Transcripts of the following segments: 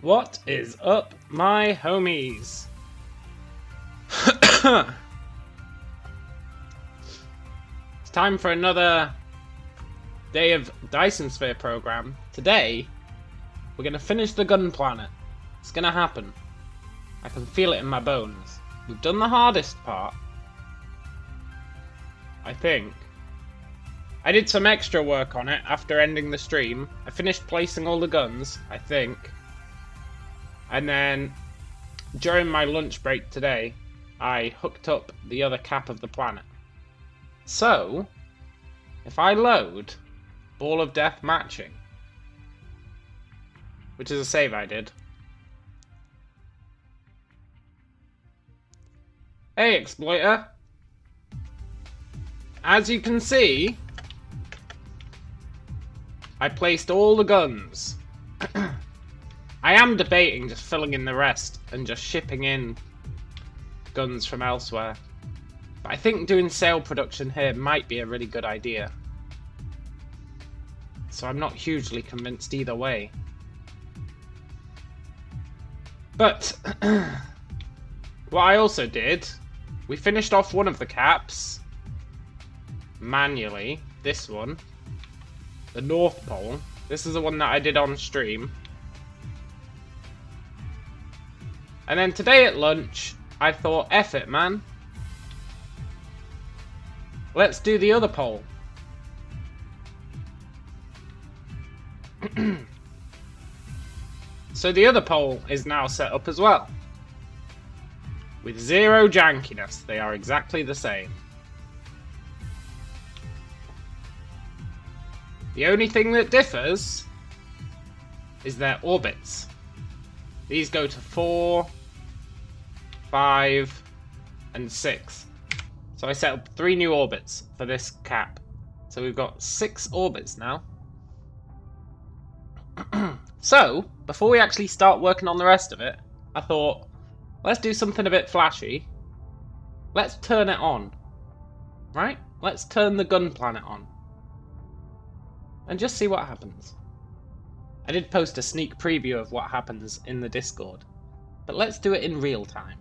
What is up, my homies? It's time for another day of Dyson Sphere program. Today, we're going to finish the gun planet. It's going to happen. I can feel it in my bones. We've done the hardest part. I think. I did some extra work on it after ending the stream. I finished placing all the guns, I think. And then, during my lunch break today, I hooked up the other cap of the planet. So, if I load Ball of Death Matching, which is a save I did. Hey, Exploiter! As you can see, I placed all the guns. I am debating just filling in the rest and just shipping in guns from elsewhere. But I think doing sale production here might be a really good idea. So I'm not hugely convinced either way. But what I also did, we finished off one of the caps manually. This one, the North Pole. This is the one that I did on stream. And then today at lunch, I thought, F it, man. Let's do the other pole. So the other pole is now set up as well. With zero jankiness. They are exactly the same. The only thing that differs is their orbits. These go to 4, 5, and 6. So I set up 3 new orbits for this cap. So we've got 6 orbits now. So, before we actually start working on the rest of it, I thought, let's do something a bit flashy. Let's turn it on. Right? Let's turn the gun planet on. And just see what happens. I did post a sneak preview of what happens in the Discord, but let's do it in real time,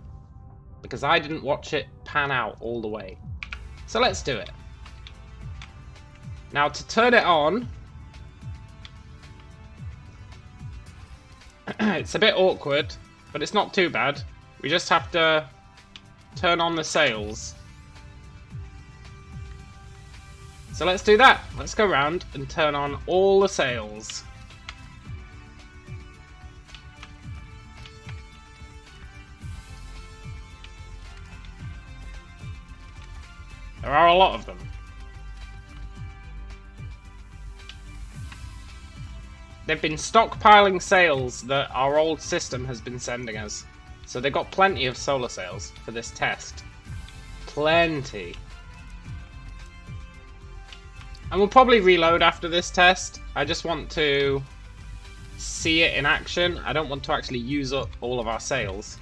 because I didn't watch it pan out all the way. So let's do it. Now to turn it on, it's a bit awkward, but it's not too bad. We just have to turn on the sails. So let's do that. Let's go around and turn on all the sails. There are a lot of them. They've been stockpiling sails that our old system has been sending us. So they've got plenty of solar sails for this test. Plenty. And we'll probably reload after this test. I just want to see it in action. I don't want to actually use up all of our sails.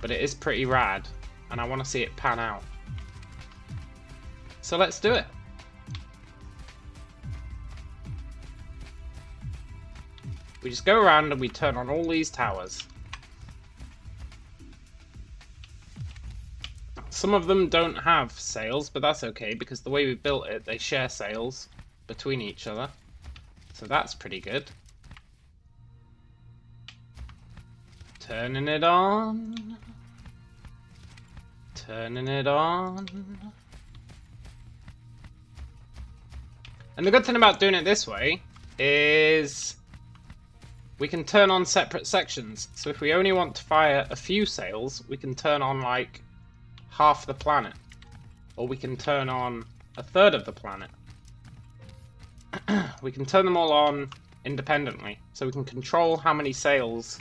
But it is pretty rad, and I want to see it pan out. So let's do it. We just go around and we turn on all these towers. Some of them don't have sails, but that's okay, because the way we built it, they share sails between each other. So that's pretty good. Turning it on. Turning it on. And the good thing about doing it this way is we can turn on separate sections. So if we only want to fire a few sails, we can turn on like half the planet. Or we can turn on a third of the planet. We can turn them all on independently. So we can control how many sails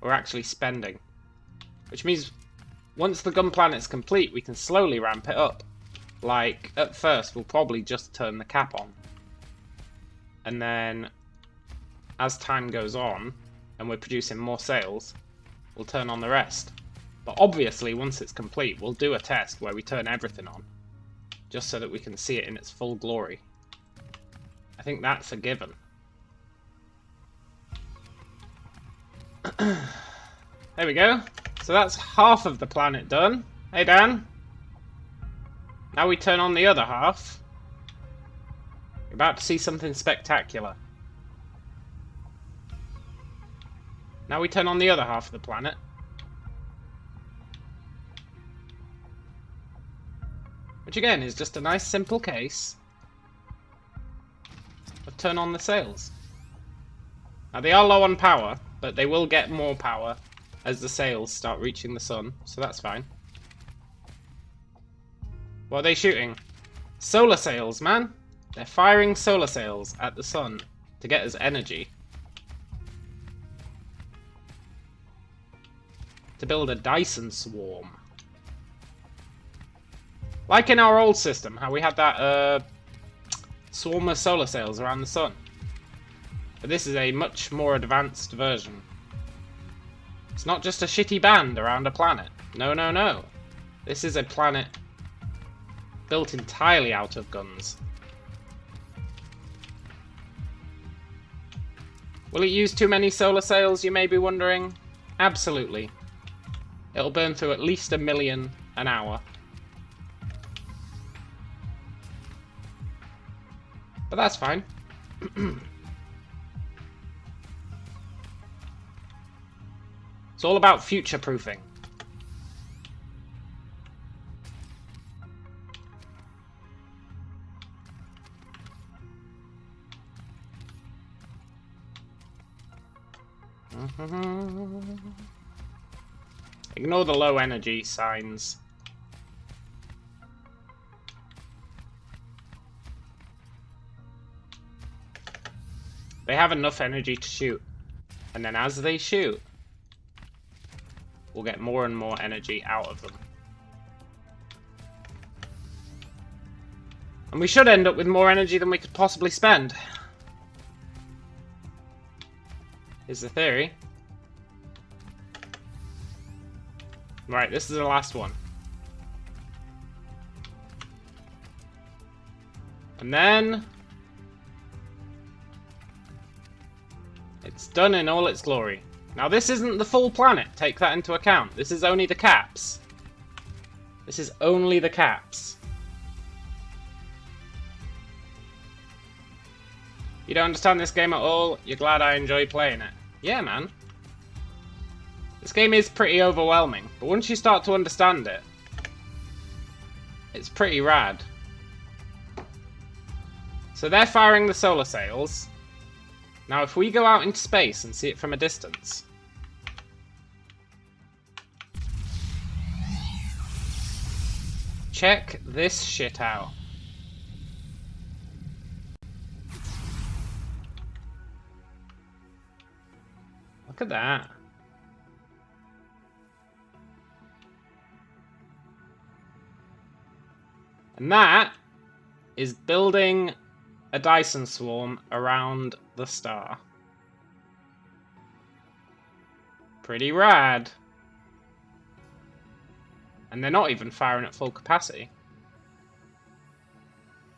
we're actually spending. Which means once the gun planet's complete, we can slowly ramp it up. Like, at first, we'll probably just turn the cap on. And then, as time goes on, and we're producing more sails, we'll turn on the rest. But obviously, once it's complete, we'll do a test where we turn everything on. Just so that we can see it in its full glory. I think that's a given. There we go. So that's half of the planet done. Hey, Dan. Now we turn on the other half. You're about to see something spectacular. Now we turn on the other half of the planet. Which again is just a nice simple case of turn on the sails. Now they are low on power, but they will get more power as the sails start reaching the sun, so that's fine. What are they shooting? Solar sails, man! They're firing solar sails at the sun to get us energy. To build a Dyson swarm. Like in our old system, how we had that swarm of solar sails around the sun. But this is a much more advanced version. It's not just a shitty band around a planet. No, no, no. This is a planet built entirely out of guns. Will it use too many solar sails, you may be wondering? Absolutely. It'll burn through at least 1 million an hour. But that's fine. It's all about future-proofing. Ignore the low energy signs. They have enough energy to shoot. And then as they shoot, we'll get more and more energy out of them. And we should end up with more energy than we could possibly spend. Is the theory. Right, this is the last one. And then it's done in all its glory. Now this isn't the full planet, take that into account. This is only the caps. This is only the caps. You don't understand this game at all? You're glad I enjoy playing it. Yeah, man. This game is pretty overwhelming, but once you start to understand it, it's pretty rad. So they're firing the solar sails. Now if we go out into space and see it from a distance, check this shit out. Look at that. And that is building a Dyson swarm around the star. Pretty rad. And they're not even firing at full capacity.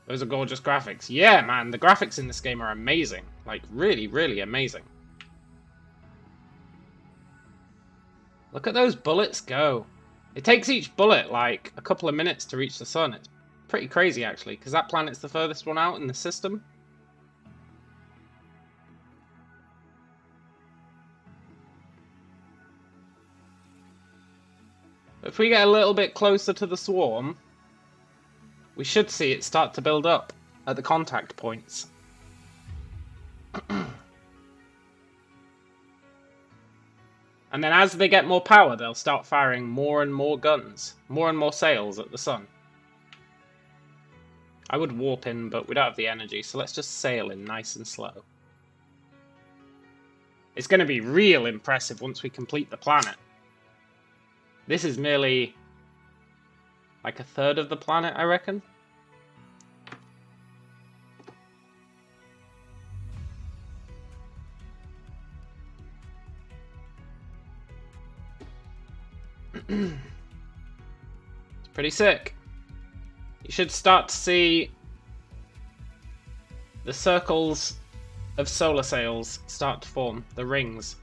Those are gorgeous graphics. Yeah, man, the graphics in this game are amazing. Like, really, really amazing. Look at those bullets go. It takes each bullet like a couple of minutes to reach the sun. It's pretty crazy, actually, because that planet's the furthest one out in the system. If we get a little bit closer to the swarm, we should see it start to build up at the contact points. And then as they get more power, they'll start firing more and more guns, more and more sails at the sun. I would warp in, but we don't have the energy, so let's just sail in nice and slow. It's going to be real impressive once we complete the planet. This is merely like a third of the planet, I reckon. It's pretty sick. You should start to see the circles of solar sails start to form, the rings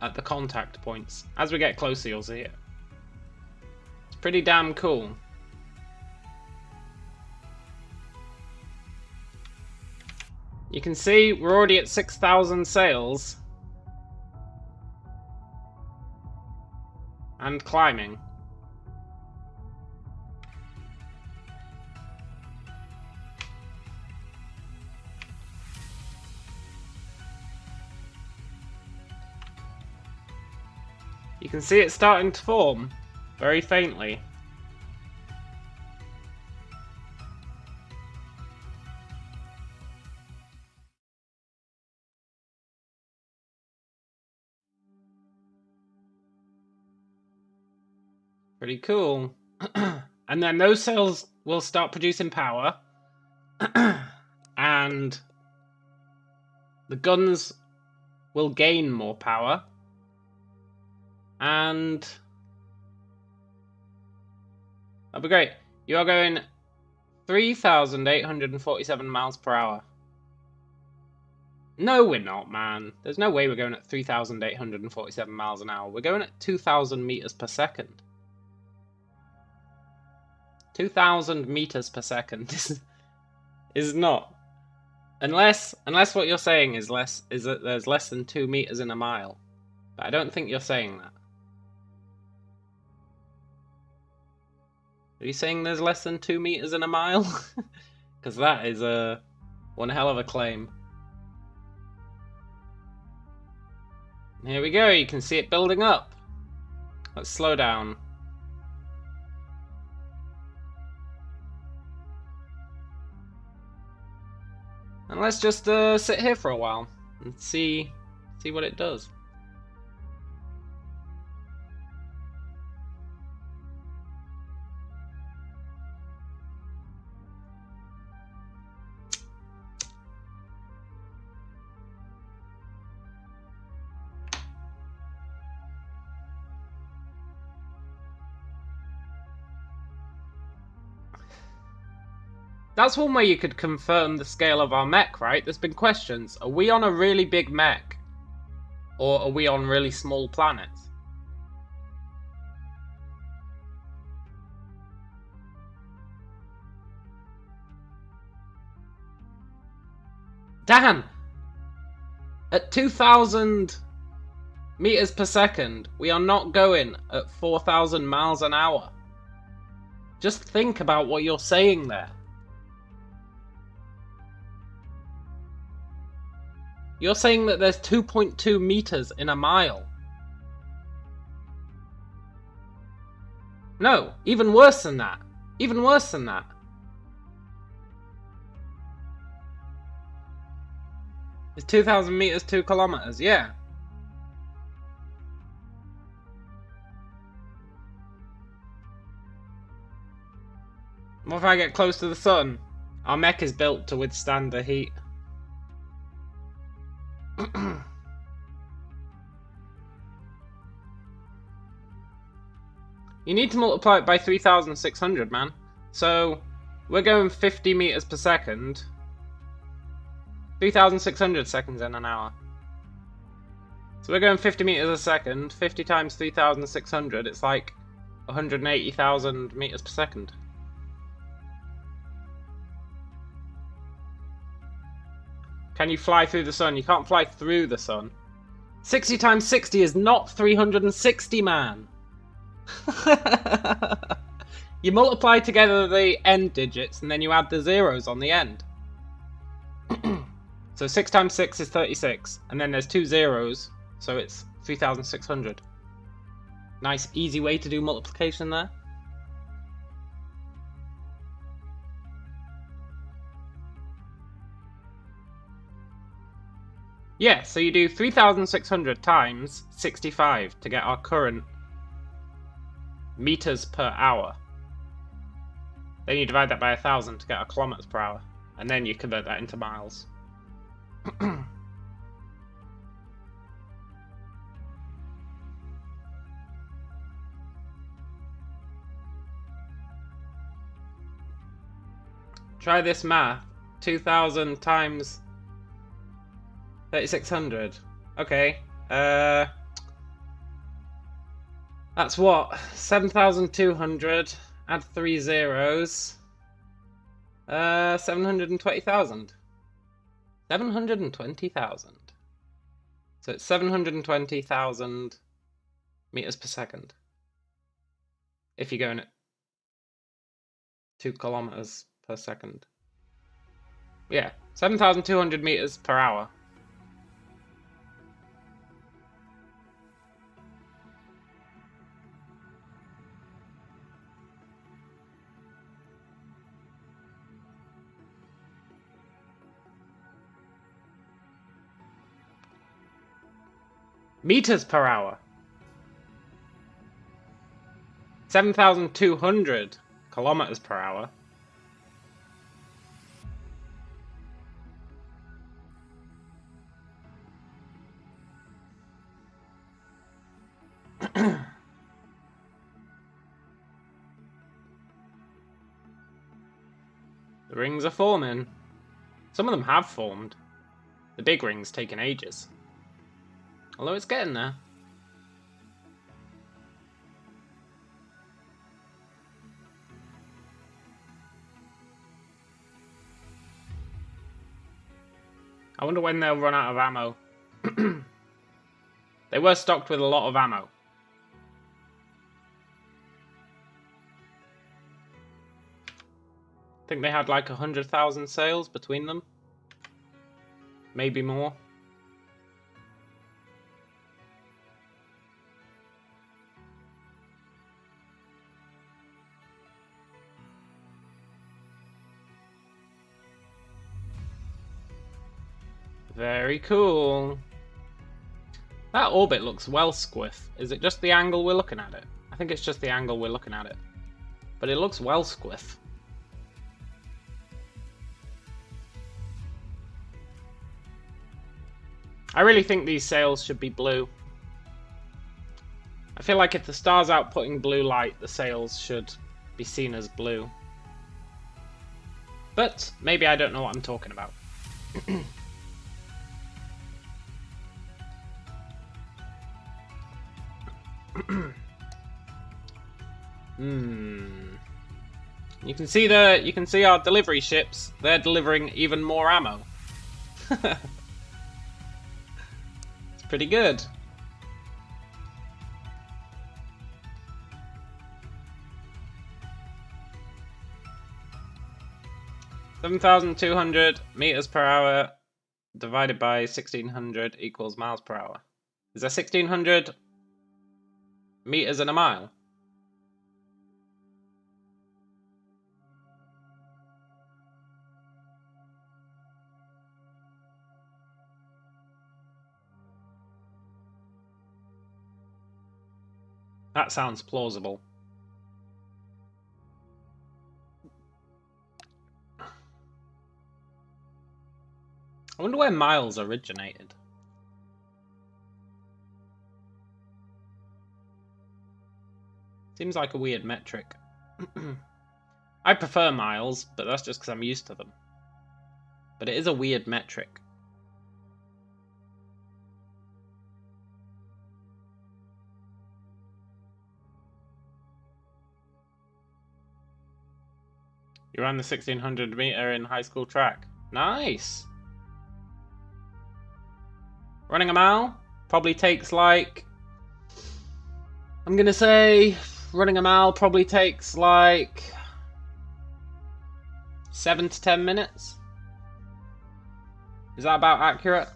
at the contact points. As we get closer, you'll see it. It's pretty damn cool. You can see we're already at 6,000 sails. And climbing. You can see it starting to form, very faintly. Pretty cool. And then those cells will start producing power. And the guns will gain more power. And that'll be great. You are going 3,847 miles per hour. No, we're not, man. There's no way we're going at 3,847 miles an hour. We're going at 2,000 meters per second. 2,000 meters per second is not. Unless what you're saying is that there's less than 2 meters in a mile. But I don't think you're saying that. Are you saying there's less than 2 meters in a mile? Because that is one hell of a claim. And here we go, you can see it building up. Let's slow down. And let's just sit here for a while and see what it does. That's one way you could confirm the scale of our mech, right? There's been questions. Are we on a really big mech? Or are we on really small planets? Dan! At 2,000 meters per second, we are not going at 4,000 miles an hour. Just think about what you're saying there. You're saying that there's 2.2 meters in a mile. No, even worse than that. Even worse than that. Is 2,000 meters 2 kilometers? Yeah. What if I get close to the sun? Our mech is built to withstand the heat. You need to multiply it by 3,600, man. So, we're going 50 meters per second. 3,600 seconds in an hour. So we're going 50 meters a second. 50 times 3,600, it's like 180,000 meters per second. Can you fly through the sun? You can't fly through the sun. 60 times 60 is not 360, man. You multiply together the end digits and then you add the zeros on the end. So 6 times 6 is 36, and then there's 2 zeros, so it's 3,600. Nice, easy way to do multiplication there. Yeah, so you do 3,600 times 65 to get our current meters per hour. Then you divide that by 1,000 to get our kilometers per hour. And then you convert that into miles. Try this math 2,000 times 3,600. Okay. That's what? 7,200. Add 3 zeros. 720,000. 720,000. So it's 720,000 meters per second. If you're going at 2 kilometers per second. Yeah, 7,200 meters per hour. Meters per hour. 7,200 kilometers per hour. The rings are forming. Some of them have formed. The big ring's taken ages. Although it's getting there. I wonder when they'll run out of ammo. They were stocked with a lot of ammo. I think they had like 100,000 sales between them. Maybe more. Very cool. That orbit looks well squiff. Is it just the angle we're looking at it? I think it's just the angle we're looking at it. But it looks well squiff. I really think these sails should be blue. I feel like if the star's outputting blue light, the sails should be seen as blue. But maybe I don't know what I'm talking about. You can see our delivery ships. They're delivering even more ammo. It's pretty good. (7,200 meters per hour divided by 1,600 equals miles per hour. Is there 1,600 meters in a mile? That sounds plausible. I wonder where miles originated. Seems like a weird metric. I prefer miles, but that's just because I'm used to them. But it is a weird metric. You ran the 1,600 meter in high school track. Nice! Running a mile probably takes like... I'm gonna say running a mile probably takes like 7 to 10 minutes. Is that about accurate?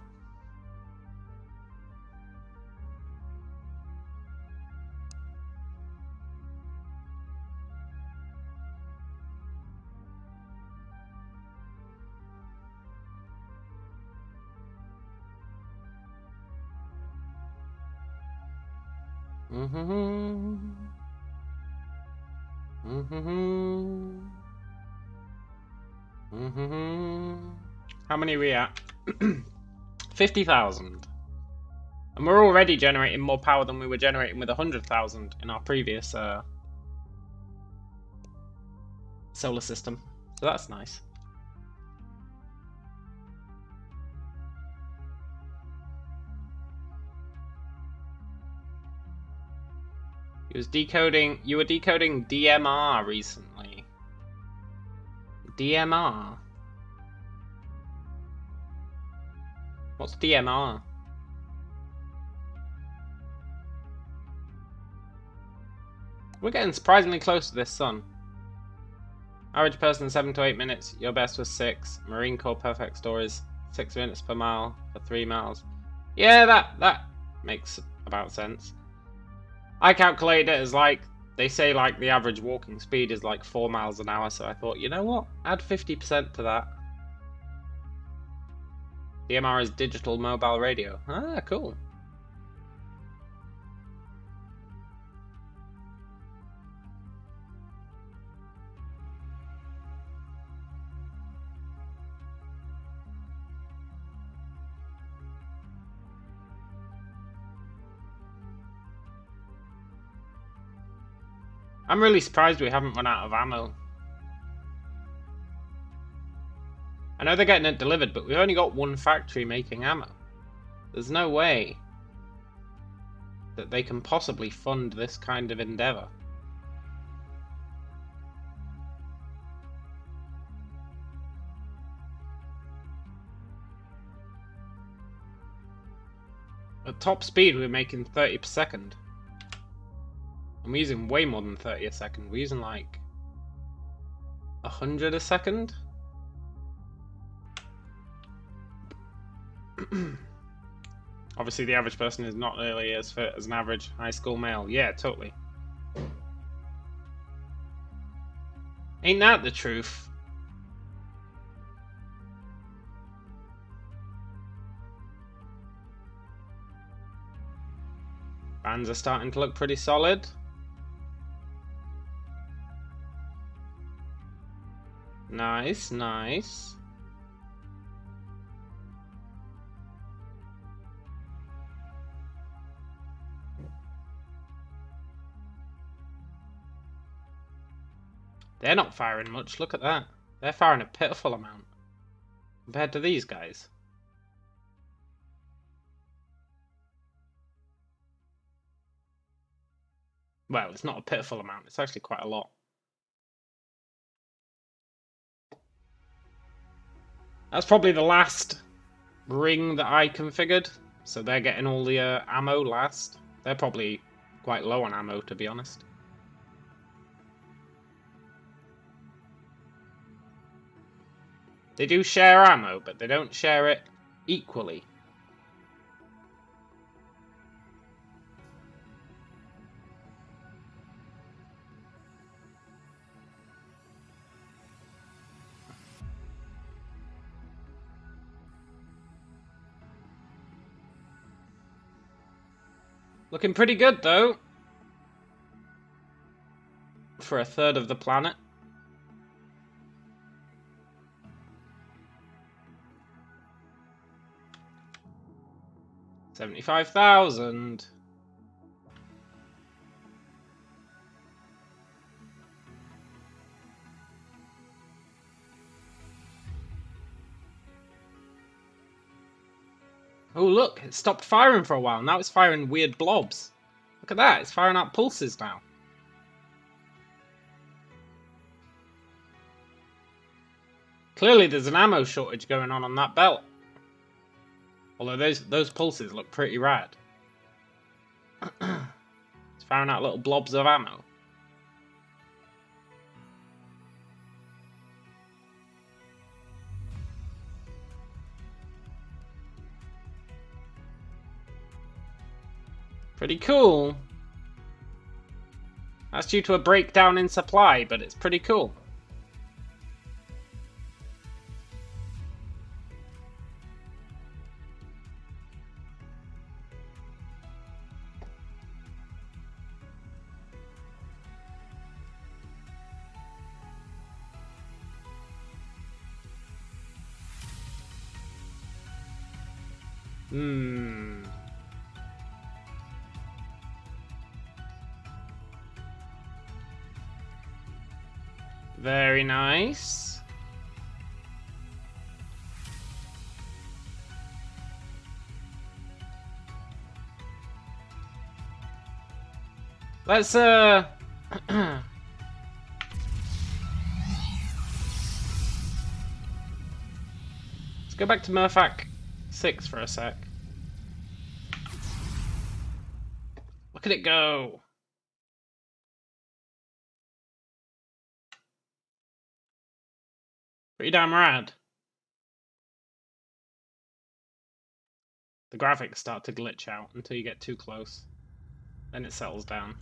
How many are we at? 50,000. And we're already generating more power than we were generating with 100,000 in our previous solar system. So that's nice. You were decoding DMR recently. DMR? What's DMR? We're getting surprisingly close to this sun. Average person 7 to 8 minutes. Your best was 6. Marine Corps perfect stories 6 minutes per mile for 3 miles. Yeah, that makes about sense. I calculated it as like they say like the average walking speed is like 4 miles an hour. So I thought, you know what? Add 50% to that. DMR is digital mobile radio. Ah, cool. I'm really surprised we haven't run out of ammo. I know they're getting it delivered, but we've only got one factory making ammo. There's no way that they can possibly fund this kind of endeavor. At top speed, we're making 30 per second. I'm using way more than 30 a second. We're using like 100 a second. Obviously, the average person is not nearly as fit as an average high school male. Yeah, totally. Ain't that the truth? Bands are starting to look pretty solid. Nice, nice. They're not firing much, look at that. They're firing a pitiful amount compared to these guys. Well, it's not a pitiful amount, it's actually quite a lot. That's probably the last ring that I configured, so they're getting all the ammo last. They're probably quite low on ammo, to be honest. They do share ammo, but they don't share it equally. Looking pretty good, though. For a third of the planet. $75,000. Oh, look, it stopped firing for a while. Now it's firing weird blobs. Look at that, it's firing out pulses now. Clearly there's an ammo shortage going on that belt. Although those pulses look pretty rad. It's firing out little blobs of ammo. Pretty cool. That's due to a breakdown in supply, but it's pretty cool. Very nice. Let's let's go back to Murphac 6 for a sec. Look at it go. Pretty damn rad. The graphics start to glitch out until you get too close. Then it settles down.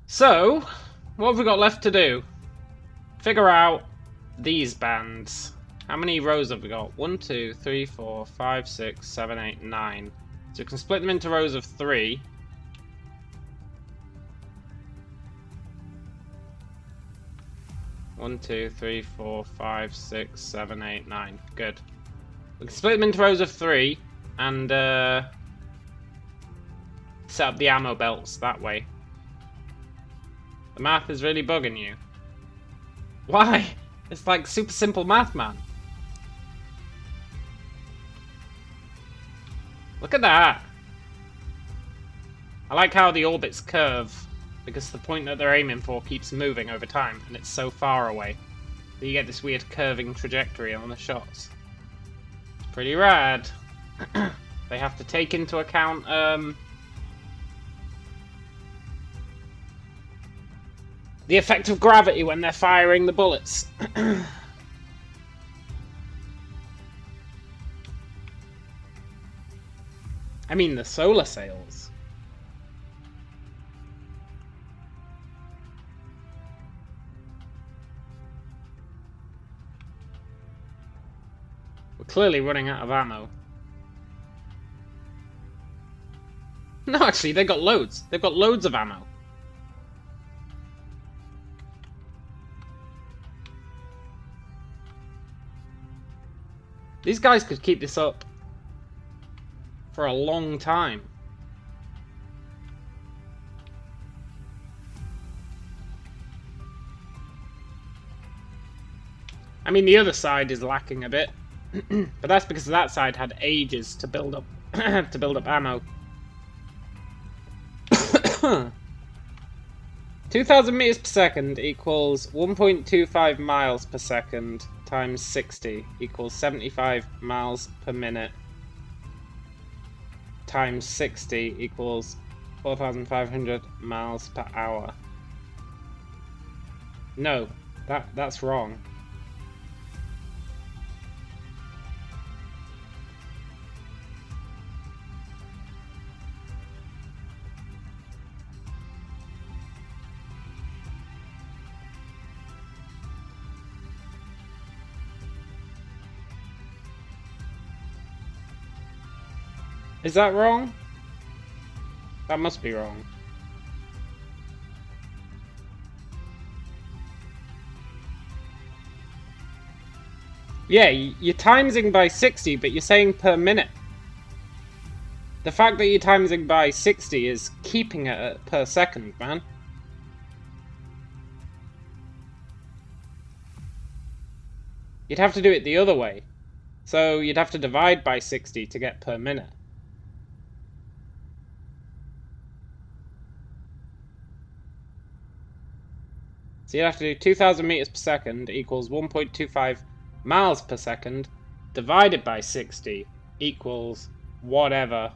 So, what have we got left to do? Figure out these bands. How many rows have we got? 1, 2, 3, 4, 5, 6, 7, 8, 9. So we can split them into rows of 3. One, 2, 3, 4, 5, 6, 7, 8, 9. Good. We can split them into rows of 3 and set up the ammo belts that way. The math is really bugging you. Why? It's like super simple math, man. Look at that. I like how the orbits curve, because the point that they're aiming for keeps moving over time, and it's so far away that you get this weird curving trajectory on the shots. It's pretty rad. They have to take into account the effect of gravity when they're firing the bullets. I mean, the solar sails. We're clearly running out of ammo. No, actually, they've got loads. They've got loads of ammo. These guys could keep this up for a long time. I mean, the other side is lacking a bit, but that's because that side had ages to build up ammo. 2,000 meters per second equals 1.25 miles per second times 60 equals 75 miles per minute times 60 equals 4,500 miles per hour. No, that's wrong. Is that wrong? That must be wrong. Yeah, you're timesing by 60, but you're saying per minute. The fact that you're timesing by 60 is keeping it at per second, man. You'd have to do it the other way. So you'd have to divide by 60 to get per minute. So you'd have to do 2,000 meters per second equals 1.25 miles per second divided by 60 equals whatever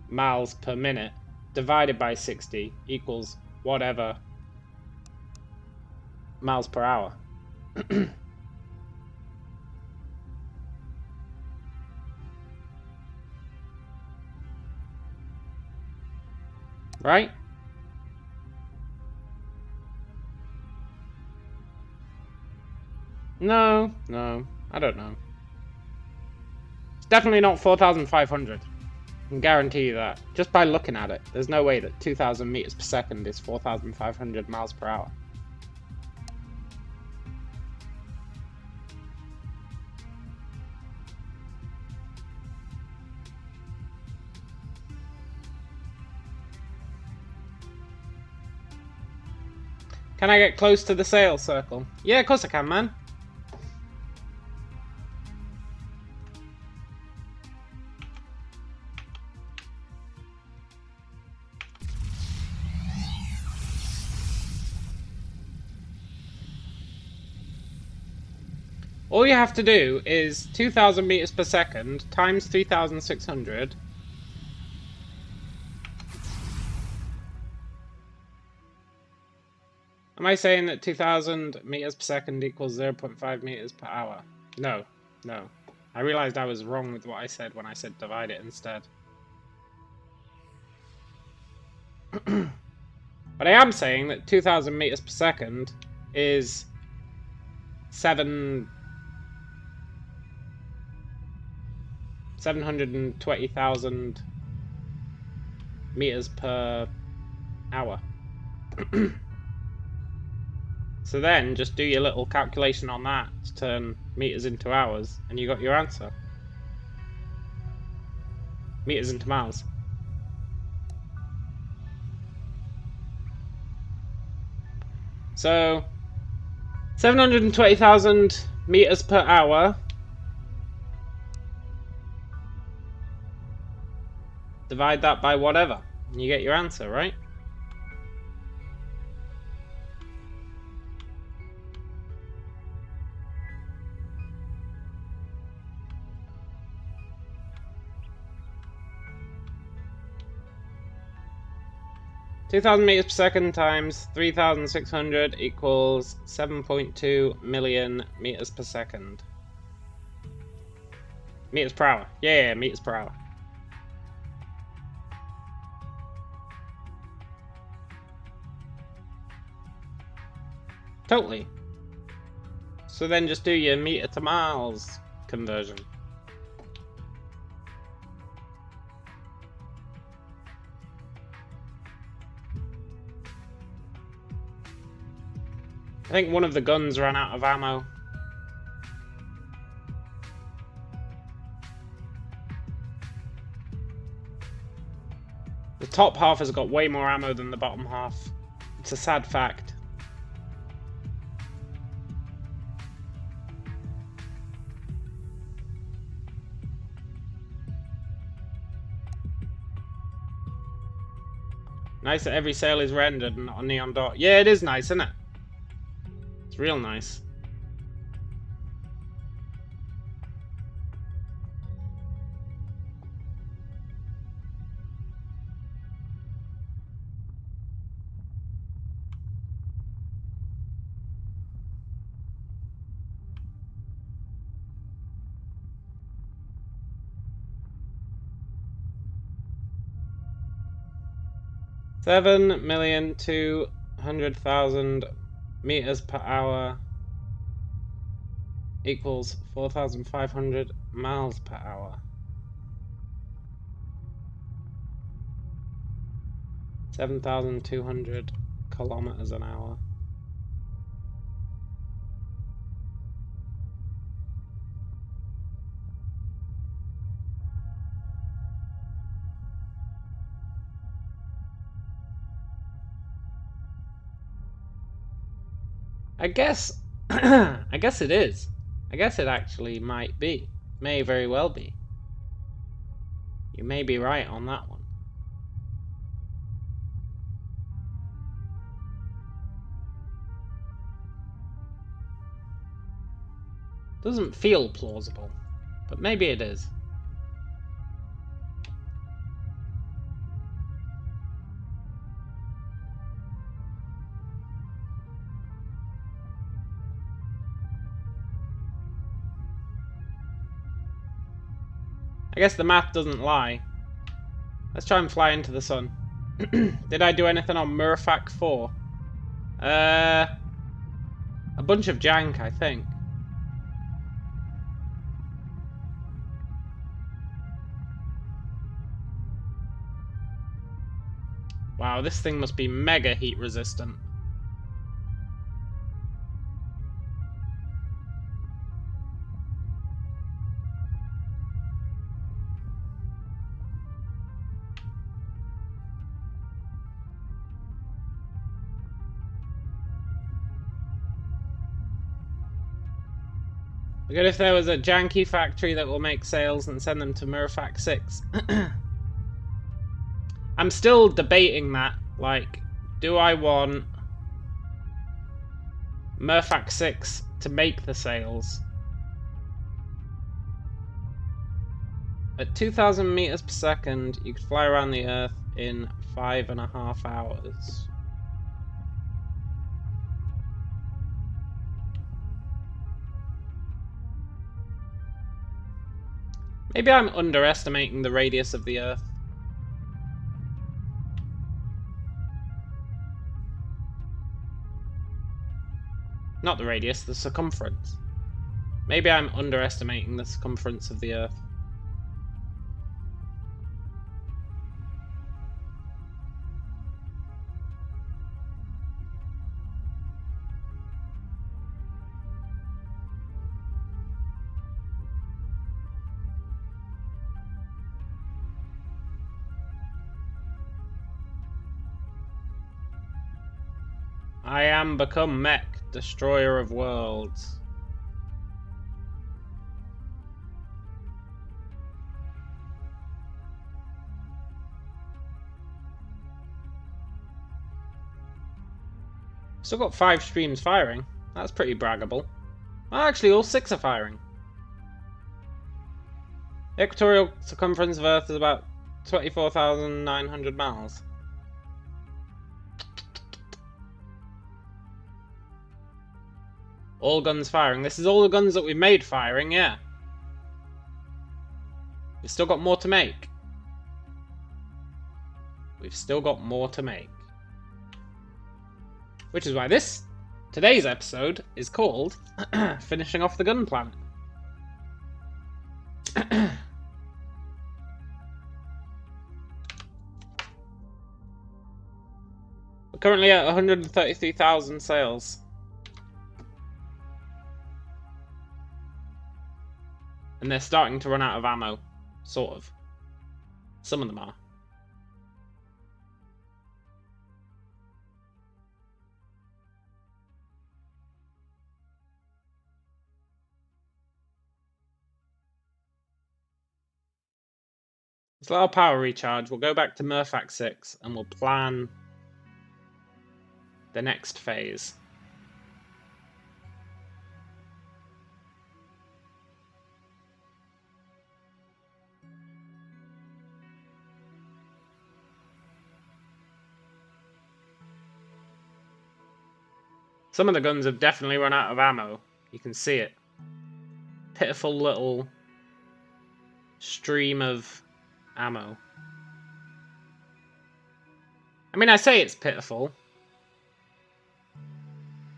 miles per minute divided by 60 equals whatever miles per hour. Right? No, I don't know. It's definitely not 4,500. I can guarantee you that. Just by looking at it, there's no way that 2,000 meters per second is 4,500 miles per hour. Can I get close to the sail circle? Yeah, of course I can, man. All you have to do is 2,000 meters per second times 3,600. Am I saying that 2,000 meters per second equals 0.5 meters per hour? No, no. I realized I was wrong with what I said when I said divide it instead. But I am saying that 2,000 meters per second is 720,000 meters per hour. So then, just do your little calculation on that to turn meters into hours, and you got your answer. Meters into miles. So, 720,000 meters per hour. Divide that by whatever, and you get your answer, right? (2,000 meters per second times 3,600 equals 7.2 million meters per second. Meters per hour. Yeah, meters per hour. Totally. So then just do your meter to miles conversion. I think one of the guns ran out of ammo. The top half has got way more ammo than the bottom half. It's a sad fact. Nice that every sail is rendered and not a neon dot. Yeah, it is nice, isn't it? It's real nice. $7,200,000 meters per hour equals 4,500 miles per hour. 7,200 kilometers an hour. I guess I guess it is. I guess it actually might be. May very well be. You may be right on that one. Doesn't feel plausible, but maybe it is. I guess the math doesn't lie. Let's try and fly into the sun. Did I do anything on Murfak 4? A bunch of jank, I think. Wow, this thing must be mega heat resistant. Good if there was a janky factory that will make sails and send them to Murfak 6. I'm still debating that. Like, do I want Murfak 6 to make the sails? At 2,000 meters per second, you could fly around the Earth in 5.5 hours. Maybe I'm underestimating the radius of the Earth. Not the radius, the circumference. Maybe I'm underestimating the circumference of the Earth. I am become Mech, destroyer of worlds. Still got 5 streams firing. That's pretty braggable. Well, actually, all 6 are firing. The equatorial circumference of Earth is about 24,900 miles. All guns firing. This is all the guns that we made firing, yeah. We've still got more to make. We've still got more to make. Which is why today's episode is called Finishing Off the Gun Planet. We're currently at 133,000 sales. And they're starting to run out of ammo. Sort of. Some of them are. Let's let our power recharge. We'll go back to Murphac 6 and we'll plan the next phase. Some of the guns have definitely run out of ammo. You can see it. Pitiful little stream of ammo. I mean, I say it's pitiful.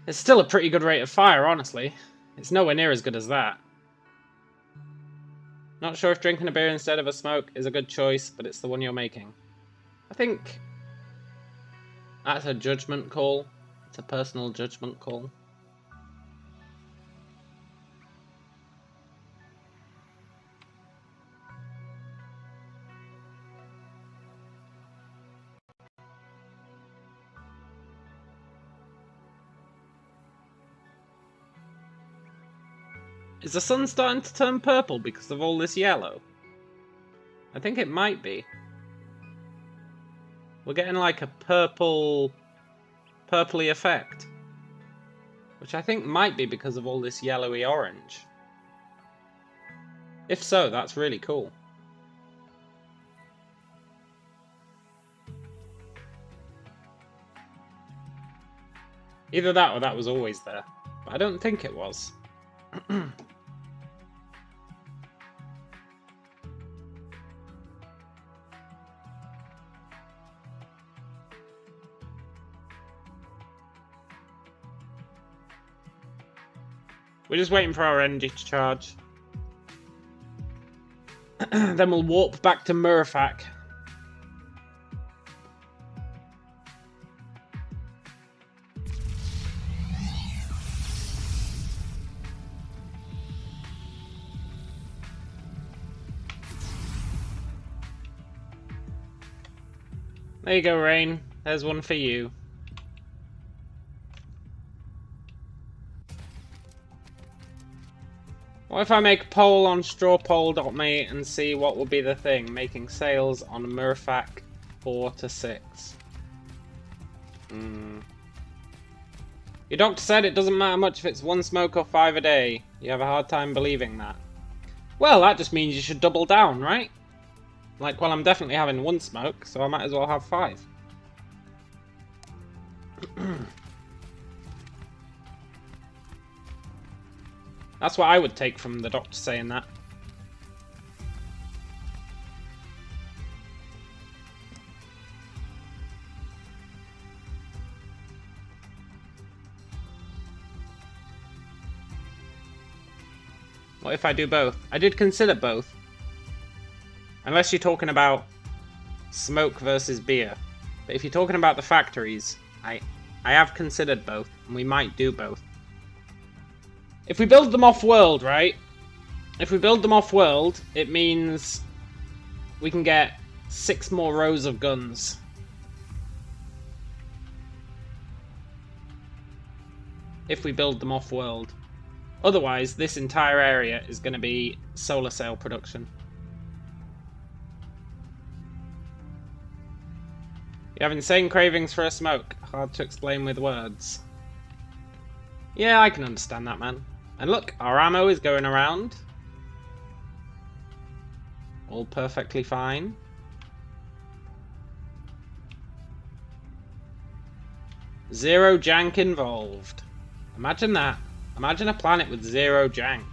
It's still a pretty good rate of fire, honestly. It's nowhere near as good as that. Not sure if drinking a beer instead of a smoke is a good choice, but it's the one you're making. I think that's a judgment call. It's a personal judgment call. Is the sun starting to turn purple because of all this yellow? I think it might be. We're getting like a purpley effect. Which I think might be because of all this yellowy orange. If so, that's really cool. Either that or that was always there. But I don't think it was. We're just waiting for our energy to charge. Then we'll warp back to Murphac. There you go, Rain. There's one for you. What if I make a poll on strawpoll.me and see what will be the thing, making sales on Murphac 4 to 6? Your doctor said it doesn't matter much if it's 1 smoke or 5 a day. You have a hard time believing that. Well, that just means you should double down, right? Like, well, I'm definitely having one smoke, so I might as well have 5. That's what I would take from the doctor saying that. What if I do both? I did consider both. Unless you're talking about smoke versus beer. But if you're talking about the factories, I have considered both, and we might do both. If we build them off-world, right? If we build them off-world, it means we can get 6 more rows of guns. If we build them off-world. Otherwise, this entire area is going to be solar sail production. You have insane cravings for a smoke. Hard to explain with words. Yeah, I can understand that, man. And look, our ammo is going around. All perfectly fine. Zero jank involved. Imagine that. Imagine a planet with 0 jank.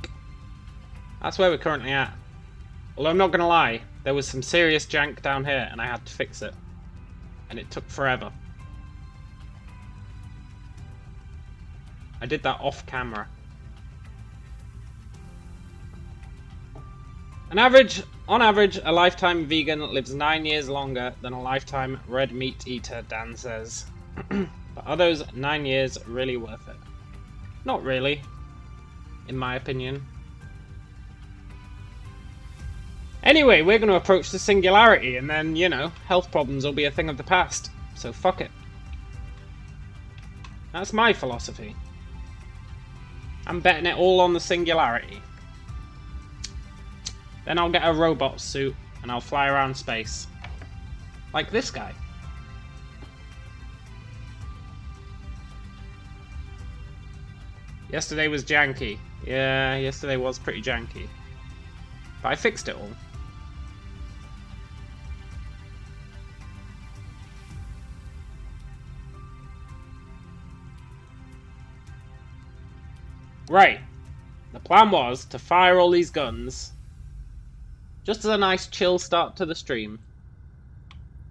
That's where we're currently at. Although I'm not going to lie, there was some serious jank down here and I had to fix it. And it took forever. I did that off camera. On average, a lifetime vegan lives 9 years longer than a lifetime red meat eater, Dan says. But are those 9 years really worth it? Not really, in my opinion. Anyway, we're going to approach the singularity, and then, you know, health problems will be a thing of the past. So fuck it. That's my philosophy. I'm betting it all on the singularity. Then I'll get a robot suit, and I'll fly around space. Like this guy. Yesterday was janky. Yeah, yesterday was pretty janky. But I fixed it all. Right. The plan was to fire all these guns just as a nice chill start to the stream.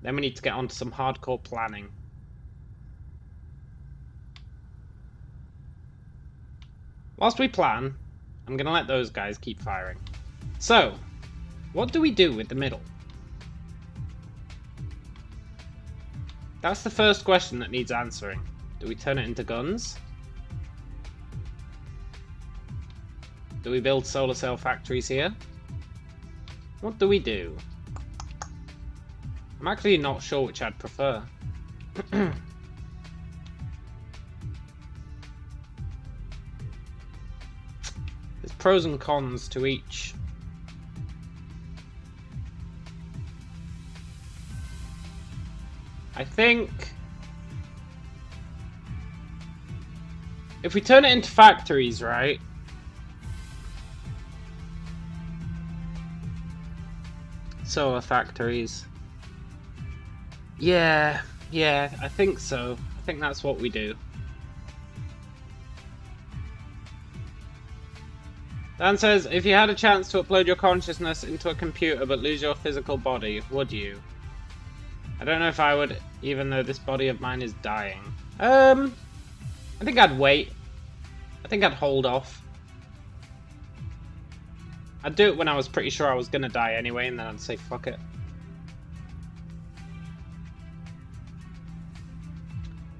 Then we need to get on to some hardcore planning. Whilst we plan, I'm going to let those guys keep firing. So, what do we do with the middle? That's the first question that needs answering. Do we turn it into guns? Do we build solar cell factories here? What do we do? I'm actually not sure which I'd prefer. There's pros and cons to each. I think if we turn it into factories, right? Solar factories. Yeah, I think so. I think that's what we do. Dan says, if you had a chance to upload your consciousness into a computer but lose your physical body, would you? I don't know if I would, even though this body of mine is dying. I think I'd wait. I think I'd hold off. I'd do it when I was pretty sure I was gonna die anyway, and then I'd say fuck it.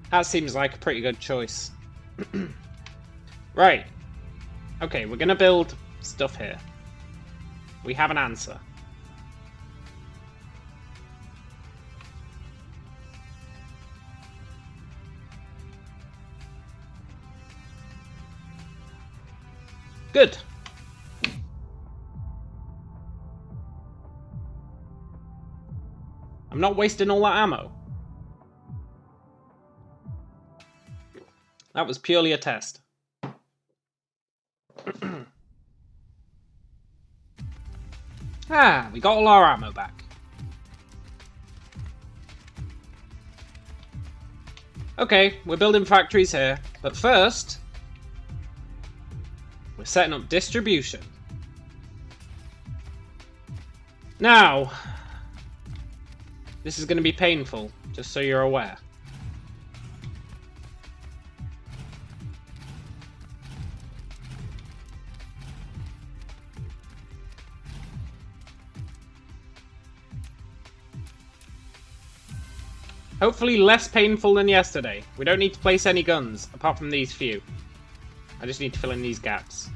That seems like a pretty good choice. Right. Okay, we're gonna build stuff here. We have an answer. Good. I'm not wasting all that ammo. That was purely a test. Ah, we got all our ammo back. Okay, we're building factories here, but first, we're setting up distribution. Now, this is going to be painful, just so you're aware. Hopefully less painful than yesterday. We don't need to place any guns, apart from these few. I just need to fill in these gaps.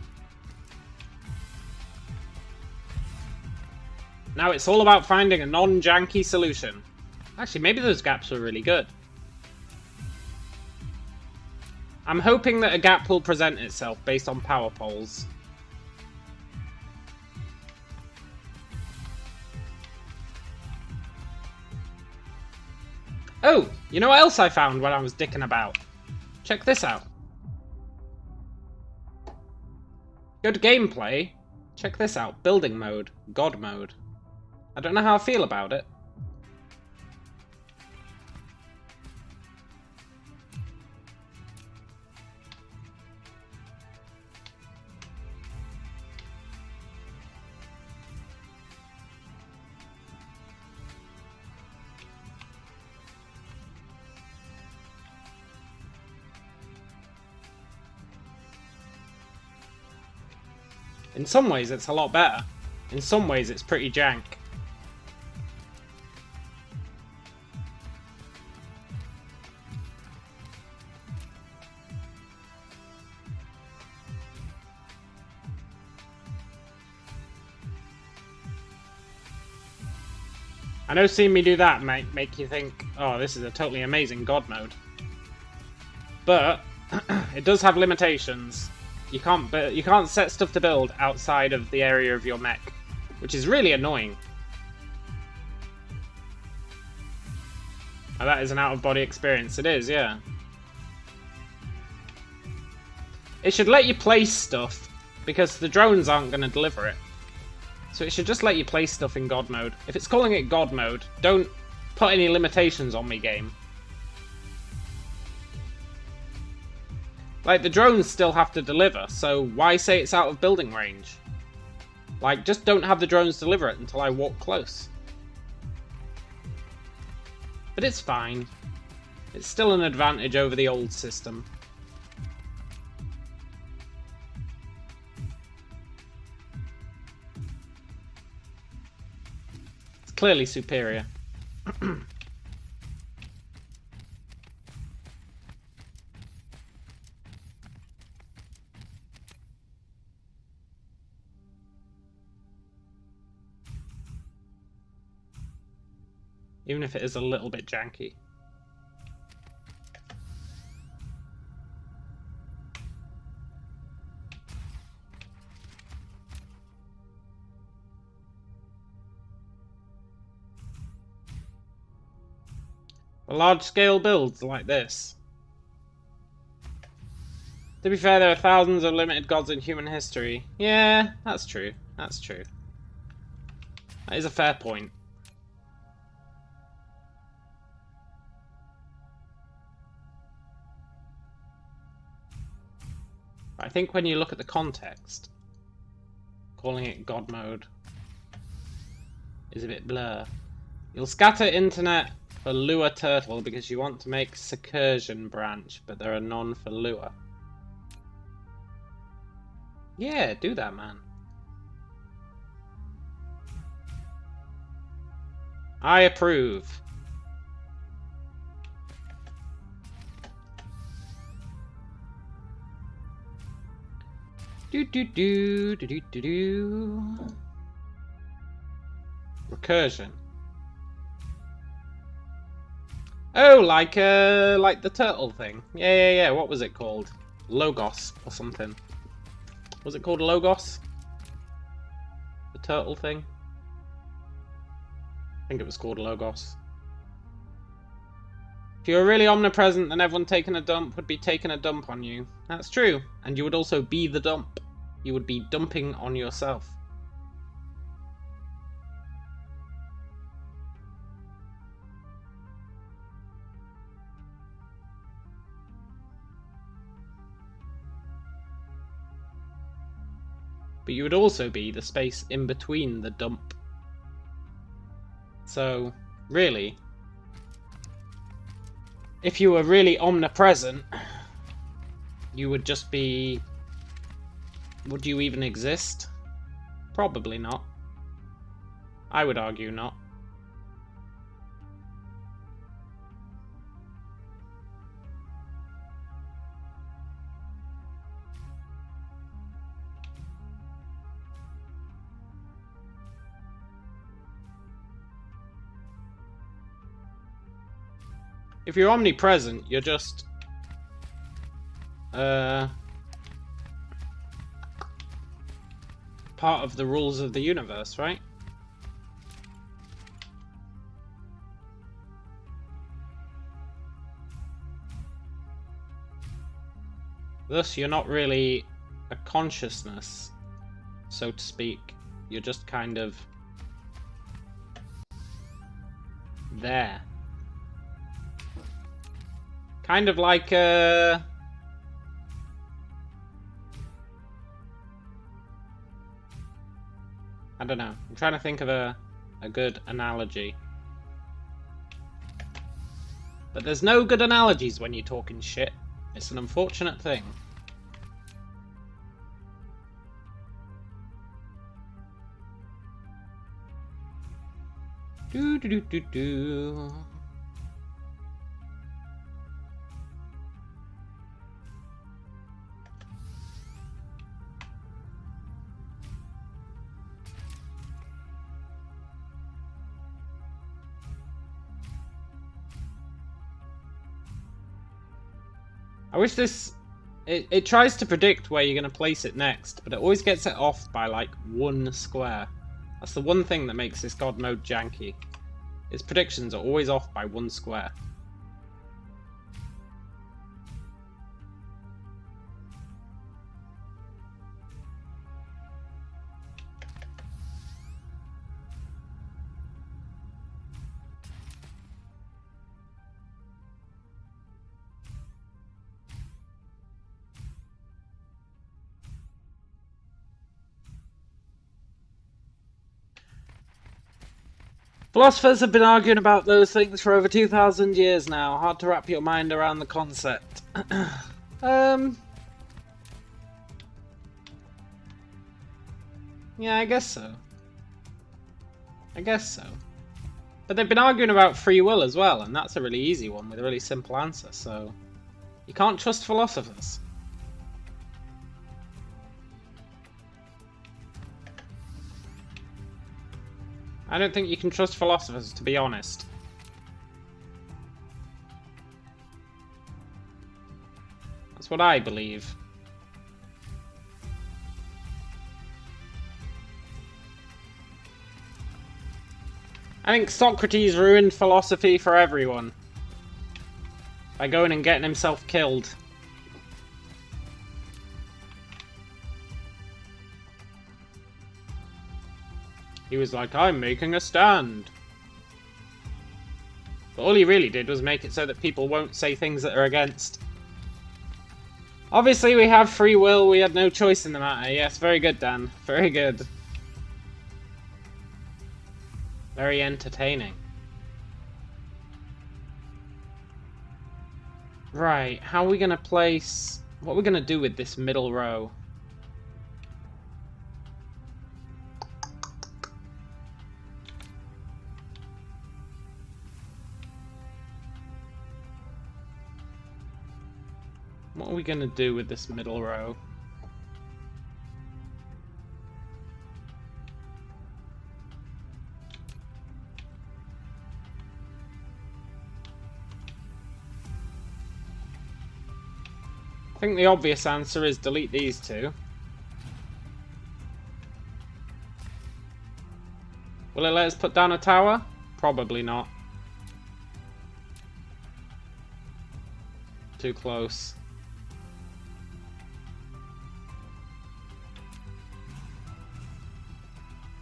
Now it's all about finding a non-janky solution. Actually, maybe those gaps were really good. I'm hoping that a gap will present itself based on power poles. Oh, you know what else I found when I was dicking about? Check this out. Go to gameplay. Check this out. Building mode. God mode. I don't know how I feel about it. In some ways it's a lot better. In some ways it's pretty jank. I know seeing me do that might make you think, oh, this is a totally amazing God mode. But it does have limitations. You can't set stuff to build outside of the area of your mech, which is really annoying. Oh, that is an out-of-body experience. It is, yeah. It should let you place stuff, because the drones aren't going to deliver it. So it should just let you place stuff in God mode. If it's calling it God mode, don't put any limitations on me, game. Like, the drones still have to deliver, so why say it's out of building range? Like, just don't have the drones deliver it until I walk close. But it's fine. It's still an advantage over the old system. It's clearly superior. Even if it is a little bit janky. Large-scale builds like this. To be fair, there are thousands of limited gods in human history. Yeah, that's true. That's true. That is a fair point. I think when you look at the context, calling it God mode is a bit blur. You'll scatter internet for lure turtle because you want to make secursion branch, but there are none for lure. Yeah, do that, man. I approve. Do do do do do do do. Recursion. Oh, like the turtle thing. Yeah. What was it called? Logos or something. Was it called Logos? The turtle thing. I think it was called Logos. If you were really omnipresent, then everyone taking a dump would be taking a dump on you. That's true. And you would also be the dump. You would be dumping on yourself. but you would also be the space in between the dump. So, really, if you were really omnipresent, you would just be... Would you even exist? Probably not. I would argue not. If you're omnipresent, you're just... part of the rules of the universe, right? Thus, you're not really a consciousness, so to speak. You're just kind of... there. Kind of like a... I don't know. I'm trying to think of a good analogy. But there's no good analogies when you're talking shit. It's an unfortunate thing. Do do do do do. I wish this... It tries to predict where you're going to place it next, but it always gets it off by like 1 square. That's the one thing that makes this God mode janky. Its predictions are always off by 1 square. Philosophers have been arguing about those things for over 2,000 years now. Hard to wrap your mind around the concept. Yeah, I guess so. I guess so. But they've been arguing about free will as well, and that's a really easy one with a really simple answer, so... You can't trust philosophers. I don't think you can trust philosophers, to be honest. That's what I believe. I think Socrates ruined philosophy for everyone by going and getting himself killed. He was like, I'm making a stand. But all he really did was make it so that people won't say things that are against. Obviously we have free will, we had no choice in the matter. Yes, very good, Dan. Very good. Very entertaining. Right, how are we going to place... What are we going to do with this middle row? What are we going to do with this middle row? I think the obvious answer is delete these two. Will it let us put down a tower? Probably not. Too close.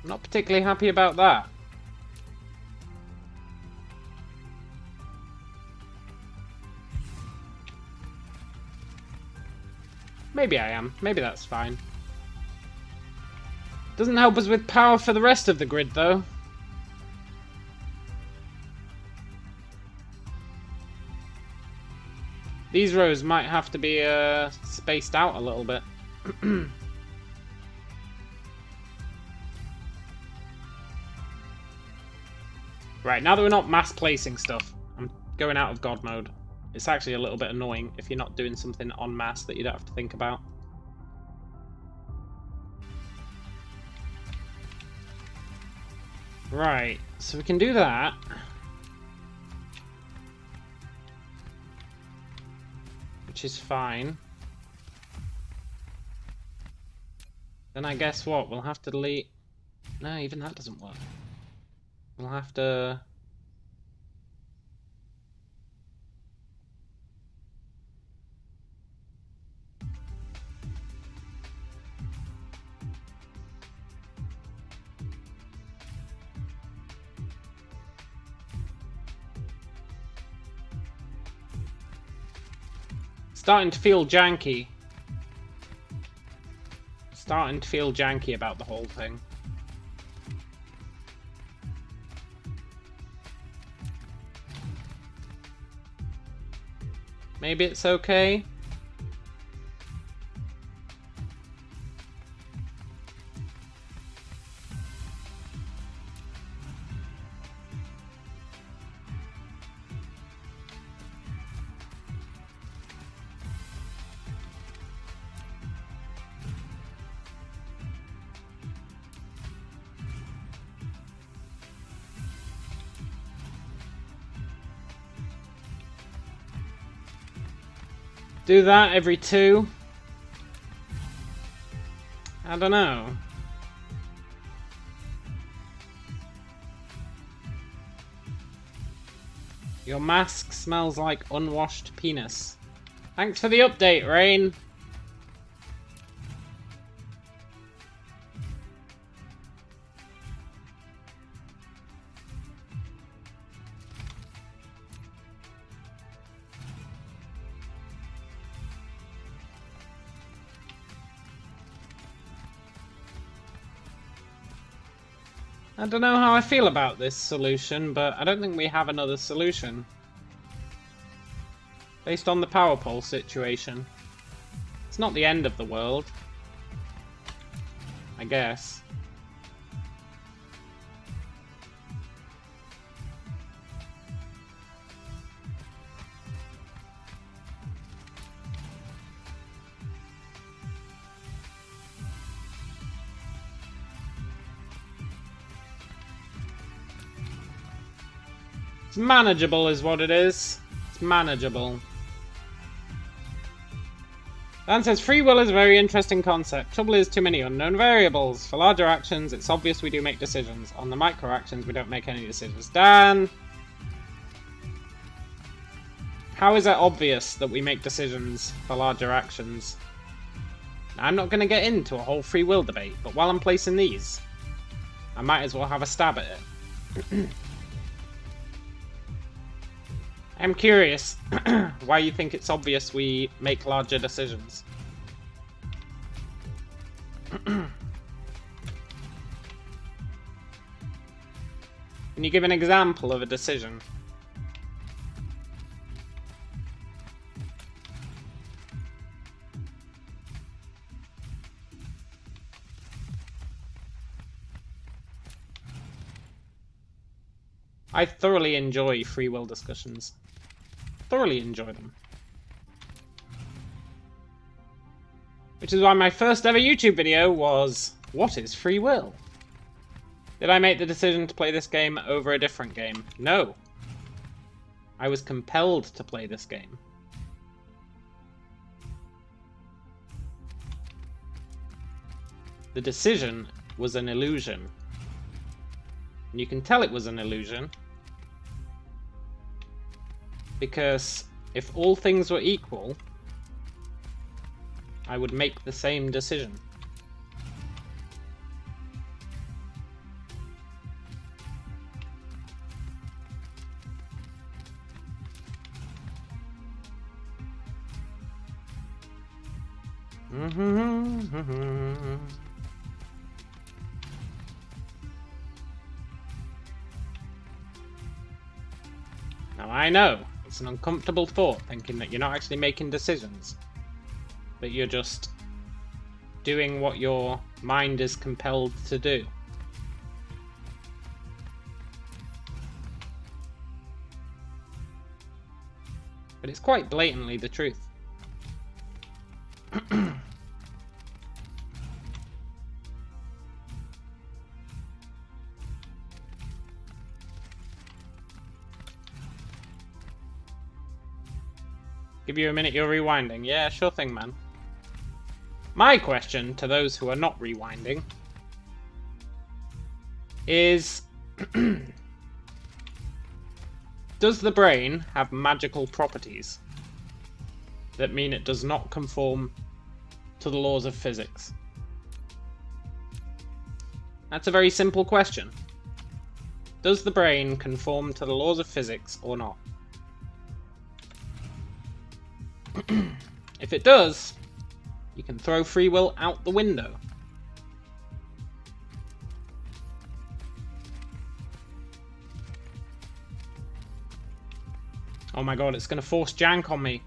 I'm not particularly happy about that. Maybe I am. Maybe that's fine. Doesn't help us with power for the rest of the grid, though. These rows might have to be spaced out a little bit. Right, now that we're not mass placing stuff, I'm going out of God mode. It's actually a little bit annoying if you're not doing something en masse that you don't have to think about. Right, so we can do that. Which is fine. Then I guess what? We'll have to delete... No, even that doesn't work. We'll have to... Starting to feel janky. Starting to feel janky about the whole thing. Maybe it's okay. Do that every 2. I don't know. Your mask smells like unwashed penis. Thanks for the update, Rain. I don't know how I feel about this solution, but I don't think we have another solution. Based on the power pole situation. It's not the end of the world. I guess. It's manageable is what it is. It's manageable. Dan says, free will is a very interesting concept. Trouble is too many unknown variables. For larger actions, it's obvious we do make decisions. On the micro actions, we don't make any decisions. Dan! How is it obvious that we make decisions for larger actions? Now, I'm not going to get into a whole free will debate, but while I'm placing these, I might as well have a stab at it. I'm curious why you think it's obvious we make larger decisions. Can you give an example of a decision? I thoroughly enjoy free will discussions. Thoroughly enjoy them. Which is why my first ever YouTube video was, what is free will? Did I make the decision to play this game over a different game? No. I was compelled to play this game. The decision was an illusion. And you can tell it was an illusion because if all things were equal, I would make the same decision. Now I know, it's an uncomfortable thought thinking that you're not actually making decisions, but you're just doing what your mind is compelled to do. But it's quite blatantly the truth. Give you a minute, you're rewinding. Yeah, sure thing, man. My question to those who are not rewinding is... Does the brain have magical properties that mean it does not conform to the laws of physics? That's a very simple question. Does the brain conform to the laws of physics or not? If it does, you can throw free will out the window. Oh my god, it's going to force jank on me.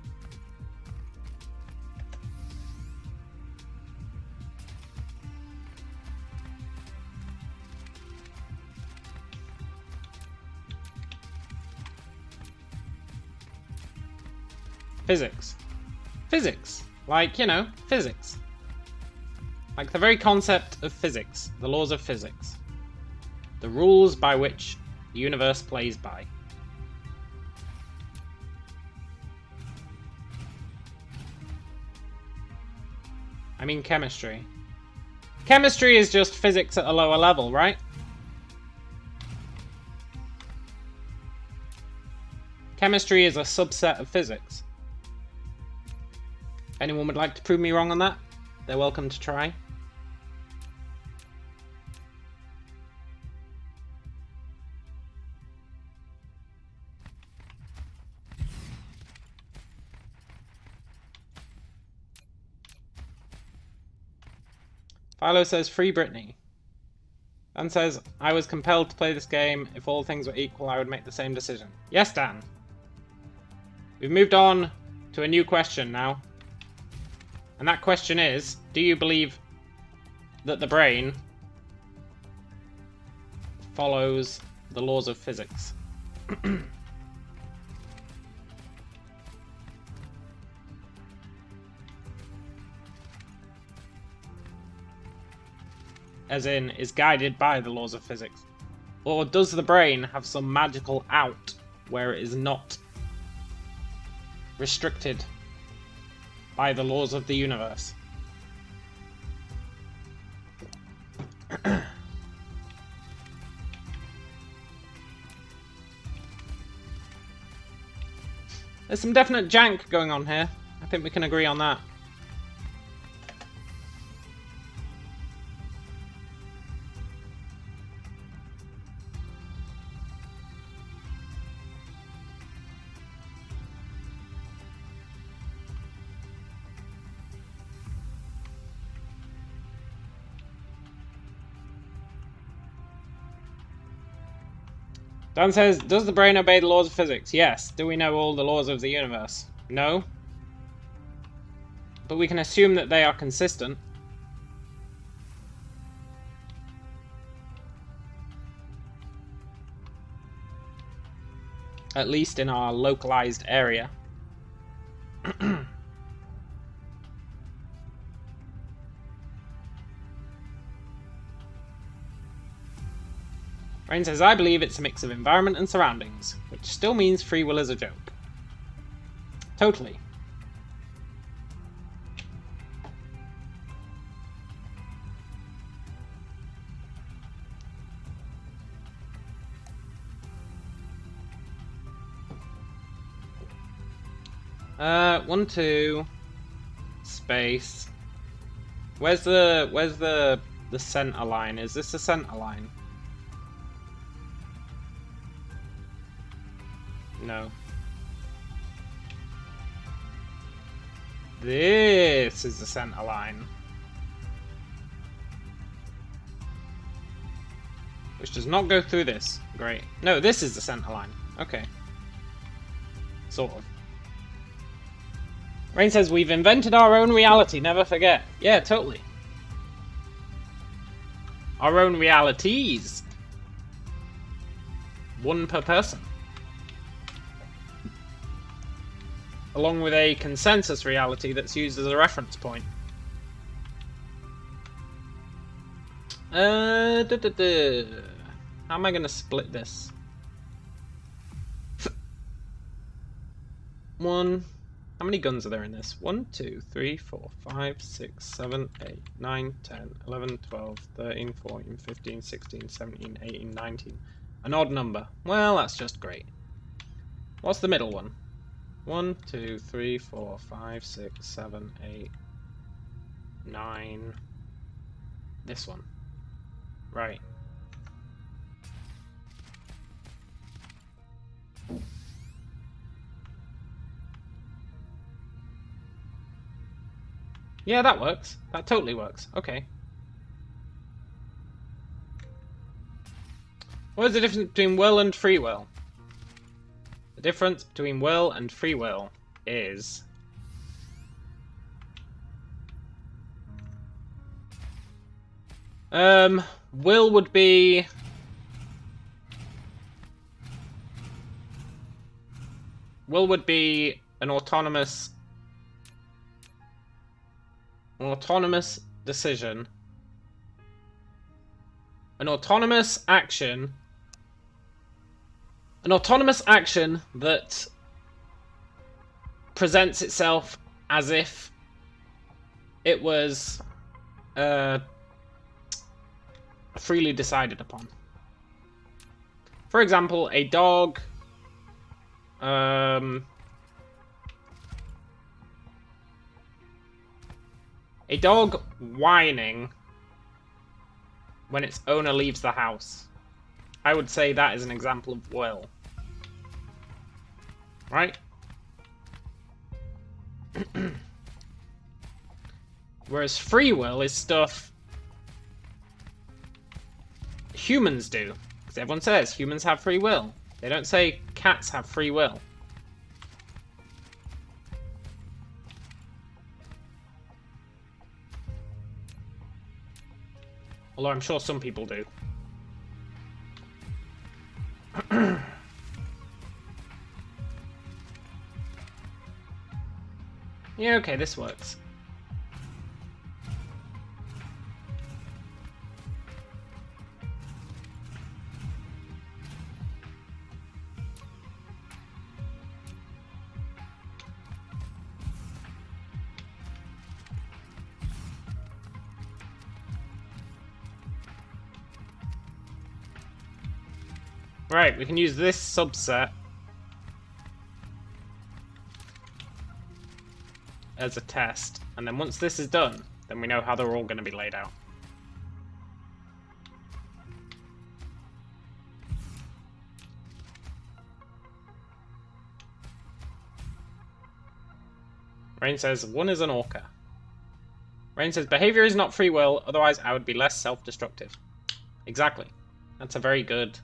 Physics. Physics. Like, you know, physics. Like the very concept of physics. The laws of physics. The rules by which the universe plays by. I mean chemistry. Chemistry is just physics at a lower level, right? Chemistry is a subset of physics. If anyone would like to prove me wrong on that, they're welcome to try. Philo says, free Britney. Dan says, I was compelled to play this game. If all things were equal, I would make the same decision. Yes, Dan. We've moved on to a new question now. And that question is, do you believe that the brain follows the laws of physics? As in, is guided by the laws of physics? Or does the brain have some magical out where it is not restricted by the laws of the universe? There's some definite jank going on here. I think we can agree on that. Dan says, does the brain obey the laws of physics? Yes. Do we know all the laws of the universe? No. But we can assume that they are consistent. At least in our localized area. Rain says, I believe it's a mix of environment and surroundings, which still means free will is a joke. Totally. One, two, space. Where's the center line? Is this the center line? No. This is the center line. Which does not go through this. Great. No, this is the center line. Okay. Sort of. Rain says, we've invented our own reality, never forget. Yeah, totally. Our own realities. One per person. Along with a consensus reality that's used as a reference point. How am I going to split this? One. How many guns are there in this? 1, 2, 3, 4, 5, 6, 7, 8, 9, 10, 11, 12, 13, 14, 15, 16, 17, 18, 19. An odd number. Well, that's just great. What's the middle one? 1, 2, 3, 4, 5, 6, 7, 8, 9. This one. Right. Yeah, that works. That totally works. Okay. What is the difference between will and free will? The difference between will and free will is... will would be... Will would be an autonomous decision. An autonomous action that presents itself as if it was freely decided upon. For example, a dog whining when its owner leaves the house. I would say that is an example of will. Right? Whereas free will is stuff humans do. Because everyone says humans have free will. They don't say cats have free will. Although I'm sure some people do. Yeah, okay, this works. Right, we can use this subset as a test, and then once this is done, then we know how they're all going to be laid out. Rain says, one is an orca. Rain says, behavior is not free will, otherwise I would be less self-destructive. Exactly. That's a very good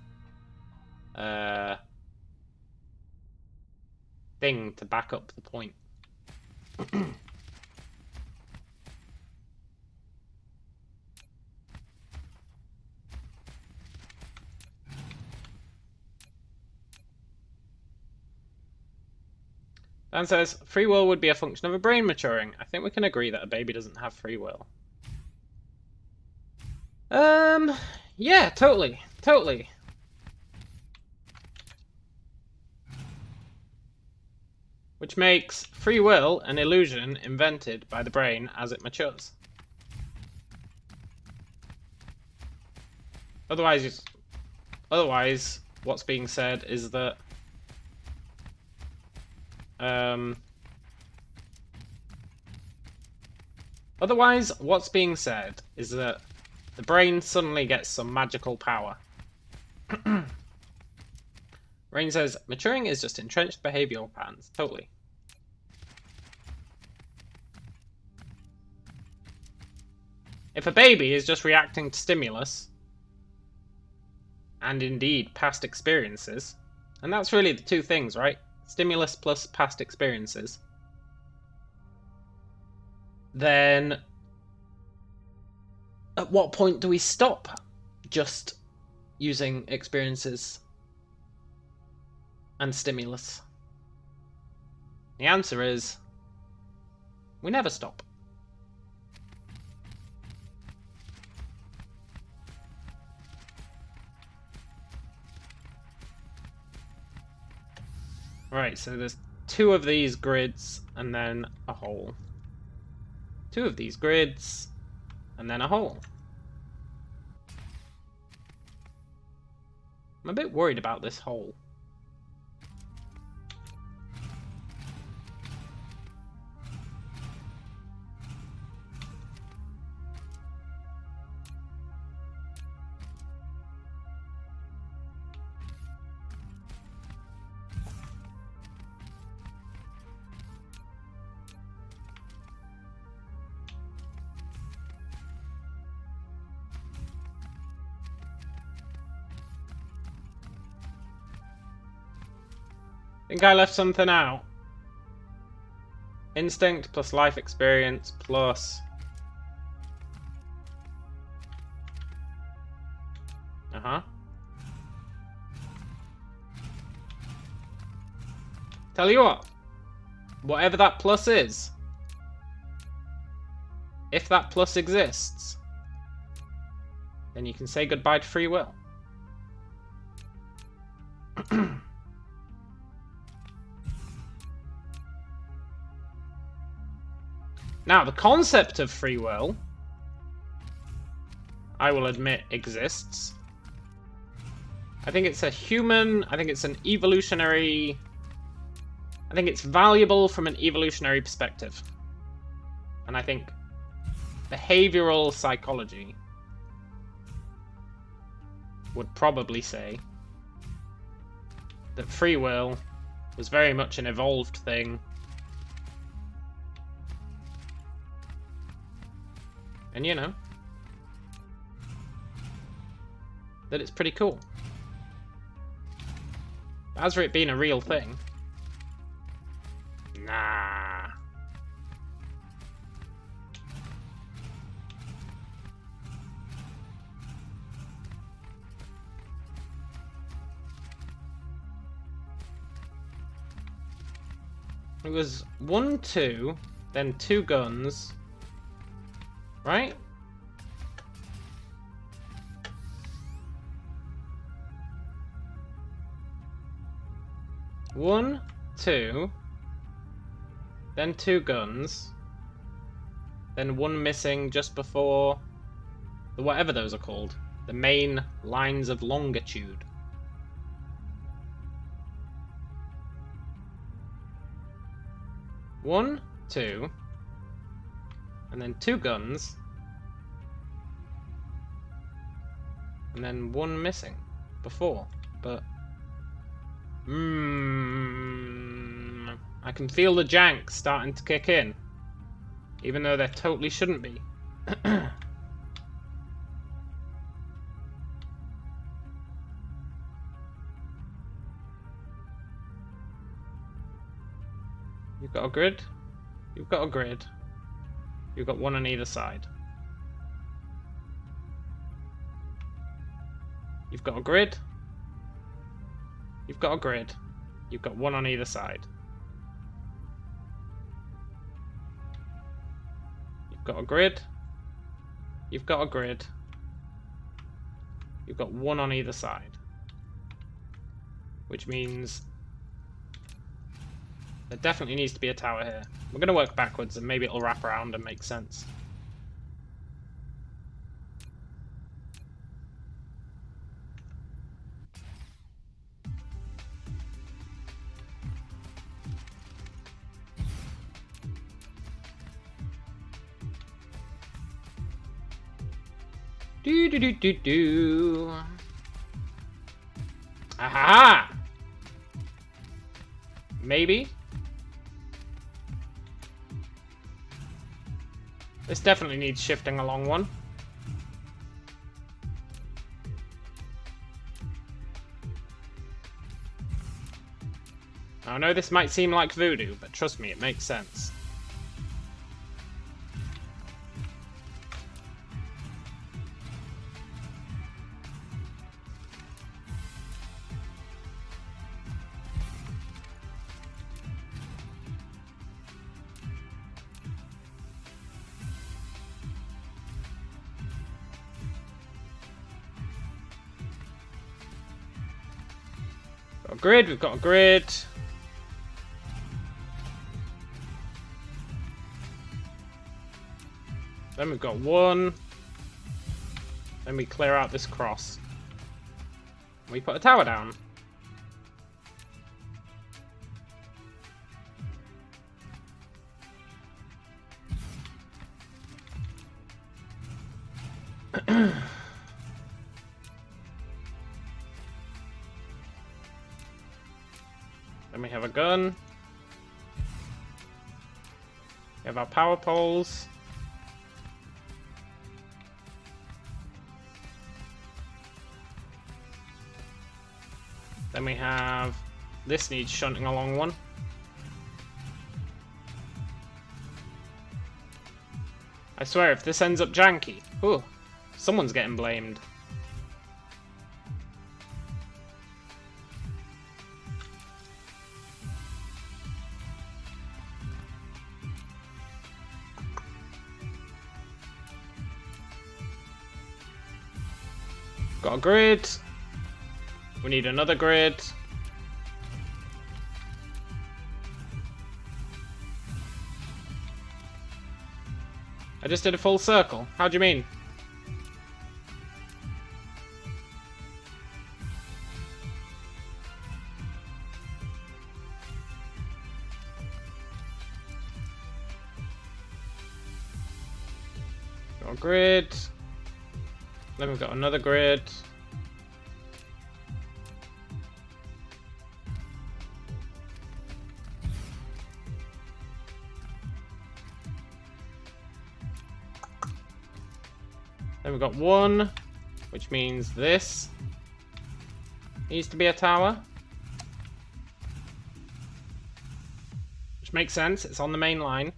thing to back up the point. Dan says, free will would be a function of a brain maturing. I think we can agree that a baby doesn't have free will. Yeah, totally. Totally. Which makes free will an illusion invented by the brain as it matures. Otherwise, what's being said is that the brain suddenly gets some magical power. Rain says, maturing is just entrenched behavioral patterns. Totally. If a baby is just reacting to stimulus, and indeed past experiences, and that's really the two things, right? stimulus plus past experiences, then at what point do we stop just using experiences and stimulus? The answer is we never stop. Right, so there's 2 of these grids and then a hole. 2 of these grids and then a hole. I'm a bit worried about this hole. Think I left something out. Instinct plus life experience plus... Tell you what. Whatever that plus is. If that plus exists, then you can say goodbye to free will. Now, the concept of free will, I will admit, exists. I think it's a human, I think it's an evolutionary... I think it's valuable from an evolutionary perspective. And I think behavioral psychology would probably say that free will was very much an evolved thing. And you know, that it's pretty cool. As for it being a real thing, nah. It was 1, 2, then 2 guns. Right? One, 2, then 2 guns, then 1 missing just before the whatever those are called, the main lines of longitude. One, 2, and then 2 guns, and then 1 missing before, but I can feel the jank starting to kick in, even though there totally shouldn't be. You've got a grid, you've got a grid. You've got 1 on either side. You've got a grid. You've got a grid. You've got 1 on either side. You've got a grid. You've got a grid. You've got 1 on either side. Which means there definitely needs to be a tower here. We're going to work backwards and maybe it'll wrap around and make sense. Do. Aha! Maybe. This definitely needs shifting along 1. I know this might seem like voodoo, but trust me, it makes sense. Got a grid, we've got a grid. Then we've got one. Then we clear out this cross. We put a tower down. Then we have a gun. We have our power poles. Then we have... This needs shunting along one. I swear, if this ends up janky... Ooh, someone's getting blamed. Got a grid. We need another grid. I just did a full circle. How do you mean? Got a grid. Then we've got another grid. Then we've got one, which means this needs to be a tower. Which makes sense, it's on the main line.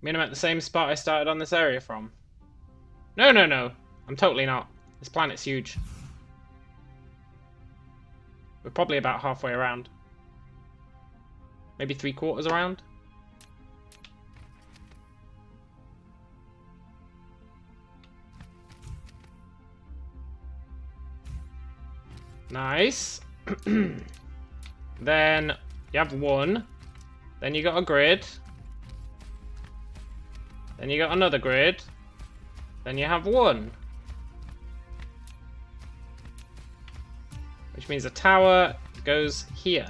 I mean, I'm at the same spot I started on this area from. No, no, no. I'm totally not. This planet's huge. We're probably about halfway around. Maybe 3/4 around. Nice. Then you have one. Then you got a grid. Then you got another grid. Then you have one. Which means a tower goes here.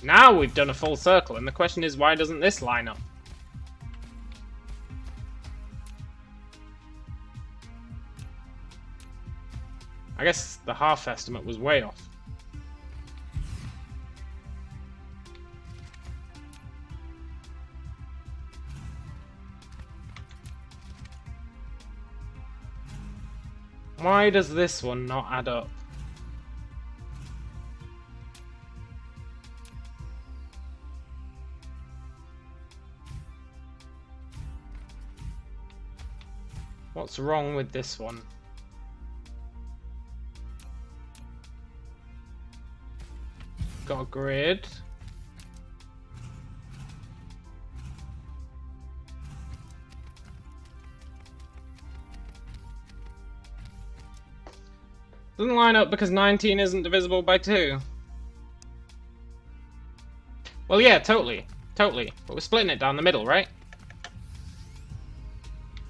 Now we've done a full circle, and the question is, why doesn't this line up? I guess the half estimate was way off. Why does this one not add up? What's wrong with this one? Got a grid. Doesn't line up because 19 isn't divisible by 2. Well, yeah, totally. Totally. But we're splitting it down the middle, right?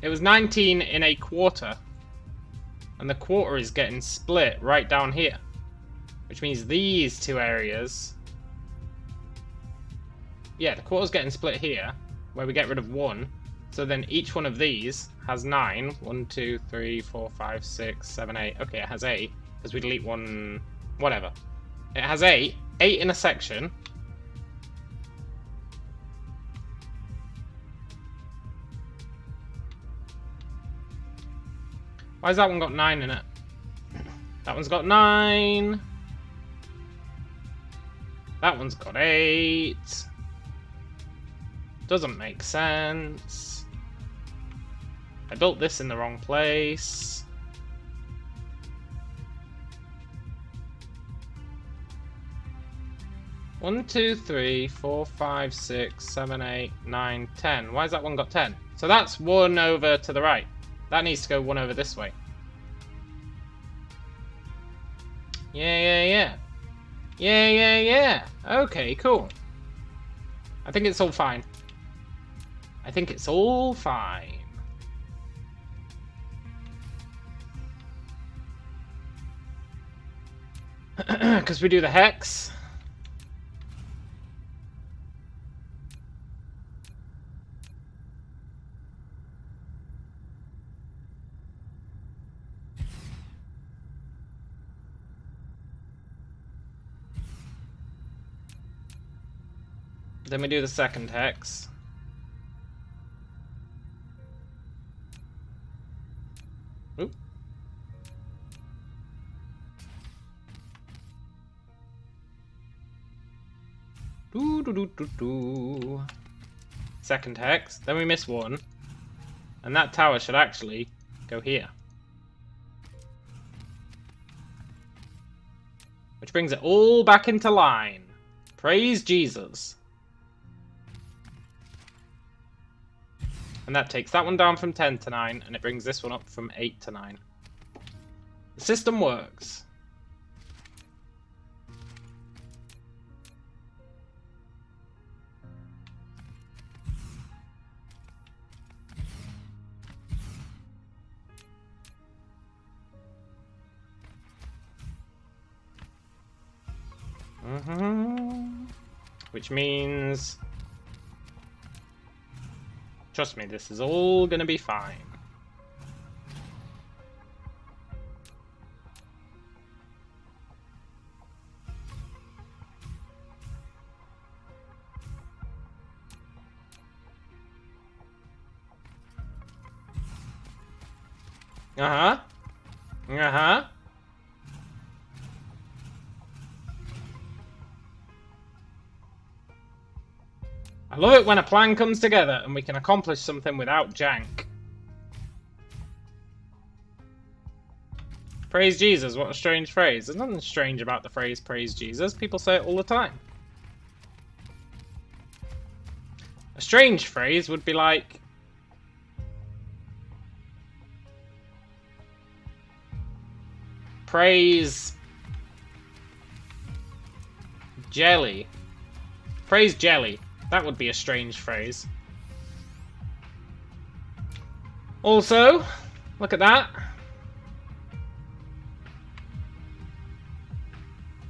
It was 19 in a quarter. And the quarter is getting split right down here. Which means these two areas... Yeah, the quarter's getting split here, where we get rid of 1. So then each one of these has 9. 1, 2, 3, 4, 5, 6, 7, 8. Okay, it has 8, because we delete 1... Whatever. It has 8. 8 in a section. Why has that one got 9 in it? That one's got 9. That one's got 8. Doesn't make sense. I built this in the wrong place. One, 2, 3, 4, 5, 6, 7, 8, 9, 10. Why has that one got 10? So that's 1 over to the right. That needs to go 1 over this way. Yeah. Okay, cool. I think it's all fine. Because we do the hex. Then we do the second hex. Oop. Second hex. Then we miss 1. And that tower should actually go here. Which brings it all back into line. Praise Jesus. And that takes that one down from 10 to 9, and it brings this one up from 8 to 9. The system works. Which means... Trust me, this is all gonna be fine. I love it when a plan comes together and we can accomplish something without jank. Praise Jesus, what a strange phrase. There's nothing strange about the phrase praise Jesus. People say it all the time. A strange phrase would be like... Praise... Jelly. Praise jelly. That would be a strange phrase. Also, look at that.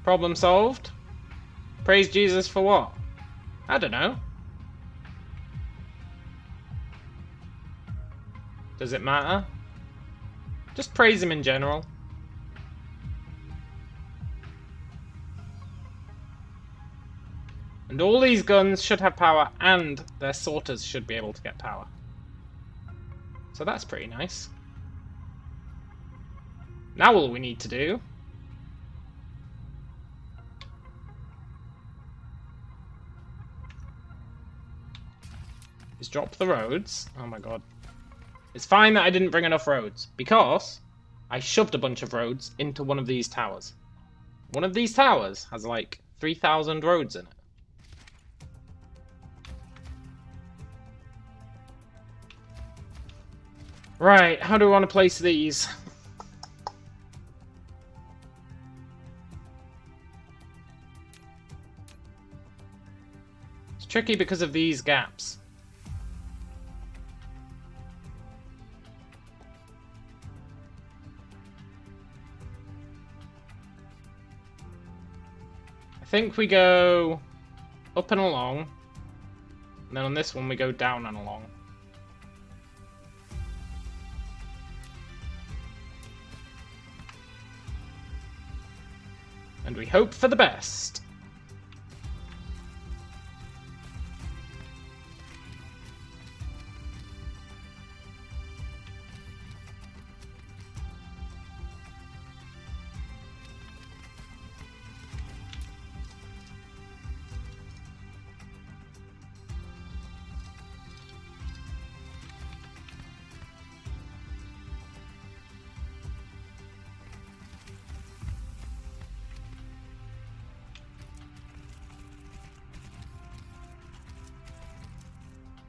Problem solved. Praise Jesus for what? I don't know. Does it matter? Just praise him in general. And all these guns should have power, and their sorters should be able to get power. So that's pretty nice. Now all we need to do is drop the roads. Oh my god. It's fine that I didn't bring enough roads, because I shoved a bunch of roads into one of these towers. One of these towers has like 3,000 roads in it. Right, how do we want to place these? It's tricky because of these gaps. I think we go up and along, and then on this one we go down and along. And we hope for the best.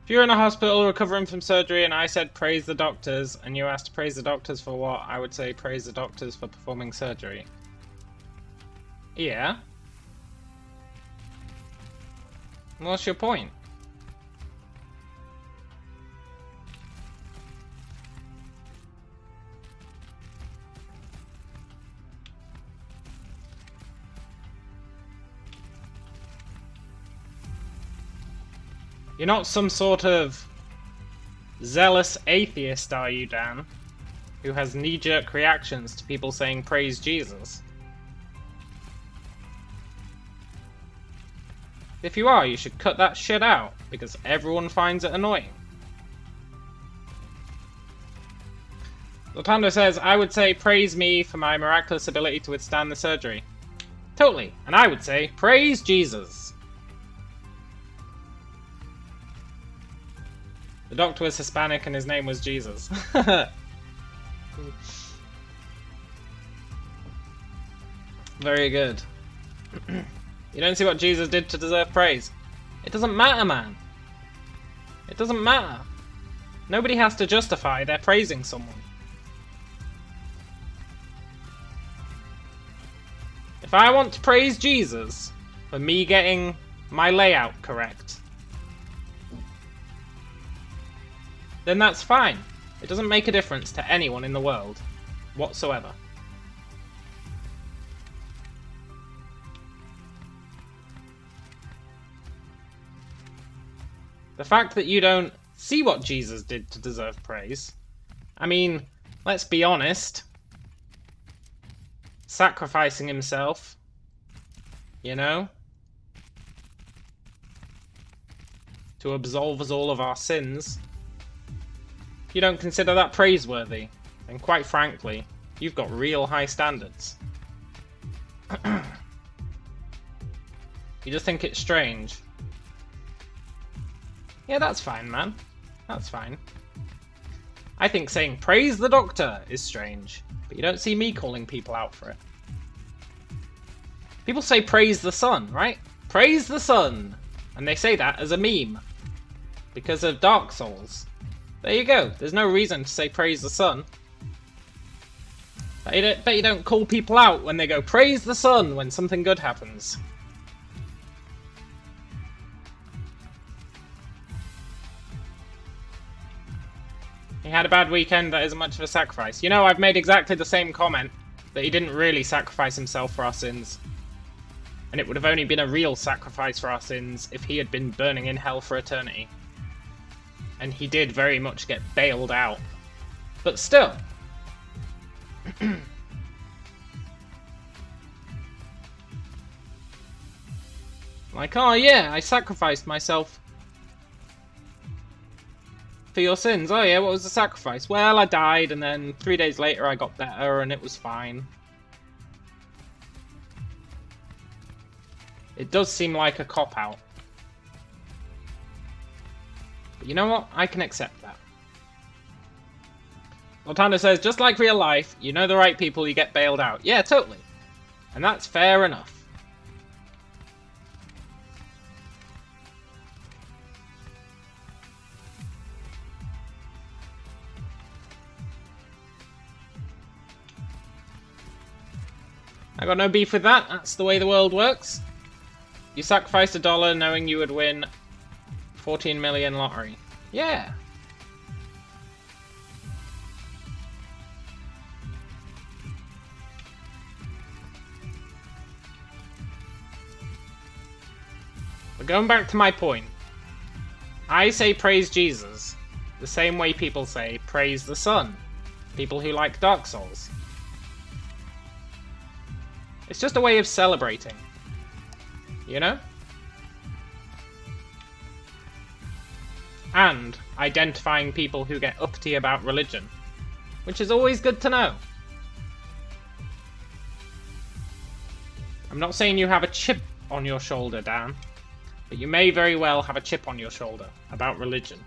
If you're in a hospital recovering from surgery and I said praise the doctors, and you asked to praise the doctors for what, I would say praise the doctors for performing surgery. Yeah. What's your point? You're not some sort of zealous atheist, are you, Dan? Who has knee-jerk reactions to people saying praise Jesus? If you are, you should cut that shit out, because everyone finds it annoying. Lotando says, I would say praise me for my miraculous ability to withstand the surgery. Totally. And I would say praise Jesus. The doctor was Hispanic and his name was Jesus. Very good. You don't see what Jesus did to deserve praise. It doesn't matter, man. It doesn't matter. Nobody has to justify their praising someone. If I want to praise Jesus for me getting my layout correct, then that's fine. It doesn't make a difference to anyone in the world whatsoever. The fact that you don't see what Jesus did to deserve praise, I mean, let's be honest, sacrificing himself, you know, to absolve us all of our sins. If you don't consider that praiseworthy, then quite frankly, you've got real high standards. You just think it's strange. Yeah, that's fine, man. That's fine. I think saying praise the doctor is strange, but you don't see me calling people out for it. People say praise the sun, right? Praise the sun! And they say that as a meme. Because of Dark Souls. There you go. There's no reason to say praise the sun. Bet you don't call people out when they go praise the sun when something good happens. He had a bad weekend, that isn't much of a sacrifice. You know, I've made exactly the same comment, that he didn't really sacrifice himself for our sins. And it would have only been a real sacrifice for our sins if he had been burning in hell for eternity. And he did very much get bailed out. But still. Like, oh yeah, I sacrificed myself for your sins. Oh yeah, what was the sacrifice? Well, I died, and then 3 days later I got better, and it was fine. It does seem like a cop-out. But you know what? I can accept that. Lotando says, just like real life, you know the right people, you get bailed out. Yeah, totally. And that's fair enough. I got no beef with that. That's the way the world works. You sacrificed $1 knowing you would win 14 million lottery. Yeah. But going back to my point, I say praise Jesus the same way people say praise the sun. People who like Dark Souls. It's just a way of celebrating. You know? And identifying people who get uppity about religion. Which is always good to know. I'm not saying you have a chip on your shoulder, Dan. But you may very well have a chip on your shoulder about religion.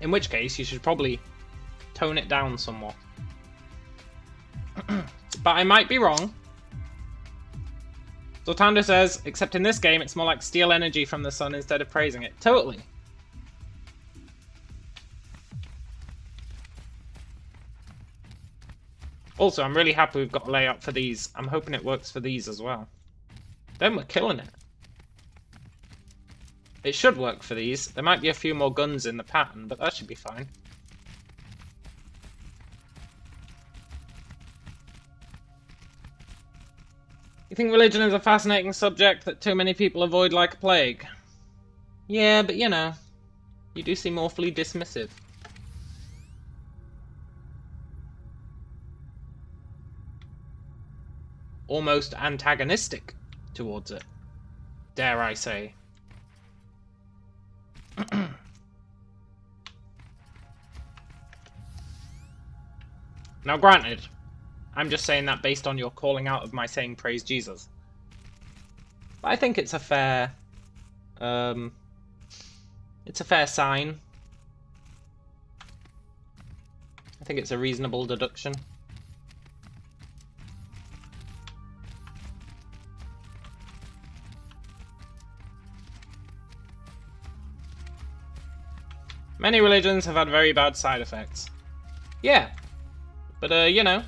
In which case, you should probably tone it down somewhat. But I might be wrong. Zoltando says, except in this game, it's more like steal energy from the sun instead of praising it. Totally. Also, I'm really happy we've got a layout for these. I'm hoping it works for these as well. Then we're killing it. It should work for these. There might be a few more guns in the pattern, but that should be fine. You think religion is a fascinating subject that too many people avoid like a plague? Yeah, but you know, you do seem awfully dismissive. Almost antagonistic towards it, dare I say. Now granted, I'm just saying that based on your calling out of my saying praise Jesus. But I think it's a fair sign. I think it's a reasonable deduction. Many religions have had very bad side effects. Yeah, but you know,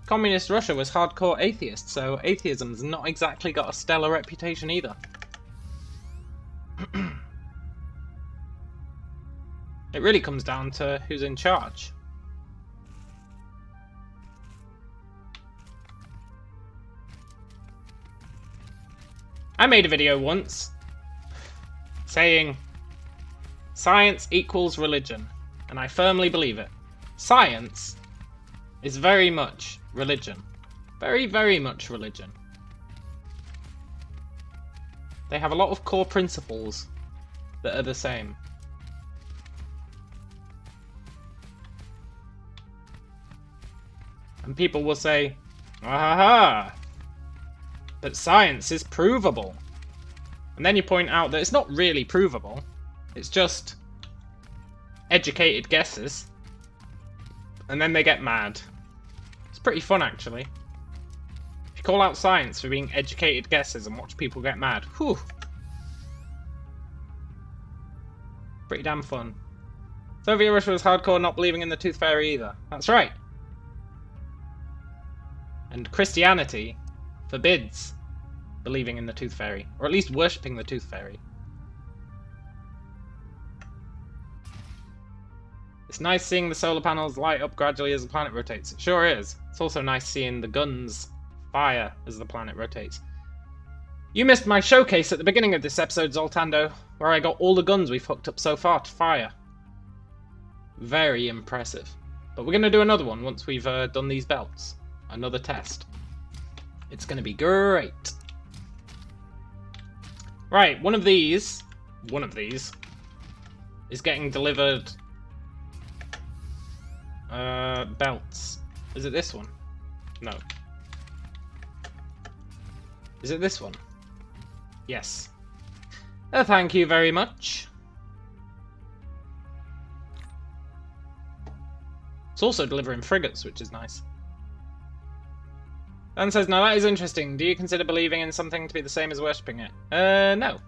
Communist Russia was hardcore atheist, so atheism's not exactly got a stellar reputation either. It really comes down to who's in charge. I made a video once saying science equals religion, and I firmly believe it. Science is very much religion. Very, very much religion. They have a lot of core principles that are the same. And people will say, "Aha! But science is provable." And then you point out that it's not really provable. It's just educated guesses. And then they get mad. It's pretty fun, actually. If you call out science for being educated guesses and watch people get mad, whew. Pretty damn fun. Soviet Russia was hardcore not believing in the Tooth Fairy either. That's right. And Christianity forbids believing in the Tooth Fairy. Or at least worshipping the Tooth Fairy. It's nice seeing the solar panels light up gradually as the planet rotates. It sure is. It's also nice seeing the guns fire as the planet rotates. You missed my showcase at the beginning of this episode, Zoltando, where I got all the guns we've hooked up so far to fire. Very impressive. But we're going to do another one once we've done these belts. Another test. It's going to be great. Right, one of these is getting delivered belts. Is it this one? No. Is it this one? Yes. Thank you very much. It's also delivering frigates, which is nice. Dan says, now that is interesting. Do you consider believing in something to be the same as worshipping it? No.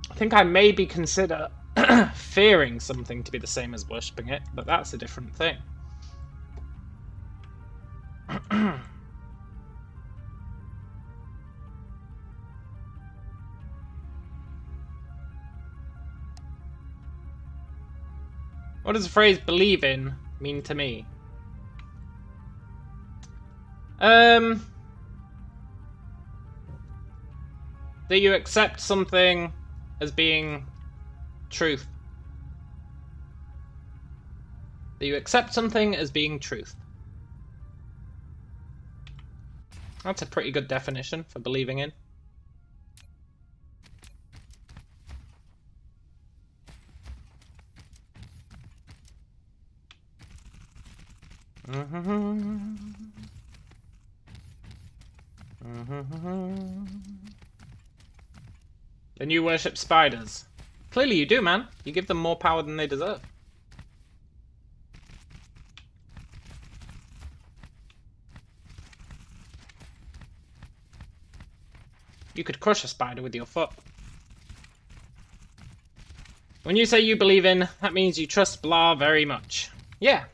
I think I maybe consider fearing something to be the same as worshipping it, but that's a different thing. What does the phrase believe in mean to me? That you accept something as being truth. That you accept something as being truth. That's a pretty good definition for believing in. Then you worship spiders. Clearly you do, man. You give them more power than they deserve. You could crush a spider with your foot. When you say you believe in, that means you trust blah very much. Yeah,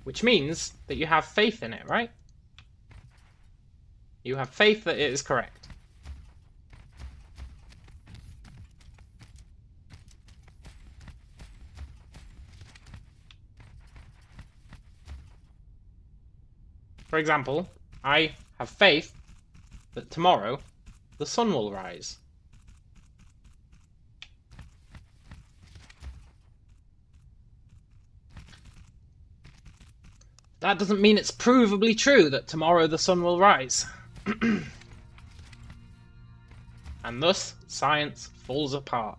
which means that you have faith in it, right? You have faith that it is correct. For example, I have faith that tomorrow the sun will rise. That doesn't mean it's provably true that tomorrow the sun will rise. And thus, science falls apart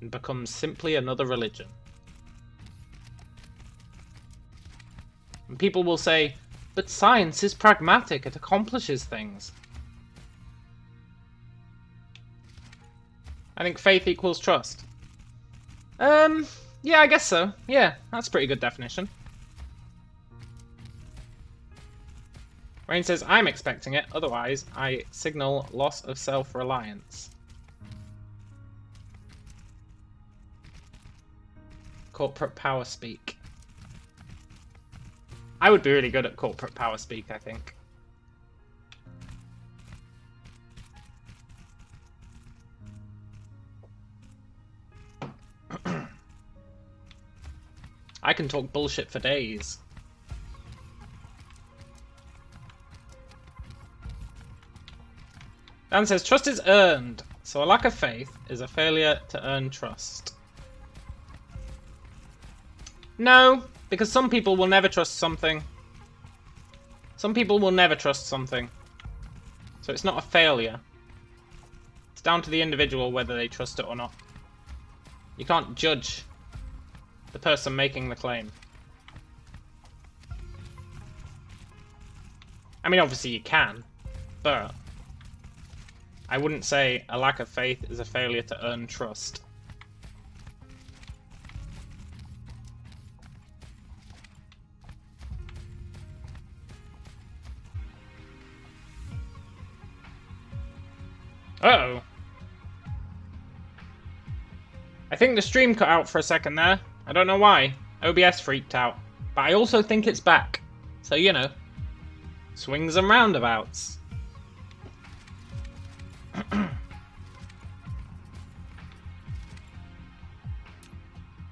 and becomes simply another religion. And people will say, but science is pragmatic, it accomplishes things. I think faith equals trust. Yeah, I guess so. Yeah, that's a pretty good definition. Rain says, I'm expecting it, otherwise I signal loss of self-reliance. Corporate power speak. I would be really good at corporate power speak, I think. I can talk bullshit for days. Dan says, trust is earned, so a lack of faith is a failure to earn trust. No, because some people will never trust something. Some people will never trust something. So it's not a failure. It's down to the individual whether they trust it or not. You can't judge the person making the claim. I mean, obviously you can, but I wouldn't say a lack of faith is a failure to earn trust. Uh-oh. I think the stream cut out for a second there. I don't know why. OBS freaked out. But I also think it's back. So, you know. Swings and roundabouts.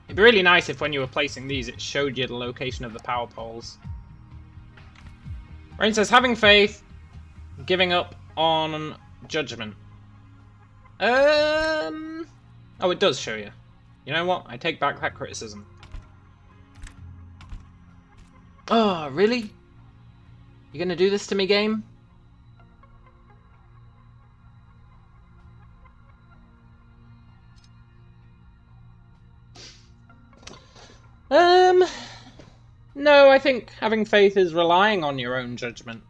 It'd be really nice if when you were placing these it showed you the location of the power poles. Rain says, having faith, giving up on judgment. Oh, it does show you. You know what? I take back that criticism. Oh, really? You gonna do this to me, game? No, I think having faith is relying on your own judgment.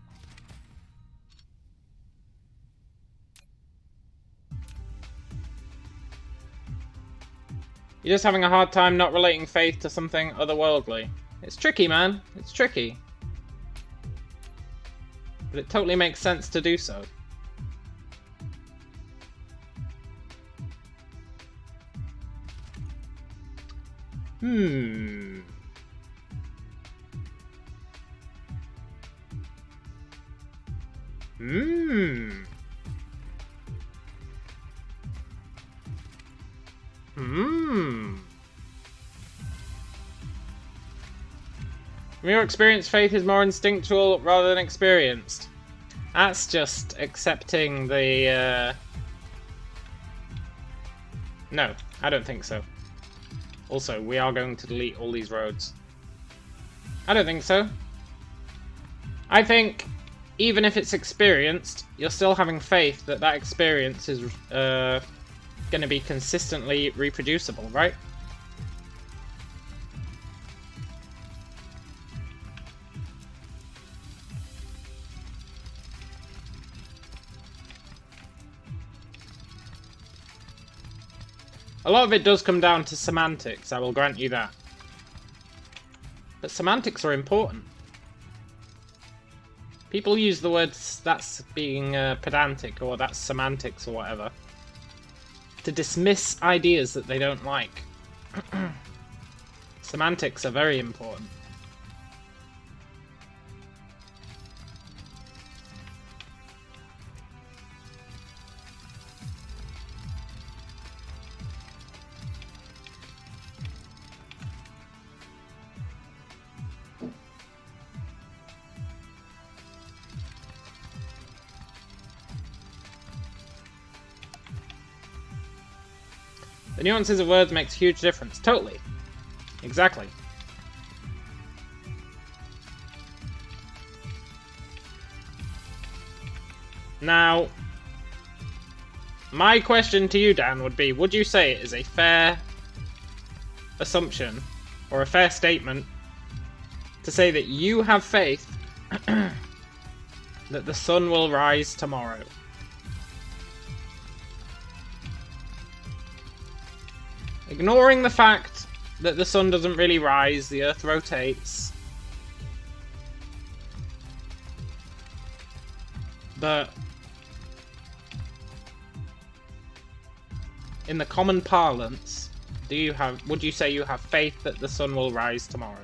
You're just having a hard time not relating faith to something otherworldly. It's tricky, man. It's tricky. But it totally makes sense to do so. Hmm. From your experience, faith is more instinctual rather than experienced. That's just accepting the, No, I don't think so. Also, we are going to delete all these roads. I don't think so. I think, even if it's experienced, you're still having faith that that experience is, going to be consistently reproducible, right? A lot of it does come down to semantics, I will grant you that. But semantics are important. People use the words that's being pedantic or that's semantics or whatever to dismiss ideas that they don't like. Semantics are very important. The nuances of words makes a huge difference. Totally. Exactly. Now, my question to you, Dan, would be, would you say it is a fair assumption or a fair statement to say that you have faith that the sun will rise tomorrow? Ignoring the fact that the sun doesn't really rise, the earth rotates. But in the common parlance, would you say you have faith that the sun will rise tomorrow?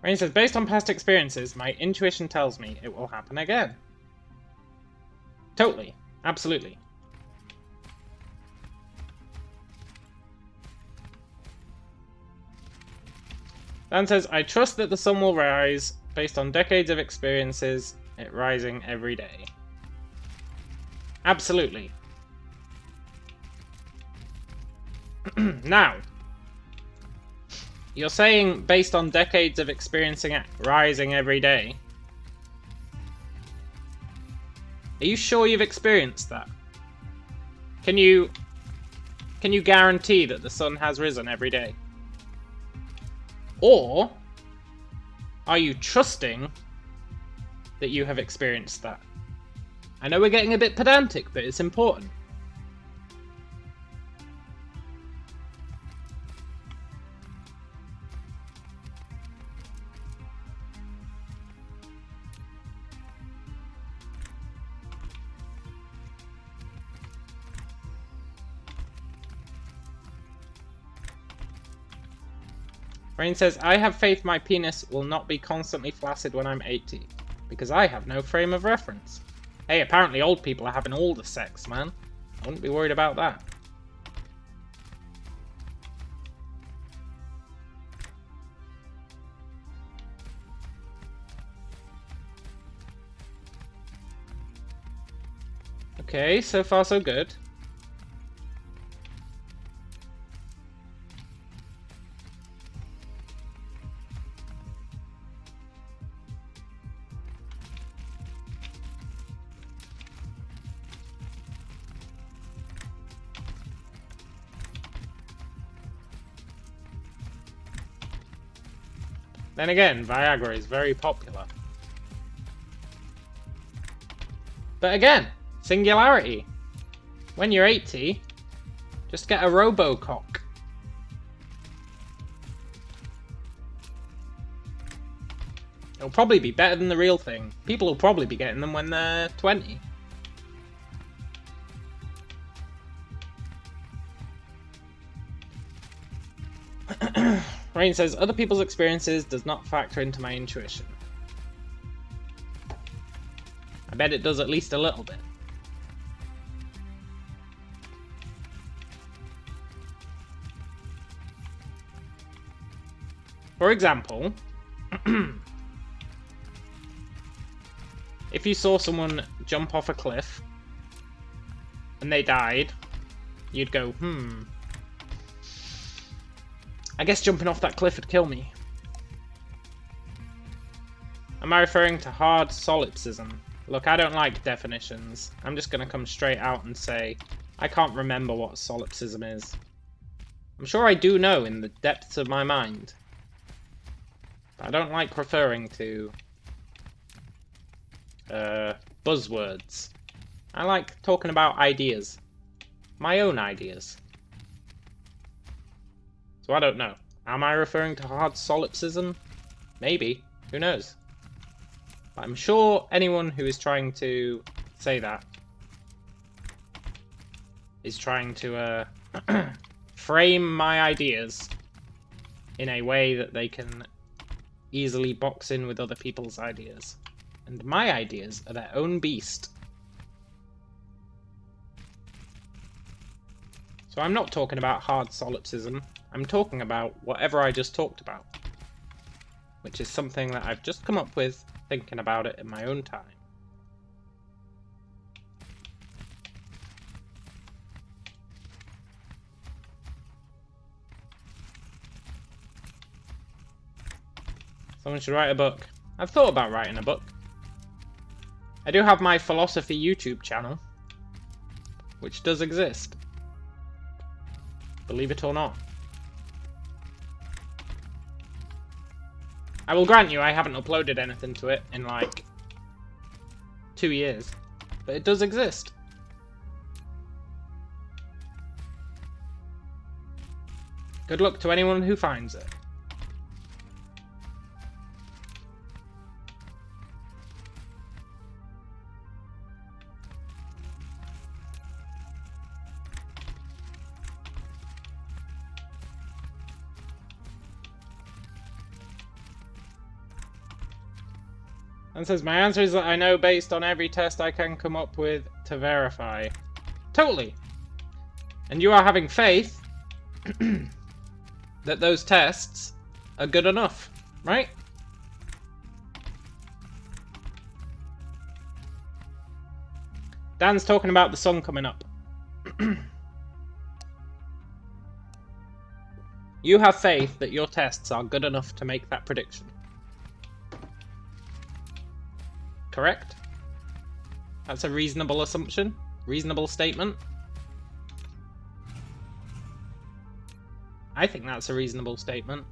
Rain says, based on past experiences, my intuition tells me it will happen again. Totally. Absolutely. Dan says, I trust that the sun will rise based on decades of experiences, it rising every day. Absolutely. Now, you're saying based on decades of experiencing it rising every day. Are you sure you've experienced that? Can you guarantee that the sun has risen every day? Or are you trusting that you have experienced that? I know we're getting a bit pedantic, but it's important. Rain says, I have faith my penis will not be constantly flaccid when I'm 80, because I have no frame of reference. Hey, apparently old people are having all the sex, man. I wouldn't be worried about that. Okay, so far so good. Then again, Viagra is very popular. But again, singularity. When you're 80, just get a Robocock. It'll probably be better than the real thing. People will probably be getting them when they're 20. Rain says, other people's experiences does not factor into my intuition. I bet it does at least a little bit. For example, if you saw someone jump off a cliff and they died, you'd go, I guess jumping off that cliff would kill me. Am I referring to hard solipsism? Look, I don't like definitions. I'm just going to come straight out and say I can't remember what solipsism is. I'm sure I do know in the depths of my mind. But I don't like referring to buzzwords. I like talking about ideas. My own ideas. So I don't know. Am I referring to hard solipsism? Maybe. Who knows? But I'm sure anyone who is trying to say that is trying to frame my ideas in a way that they can easily box in with other people's ideas. And my ideas are their own beast. So I'm not talking about hard solipsism. I'm talking about whatever I just talked about. Which is something that I've just come up with thinking about it in my own time. Someone should write a book. I've thought about writing a book. I do have my philosophy YouTube channel, which does exist. Believe it or not. I will grant you I haven't uploaded anything to it in like 2 years, but it does exist. Good luck to anyone who finds it. And says, my answer is that I know based on every test I can come up with to verify. Totally. And you are having faith that those tests are good enough, right? Dan's talking about the sun coming up. You have faith that your tests are good enough to make that prediction. Correct? That's a reasonable assumption? Reasonable statement? I think that's a reasonable statement.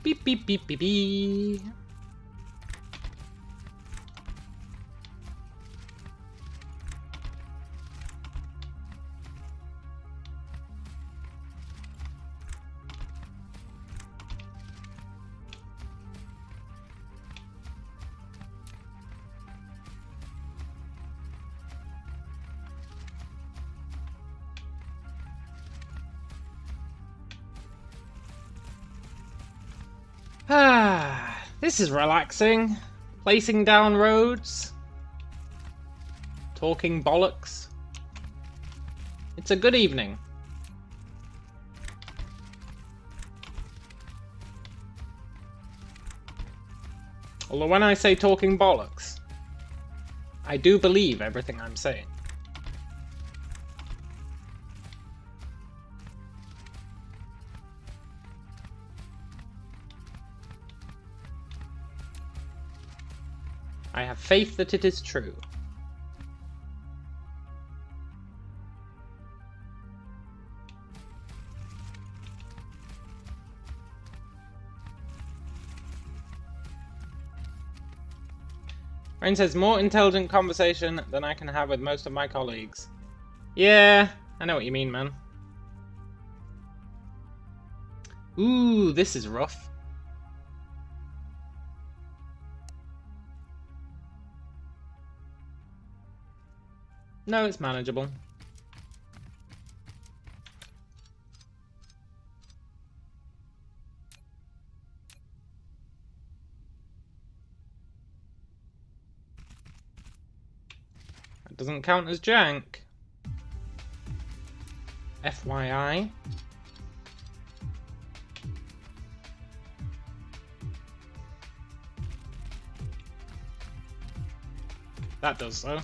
Beep, beep, beep, beep, beep. Ah, this is relaxing. Placing down roads. Talking bollocks. It's a good evening. Although when I say talking bollocks, I do believe everything I'm saying. I have faith that it is true. Rain says, more intelligent conversation than I can have with most of my colleagues. Yeah, I know what you mean, man. Ooh, this is rough. No, it's manageable. That doesn't count as jank. FYI. That does, though.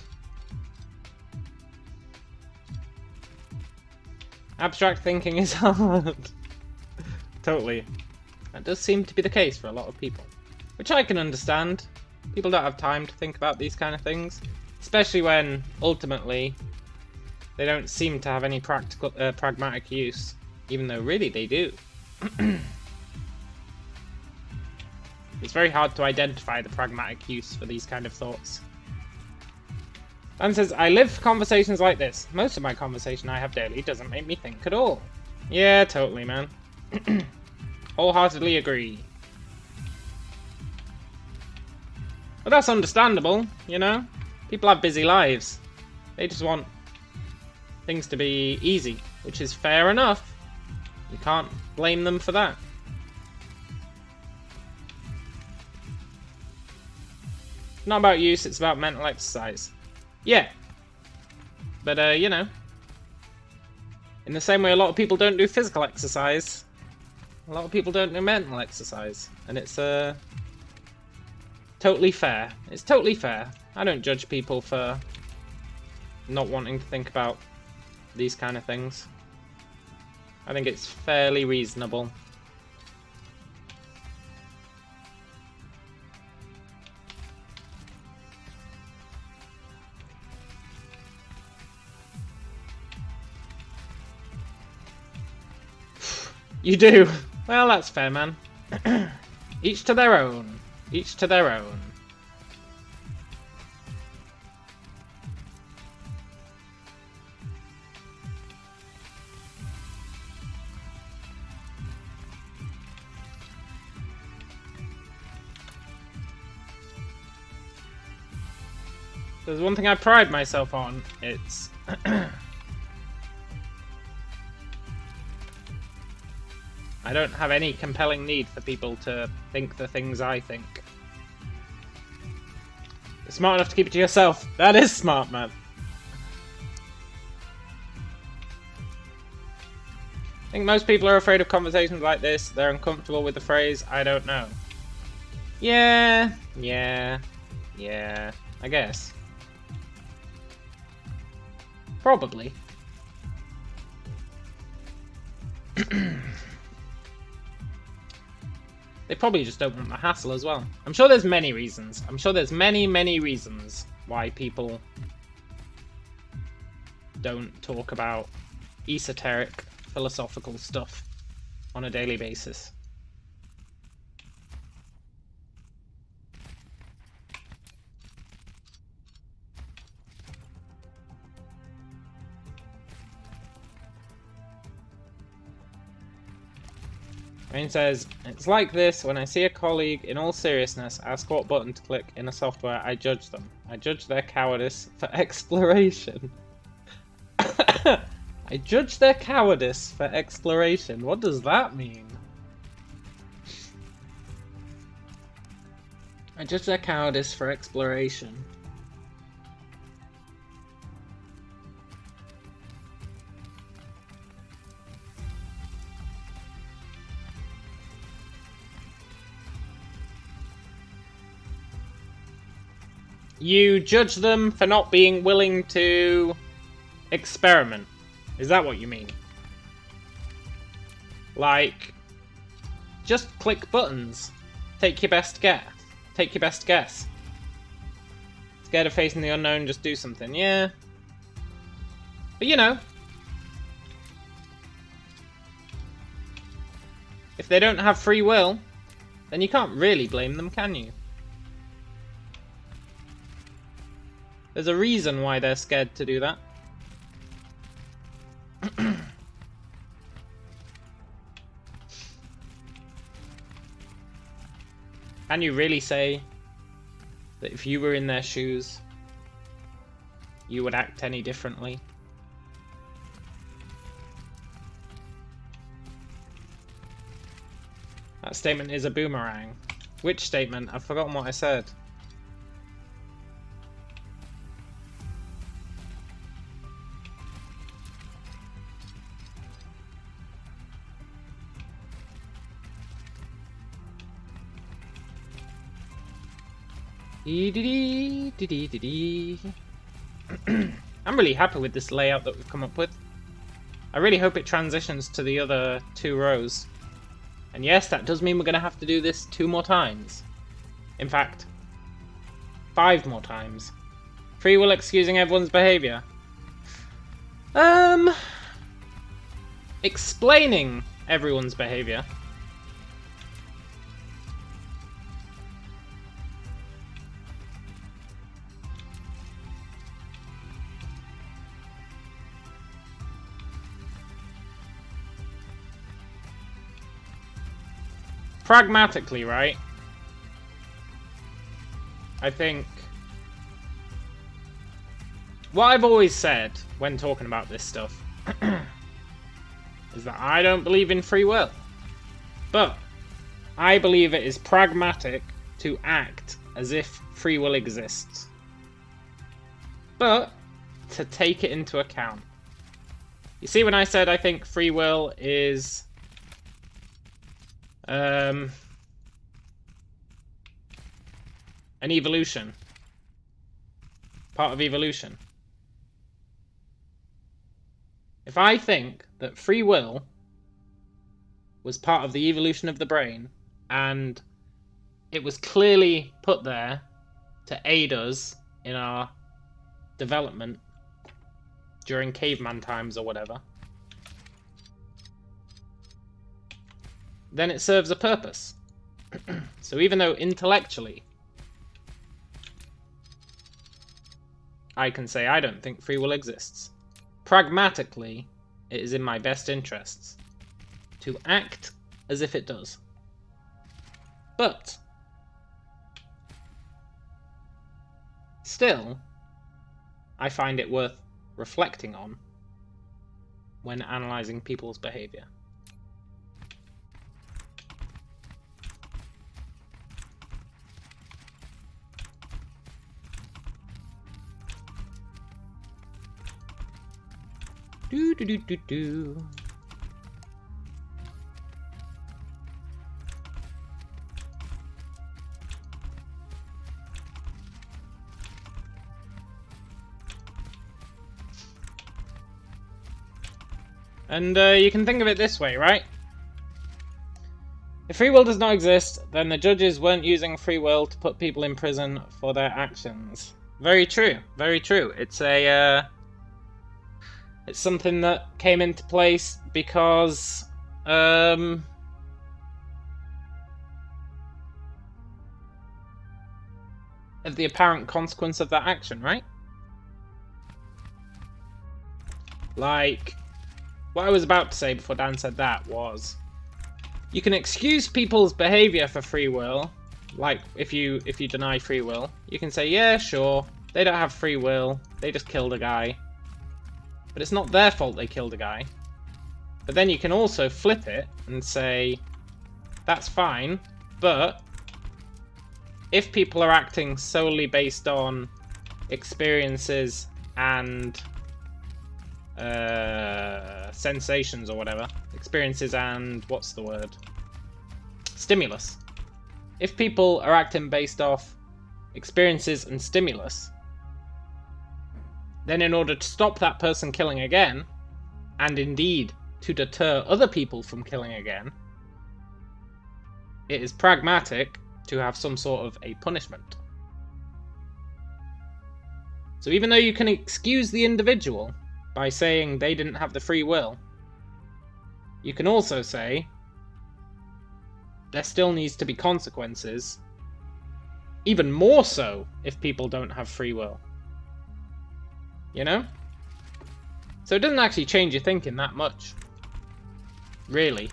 Abstract thinking is hard. Totally. That does seem to be the case for a lot of people. Which I can understand. People don't have time to think about these kind of things. Especially when, ultimately, they don't seem to have any practical, pragmatic use. Even though, really, they do. It's very hard to identify the pragmatic use for these kind of thoughts. Dan says, I live for conversations like this. Most of my conversation I have daily doesn't make me think at all. Yeah, totally, man. Wholeheartedly agree. But that's understandable, you know? People have busy lives. They just want things to be easy, which is fair enough. You can't blame them for that. It's not about use, it's about mental exercise. Yeah. But, you know, in the same way a lot of people don't do physical exercise, a lot of people don't do mental exercise. And it's, totally fair. It's totally fair. I don't judge people for not wanting to think about these kind of things. I think it's fairly reasonable. You do. Well, that's fair, man. Each to their own. Each to their own. There's one thing I pride myself on. It's I don't have any compelling need for people to think the things I think. You're smart enough to keep it to yourself. That is smart, man. I think most people are afraid of conversations like this. They're uncomfortable with the phrase, I don't know. Yeah, I guess. Probably. They probably just don't want the hassle as well. I'm sure there's many reasons. I'm sure there's many, many reasons why people don't talk about esoteric, philosophical stuff on a daily basis. Rain says, it's like this, when I see a colleague in all seriousness ask what button to click in a software, I judge them. I judge their cowardice for exploration. I judge their cowardice for exploration. What does that mean? I judge their cowardice for exploration. You judge them for not being willing to experiment. Is that what you mean? Like, just click buttons. Take your best guess. Take your best guess. Scared of facing the unknown, just do something. Yeah. But you know, if they don't have free will, then you can't really blame them, can you? There's a reason why they're scared to do that. Can you really say that if you were in their shoes, you would act any differently? That statement is a boomerang. Which statement? I've forgotten what I said. I'm really happy with this layout that we've come up with. I really hope it transitions to the other 2 rows. And yes, that does mean we're going to have to do this 2 more times. In fact, 5 more times. Free will excusing everyone's behaviour. Explaining everyone's behaviour. Pragmatically, right? I think what I've always said when talking about this stuff is that I don't believe in free will. But I believe it is pragmatic to act as if free will exists. But to take it into account. You see, when I said I think free will is an evolution. Part of evolution. If I think that free will was part of the evolution of the brain, and it was clearly put there to aid us in our development during caveman times or whatever, then it serves a purpose. So even though intellectually I can say I don't think free will exists, pragmatically it is in my best interests to act as if it does. But still, I find it worth reflecting on when analysing people's behaviour. Do. And you can think of it this way, right? If free will does not exist, then the judges weren't using free will to put people in prison for their actions. Very true, very true. It's something that came into place because of the apparent consequence of that action, right? Like, what I was about to say before Dan said that was, you can excuse people's behavior for free will, like if you deny free will. You can say, yeah, sure, they don't have free will, they just killed a guy. But it's not their fault they killed a guy. But then you can also flip it and say, that's fine, but if people are acting solely based on experiences and sensations or whatever, experiences and what's the word? Stimulus. If people are acting based off experiences and stimulus, then in order to stop that person killing again, and indeed to deter other people from killing again, it is pragmatic to have some sort of a punishment. So even though you can excuse the individual by saying they didn't have the free will, you can also say there still needs to be consequences, even more so if people don't have free will. You know? So it doesn't actually change your thinking that much. Really.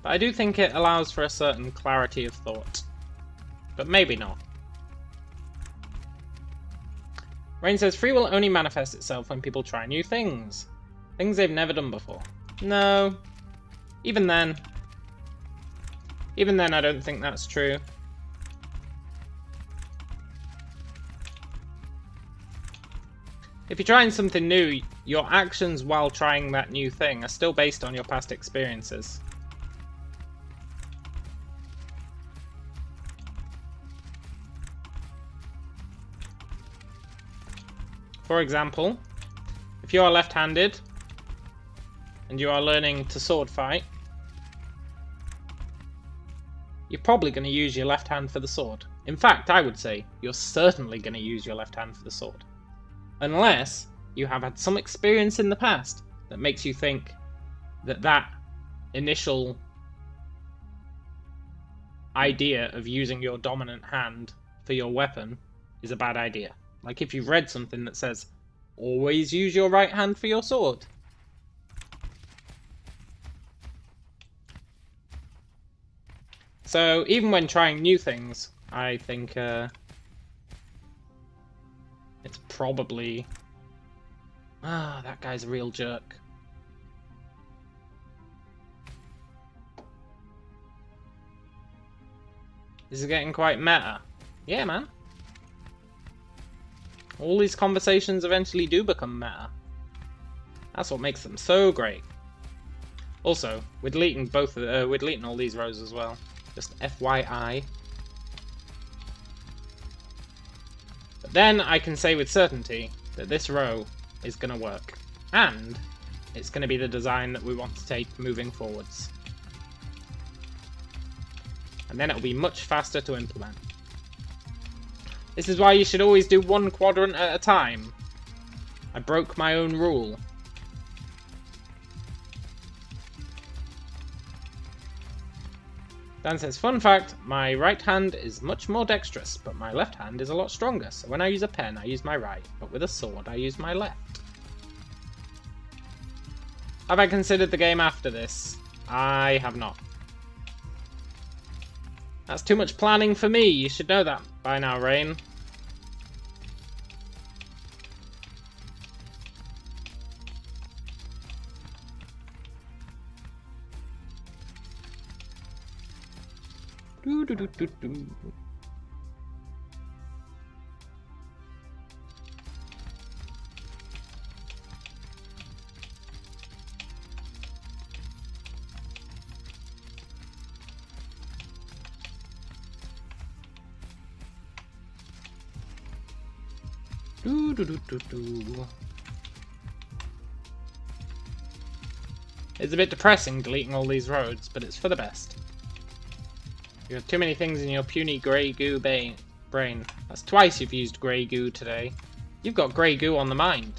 But I do think it allows for a certain clarity of thought. But maybe not. Rain says, free will only manifests itself when people try new things. Things they've never done before. No. Even then I don't think that's true. If you're trying something new, your actions while trying that new thing are still based on your past experiences. For example, if you are left-handed and you are learning to sword fight, you're probably going to use your left hand for the sword. In fact, I would say you're certainly going to use your left hand for the sword. Unless you have had some experience in the past that makes you think that that initial idea of using your dominant hand for your weapon is a bad idea. Like if you've read something that says, always use your right hand for your sword. So even when trying new things, I think it's probably... that guy's a real jerk. This is getting quite meta. Yeah, man. All these conversations eventually do become meta. That's what makes them so great. Also, we're deleting we're deleting all these rows as well. Just FYI. But then I can say with certainty that this row is going to work. And it's going to be the design that we want to take moving forwards. And then it'll be much faster to implement. This is why you should always do one quadrant at a time. I broke my own rule. Dan says, fun fact, my right hand is much more dexterous, but my left hand is a lot stronger, so when I use a pen, I use my right, but with a sword, I use my left. Have I considered the game after this? I have not. That's too much planning for me, you should know that by now, Rain. Do, do, do, do, do. Do, do, do, do, do. It's a bit depressing deleting all these roads, but it's for the best. You have too many things in your puny grey goo brain. That's twice you've used grey goo today. You've got grey goo on the mind.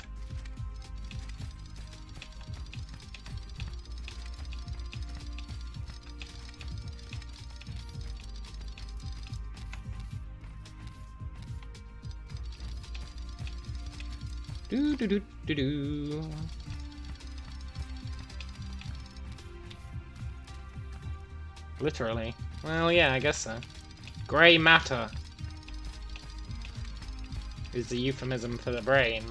Do do do do do. Literally. Well, yeah, I guess so. Grey matter is the euphemism for the brain.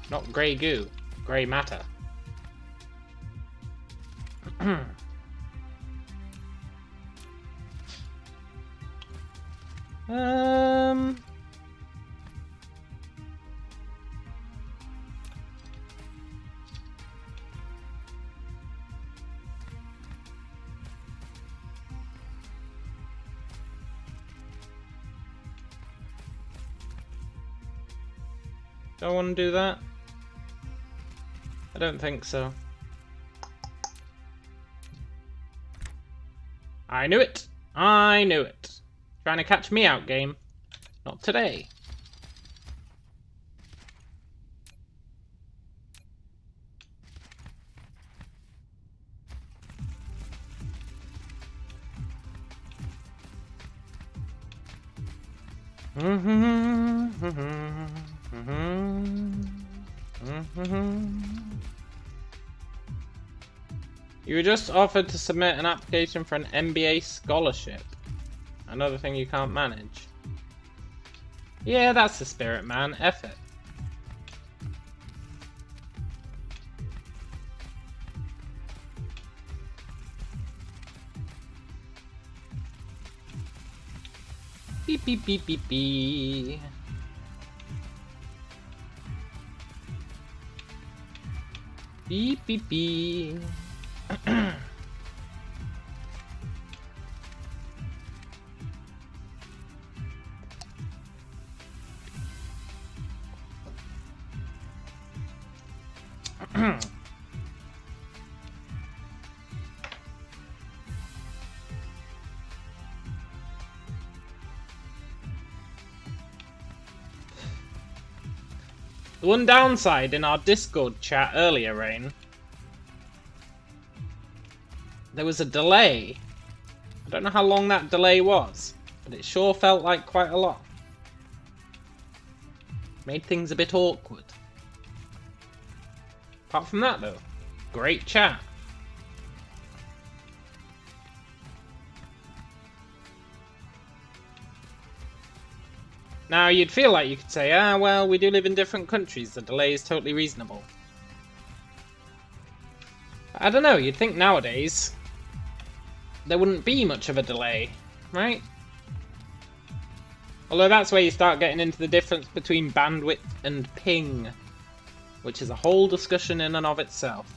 Not grey goo. Grey matter. Do I want to do that? I don't think so. I knew it! I knew it! Trying to catch me out, game. Not today. You were just offered to submit an application for an MBA scholarship. Another thing you can't manage. Yeah, that's the spirit, man. F it. Beep beep beep beep beep. Beep beep beep. The one downside in our Discord chat earlier, Rain, there was a delay. I don't know how long that delay was, but it sure felt like quite a lot. Made things a bit awkward. Apart from that though, great chat. Now, you'd feel like you could say, ah, well, we do live in different countries, the delay is totally reasonable. I don't know, you'd think nowadays there wouldn't be much of a delay, right? Although that's where you start getting into the difference between bandwidth and ping, which is a whole discussion in and of itself.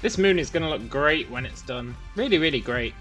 This moon is going to look great when it's done. Really, really great.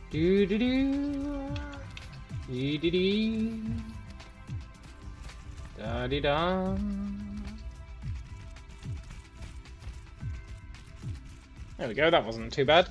Do do do, dee dee dee, da dee da. There we go. That wasn't too bad.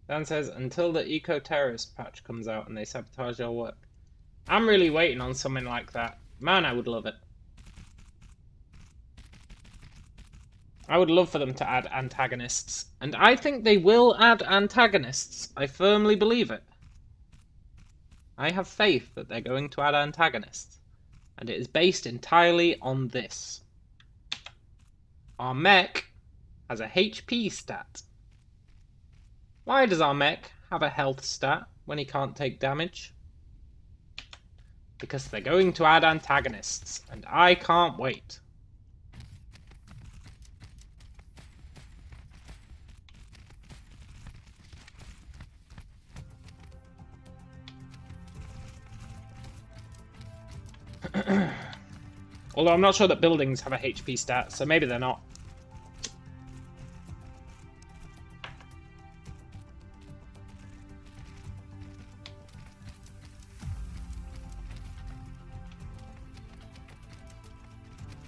Dan says, until the eco-terrorist patch comes out and they sabotage our work. I'm really waiting on something like that. Man, I would love it. I would love for them to add antagonists. And I think they will add antagonists. I firmly believe it. I have faith that they're going to add antagonists. And it is based entirely on this. Our mech has a HP stat. Why does our mech have a health stat when he can't take damage? Because they're going to add antagonists, and I can't wait. Although I'm not sure that buildings have a HP stat, so maybe they're not.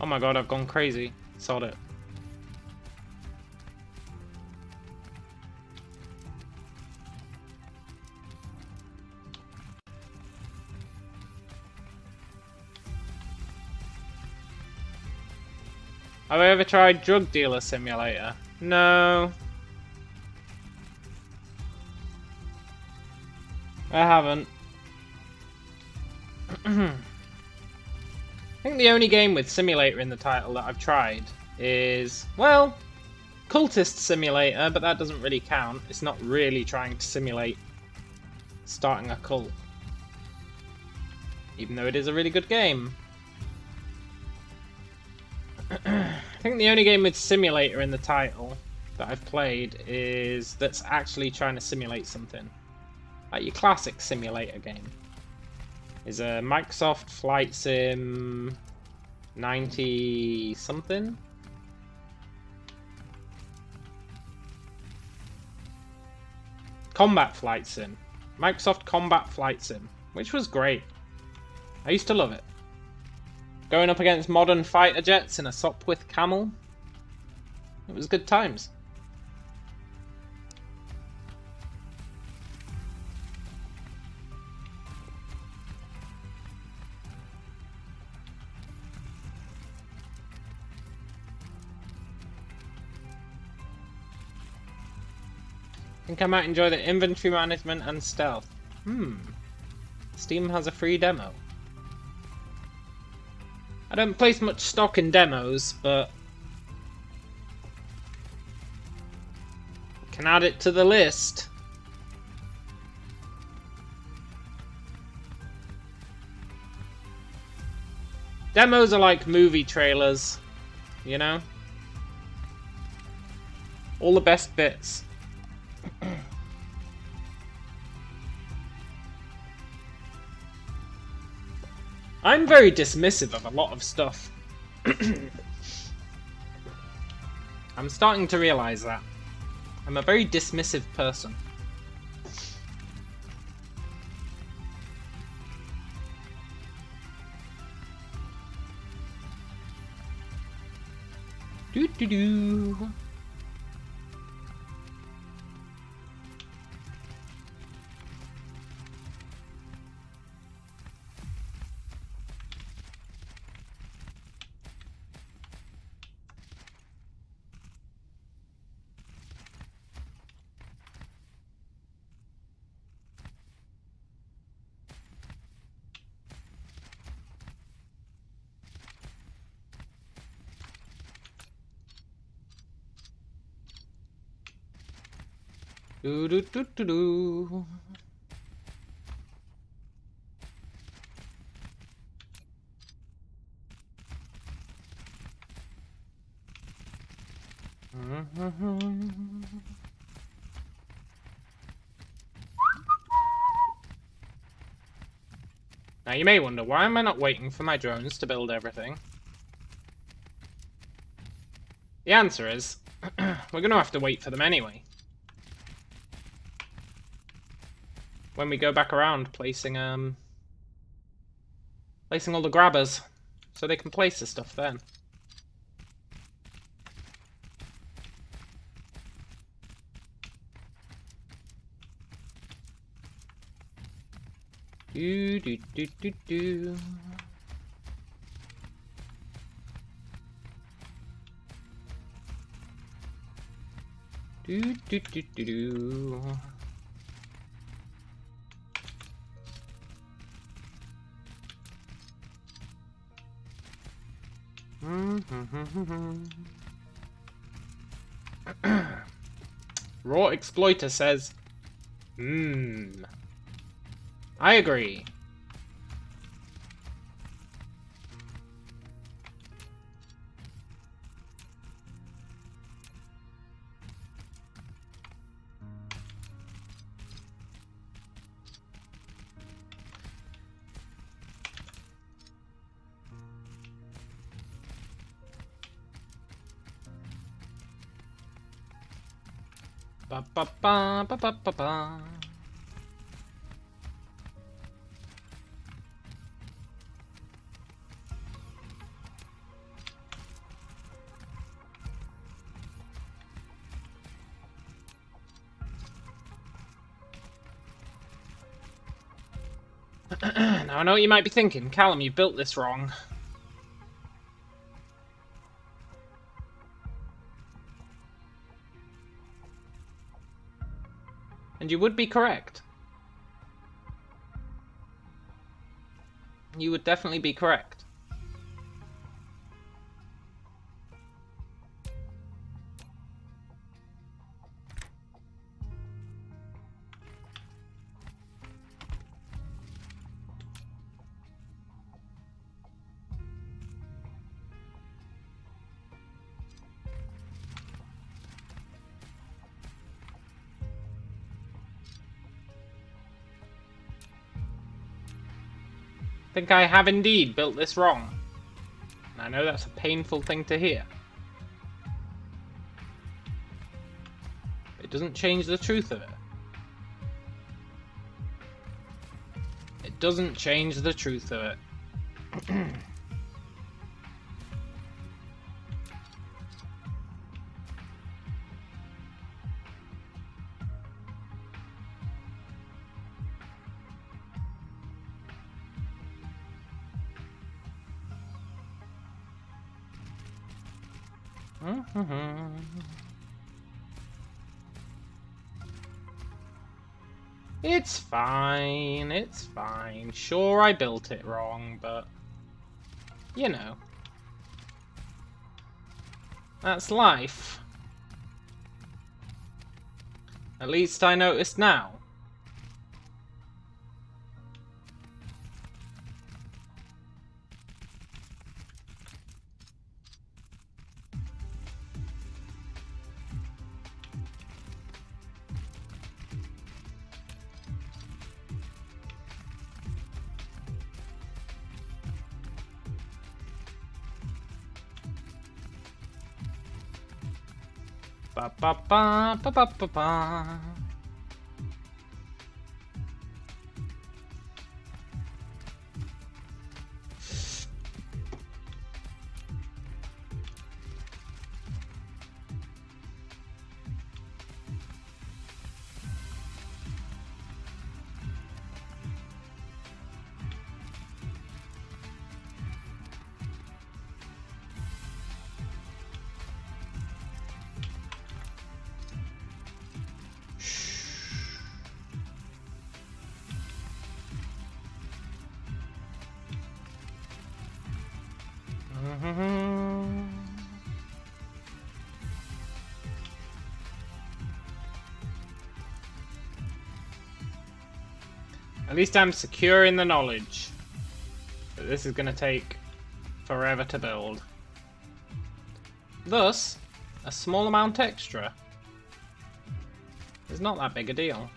Oh my god, I've gone crazy. Sod it. Have I ever tried Drug Dealer Simulator? No. I haven't. I think the only game with simulator in the title that I've tried is, well, Cultist Simulator, but that doesn't really count. It's not really trying to simulate starting a cult. Even though it is a really good game. I think the only game with simulator in the title that I've played is that's actually trying to simulate something. Like your classic simulator game. Is a Microsoft Flight Sim 90 something? Combat Flight Sim. Microsoft Combat Flight Sim, which was great. I used to love it. Going up against modern fighter jets in a Sopwith Camel. It was good times. I think I might enjoy the inventory management and stealth. Steam has a free demo. I don't place much stock in demos, but can add it to the list. Demos are like movie trailers, you know? All the best bits. I'm very dismissive of a lot of stuff. I'm starting to realize that. I'm a very dismissive person. Doo-doo-doo. Do do do do do. Now you may wonder, why am I not waiting for my drones to build everything? The answer is, we're gonna have to wait for them anyway. When we go back around placing all the grabbers, so they can place the stuff then. Do do do do do. Do do do do do. Raw Exploiter says, I agree. Ba ba ba ba ba ba ba. Now I know what you might be thinking, Callum, you built this wrong. And you would be correct. You would definitely be correct. I think I have indeed built this wrong. And I know that's a painful thing to hear. It doesn't change the truth of it. doesn't change the truth of it. It's fine, it's fine. Sure, I built it wrong, but you know, that's life. At least I noticed now. Ba ba ba ba ba ba ba. At least I'm secure in the knowledge that this is going to take forever to build. Thus, a small amount extra is not that big a deal.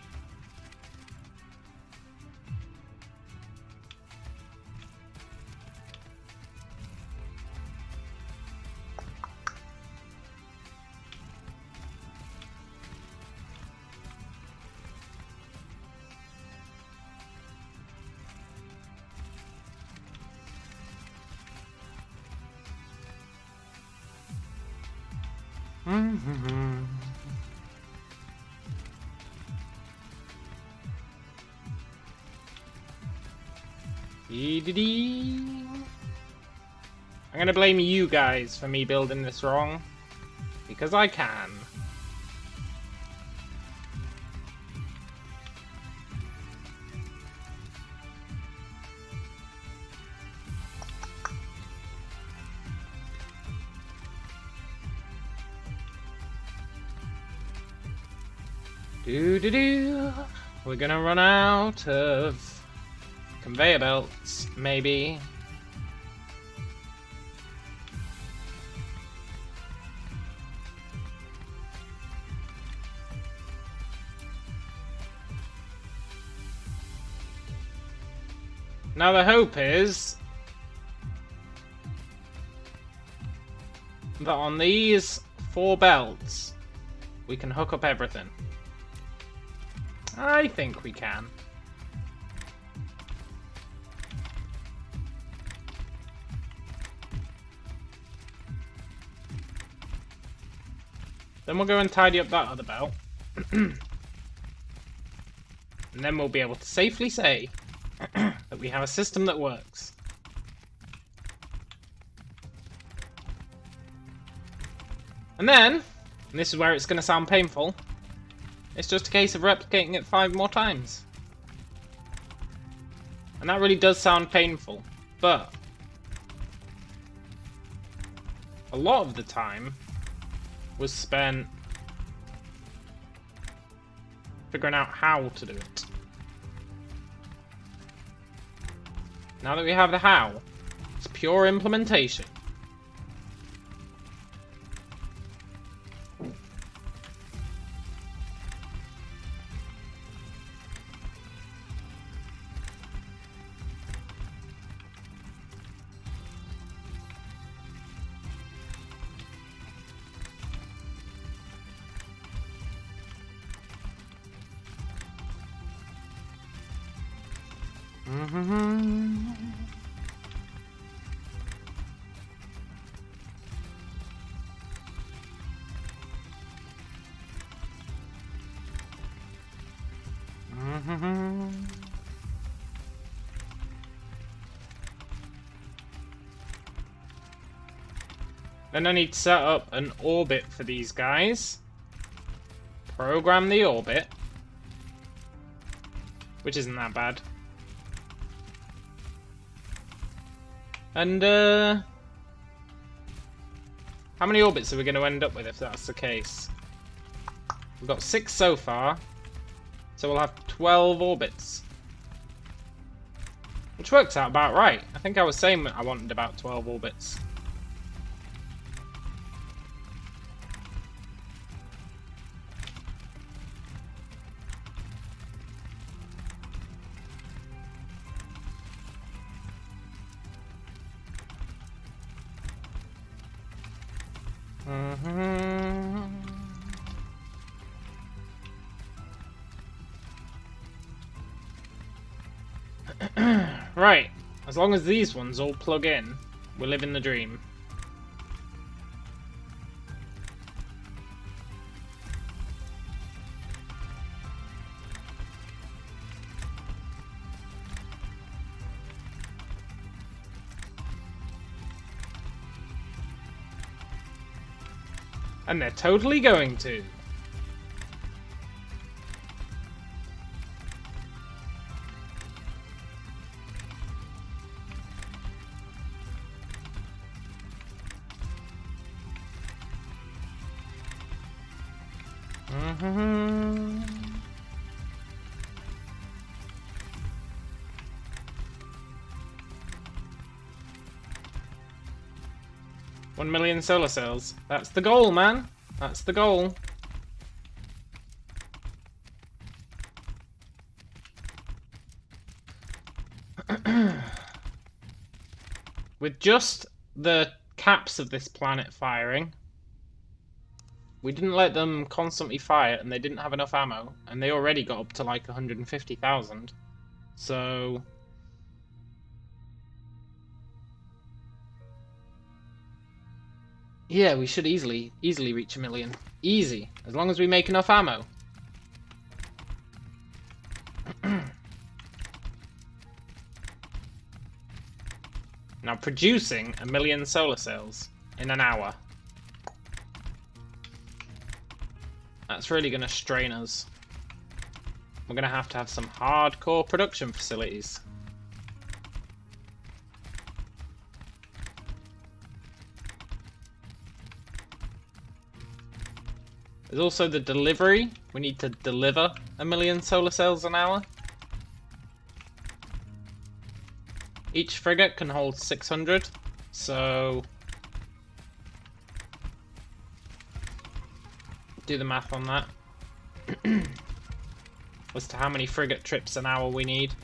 I'm gonna blame you guys for me building this wrong, because I can. We're gonna run out of conveyor belts, maybe. Now the hope is that on these 4 belts we can hook up everything. I think we can. Then we'll go and tidy up that other belt. And then we'll be able to safely say that we have a system that works. And then, and this is where it's going to sound painful, it's just a case of replicating it 5 more times. And that really does sound painful, but a lot of the time was spent figuring out how to do it. Now that we have the how, it's pure implementation. Then I need to set up an orbit for these guys. Program the orbit. Which isn't that bad. And, how many orbits are we going to end up with if that's the case? We've got 6 so far. So we'll have 12 orbits. Which works out about right. I think I was saying I wanted about 12 orbits. Right, as long as these ones all plug in, we're living the dream. And they're totally going to. One million solar cells. That's the goal, man. That's the goal. With just the caps of this planet firing, we didn't let them constantly fire and they didn't have enough ammo, and they already got up to like 150,000. So yeah, we should easily reach 1 million. Easy, as long as we make enough ammo. Now producing 1 million solar cells in an hour. That's really going to strain us. We're going to have some hardcore production facilities. There's also the delivery. We need to deliver 1 million solar cells an hour. Each frigate can hold 600, so do the math on that as to how many frigate trips an hour we need.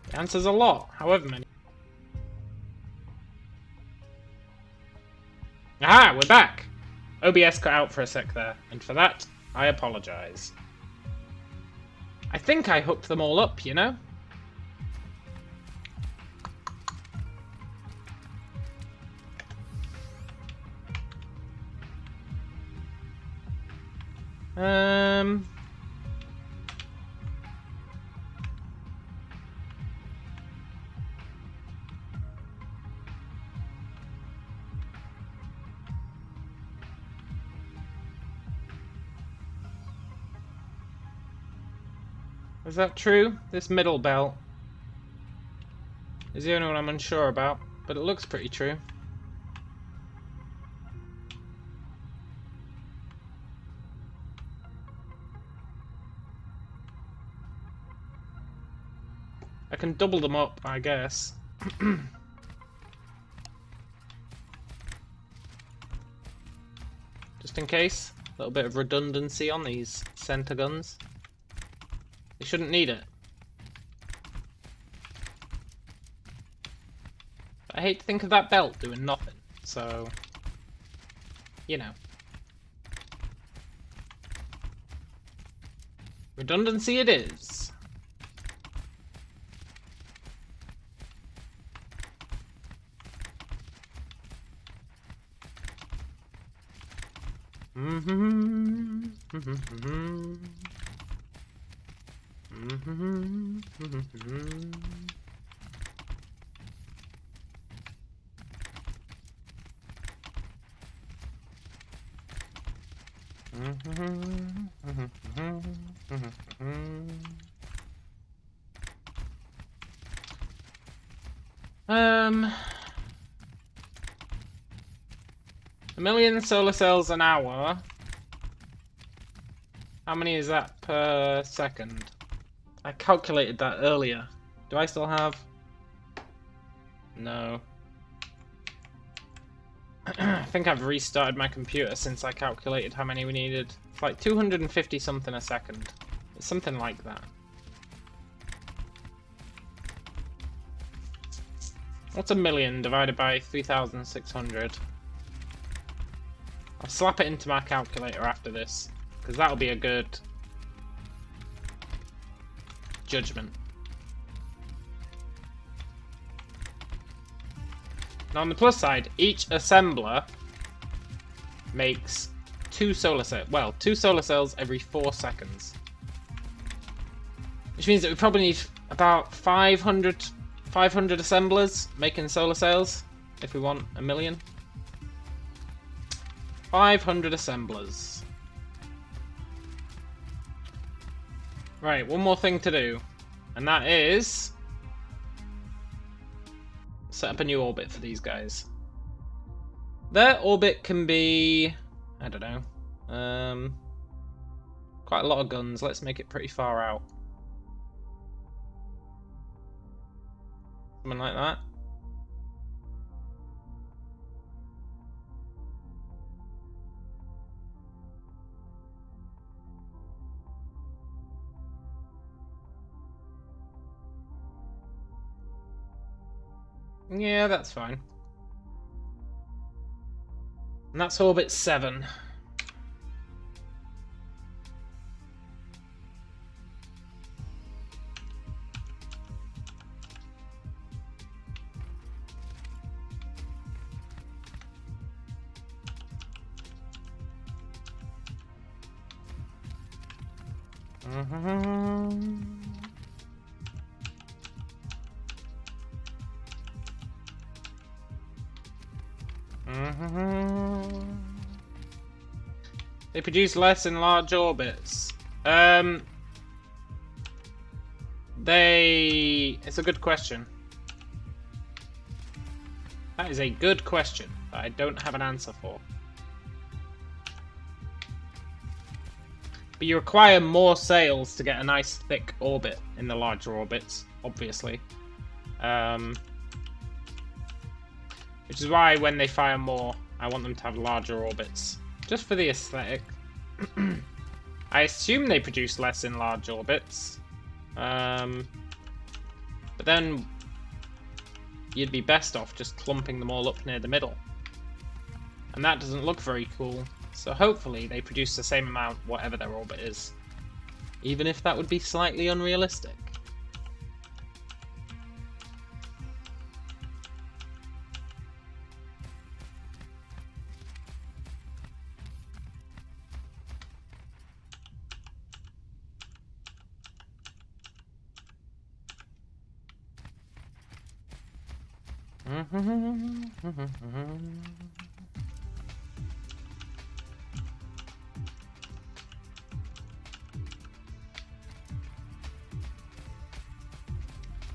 The answer's a lot, however many. Aha, we're back! OBS cut out for a sec there, and for that, I apologise. I think I hooked them all up, you know? Is that true? This middle belt is the only one I'm unsure about, but it looks pretty true. I can double them up, I guess. Just in case. A little bit of redundancy on these center guns. They shouldn't need it. I hate to think of that belt doing nothing. So, you know. Redundancy it is. A million solar cells an hour. How many is that per second? I calculated that earlier. Do I still have? No. I think I've restarted my computer since I calculated how many we needed. It's like 250 something a second. It's something like that. What's a million divided by 3,600? I'll slap it into my calculator after this, because that'll be a good judgment. Now on the plus side, each assembler makes two solar cells every 4 seconds. Which means that we probably need about 500 assemblers making solar cells if we want a million. 500 assemblers. Right, one more thing to do, and that is set up a new orbit for these guys. Their orbit can be, I don't know, quite a lot of guns. Let's make it pretty far out. Something like that. Yeah, that's fine. And that's orbit 7. They produce less in large orbits. It's a good question. That is a good question that I don't have an answer for. But you require more sails to get a nice thick orbit in the larger orbits, obviously. Which is why when they fire more, I want them to have larger orbits. Just for the aesthetic. I assume they produce less in large orbits. But then you'd be best off just clumping them all up near the middle. And that doesn't look very cool. So hopefully they produce the same amount whatever their orbit is. Even if that would be slightly unrealistic.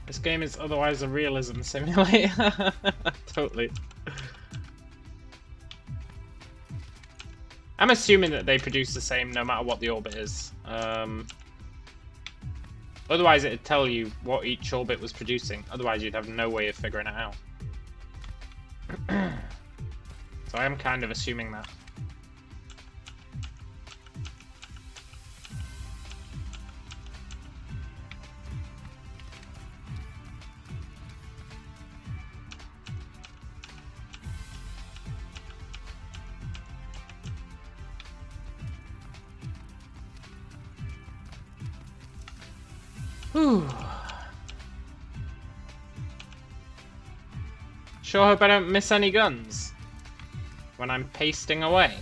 This game is otherwise a realism simulator. Totally. I'm assuming that they produce the same no matter what the orbit is. Otherwise it'd tell you what each orbit was producing. Otherwise you'd have no way of figuring it out. So I am kind of assuming that. Whew. Sure hope I don't miss any guns when I'm pasting away.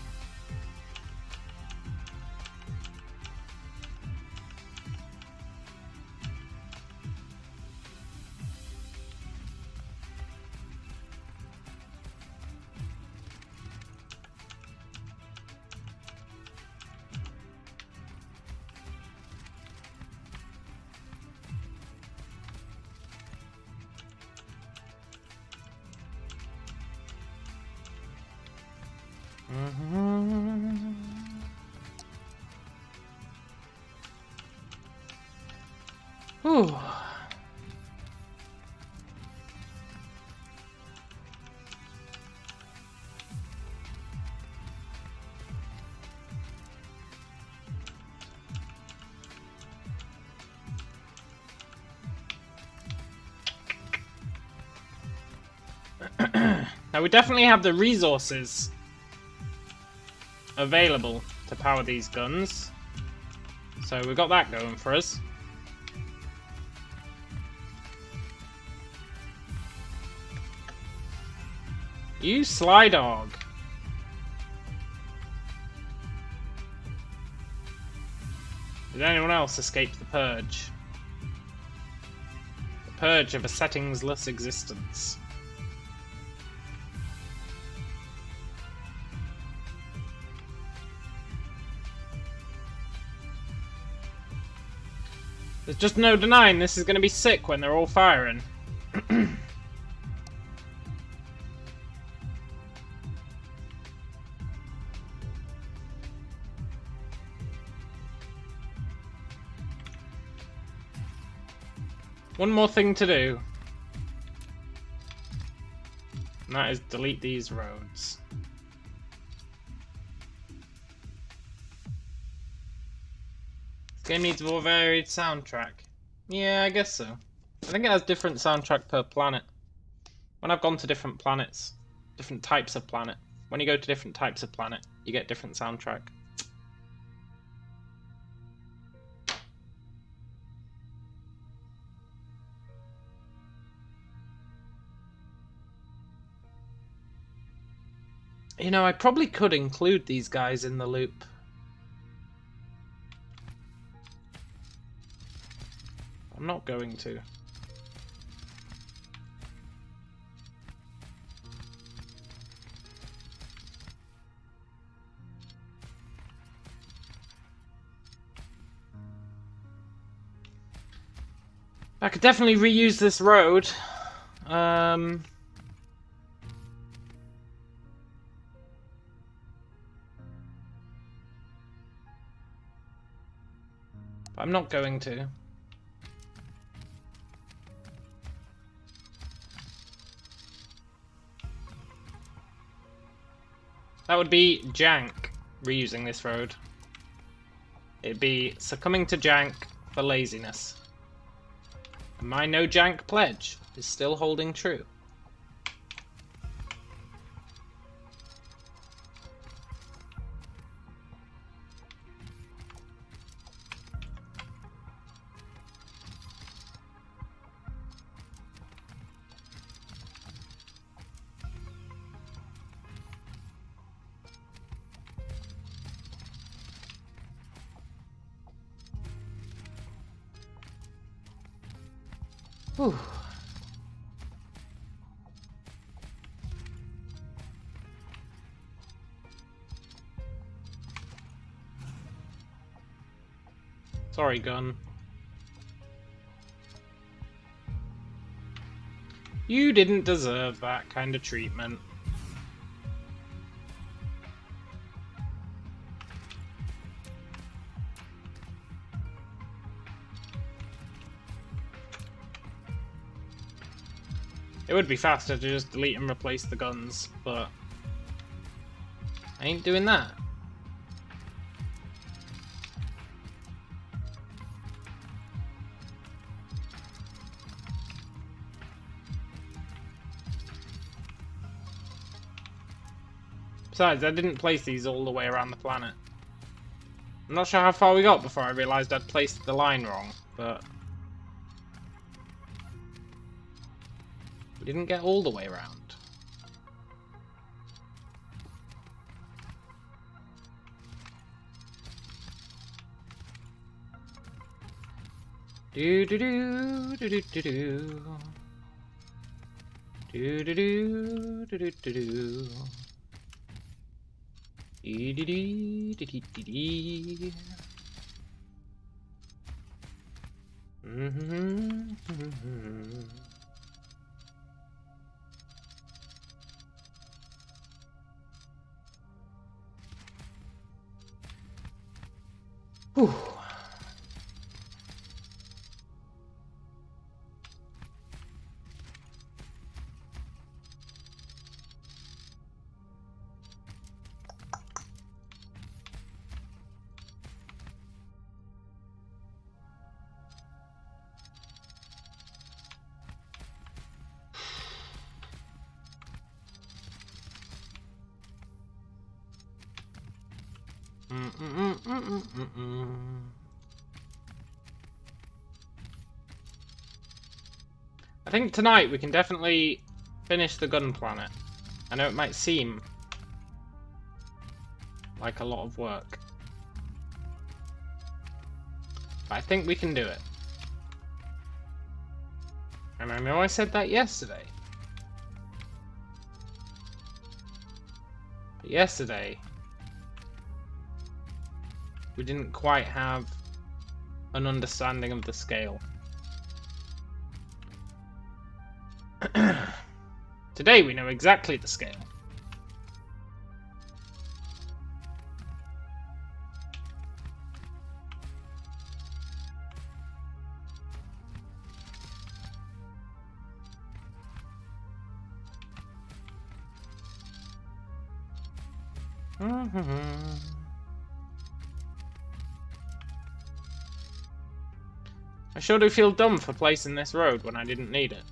Whew. Now we definitely have the resources available to power these guns, so we've got that going for us. You sly dog. Did anyone else escape the purge? The purge of a settingsless existence. There's just no denying this is going to be sick when they're all firing. One more thing to do, and that is delete these roads. This game needs a more varied soundtrack. Yeah, I guess so. I think it has different soundtrack per planet. When I've gone to different planets, different types of planet, when you go to different types of planet, you get different soundtrack. You know, I probably could include these guys in the loop. I'm not going to. I could definitely reuse this road. I'm not going to. That would be jank, reusing this road. It'd be succumbing to jank for laziness. And my no jank pledge is still holding true. Whew. Sorry, gun. You didn't deserve that kind of treatment. It would be faster to just delete and replace the guns, but I ain't doing that. Besides, I didn't place these all the way around the planet. I'm not sure how far we got before I realised I'd placed the line wrong, but We didn't get all the way around. Do do do do do do do. Do do do do do do do. Dee dee dee dee dee dee dee. Whew. I think tonight we can definitely finish the gun planet. I know it might seem like a lot of work, but I think we can do it. And I know I said that yesterday. But yesterday, we didn't quite have an understanding of the scale. Today we know exactly the scale. I sure do feel dumb for placing this road when I didn't need it.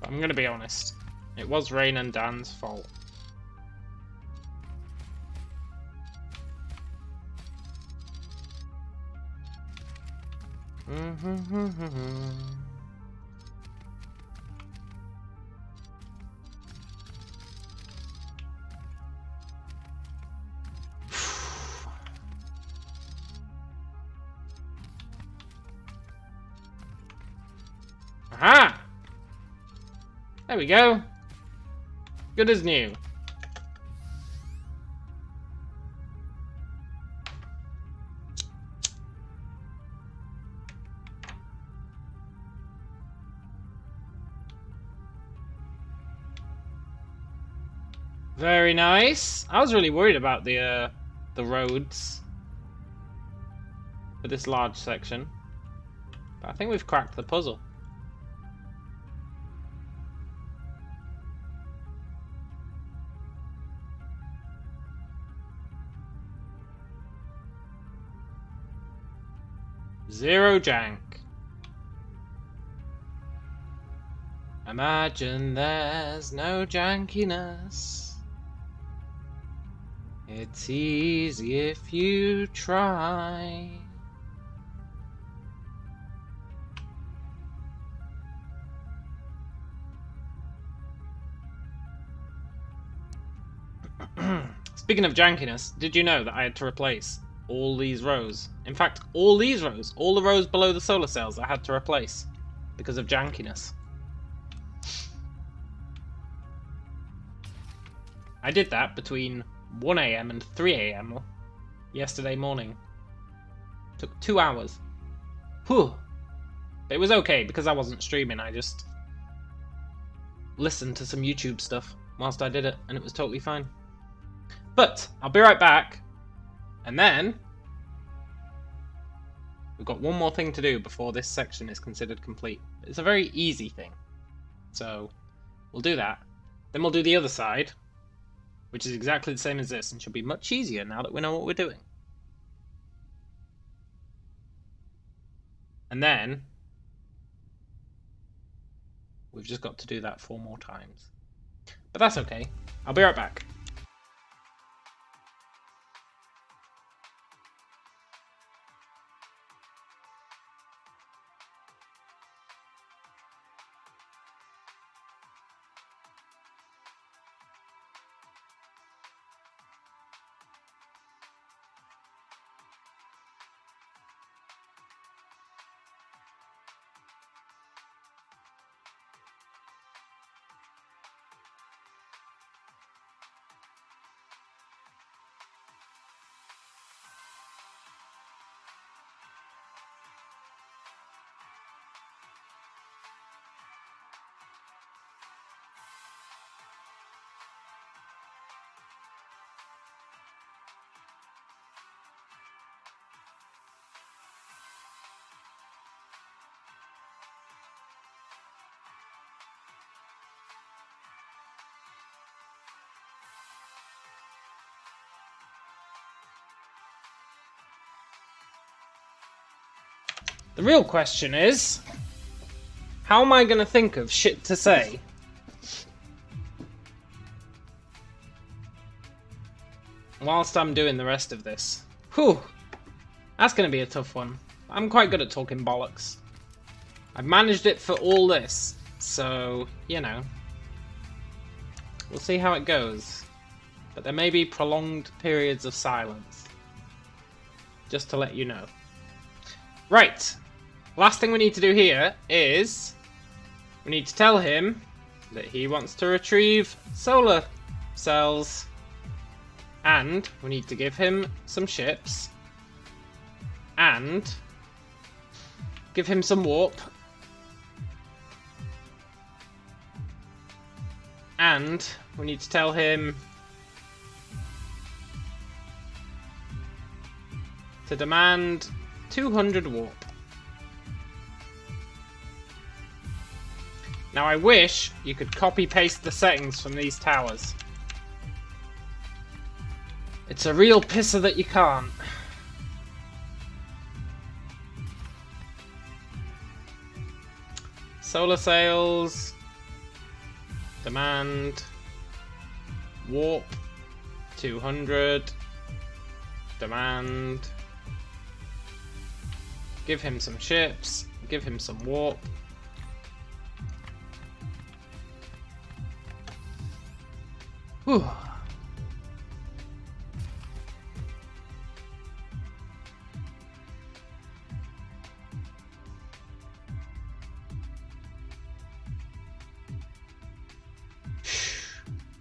But I'm gonna be honest, it was Rain and Dan's fault. Aha! There we go. Good as new. Very nice. I was really worried about the roads for this large section, but I think we've cracked the puzzle. Zero jank. Imagine there's no jankiness. It's easy if you try. Speaking of jankiness, did you know that I had to replace all these rows? In fact, all these rows, all the rows below the solar cells I had to replace because of jankiness. I did that between 1 AM and 3 AM yesterday morning. Took 2 hours. Whew. But it was okay because I wasn't streaming, I just listened to some YouTube stuff whilst I did it, and it was totally fine. But I'll be right back, and then we've got one more thing to do before this section is considered complete. It's a very easy thing, so we'll do that. Then we'll do the other side, which is exactly the same as this, and should be much easier now that we know what we're doing. And then we've just got to do that 4 more times. But that's okay. I'll be right back. The real question is, how am I going to think of shit to say whilst I'm doing the rest of this? Whew, that's going to be a tough one. I'm quite good at talking bollocks. I've managed it for all this, so, you know, we'll see how it goes. But there may be prolonged periods of silence, just to let you know. Right, last thing we need to do here is we need to tell him that he wants to retrieve solar cells, and we need to give him some ships and give him some warp, and we need to tell him to demand 200 warp. Now I wish you could copy paste the settings from these towers. It's a real pisser that you can't. Solar sails, demand, warp, 200, demand, give him some ships, give him some warp. Whew.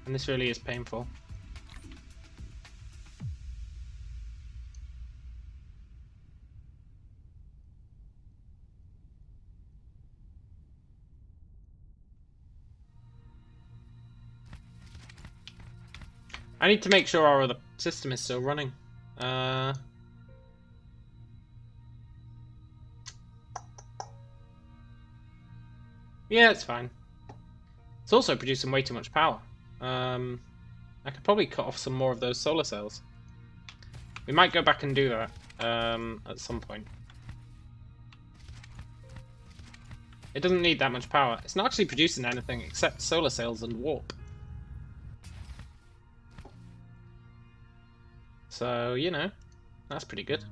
And this really is painful. I need to make sure our other system is still running. Yeah, it's fine. It's also producing way too much power. I could probably cut off some more of those solar cells. We might go back and do that at some point. It doesn't need that much power. It's not actually producing anything except solar cells and warp. So, you know, that's pretty good.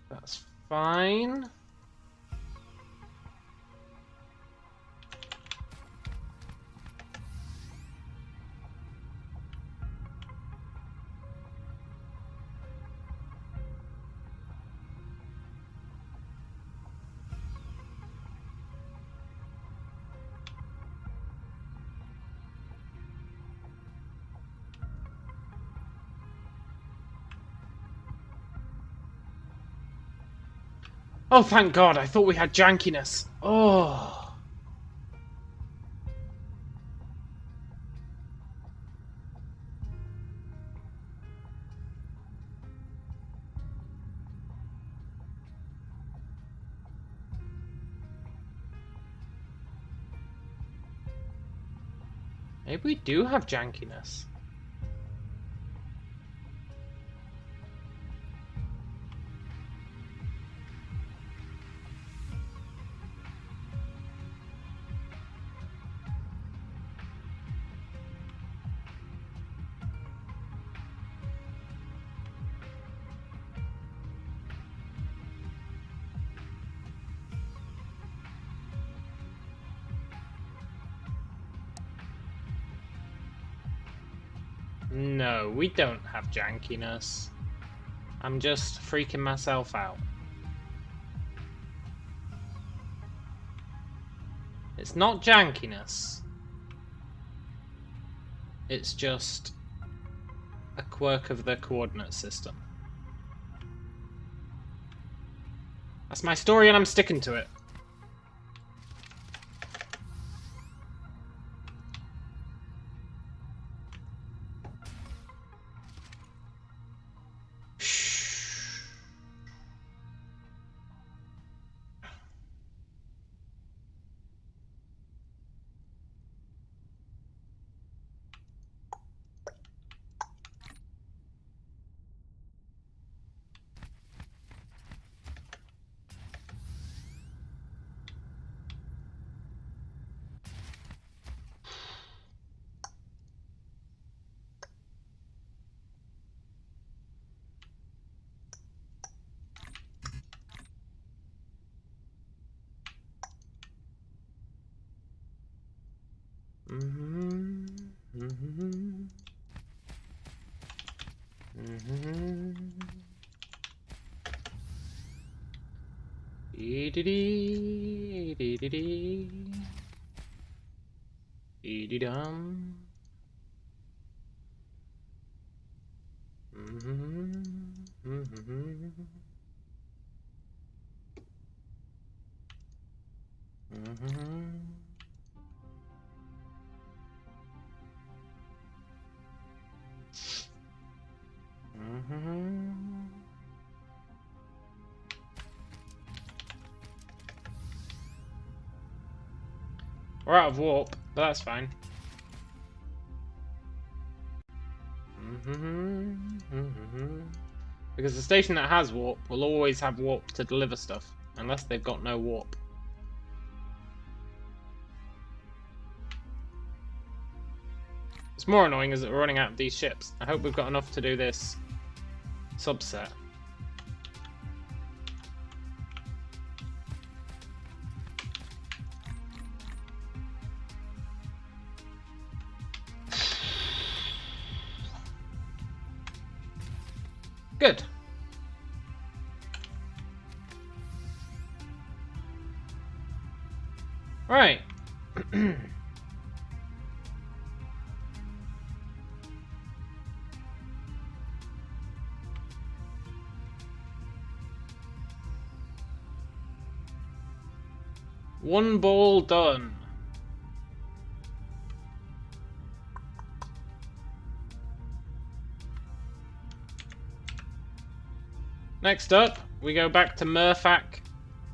That's fine. Oh, thank God, I thought we had jankiness. Oh. Maybe we do have jankiness. No, we don't have jankiness. I'm just freaking myself out. It's not jankiness. It's just a quirk of the coordinate system. That's my story and I'm sticking to it. Dum. We're out of warp, but that's fine. Because the station that has warp will always have warp to deliver stuff, unless they've got no warp. What's more annoying is that we're running out of these ships. I hope we've got enough to do this subset. Good. Right. One ball done. Next up, we go back to Murfac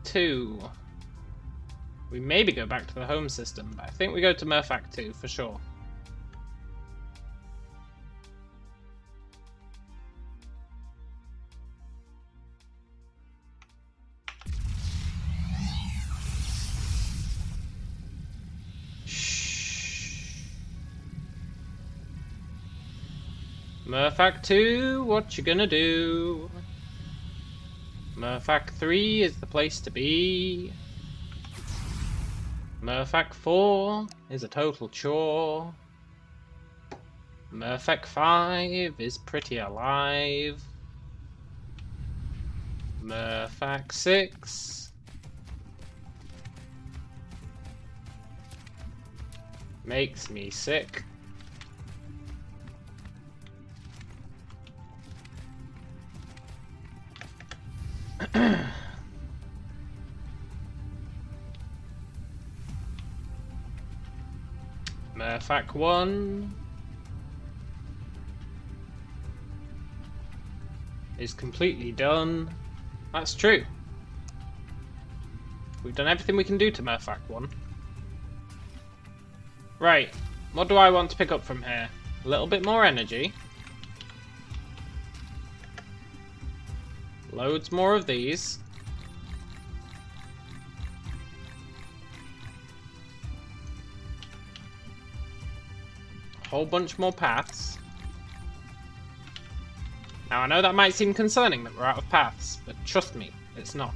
2. We maybe go back to the home system, but I think we go to Murfac 2 for sure. Murfac 2, what you gonna do? Murfac 3 is the place to be. Murfac 4 is a total chore. Murfac 5 is pretty alive. Murfac 6 makes me sick. Murfac 1 is completely done. That's true. We've done everything we can do to Murfac 1. Right. What do I want to pick up from here? A little bit more energy. Loads more of these. A whole bunch more paths. Now I know that might seem concerning that we're out of paths, but trust me, it's not.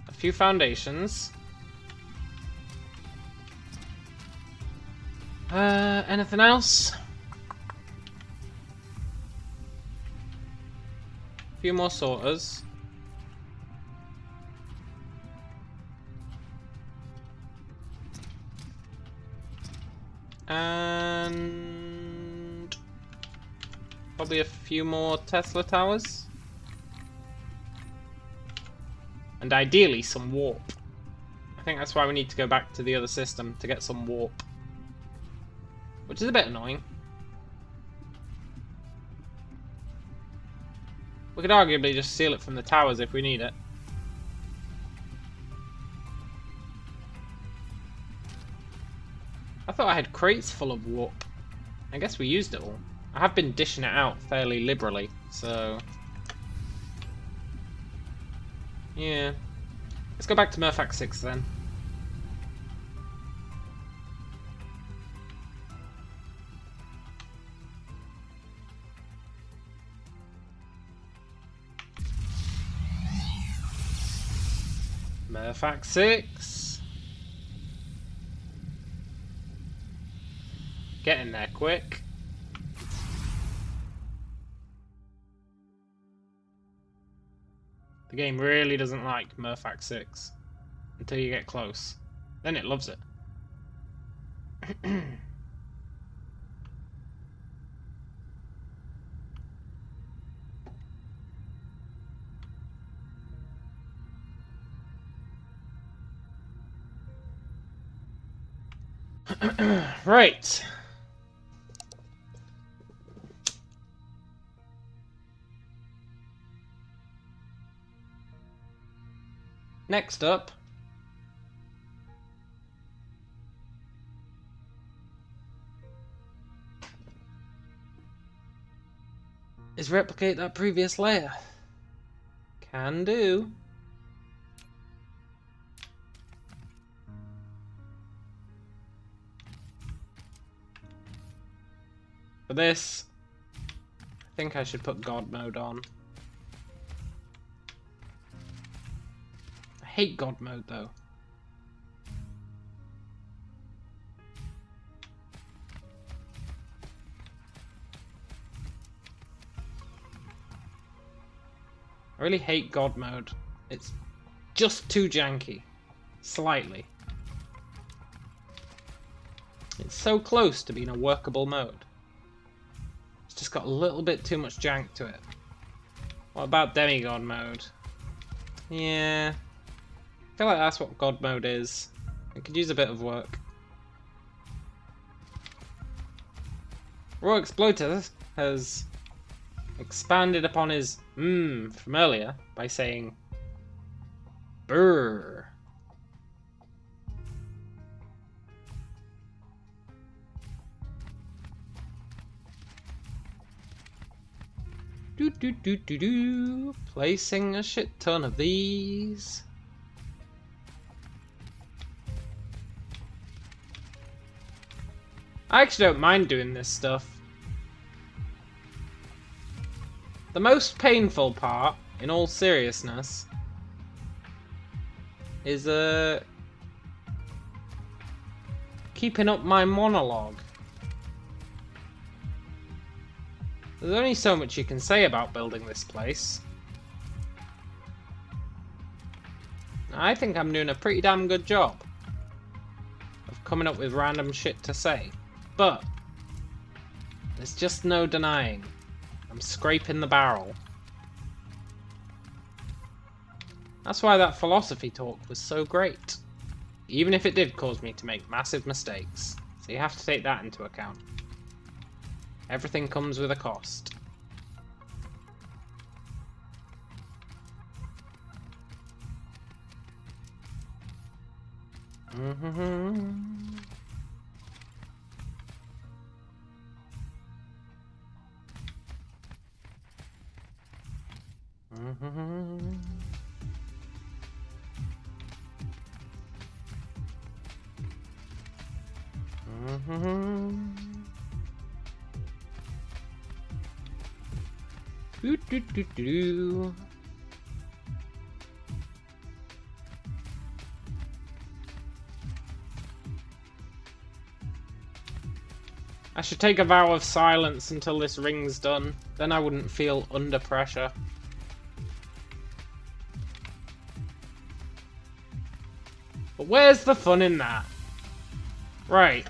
A few foundations. Anything else? A few more sorters. And probably a few more Tesla towers. And ideally some warp. I think that's why we need to go back to the other system to get some warp. Which is a bit annoying. We could arguably just steal it from the towers if we need it. I thought I had crates full of warp. I guess we used it all. I have been dishing it out fairly liberally, so... yeah. Let's go back to Murphac 6 then. Murphac 6. Get in there quick. The game really doesn't like Murphac 6 until you get close. Then it loves it. Right. Next up is replicate that previous layer. Can do. For this, I think I should put God mode on. I hate God mode though. I really hate God mode. It's just too janky. Slightly. It's so close to being a workable mode. It's just got a little bit too much jank to it. What about demigod mode? Yeah. I feel like that's what God mode is. It could use a bit of work. Raw Exploiter has expanded upon his from earlier by saying brr. Do do do do do. Placing a shit ton of these. I actually don't mind doing this stuff. The most painful part, in all seriousness, is keeping up my monologue. There's only so much you can say about building this place. I think I'm doing a pretty damn good job of coming up with random shit to say. But there's just no denying I'm scraping the barrel. That's why that philosophy talk was so great. Even if it did cause me to make massive mistakes. So you have to take that into account. Everything comes with a cost. Mm-hmm. Mm-hmm. Do, do, do, do. I should take a vow of silence until this ring's done. Then I wouldn't feel under pressure. But where's the fun in that? Right.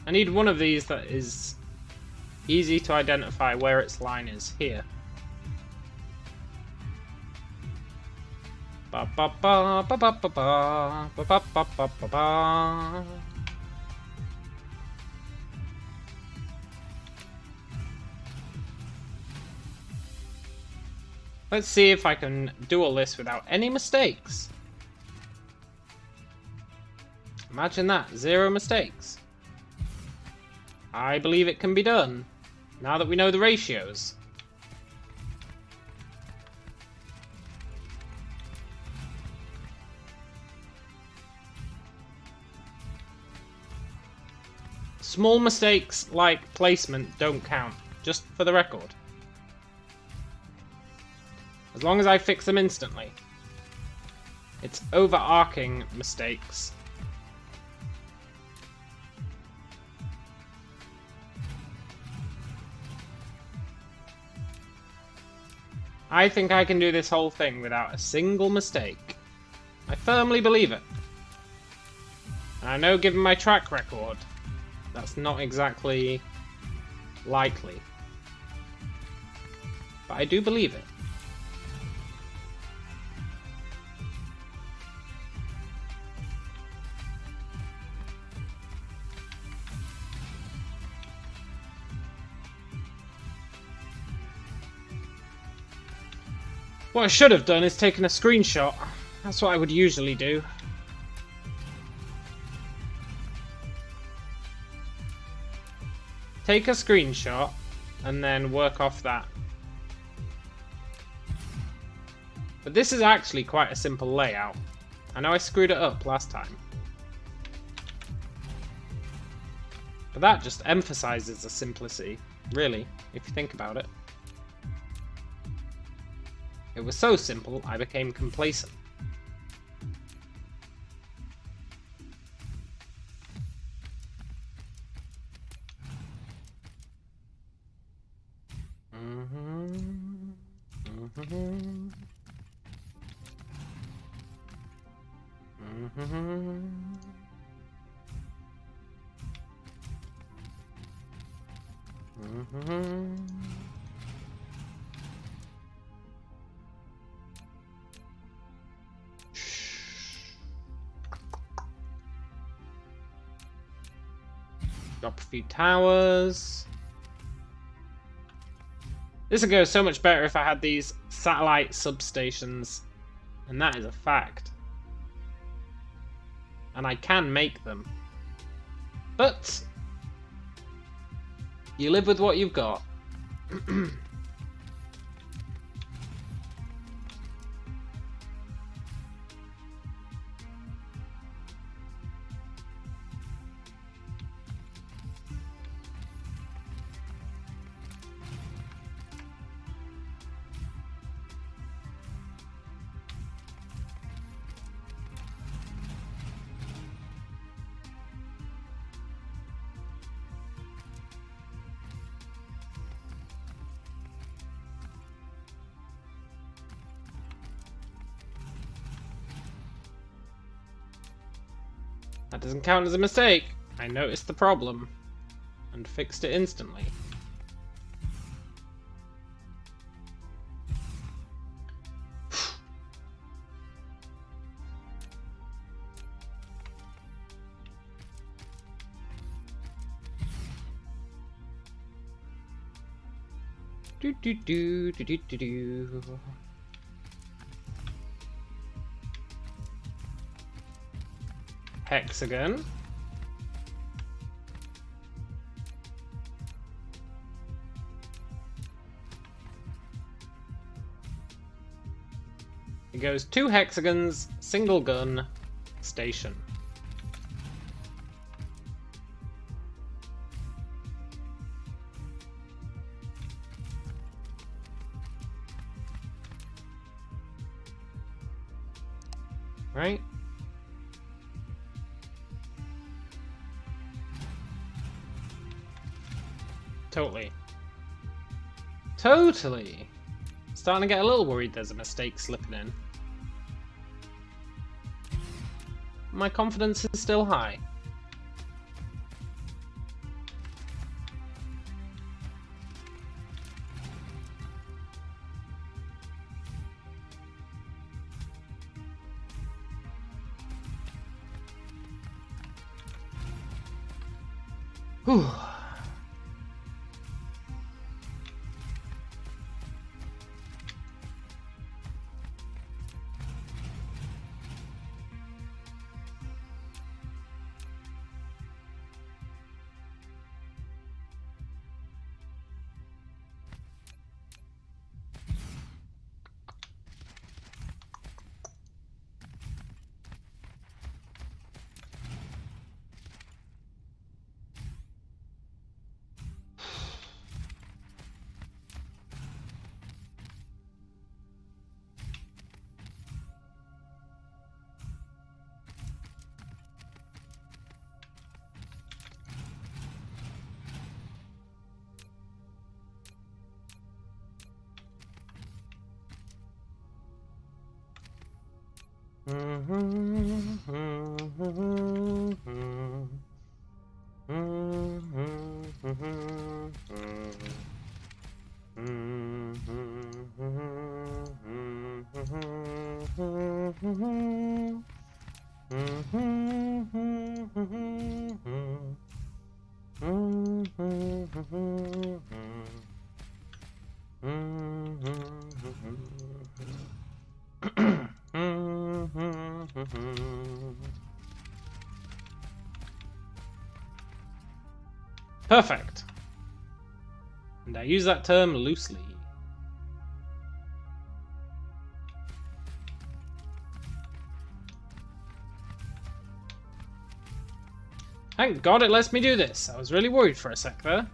I need one of these that is easy to identify where its line is. Here. Ba ba ba ba ba ba ba ba ba ba ba ba ba. Let's see if I can do all this without any mistakes. Imagine that, 0 mistakes. I believe it can be done, now that we know the ratios. Small mistakes like placement don't count, just for the record. As long as I fix them instantly. It's overarching mistakes. I think I can do this whole thing without a single mistake. I firmly believe it. And I know, given my track record, that's not exactly likely. But I do believe it. What I should have done is taken a screenshot. That's what I would usually do. Take a screenshot and then work off that. But this is actually quite a simple layout. I know I screwed it up last time. But that just emphasizes the simplicity, really, if you think about it. It was so simple, I became complacent. Drop a few towers. This would go so much better if I had these satellite substations. And that is a fact. And I can make them. But you live with what you've got. That doesn't count as a mistake. I noticed the problem and fixed it instantly. Do do do do do do do. hexagon. It goes 2 hexagons, single gun, station. Right? Totally. Totally! Starting to get a little worried there's a mistake slipping in. My confidence is still high. Whew. Perfect. And I use that term loosely. Thank God it lets me do this. I was really worried for a sec there.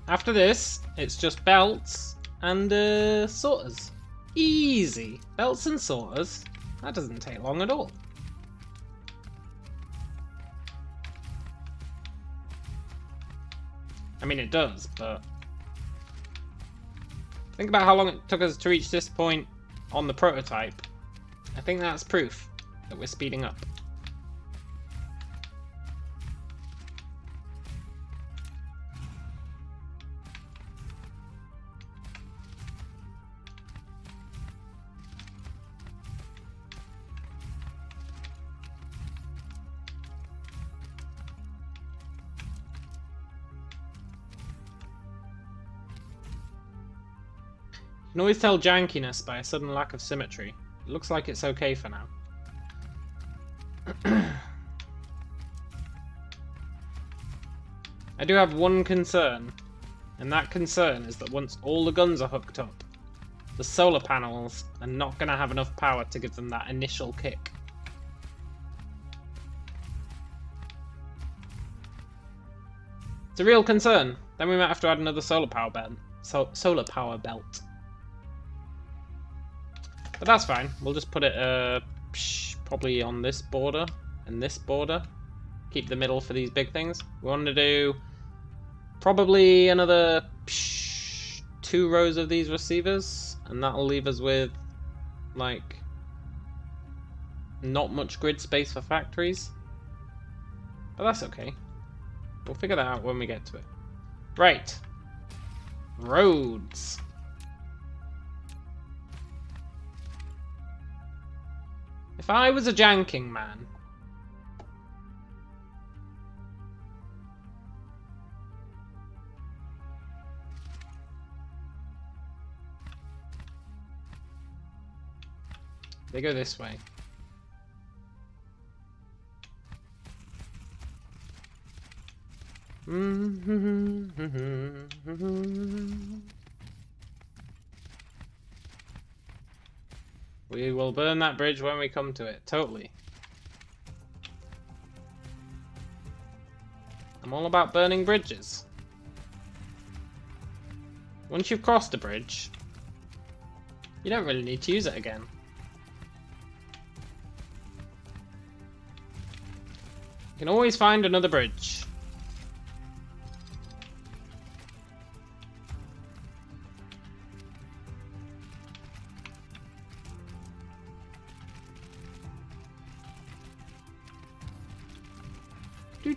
After this, it's just belts and sorters. Easy. Belts and sorters. That doesn't take long at all. I mean, it does, but think about how long it took us to reach this point on the prototype. I think that's proof that we're speeding up. You can always tell jankiness by a sudden lack of symmetry. It looks like it's okay for now. I do have one concern, and that concern is that once all the guns are hooked up, the solar panels are not going to have enough power to give them that initial kick. It's a real concern. Then we might have to add another solar power belt. Solar power belt. But that's fine. We'll just put it probably on this border and this border. Keep the middle for these big things. We want to do probably another 2 rows of these receivers, and that'll leave us with like not much grid space for factories. But that's okay. We'll figure that out when we get to it. Right. Roads. If I was a janking man, they go this way. We will burn that bridge when we come to it. Totally. I'm all about burning bridges. Once you've crossed a bridge, you don't really need to use it again. You can always find another bridge.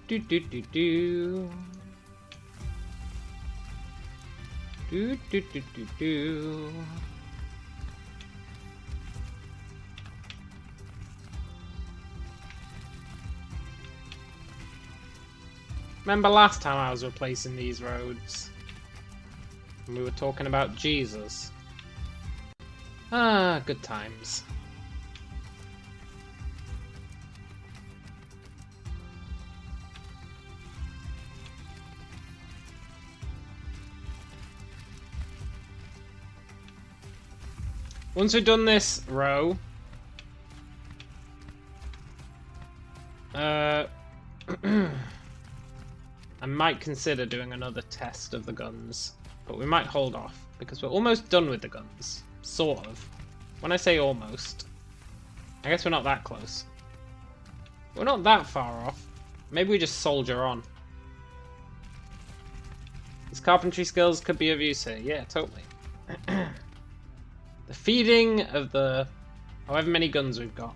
Do do do do. Do do do do do. Remember last time I was replacing these roads? We were talking about Jesus. Ah, good times. Once we've done this row, I might consider doing another test of the guns, but we might hold off because we're almost done with the guns, sort of. When I say almost, I guess we're not that close. We're not that far off. Maybe we just soldier on. His carpentry skills could be of use here. Yeah, totally. The feeding of the however many guns we've got.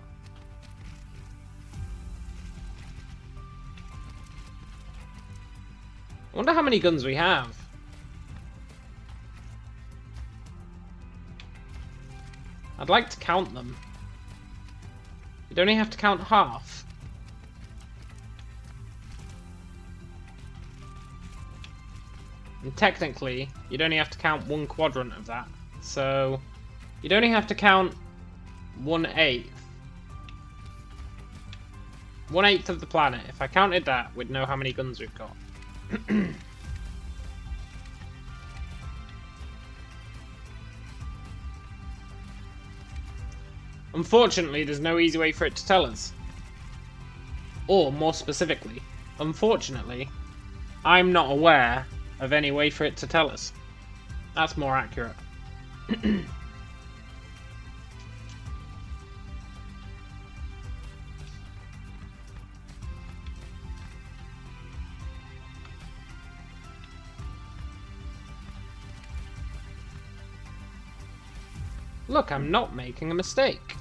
I wonder how many guns we have. I'd like to count them. You'd only have to count half. And technically, you'd only have to count 1/4 of that. So you'd only have to count 1/8. 1/8 of the planet. If I counted that, we'd know how many guns we've got. Unfortunately, there's no easy way for it to tell us. Or, more specifically, unfortunately, I'm not aware of any way for it to tell us. That's more accurate. Look, I'm not making a mistake.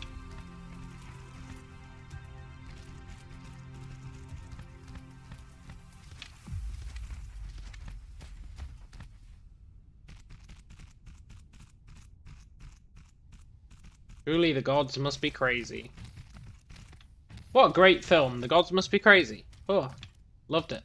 Truly, the gods must be crazy. What a great film. The gods must be crazy. Oh, loved it.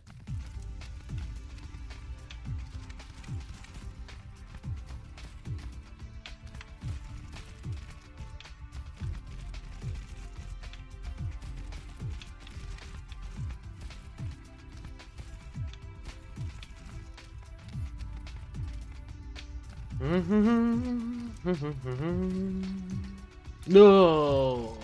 No.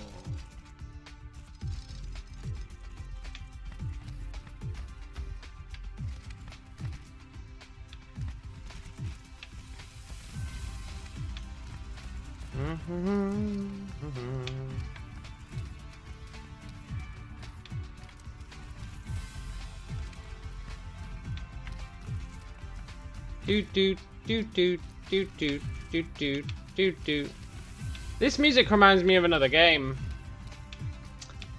Do do do do do do do do do do. This music reminds me of another game.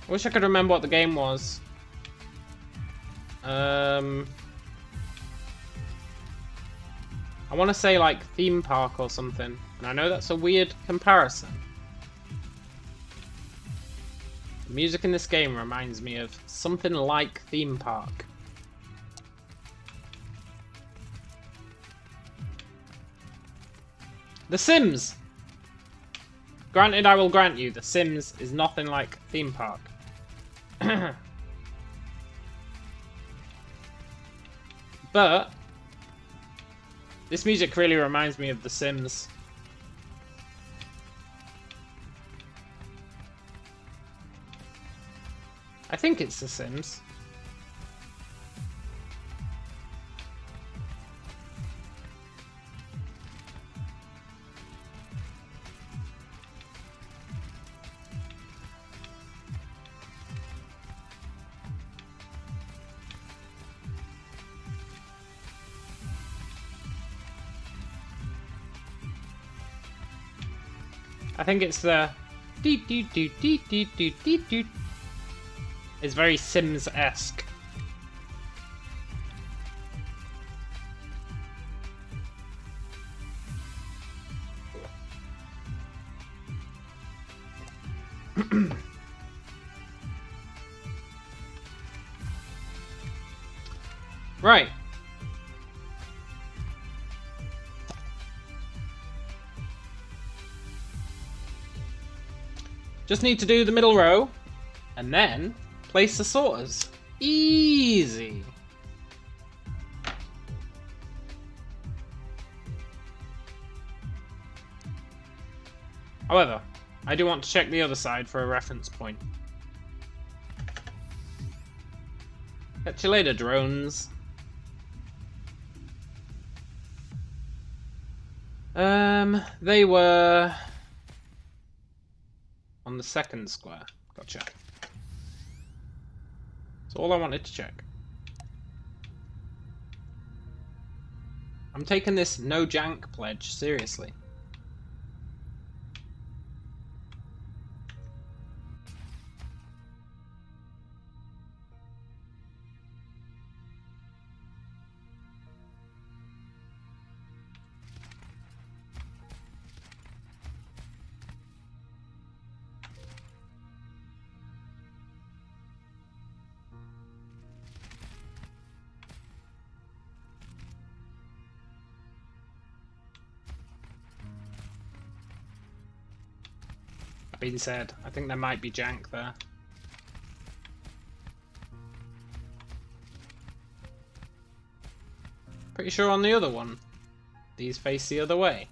I wish I could remember what the game was. I want to say like theme park or something, and I know that's a weird comparison. The music in this game reminds me of something like theme park. The Sims! Granted, I will grant you, The Sims is nothing like theme park. But this music really reminds me of The Sims. I think it's The Sims. I think it's the dee dee dee dee dee dee dee dee. It's very Sims-esque. Right. Just need to do the middle row, and then place the sorters. Easy. However, I do want to check the other side for a reference point. Catch you later, drones. They were on the second square. Gotcha. That's all I wanted to check. I'm taking this no jank pledge seriously. Being said, I think there might be jank there. Pretty sure on the other one, these face the other way.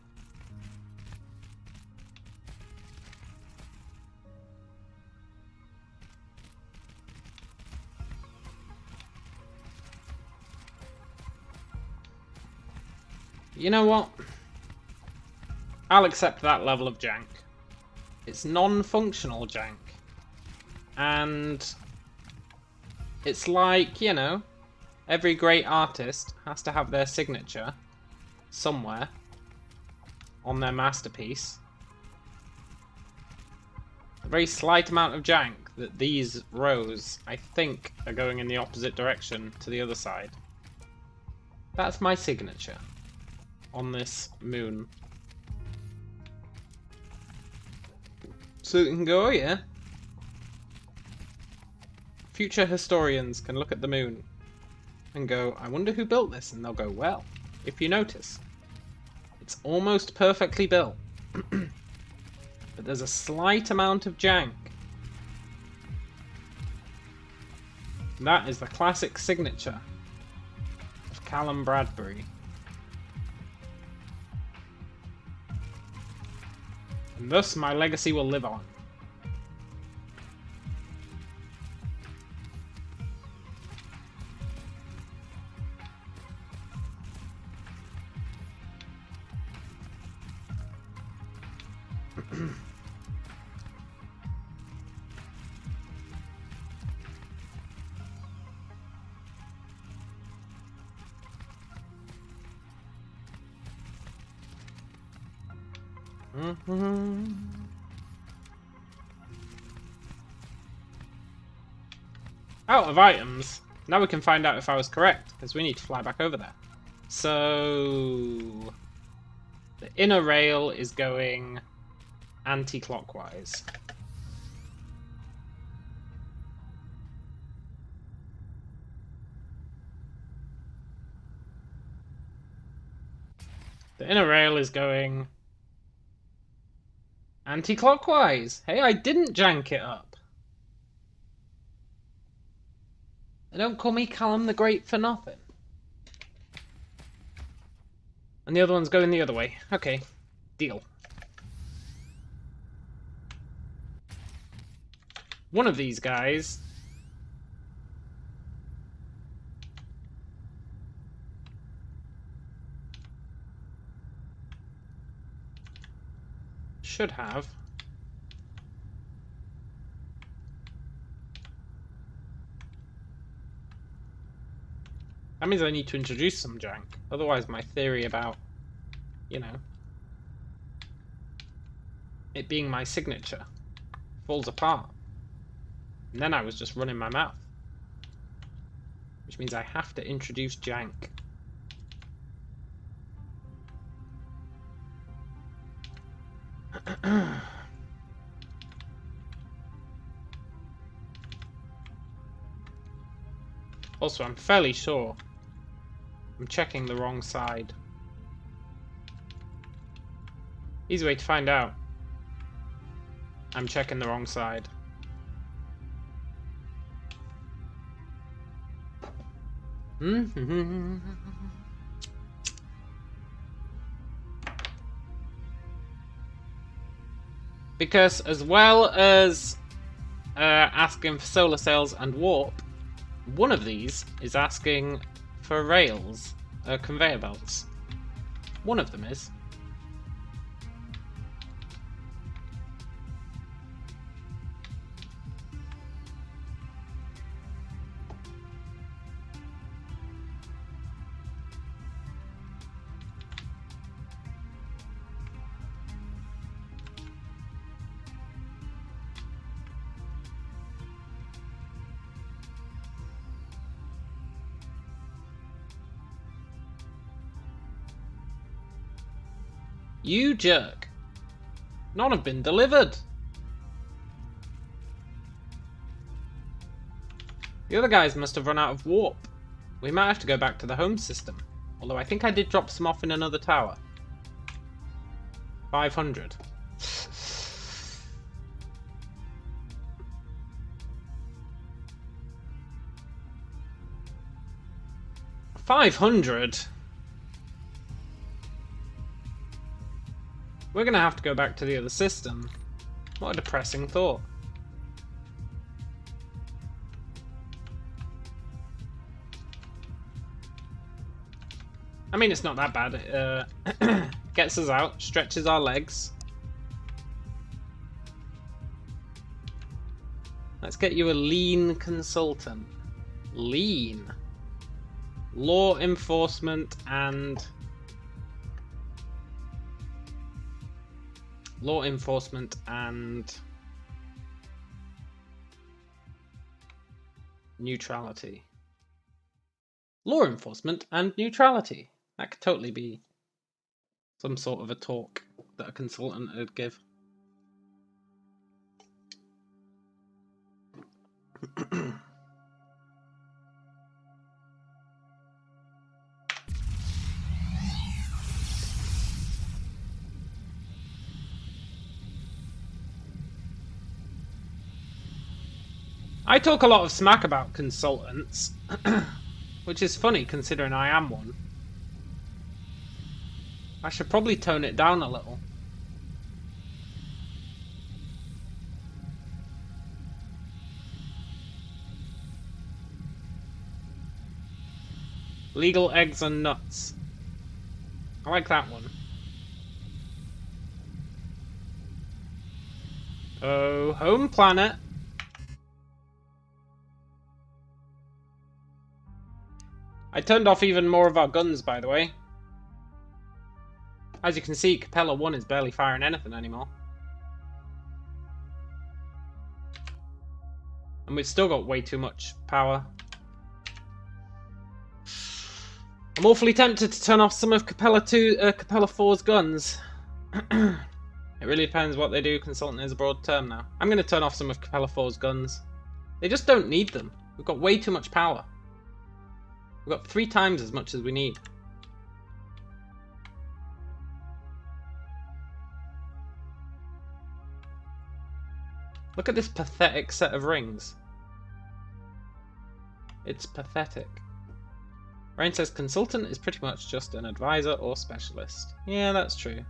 You know what? I'll accept that level of jank. It's non-functional jank. And it's like, you know, every great artist has to have their signature somewhere on their masterpiece. A very slight amount of jank that these rows, I think, are going in the opposite direction to the other side. That's my signature on this moon. So you can go, oh yeah. Future historians can look at the moon and go, I wonder who built this, and they'll go, well, if you notice, it's almost perfectly built. But there's a slight amount of jank. And that is the classic signature of Callum Bradbury. And thus my legacy will live on. Out of items. Now we can find out if I was correct, because we need to fly back over there. So... the inner rail is going anti-clockwise. The inner rail is going anti-clockwise. Hey, I didn't jank it up. They don't call me Callum the Great for nothing. And the other one's going the other way. Okay, deal. One of these guys should have that means I need to introduce some jank. Otherwise my theory about, you know, it being my signature falls apart. And then I was just running my mouth. Which means I have to introduce jank. Also, I'm fairly sure I'm checking the wrong side. Easy way to find out. I'm checking the wrong side. Because as well as asking for solar sails and warp, one of these is asking for rails, conveyor belts. One of them is. You jerk. None have been delivered. The other guys must have run out of warp. We might have to go back to the home system. Although I think I did drop some off in another tower. 500. $500? We're gonna have to go back to the other system. What a depressing thought. I mean, it's not that bad. It gets us out, stretches our legs. Let's get you a lean consultant. Lean. Law enforcement and... Law enforcement and... neutrality. Law enforcement and neutrality. That could totally be some sort of a talk that a consultant would give. I talk a lot of smack about consultants, which is funny considering I am one. I should probably tone it down a little. Legal eggs and nuts. I like that one. Oh, home planet. I turned off even more of our guns, by the way. As you can see, Capella 1 is barely firing anything anymore. And we've still got way too much power. I'm awfully tempted to turn off some of Capella 4's guns. It really depends what they do. Consultant is a broad term now. I'm going to turn off some of Capella 4's guns. They just don't need them. We've got way too much power. We've got 3 times as much as we need. Look at this pathetic set of rings. It's pathetic. Rain says consultant is pretty much just an advisor or specialist. Yeah, that's true.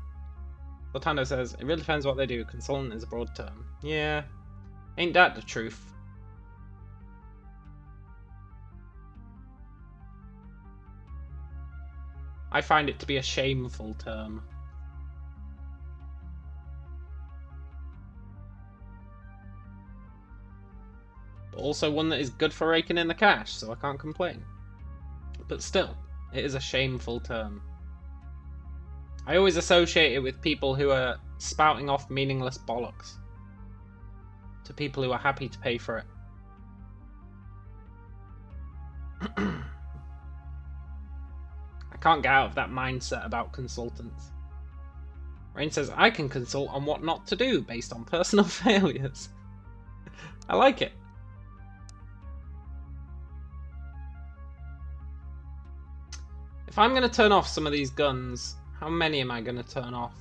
Lotando says it really depends what they do. Consultant is a broad term. Yeah, ain't that the truth? I find it to be a shameful term. But also one that is good for raking in the cash, so I can't complain. But still, it is a shameful term. I always associate it with people who are spouting off meaningless bollocks to people who are happy to pay for it. I can't get out of that mindset about consultants. Rain says, I can consult on what not to do based on personal failures. I like it. If I'm going to turn off some of these guns, how many am I going to turn off?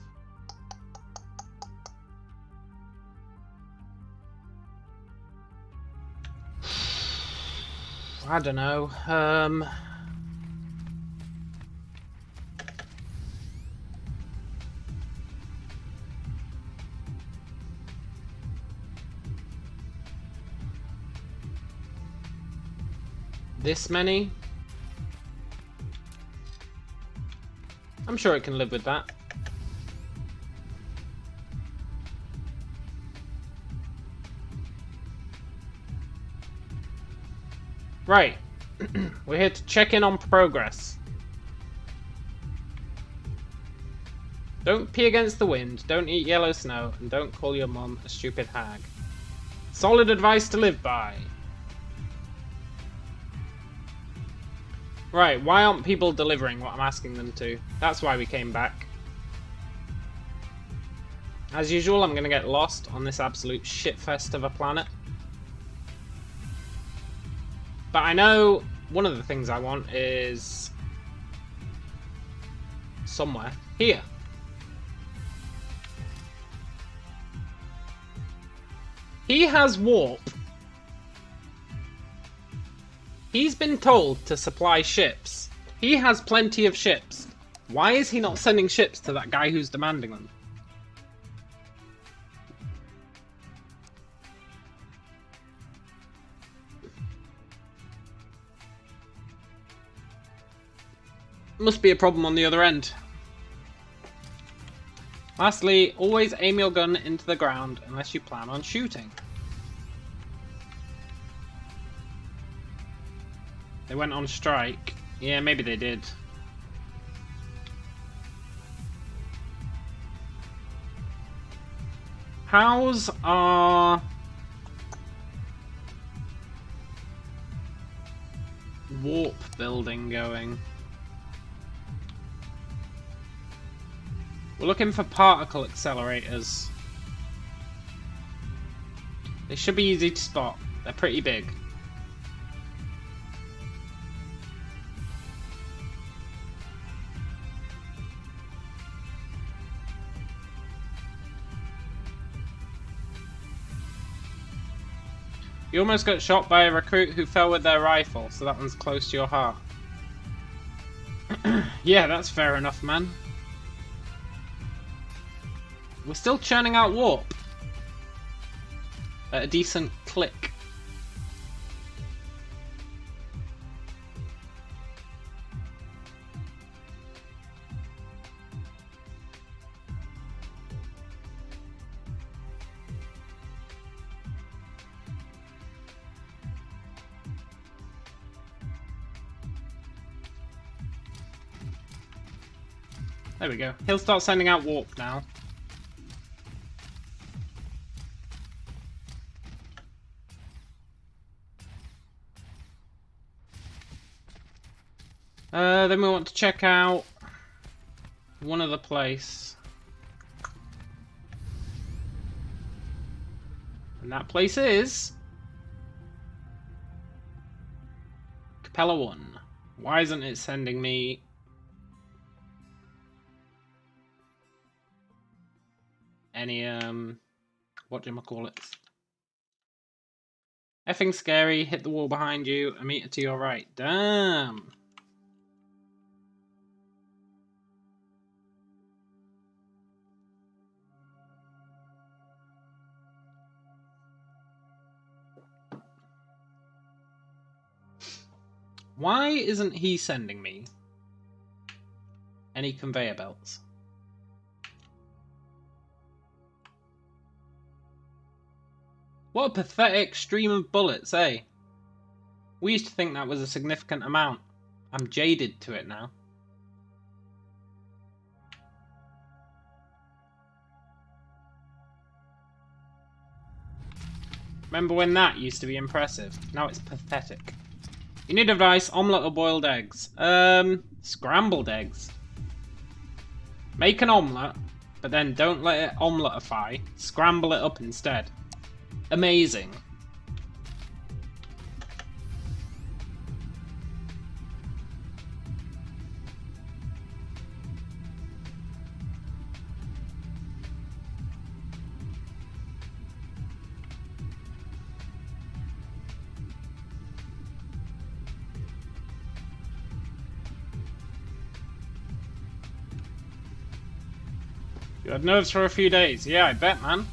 I don't know. This many? I'm sure it can live with that. Right. We're here to check in on progress. Don't pee against the wind, don't eat yellow snow, and don't call your mum a stupid hag. Solid advice to live by. Right, why aren't people delivering what I'm asking them to? That's why we came back. As usual, I'm going to get lost on this absolute shitfest of a planet. But I know one of the things I want is somewhere here. He has warp. He's been told to supply ships. He has plenty of ships. Why is he not sending ships to that guy who's demanding them? Must be a problem on the other end. Lastly, always aim your gun into the ground unless you plan on shooting. They went on strike. Yeah, maybe they did. How's our warp building going? We're looking for particle accelerators. They should be easy to spot. They're pretty big. You almost got shot by a recruit who fell with their rifle, so that one's close to your heart. Yeah, that's fair enough, man. We're still churning out warp at a decent click. There we go. He'll start sending out warp now. Then we want to check out one other place. And that place is Capella 1. Why isn't it sending me any whatchamacallits? Effing scary, hit the wall behind you, a meter to your right. Damn. Why isn't he sending me any conveyor belts? What a pathetic stream of bullets, eh? We used to think that was a significant amount. I'm jaded to it now. Remember when that used to be impressive? Now it's pathetic. You need advice, omelette or boiled eggs? Scrambled eggs. Make an omelette, but then don't let it omeletify. Scramble it up instead. Amazing. You had nerves for a few days. Yeah, I bet, man.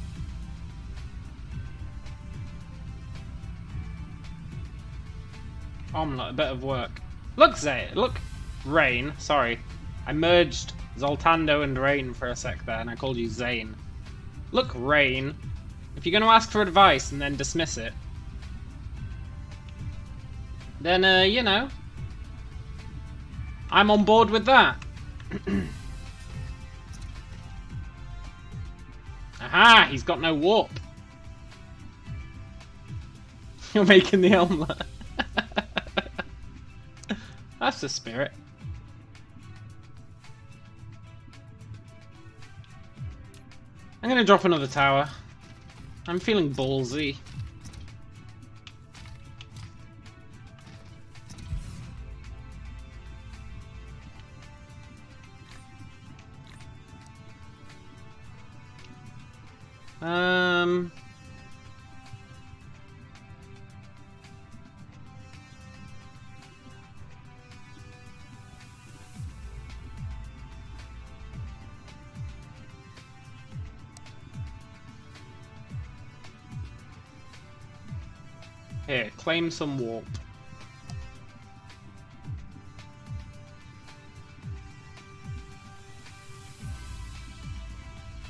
Omelette, a bit of work. Look, Zay. Look, Rain. Sorry. I merged Zoltando and Rain for a sec there, and I called you Zane. Look, Rain. If you're going to ask for advice and then dismiss it, then, you know, I'm on board with that. Aha! He's got no warp. You're making the omelette. That's the spirit. I'm gonna drop another tower. I'm feeling ballsy. Here, claim some warp.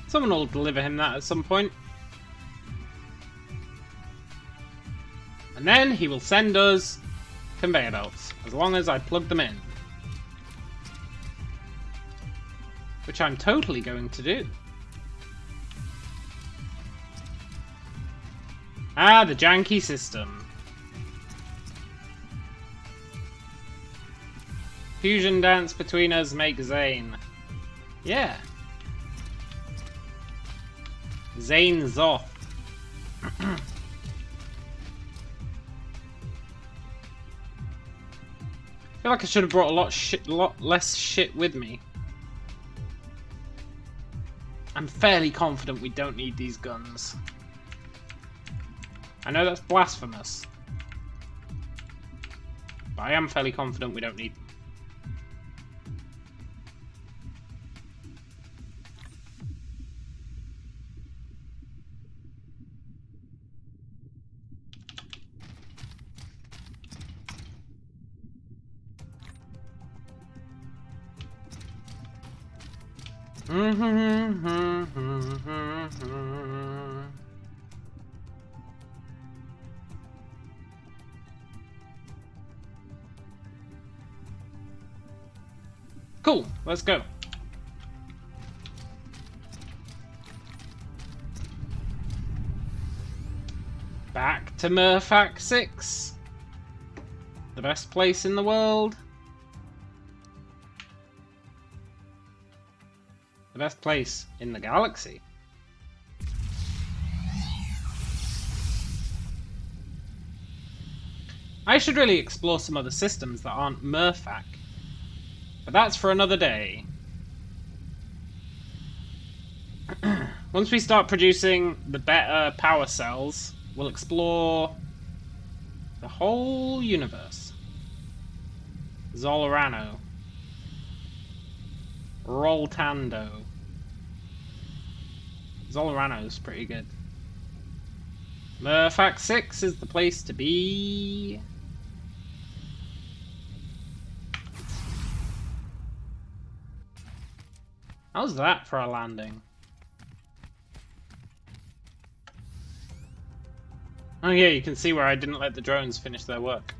Someone will deliver him that at some point. And then he will send us conveyor belts, as long as I plug them in. Which I'm totally going to do. Ah, the janky system. Fusion dance between us make Zane. Yeah. Zane Zoth. I feel like I should have brought a lot less shit with me. I'm fairly confident we don't need these guns. I know that's blasphemous, but I am fairly confident we don't need them. Cool, let's go. Back to Murphac 6. The best place in the world. The best place in the galaxy. I should really explore some other systems that aren't Murphac. But that's for another day. Once we start producing the better power cells, we'll explore the whole universe. Zolorano. Roltando. Zolorano's pretty good. Murphac 6 is the place to be. How's that for a landing? Oh yeah, you can see where I didn't let the drones finish their work.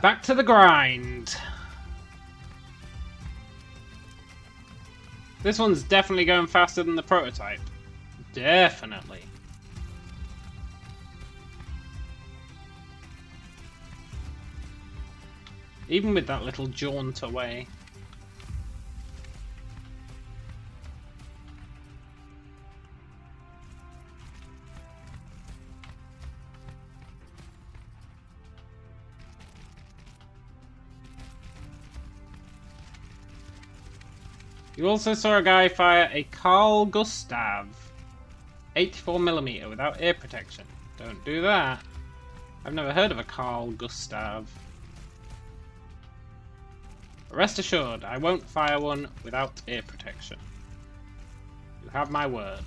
Back to the grind. This one's definitely going faster than the prototype. Definitely. Even with that little jaunt away. You also saw a guy fire a Carl Gustav 84mm without ear protection. Don't do that. I've never heard of a Carl Gustav. But rest assured, I won't fire one without ear protection. You have my word.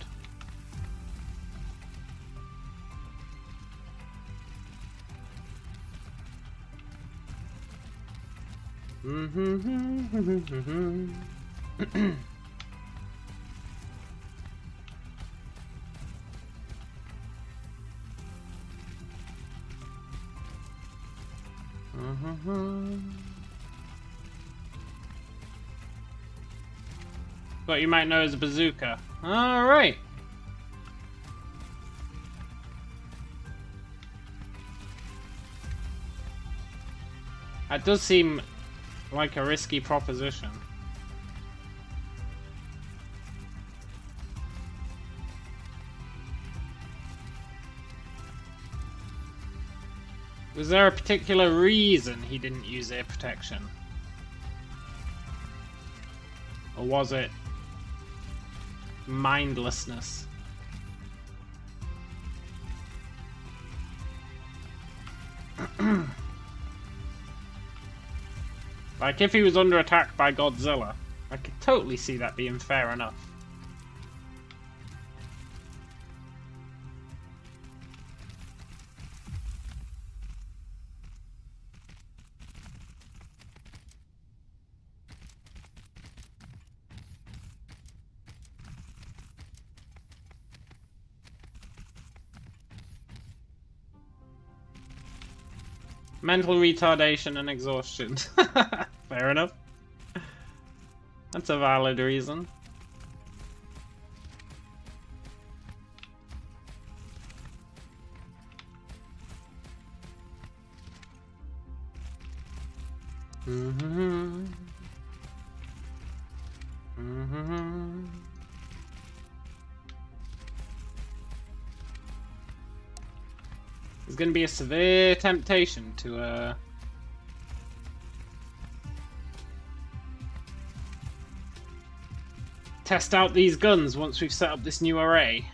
What you might know as a bazooka. Alright. That does seem like a risky proposition. Was there a particular reason he didn't use ear protection? Or was it mindlessness? Like, if he was under attack by Godzilla, I could totally see that being fair enough. Mental retardation and exhaustion. Fair enough. That's a valid reason. There's going to be a severe temptation to test out these guns once we've set up this new array.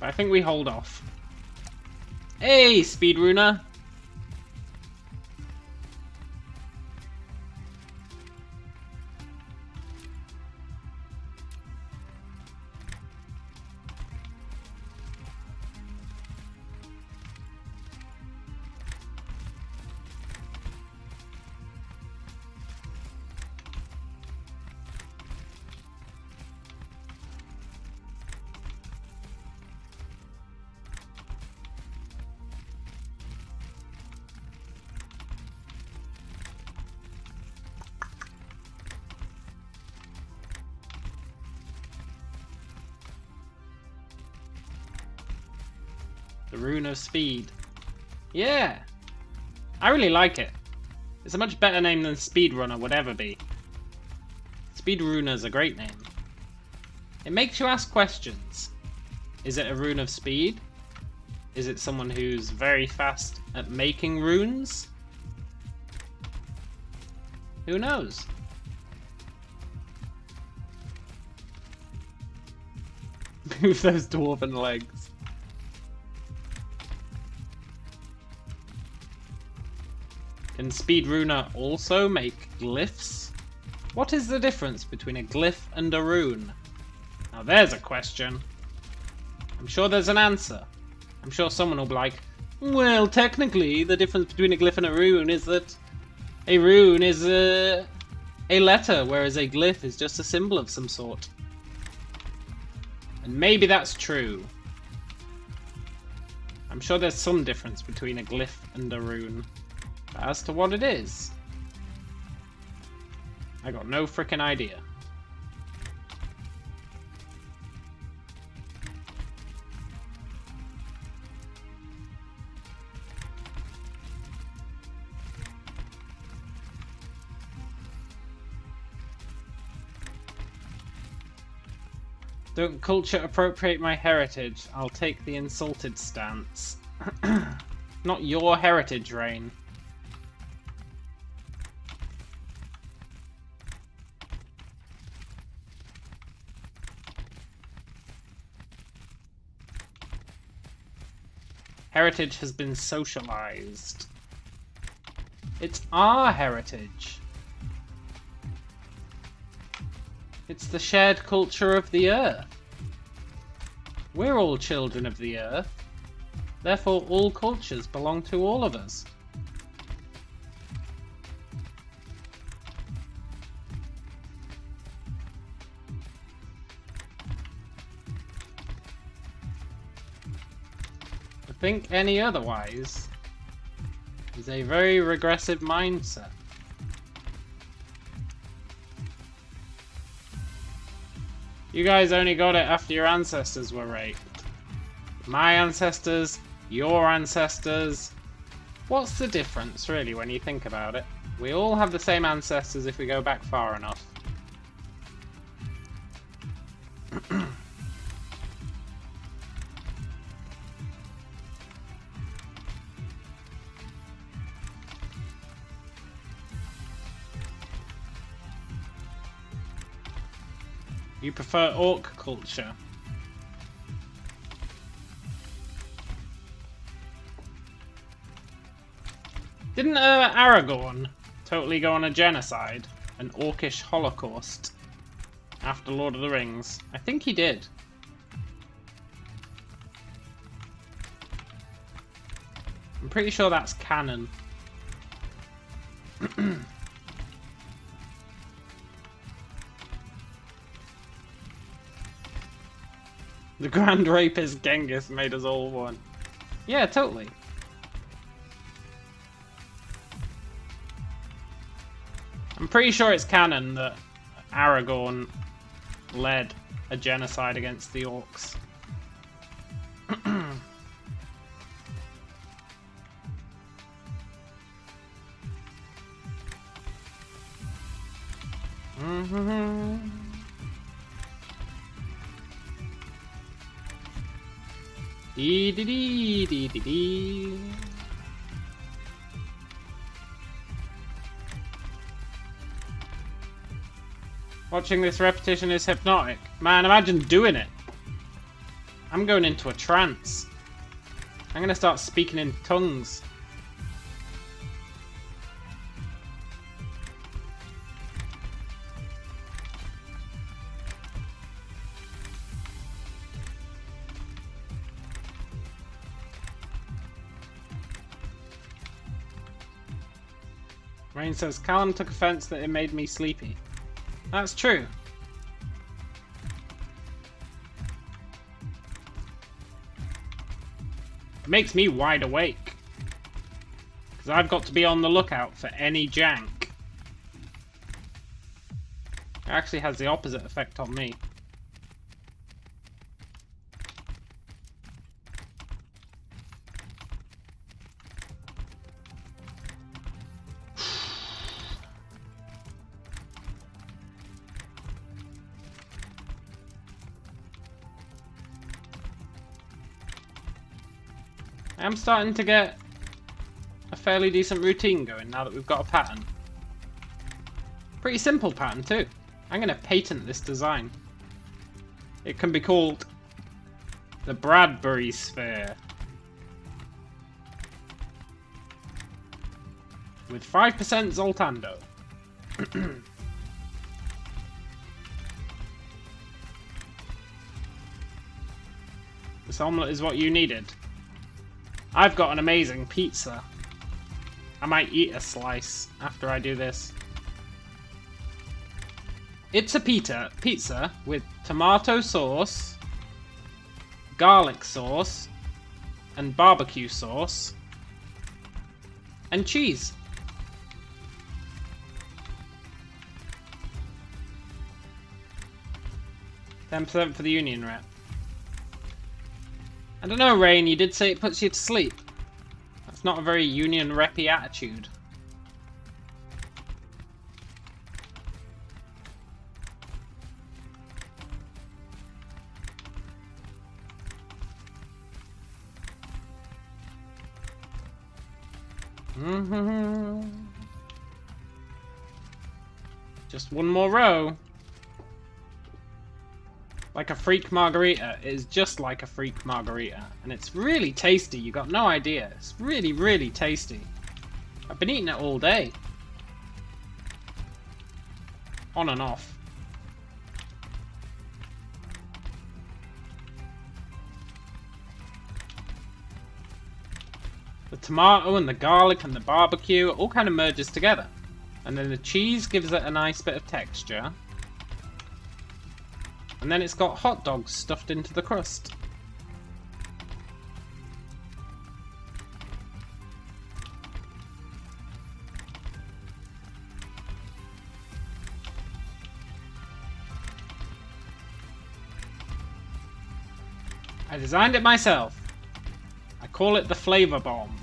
But I think we hold off. Hey, speedrunner! The Rune of Speed. Yeah! I really like it. It's a much better name than Speedrunner would ever be. Speedrunner's a great name. It makes you ask questions. Is it a rune of speed? Is it someone who's very fast at making runes? Who knows? Move those dwarven legs. Can Speedrunner also make glyphs? What is the difference between a glyph and a rune? Now there's a question. I'm sure there's an answer. I'm sure someone will be like, well, technically the difference between a glyph and a rune is that a rune is a letter, whereas a glyph is just a symbol of some sort. And maybe that's true. I'm sure there's some difference between a glyph and a rune. But as to what it is, I got no frickin' idea. Don't culture appropriate my heritage. I'll take the insulted stance. Not your heritage, Rain. Heritage has been socialized. It's our heritage. It's the shared culture of the Earth. We're all children of the Earth. Therefore, all cultures belong to all of us. To think any otherwise is a very regressive mindset. You guys only got it after your ancestors were raped. My ancestors, your ancestors. What's the difference, really, when you think about it? We all have the same ancestors if we go back far enough. You prefer orc culture. Didn't Aragorn totally go on a genocide? An orcish holocaust? After Lord of the Rings? I think he did. I'm pretty sure that's canon. The Grand Rapist Genghis made us all one. Yeah, totally. I'm pretty sure it's canon that Aragorn led a genocide against the orcs. Dee dee dee dee dee dee. Watching this repetition is hypnotic. Man, imagine doing it. I'm going into a trance. I'm going to start speaking in tongues. Rain says, Callum took offense that it made me sleepy. That's true. It makes me wide awake. Because I've got to be on the lookout for any jank. It actually has the opposite effect on me. I'm starting to get a fairly decent routine going now that we've got a pattern. Pretty simple pattern too. I'm going to patent this design. It can be called the Bradbury Sphere. With 5% Zoltando. This omelette is what you needed. I've got an amazing pizza. I might eat a slice after I do this. It's a pizza with tomato sauce, garlic sauce, and barbecue sauce, and cheese. $10% for the union rep. I don't know, Rain, you did say it puts you to sleep. That's not a very union rep-y attitude. Just one more row. Like a freak margarita. It is just like a freak margarita. And it's really tasty. You got no idea. It's really, really tasty. I've been eating it all day. On and off. The tomato and the garlic and the barbecue all kind of merges together. And then the cheese gives it a nice bit of texture. And then it's got hot dogs stuffed into the crust. I designed it myself. I call it the flavor bomb.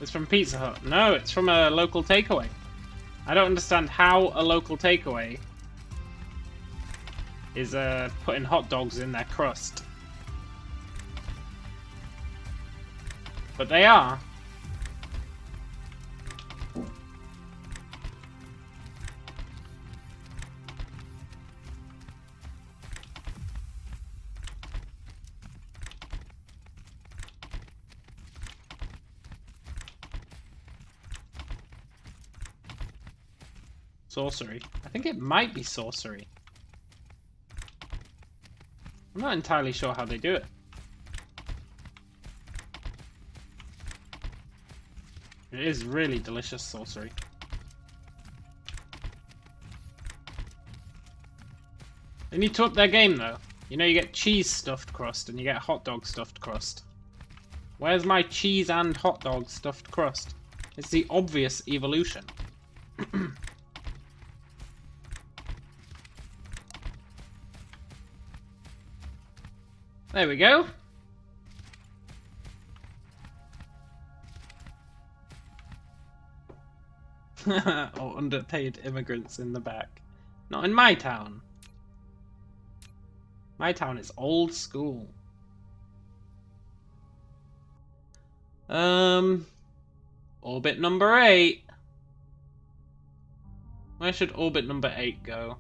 It's from Pizza Hut. No, it's from a local takeaway. I don't understand how a local takeaway is putting hot dogs in their crust. But they are. Sorcery. I think it might be sorcery. I'm not entirely sure how they do it. It is really delicious sorcery. They need to up their game though. You know, you get cheese stuffed crust and you get hot dog stuffed crust. Where's my cheese and hot dog stuffed crust? It's the obvious evolution. There we go. Or underpaid immigrants in the back. Not in my town. My town is old school. Orbit number 8. Where should orbit number 8 go?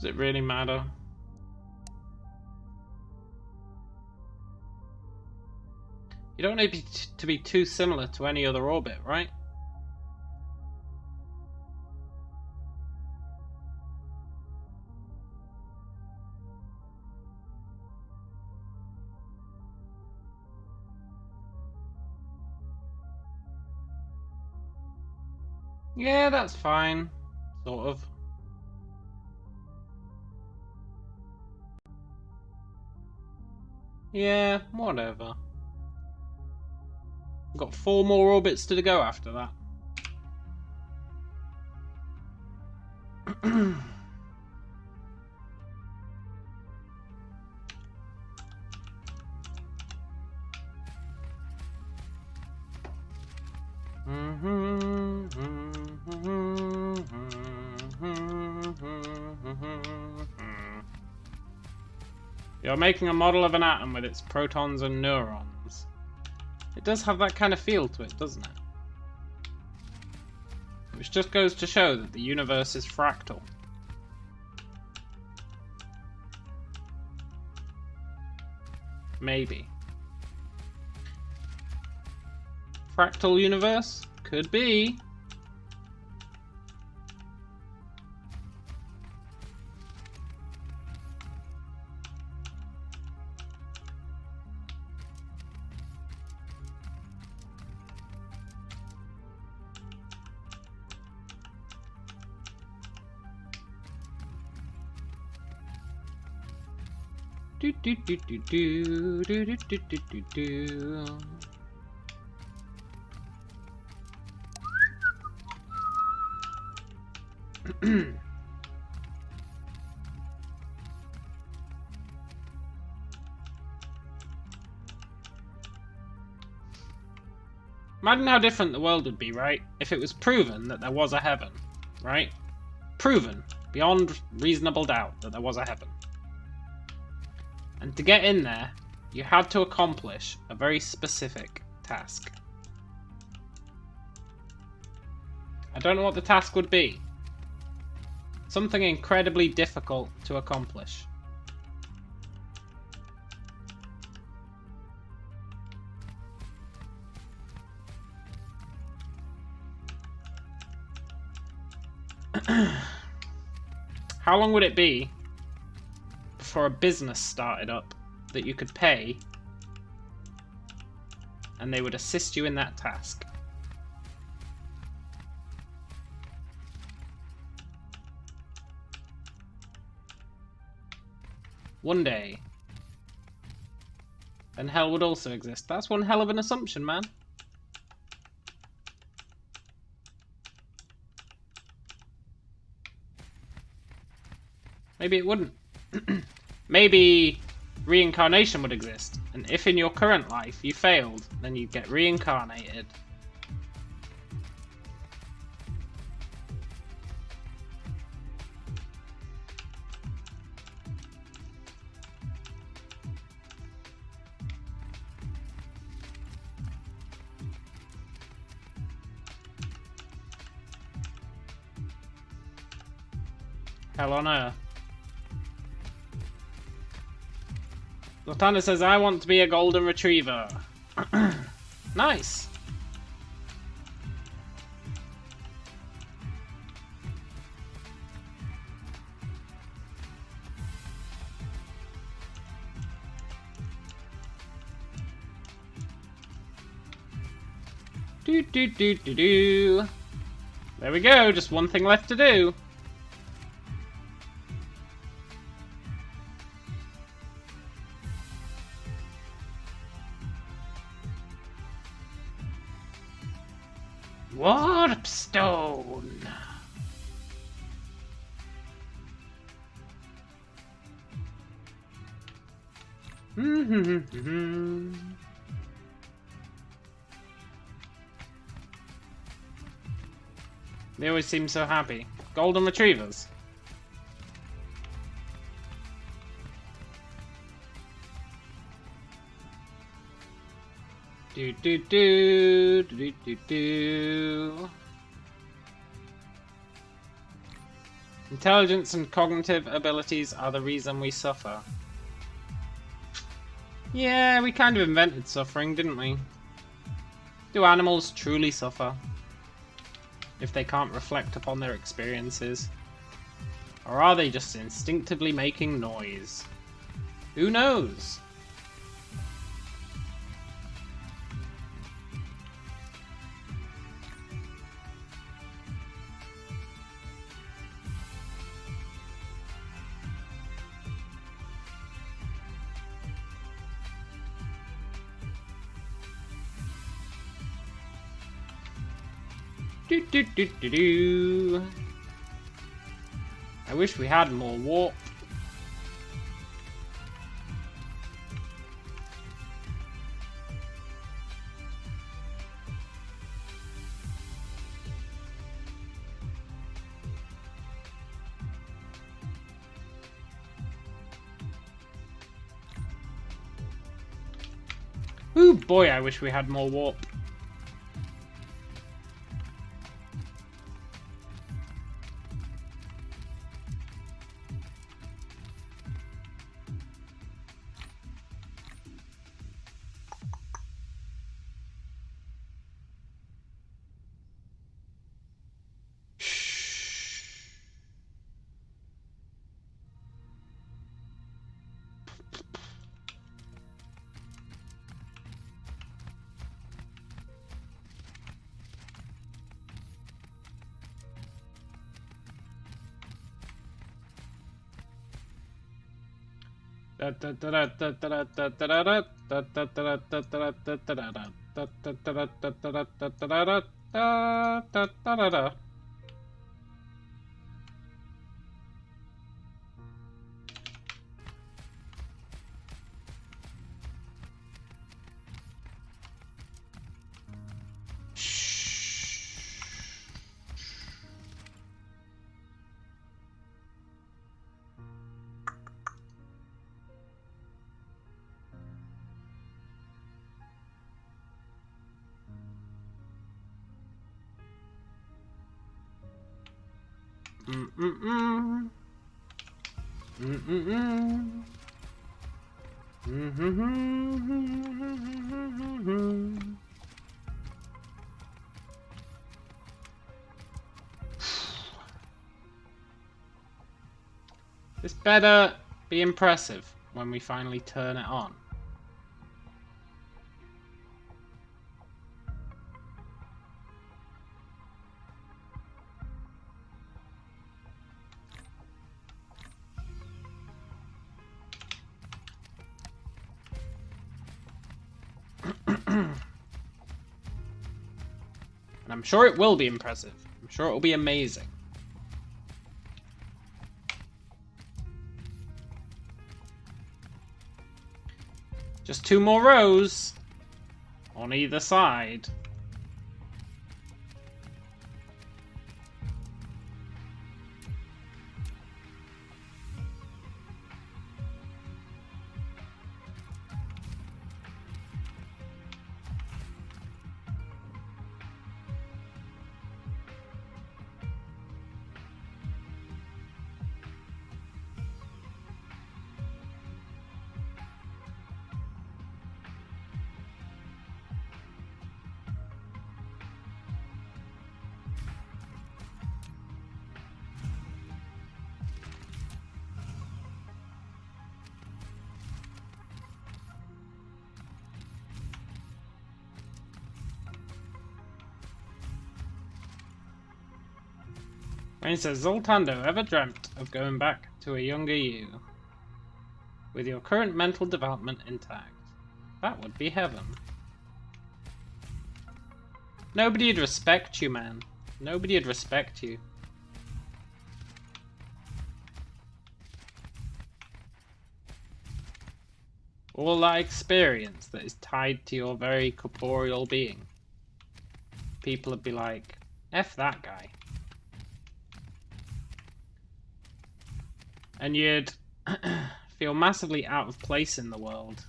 Does it really matter? You don't need to be too similar to any other orbit, right? Yeah, that's fine. Sort of. Yeah, whatever. We've got 4 more orbits to go after that. You're making a model of an atom with its protons and neurons. It does have that kind of feel to it, doesn't it? Which just goes to show that the universe is fractal. Maybe. Fractal universe? Could be. Do do do do do do do do do do do. Imagine how different the world would be, right? If it was proven that there was a heaven, right? Proven, beyond reasonable doubt, that there was a heaven. And to get in there, you had to accomplish a very specific task. I don't know what the task would be. Something incredibly difficult to accomplish. How long would it be before a business started up that you could pay and they would assist you in that task? One day. Then hell would also exist. That's one hell of an assumption, man. Maybe it wouldn't. Maybe reincarnation would exist, and if in your current life you failed, then you'd get reincarnated. Hell on earth. Latana says, I want to be a golden retriever. Nice. Do do do do do. There we go, just one thing left to do. Warpstone. They always seem so happy. Golden retrievers. Do do do do do do. Intelligence and cognitive abilities are the reason we suffer. Yeah, we kind of invented suffering, didn't we? Do animals truly suffer if they can't reflect upon their experiences? Or are they just instinctively making noise? Who knows? Do do do do do. I wish we had more warp. Ooh boy, I wish we had more warp. This better be impressive when we finally turn it on. And I'm sure it will be impressive. I'm sure it will be amazing. Just 2 more rows on either side. Rain says, Zoltando, ever dreamt of going back to a younger you? With your current mental development intact. That would be heaven. Nobody'd respect you, man. Nobody'd respect you. All that experience that is tied to your very corporeal being. People would be like, F that guy. And you'd feel massively out of place in the world.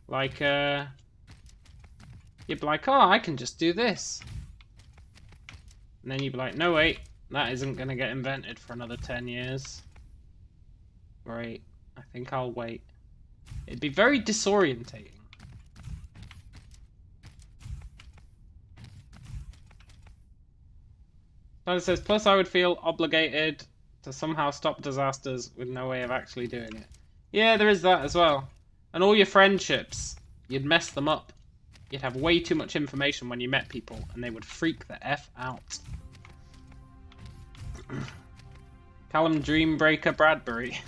Like, you'd be like, oh, I can just do this. And then you'd be like, no, wait, that isn't going to get invented for another 10 years. Great, I think I'll wait. It'd be very disorientating. But it says, plus I would feel obligated to somehow stop disasters with no way of actually doing it. Yeah, there is that as well. And all your friendships, you'd mess them up. You'd have way too much information when you met people, and they would freak the F out. Callum Dreambreaker Bradbury.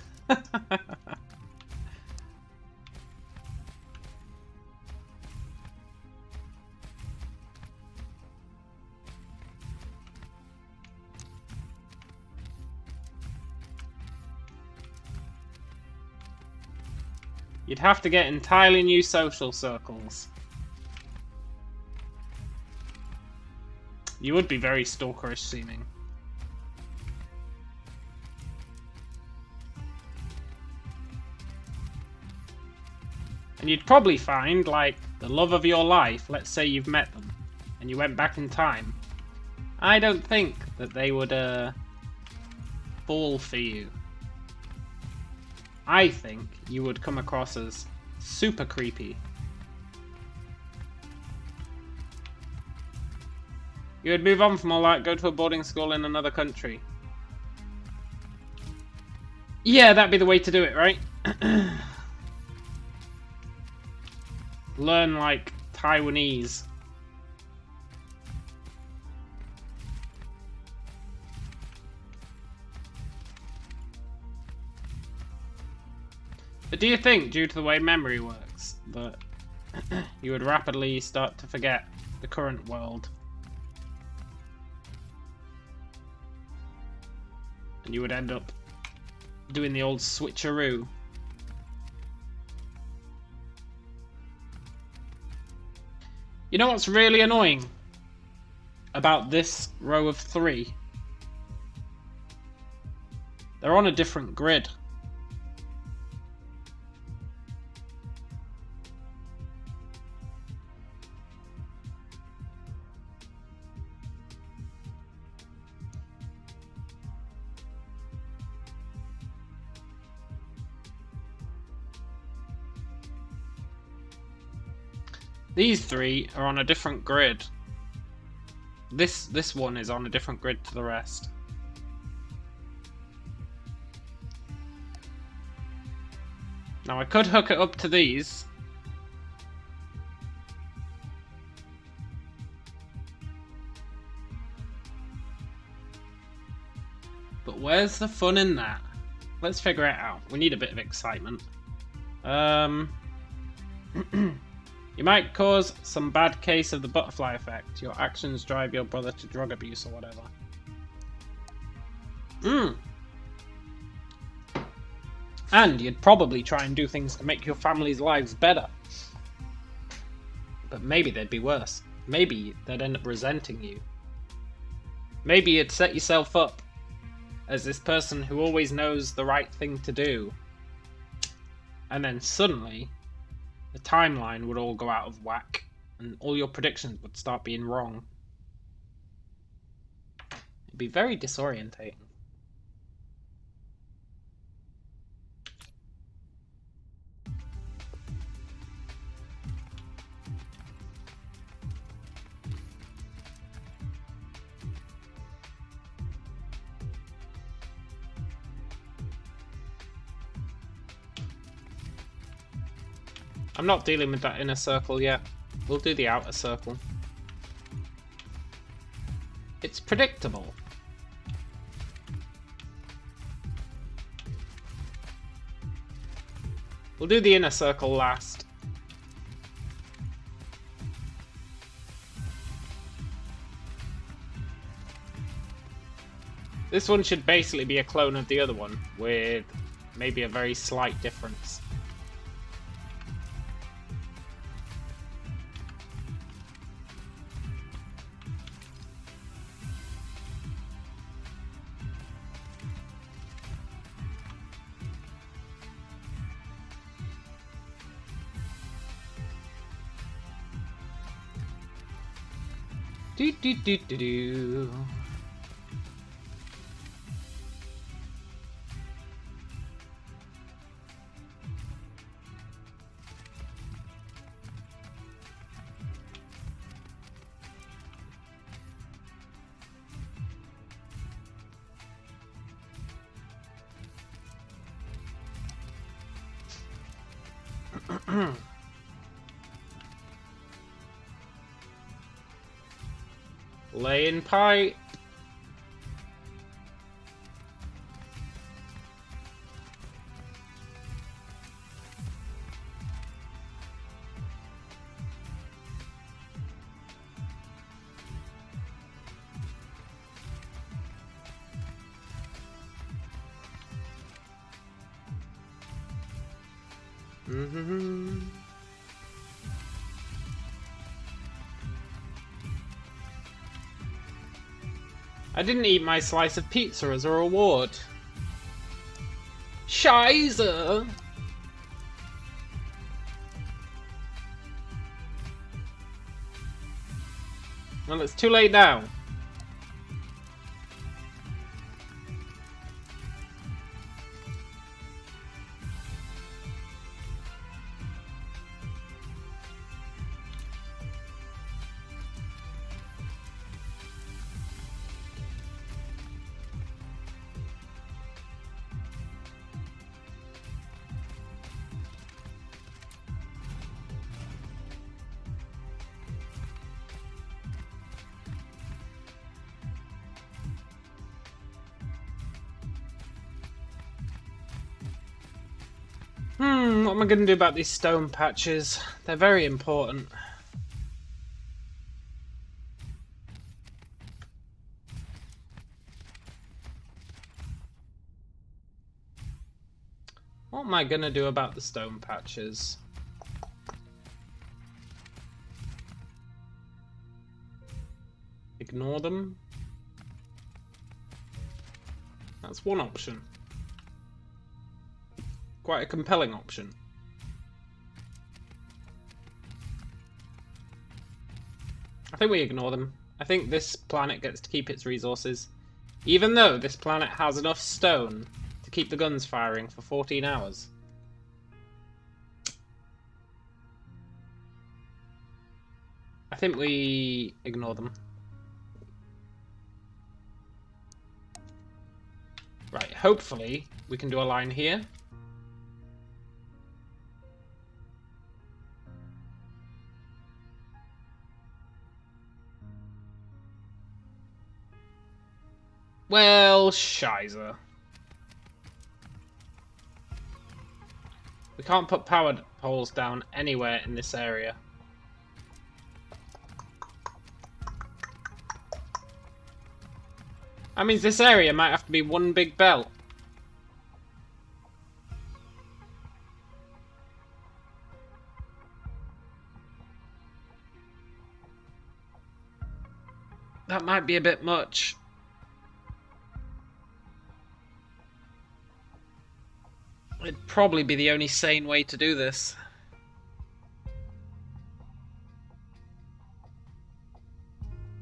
You'd have to get entirely new social circles. You would be very stalkerish seeming. And you'd probably find, like, the love of your life, let's say you've met them, and you went back in time. I don't think that they would, fall for you. I think you would come across as super creepy. You would move on from all that, go to a boarding school in another country. Yeah, that'd be the way to do it, right? Learn, like, Taiwanese. But do you think, due to the way memory works, that you would rapidly start to forget the current world? And you would end up doing the old switcheroo? You know what's really annoying about this row of 3? They're on a different grid. These 3 are on a different grid. This one is on a different grid to the rest. Now I could hook it up to these. But where's the fun in that? Let's figure it out. We need a bit of excitement. You might cause some bad case of the butterfly effect. Your actions drive your brother to drug abuse or whatever. And you'd probably try and do things to make your family's lives better. But maybe they'd be worse. Maybe they'd end up resenting you. Maybe you'd set yourself up as this person who always knows the right thing to do. And then suddenly the timeline would all go out of whack, and all your predictions would start being wrong. It'd be very disorientating. I'm not dealing with that inner circle yet. We'll do the outer circle. It's predictable. We'll do the inner circle last. This one should basically be a clone of the other one, with maybe a very slight difference. Do do do do do. Lay in pipe. I didn't eat my slice of pizza as a reward. Scheiße! Well, it's too late now. What am I going to do about these stone patches? They're very important. What am I going to do about the stone patches? Ignore them? That's one option. Quite a compelling option. I think we ignore them. I think this planet gets to keep its resources. Even though this planet has enough stone to keep the guns firing for 14 hours. I think we ignore them. Right, hopefully we can do a line here. Well, shizer. We can't put power poles down anywhere in this area. That means this area might have to be one big belt. That might be a bit much. It'd probably be the only sane way to do this.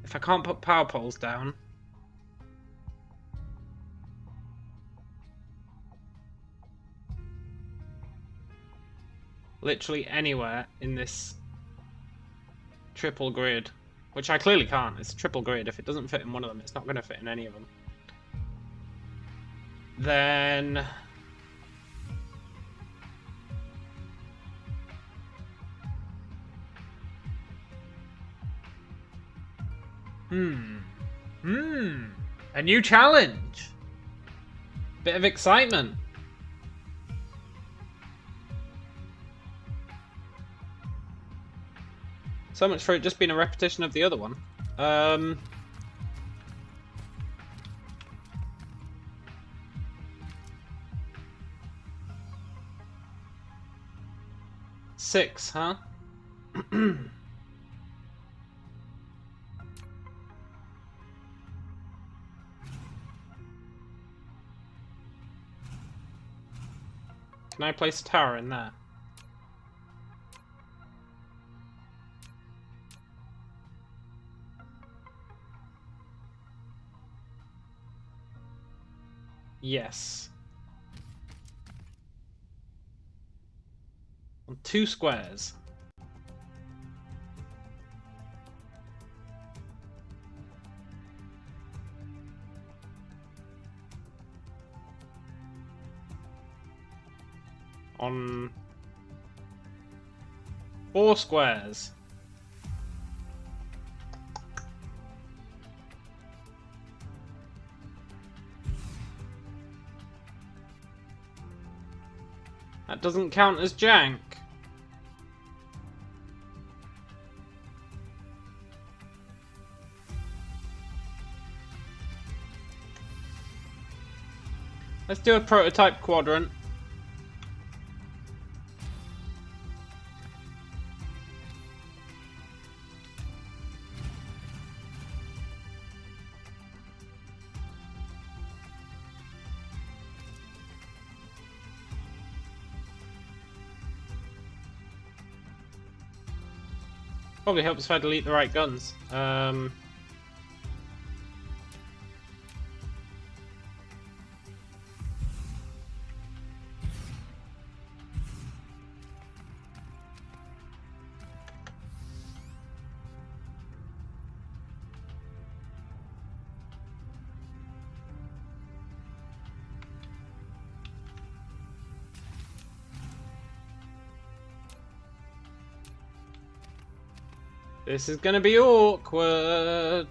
If I can't put power poles down. Literally anywhere in this triple grid. Which I clearly can't. It's a triple grid. If it doesn't fit in one of them, it's not going to fit in any of them. Then... A new challenge. Bit of excitement. So much for it just being a repetition of the other one. 6, huh? Can I place a tower in there? Yes. On 2 squares. On 4 squares. That doesn't count as jank. Let's do a prototype quadrant. Probably helps if I delete the right guns. This is gonna be awkward.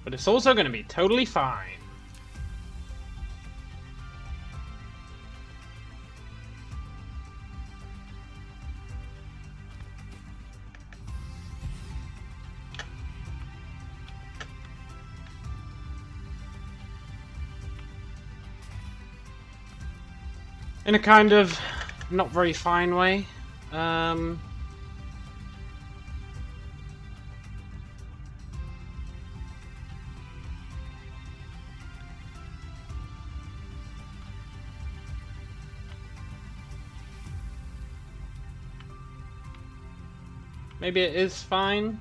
But it's also going to be totally fine. In a kind of not very fine way. Maybe it is fine.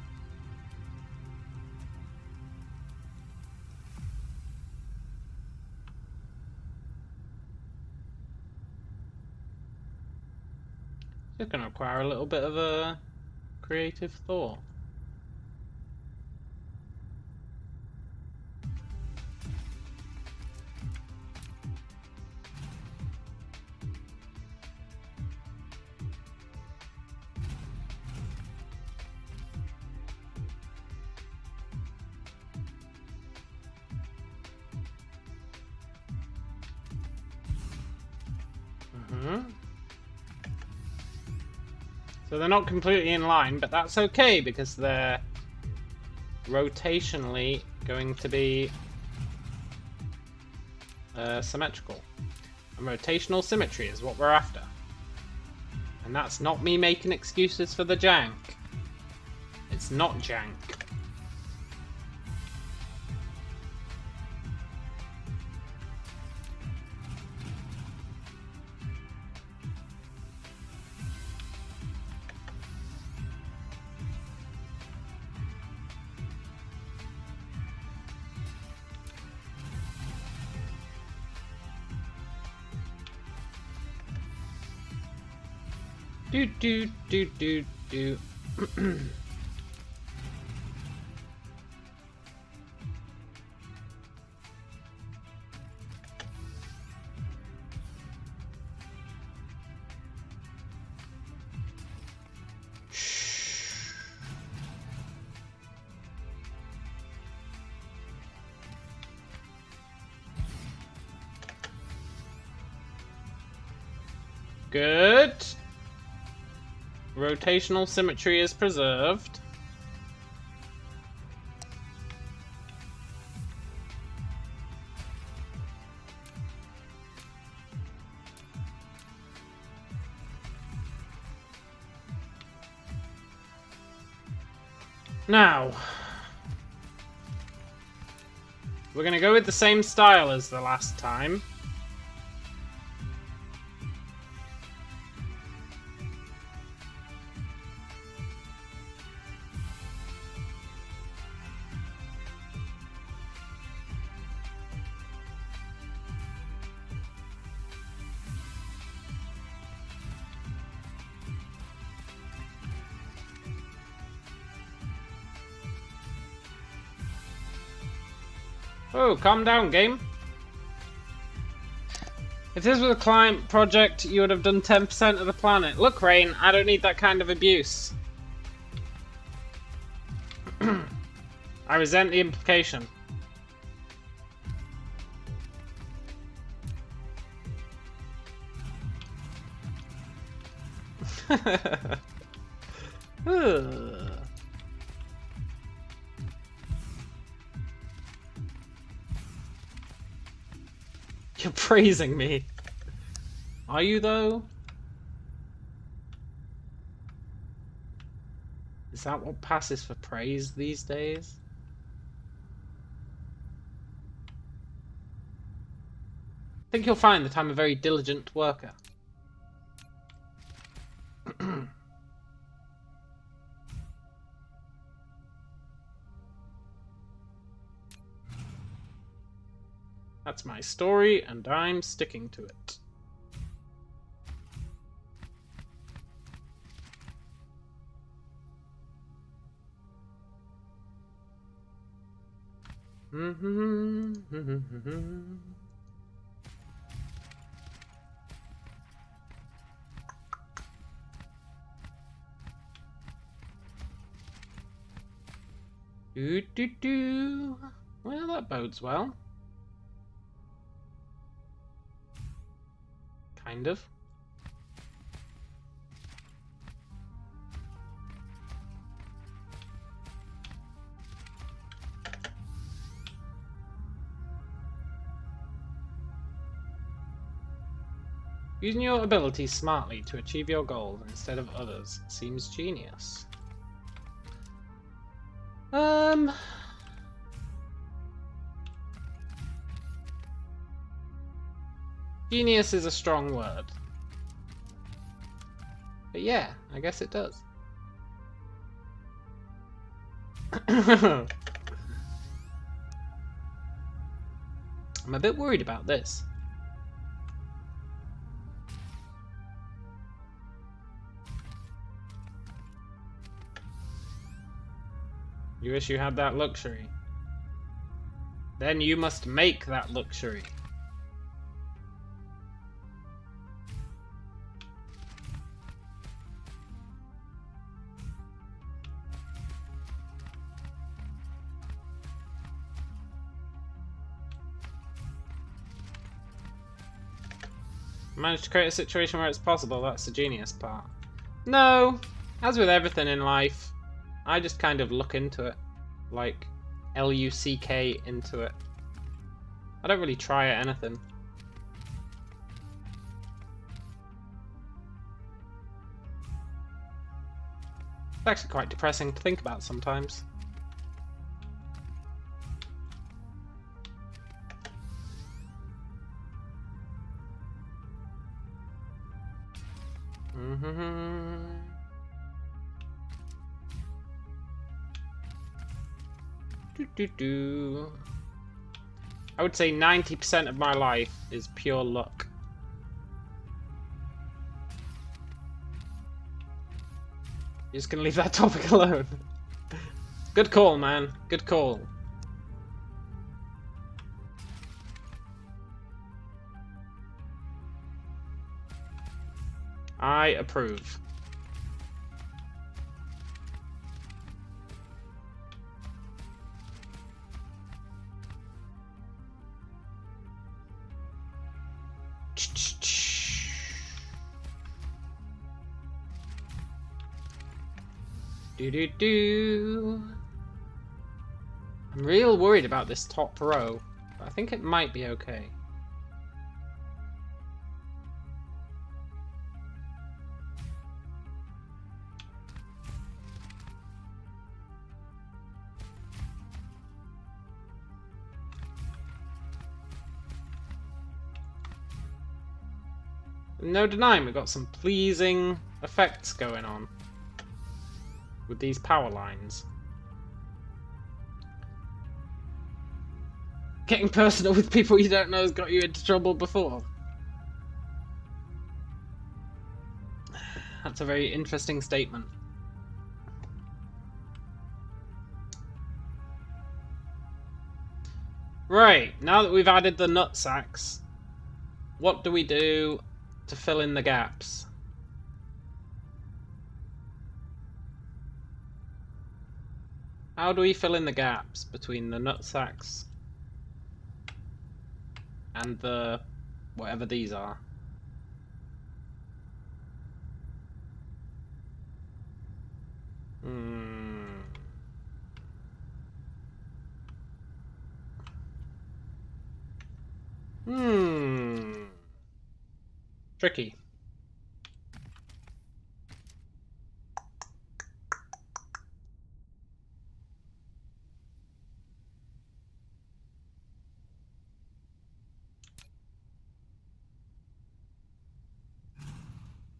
It's going to require a little bit of a creative thought. So they're not completely in line, but that's okay because they're rotationally going to be symmetrical. And rotational symmetry is what we're after. And that's not me making excuses for the jank. It's not jank. Do. Good. Rotational symmetry is preserved. Now, we're going to go with the same style as the last time. Oh, calm down, game. If this was a client project, you would have done 10% of the planet. Look, Rain, I don't need that kind of abuse. I resent the implication. You're praising me. Are you, though? Is that what passes for praise these days? I think you'll find that I'm a very diligent worker. That's my story, and I'm sticking to it. Do. Well, that bodes well. Kind of. Using your abilities smartly to achieve your goals instead of others seems genius. Genius is a strong word. But yeah, I guess it does. I'm a bit worried about this. You wish you had that luxury. Then you must make that luxury. Managed to create a situation where it's possible, that's the genius part. No, as with everything in life, I just kind of look into it. Like, L-U-C-K into it. I don't really try at anything. It's actually quite depressing to think about sometimes. I would say 90% of my life is pure luck. You're just gonna leave that topic alone. Good call, man. Good call. I approve. Do. I'm real worried about this top row, but I think it might be okay. No denying we've got some pleasing effects going on with these power lines. Getting personal with people you don't know has got you into trouble before. That's a very interesting statement. Right, now that we've added the nut sacks, what do we do to fill in the gaps? How do we fill in the gaps between the nut sacks and the whatever these are? Tricky.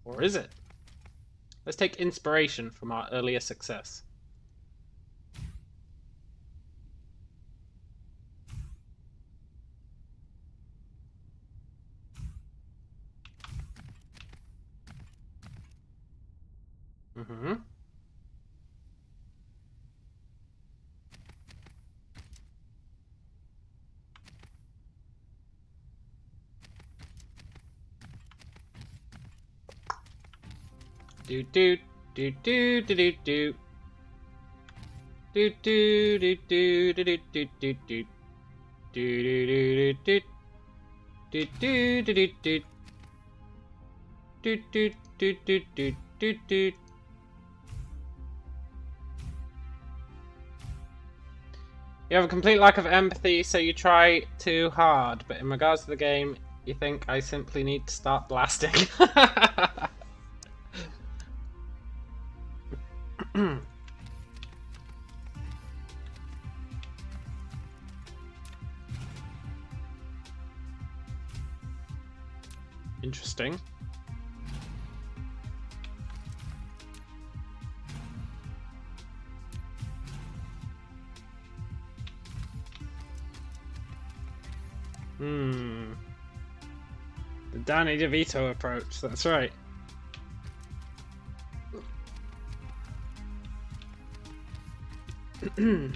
Or is it? Let's take inspiration from our earlier success. Mm-hmm. Do do do do do do do. Do do do do do do do do do. Do do do do do do do do do. Do do do do do do do. You have a complete lack of empathy, so you try too hard. But in regards to the game, you think I simply need to start blasting. Interesting. The Danny DeVito approach, that's right. Mm-hmm.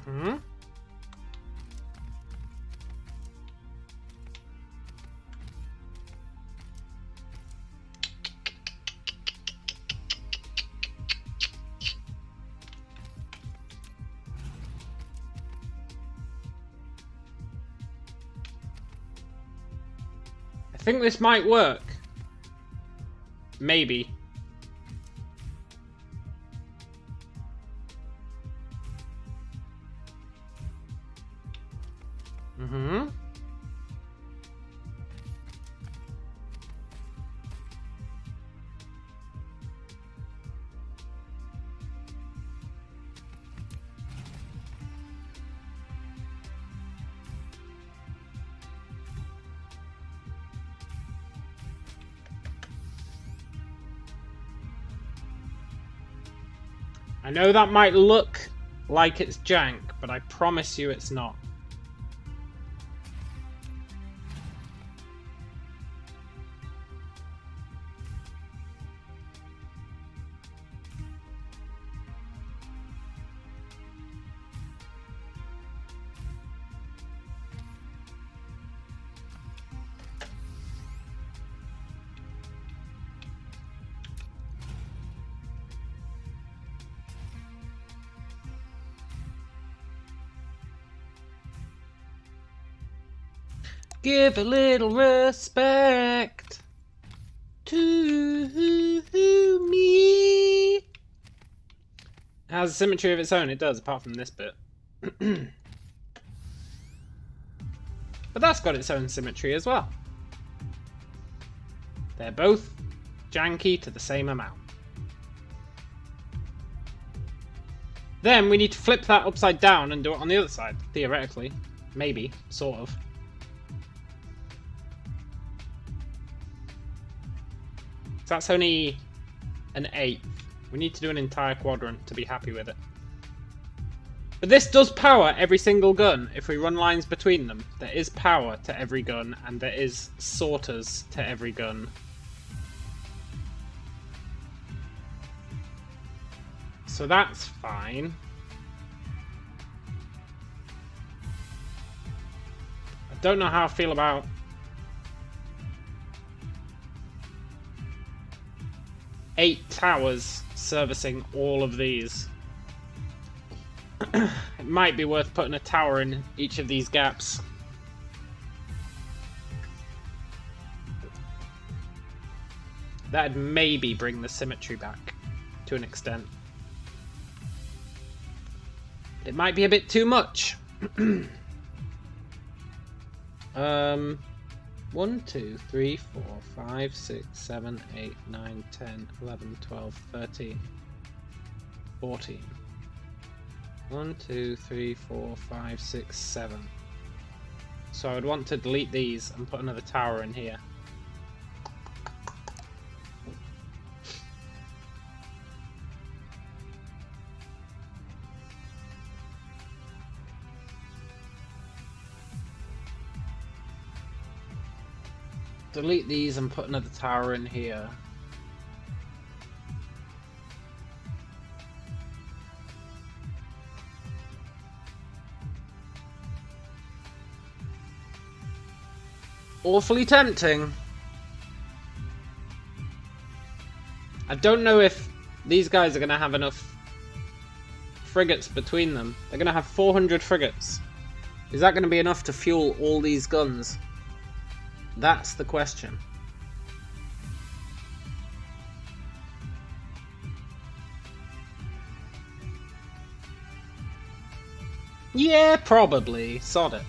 Mm-hmm. I think this might work. Maybe. Mm-hmm. I know that might look like it's jank, but I promise you it's not. Give a little respect to me. It has a symmetry of its own, it does, apart from this bit. But that's got its own symmetry as well. They're both janky to the same amount. Then we need to flip that upside down and do it on the other side, theoretically. Maybe, sort of. So that's only an eighth. We need to do an entire quadrant to be happy with it. But this does power every single gun if we run lines between them. There is power to every gun, and there is sorters to every gun. So that's fine. I don't know how I feel about eight towers servicing all of these. It might be worth putting a tower in each of these gaps. That'd maybe bring the symmetry back to an extent. It might be a bit too much. 1, 2, 3, 4, 5, 6, 7, 8, 9, 10, 11, 12, 13, 14. 1, 2, 3, 4, 5, 6, 7. So I would want to delete these and put another tower in here. Delete these and put another tower in here. Awfully tempting. I don't know if these guys are going to have enough frigates between them. They're going to have 400 frigates. Is that going to be enough to fuel all these guns? That's the question. Yeah, probably. Sod it.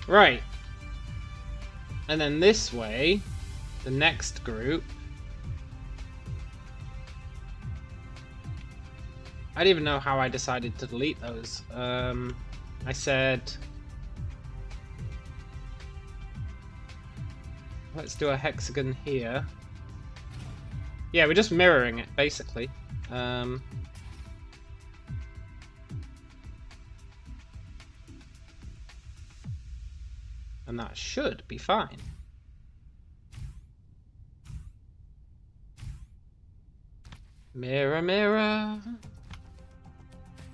Right. And then this way, the next group. I don't even know how I decided to delete those. I said, let's do a hexagon here. Yeah, we're just mirroring it, basically. And that should be fine. Mirror, mirror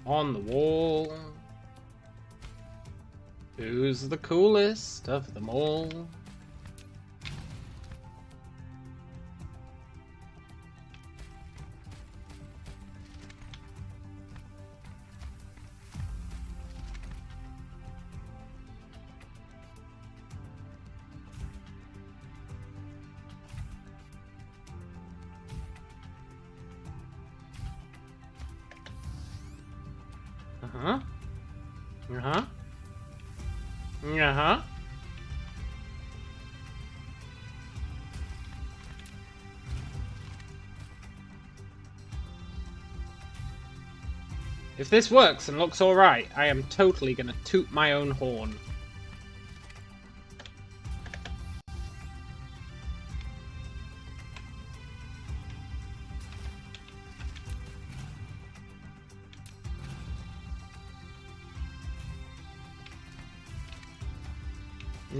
on the wall. Who's the coolest of them all? Uh-huh. Uh-huh. Uh-huh. If this works and looks alright, I am totally gonna toot my own horn.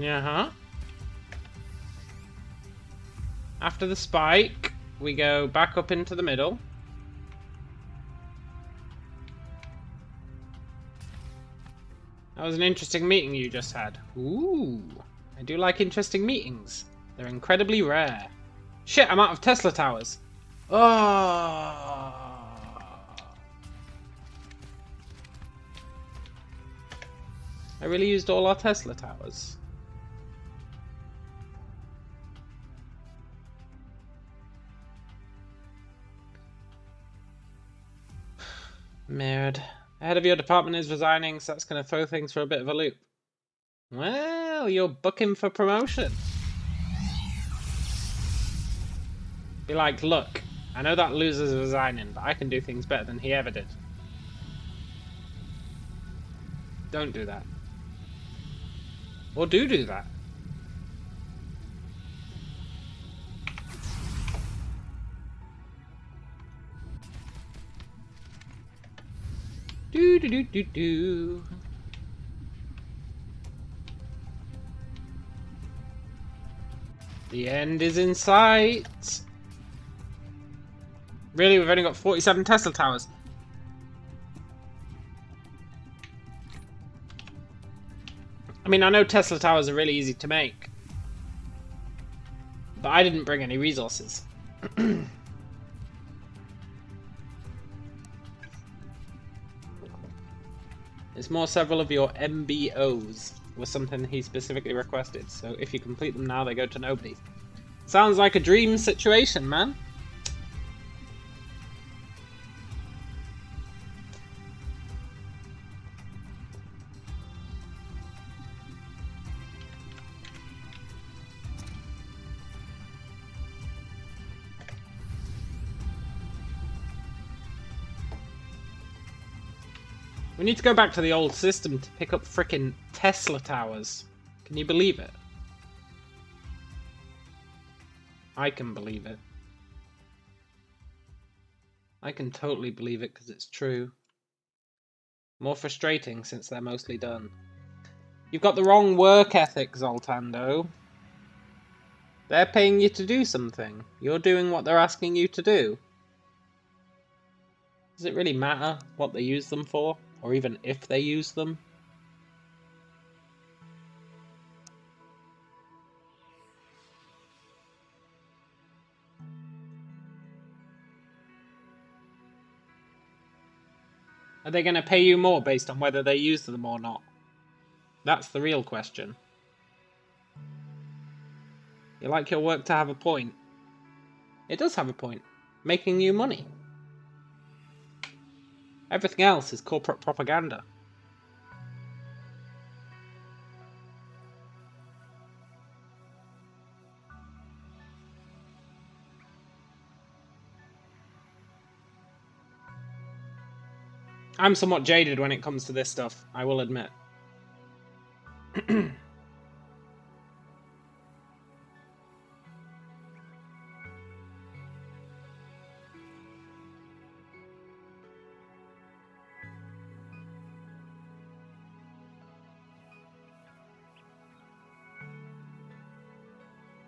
Uh-huh. After the spike, we go back up into the middle. That was an interesting meeting you just had. Ooh, I do like interesting meetings. They're incredibly rare. Shit, I'm out of Tesla towers. Oh. I really used all our Tesla towers. Mirrored. The head of your department is resigning, so that's going to throw things for a bit of a loop. Well, you're booking for promotion. Be like, look, I know that loser's resigning, but I can do things better than he ever did. Don't do that. Or do that. Do. The end is in sight. Really, we've only got 47 Tesla towers. I mean, I know Tesla towers are really easy to make, but I didn't bring any resources. It's more several of your MBOs was something he specifically requested, so if you complete them now, they go to nobody. Sounds like a dream situation, man. We need to go back to the old system to pick up frickin' Tesla towers. Can you believe it? I can believe it. I can totally believe it because it's true. More frustrating since they're mostly done. You've got the wrong work ethic, Zoltando. They're paying you to do something. You're doing what they're asking you to do. Does it really matter what they use them for? Or even if they use them? Are they going to pay you more based on whether they use them or not? That's the real question. You like your work to have a point. It does have a point. Making you money. Everything else is corporate propaganda. I'm somewhat jaded when it comes to this stuff, I will admit.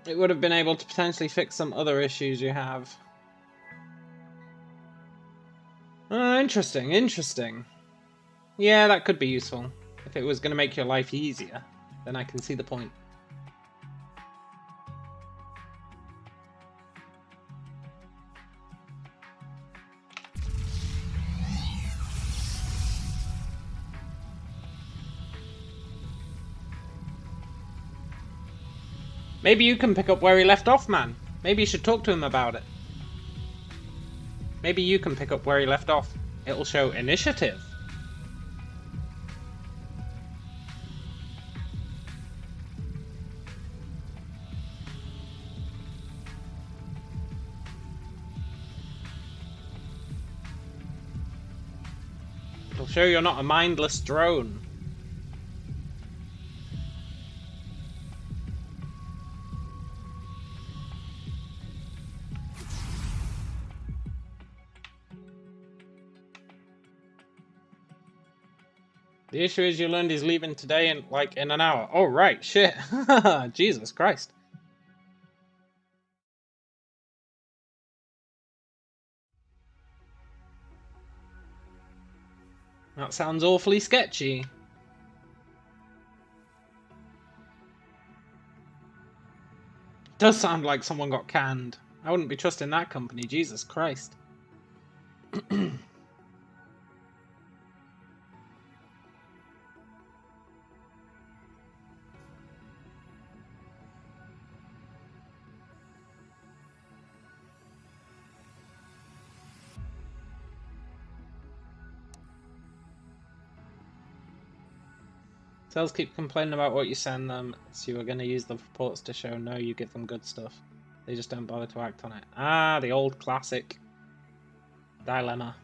It would have been able to potentially fix some other issues you have. Interesting. Yeah, that could be useful. If it was going to make your life easier, then I can see the point. Maybe you can pick up where he left off, man. Maybe you should talk to him about it. Maybe you can pick up where he left off. It'll show initiative. It'll show you're not a mindless drone. The issue is you learned he's leaving today in an hour. Oh right, shit. Jesus Christ. That sounds awfully sketchy. Does sound like someone got canned. I wouldn't be trusting that company, Jesus Christ. Sales keep complaining about what you send them, so you are going to use the reports to show no, you give them good stuff. They just don't bother to act on it. Ah, the old classic dilemma.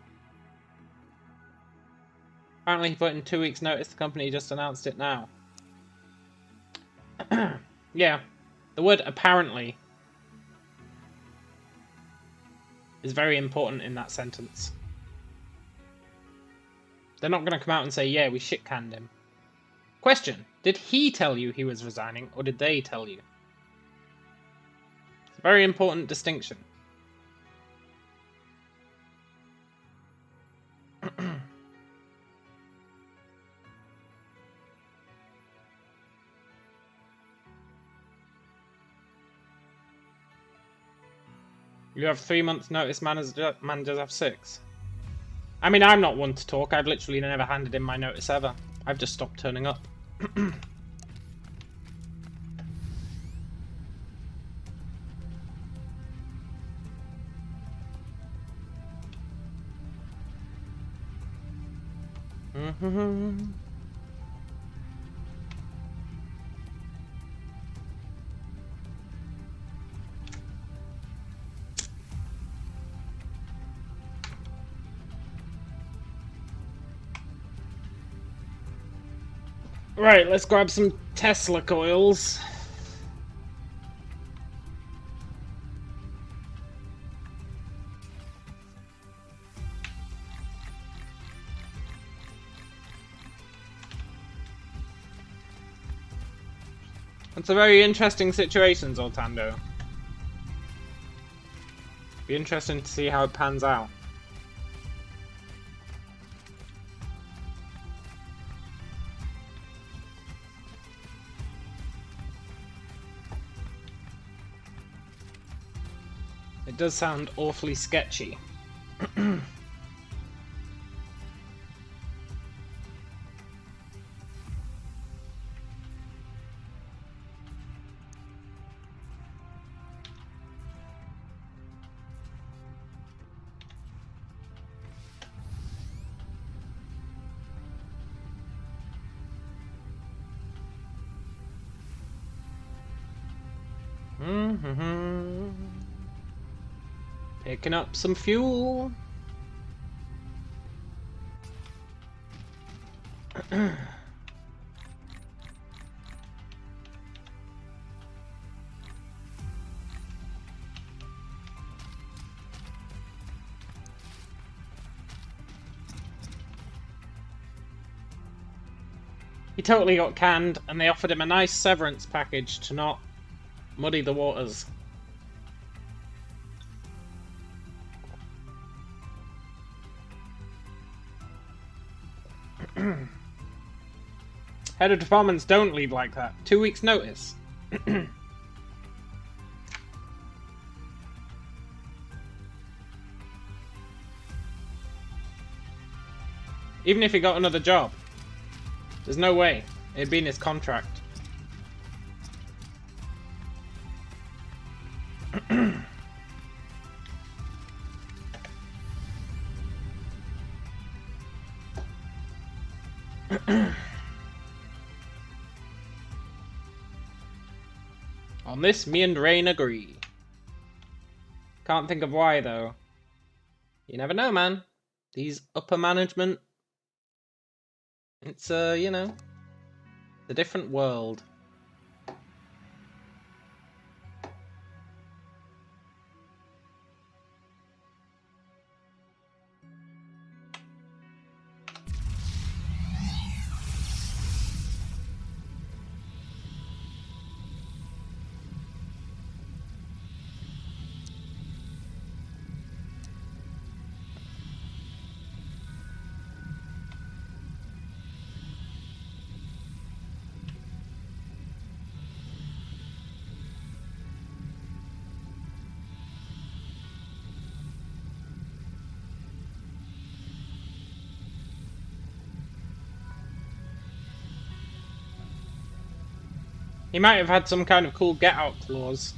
Apparently he put in 2 weeks notice, the company just announced it now. Yeah, the word apparently is very important in that sentence. They're not going to come out and say, yeah, we shit-canned him. Question, did he tell you he was resigning, or did they tell you? It's a very important distinction. You have 3 months notice, managers have 6. I mean, I'm not one to talk. I've literally never handed in my notice ever. I've just stopped turning up. Right, let's grab some Tesla coils. It's a very interesting situation, Zoltando. Be interesting to see how it pans out. It does sound awfully sketchy. Picking up some fuel. He totally got canned, and they offered him a nice severance package to not muddy the waters. Head of departments don't leave like that. 2 weeks notice. Even if he got another job, there's no way. It'd be in his contract. On this, me and Rain agree. Can't think of why, though. You never know, man. These upper management... It's, you know... a different world. He might have had some kind of cool get-out clause.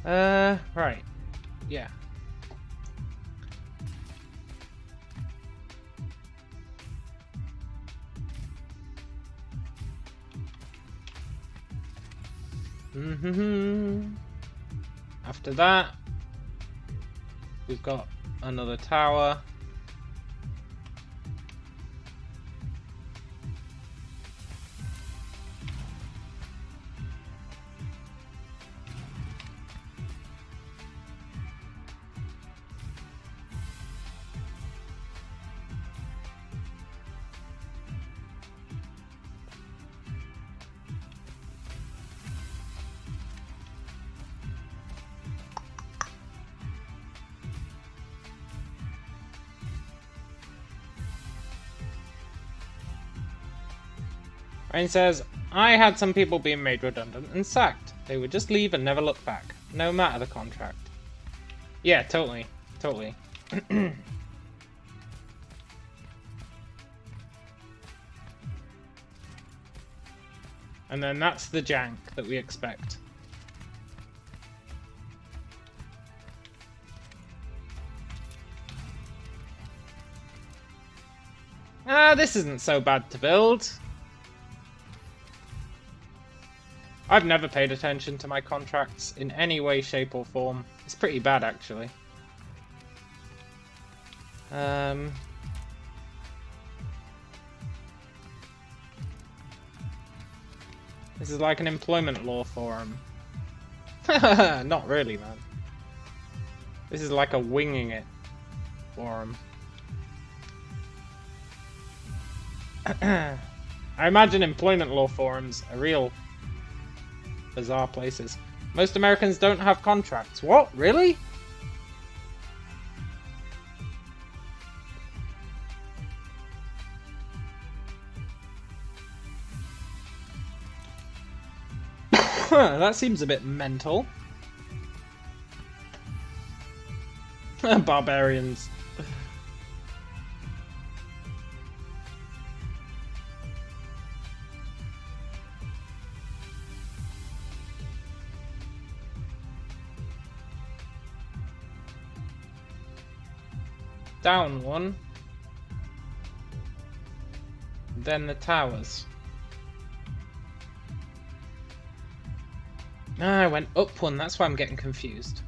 Right. Yeah. After that, we've got another tower. Rain says, I had some people being made redundant and sacked. They would just leave and never look back, no matter the contract. Yeah, totally. Totally. And then that's the jank that we expect. This isn't so bad to build. I've never paid attention to my contracts in any way, shape or form. It's pretty bad, actually. This is like an employment law forum. Not really, man. This is like a winging it forum. I imagine employment law forums are real bizarre places. Most Americans don't have contracts. What? Really? That seems a bit mental. Barbarians. Down one. Then the towers. Ah, I went up one, that's why I'm getting confused.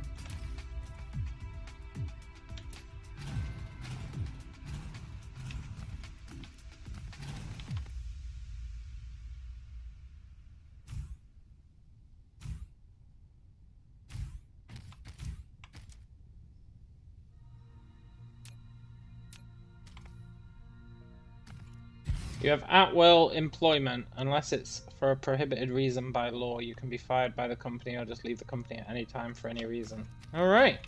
You have at-will employment. Unless it's for a prohibited reason by law, you can be fired by the company or just leave the company at any time for any reason. Alright.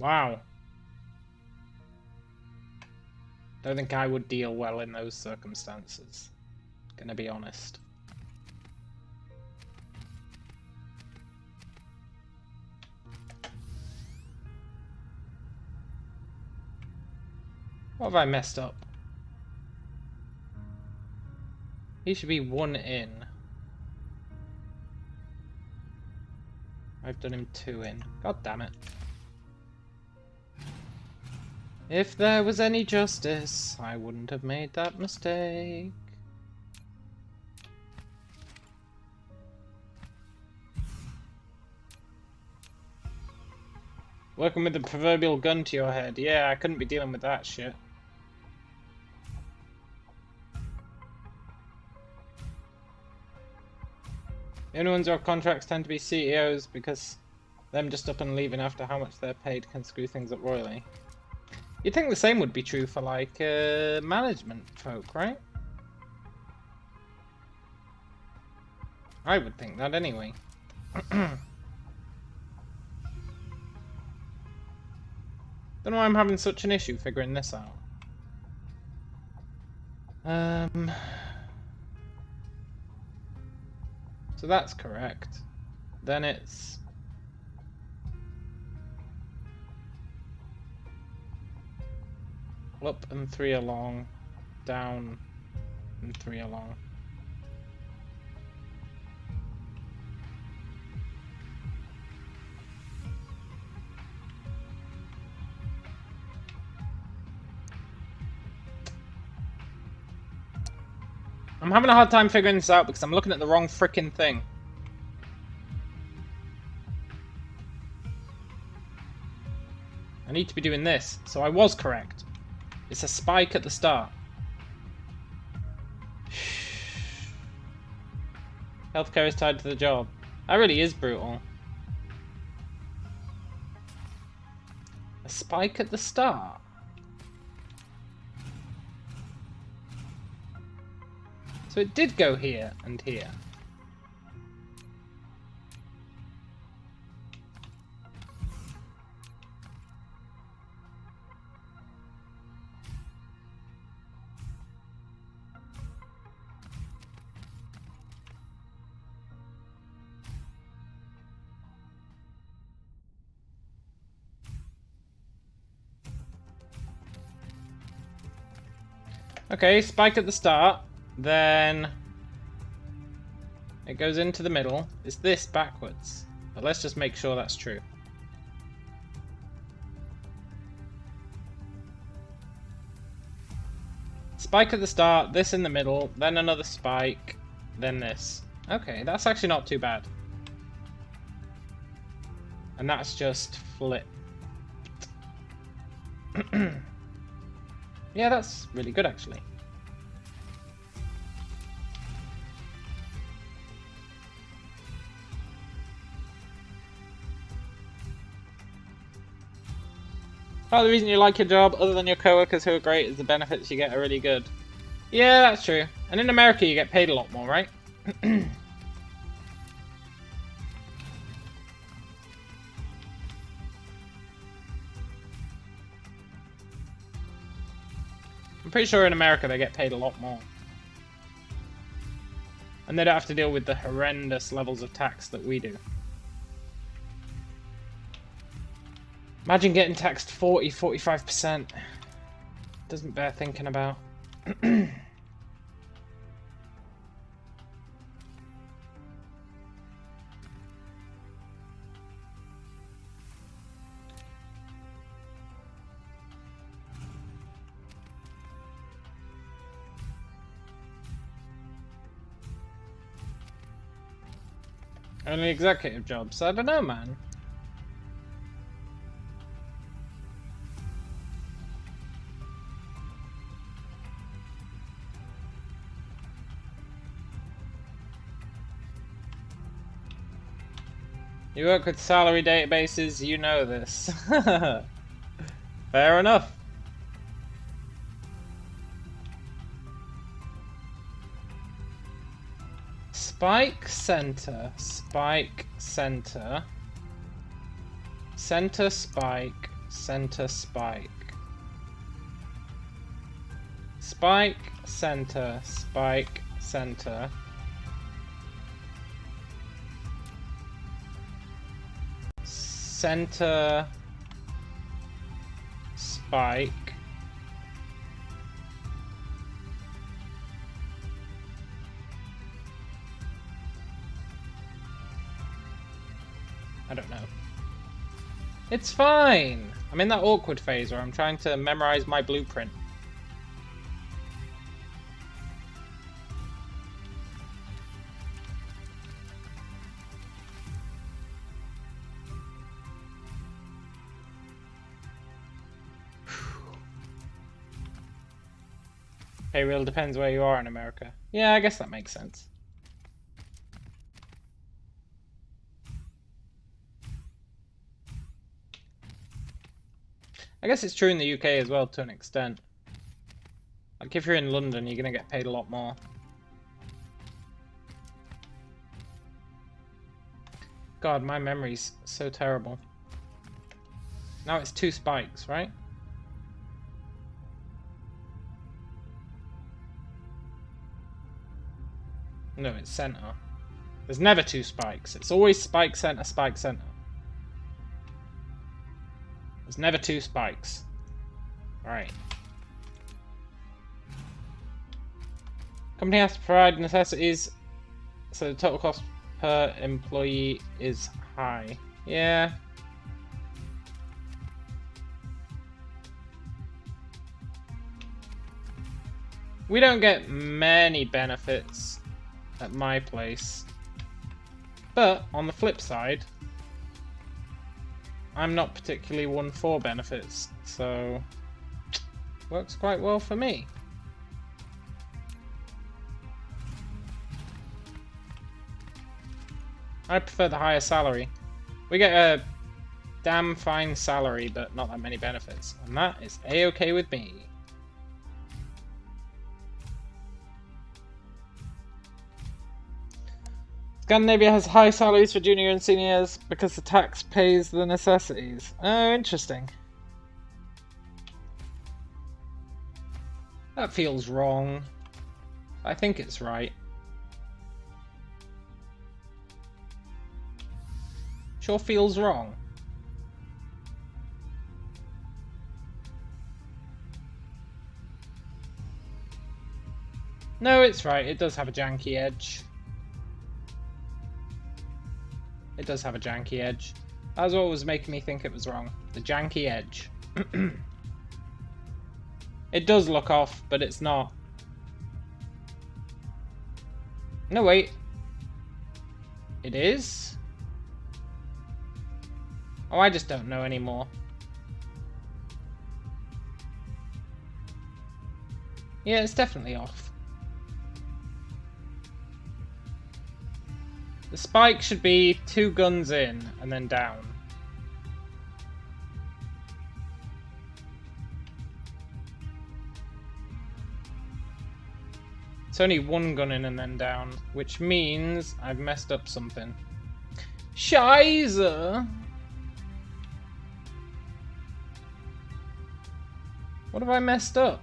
Wow. Don't think I would deal well in those circumstances. Gonna be honest. What have I messed up? He should be 1 in. I've done him 2 in. God damn it. If there was any justice, I wouldn't have made that mistake. Working with the proverbial gun to your head. Yeah, I couldn't be dealing with that shit. The only ones who have contracts tend to be CEOs because them just up and leaving after how much they're paid can screw things up royally. You'd think the same would be true for like management folk, right? I would think that anyway. Don't know why I'm having such an issue figuring this out. So that's correct. Then it's up and 3 along, down and 3 along. I'm having a hard time figuring this out because I'm looking at the wrong freaking thing. I need to be doing this, so I was correct. It's a spike at the start. Healthcare is tied to the job. That really is brutal. A spike at the start? So it did go here and here. Okay, spike at the start, then it goes into the middle. Is this backwards? But let's just make sure that's true. Spike at the start, this in the middle, then another spike, then this. Okay, that's actually not too bad. And that's just flipped. Yeah, that's really good actually. Part of the reason you like your job, other than your coworkers who are great, is the benefits you get are really good. Yeah, that's true. And in America you get paid a lot more, right? I'm pretty sure in America they get paid a lot more. And they don't have to deal with the horrendous levels of tax that we do. Imagine getting taxed 40–45%. Doesn't bear thinking about. Only executive jobs. I don't know, man. You work with salary databases, you know this. Fair enough. Spike center, spike center, center spike, center spike, spike center, spike center, center spike. I don't know. It's fine! I'm in that awkward phase where I'm trying to memorize my blueprint. Pay real depends where you are in America. Yeah, I guess that makes sense. I guess it's true in the UK as well to an extent. Like if you're in London, you're gonna get paid a lot more. God, my memory's so terrible. Now it's 2 spikes, right? No, it's center. There's never 2 spikes. It's always spike center, spike center. There's never 2 spikes. Alright. Company has to provide necessities, so the total cost per employee is high. Yeah. We don't get many benefits at my place. But, on the flip side, I'm not particularly one for benefits, so works quite well for me. I prefer the higher salary. We get a damn fine salary, but not that many benefits, and that is a-okay with me. Scandinavia has high salaries for junior and seniors because the tax pays the necessities. Oh, interesting. That feels wrong. I think it's right. Sure feels wrong. No, it's right. It does have a janky edge. It does have a janky edge. That's what was making me think it was wrong. The janky edge. It does look off, but it's not. No, wait. It is? Oh, I just don't know anymore. Yeah, it's definitely off. The spike should be 2 guns in and then down. It's only 1 gun in and then down, which means I've messed up something. Scheiße! What have I messed up?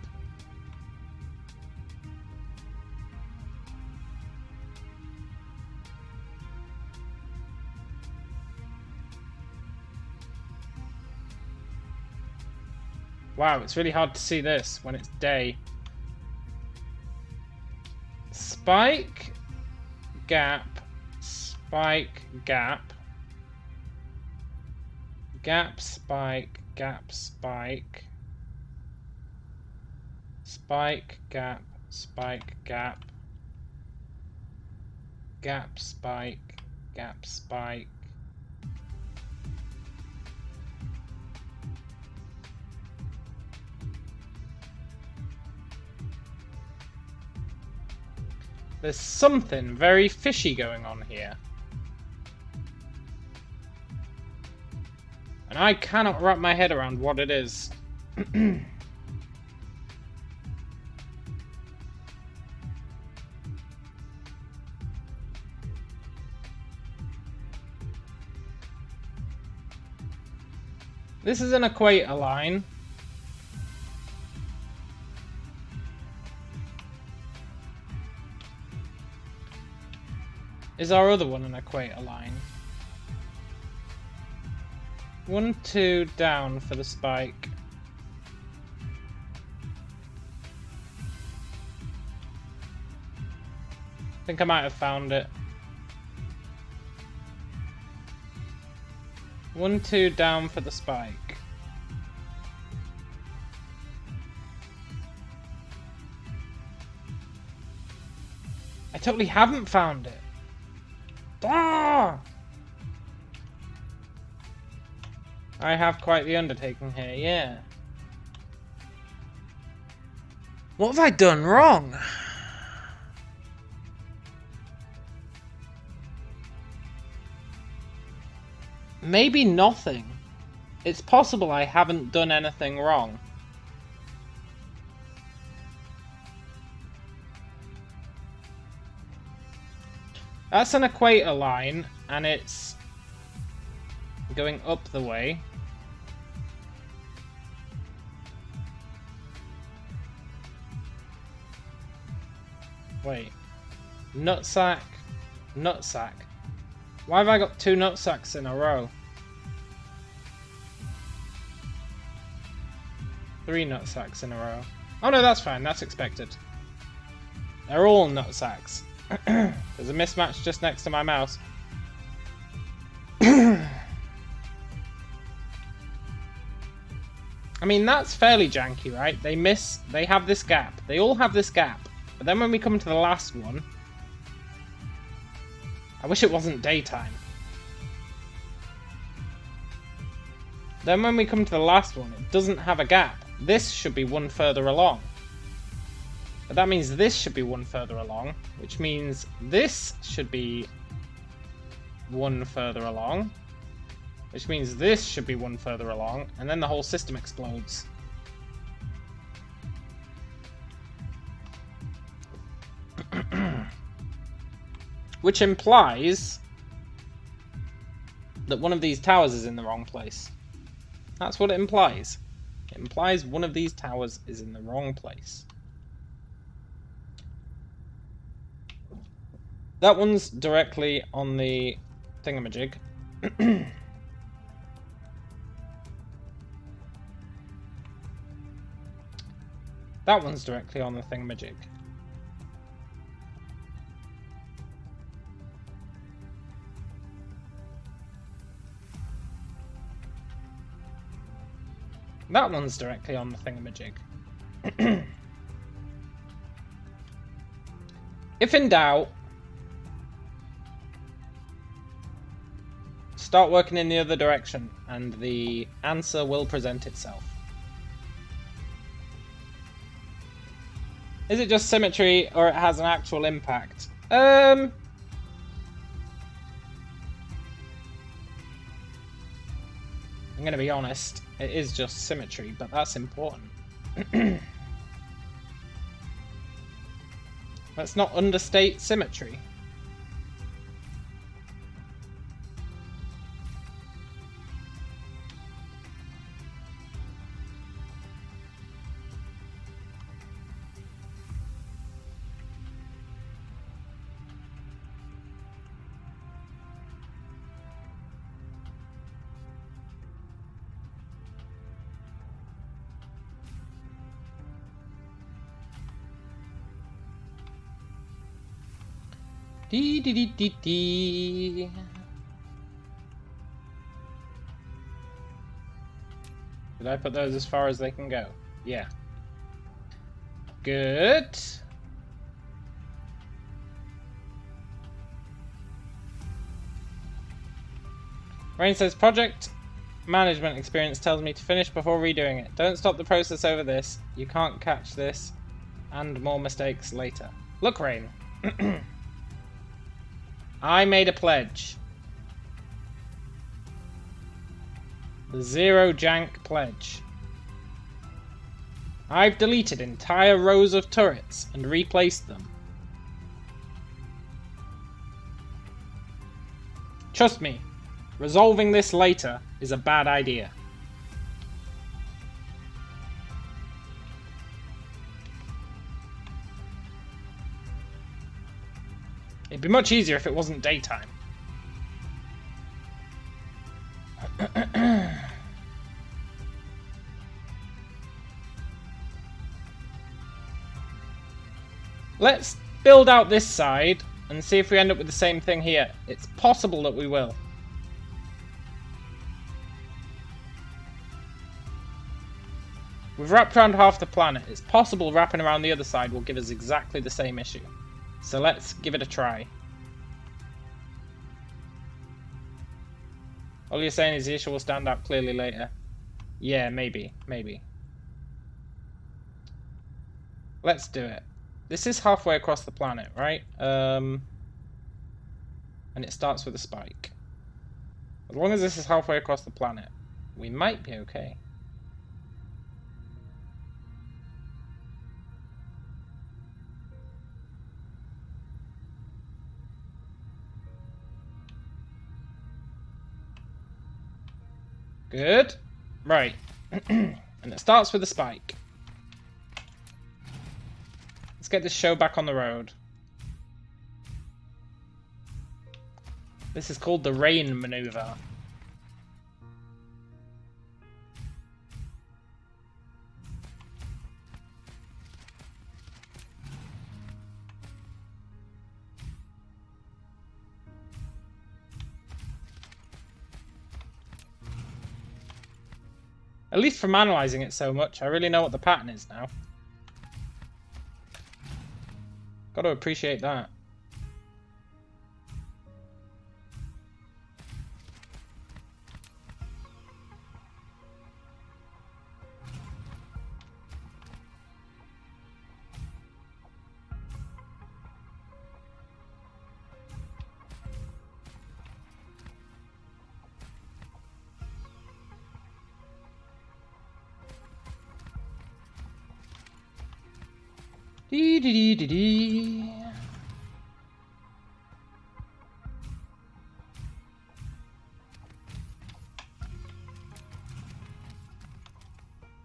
Wow, it's really hard to see this when it's day. Spike, gap, spike, gap. Gap, spike, gap, spike. Spike, gap, spike, gap. Gap, spike, gap, spike. There's something very fishy going on here. And I cannot wrap my head around what it is. This is an equator line. Is our other one an equator line? 1, 2 down for the spike. I think I might have found it. 1, 2 down for the spike. I totally haven't found it. Ah! I have quite the undertaking here, yeah. What have I done wrong? Maybe nothing. It's possible I haven't done anything wrong. That's an equator line, and it's going up the way. Wait. Nutsack. Nutsack. Why have I got 2 nutsacks in a row? 3 nutsacks in a row. Oh no, that's fine. That's expected. They're all nutsacks. There's a mismatch just next to my mouse. I mean, that's fairly janky, right? They have this gap. They all have this gap. But then when we come to the last one... I wish it wasn't daytime. Then when we come to the last one, it doesn't have a gap. This should be one further along. But that means this should be one further along, which means this should be one further along, which means this should be one further along, and then the whole system explodes. Which implies that one of these towers is in the wrong place. That's what it implies. It implies one of these towers is in the wrong place. That one's directly on the thingamajig. That one's directly on the thingamajig. That one's directly on the thingamajig. If in doubt, start working in the other direction and the answer will present itself. Is it just symmetry or it has an actual impact? I'm gonna be honest, it is just symmetry, but that's important. Let's not understate symmetry. Dee dee dee dee dee. Did I put those as far as they can go? Yeah. Good. Rain says, project management experience tells me to finish before redoing it. Don't stop the process over this. You can't catch this and more mistakes later. Look, Rain. I made a pledge. The Zero Jank Pledge. I've deleted entire rows of turrets and replaced them. Trust me, resolving this later is a bad idea. It'd be much easier if it wasn't daytime. Let's build out this side and see if we end up with the same thing here. It's possible that we will. We've wrapped around half the planet. It's possible wrapping around the other side will give us exactly the same issue. So let's give it a try. All you're saying is the issue will stand out clearly later. Yeah, maybe. Let's do it. This is halfway across the planet, right? And it starts with a spike. As long as this is halfway across the planet, we might be okay. Good. Right. And it starts with a spike. Let's get this show back on the road. This is called the rain maneuver. At least from analysing it so much, I really know what the pattern is now. Got to appreciate that. Dee dee dee dee dee.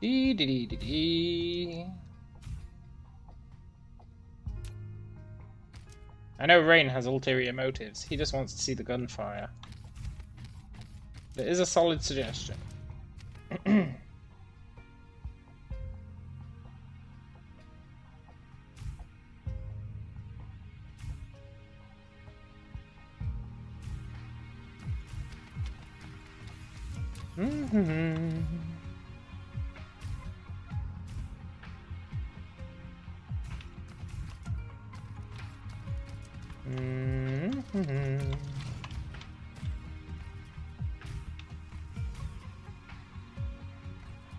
Dee dee dee dee dee. I know Rain has ulterior motives. He just wants to see the gunfire. It is a solid suggestion.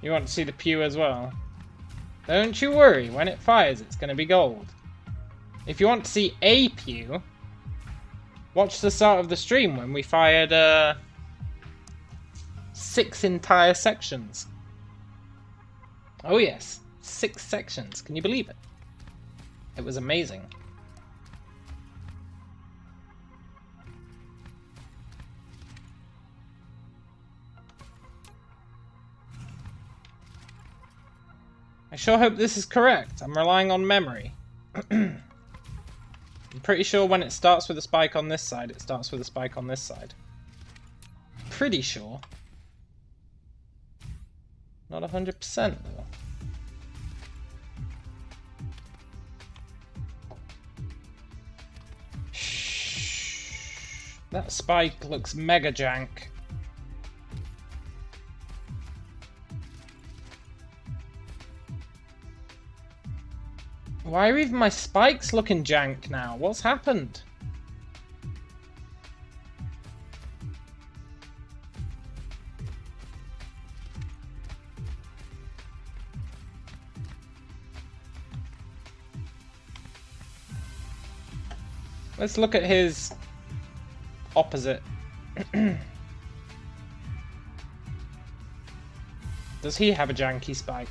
You want to see the pew as well? Don't you worry, when it fires it's going to be gold. If you want to see a pew, watch the start of the stream when we fired 6 entire sections. Oh yes, 6 sections. Can you believe it? It was amazing. I sure hope this is correct. I'm relying on memory. I'm pretty sure when it starts with a spike on this side, it starts with a spike on this side. Pretty sure. Not 100% though. Shh. That spike looks mega jank. Why are even my spikes looking jank now? What's happened? Let's look at his opposite. Does he have a janky spike?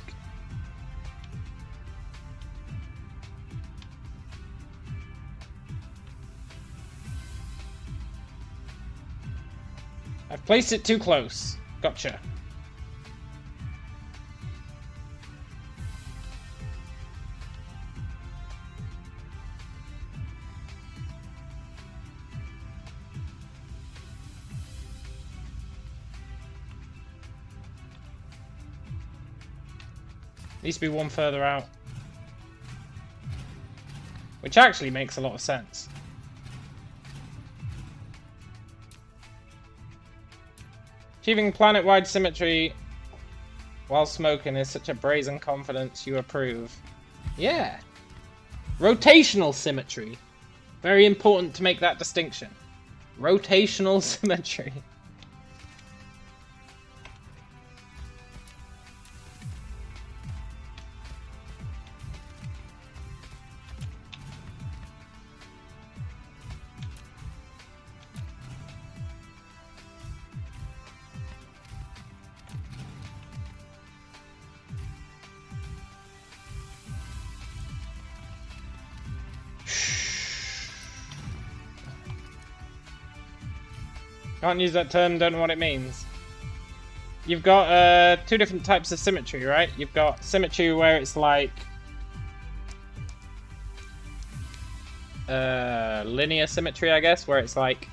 I've placed it too close. Gotcha. Needs to be one further out. Which actually makes a lot of sense. Achieving planet-wide symmetry while smoking is such a brazen confidence you approve. Yeah. Rotational symmetry. Very important to make that distinction. Rotational symmetry. Can't use that term, don't know what it means. You've got 2 different types of symmetry, right? You've got symmetry where it's like linear symmetry, I guess, where it's like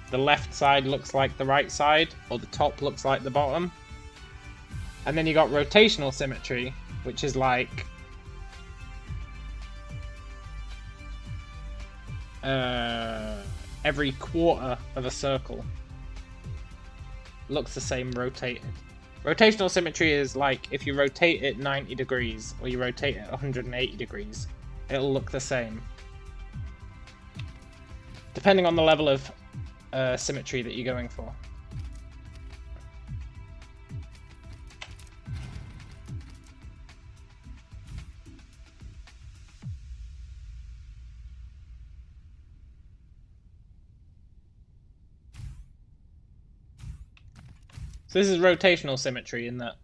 the left side looks like the right side, or the top looks like the bottom. And then you got rotational symmetry, which is like every quarter of a circle looks the same rotated. Rotational symmetry is like if you rotate it 90 degrees or you rotate it 180 degrees, it'll look the same. Depending on the level of symmetry that you're going for. So this is rotational symmetry in that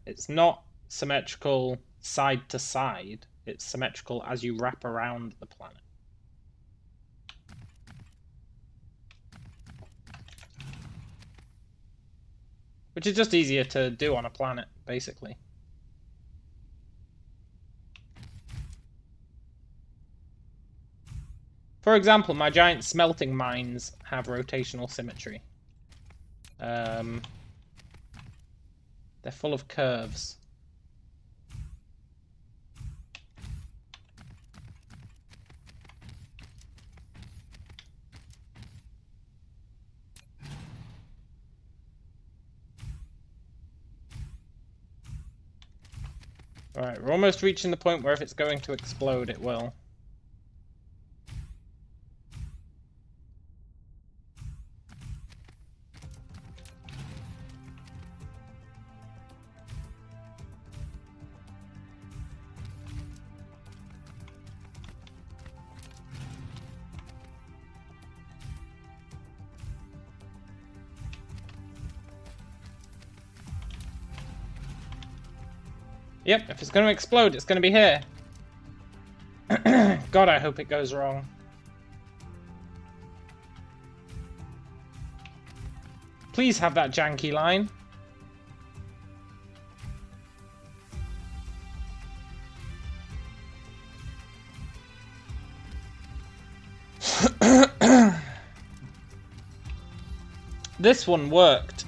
it's not symmetrical side to side, it's symmetrical as you wrap around the planet. Which is just easier to do on a planet, basically. For example, my giant smelting mines have rotational symmetry. They're full of curves. Alright, we're almost reaching the point where if it's going to explode, it will. Yep, if it's going to explode, it's going to be here. God, I hope it goes wrong. Please have that janky line. This one worked.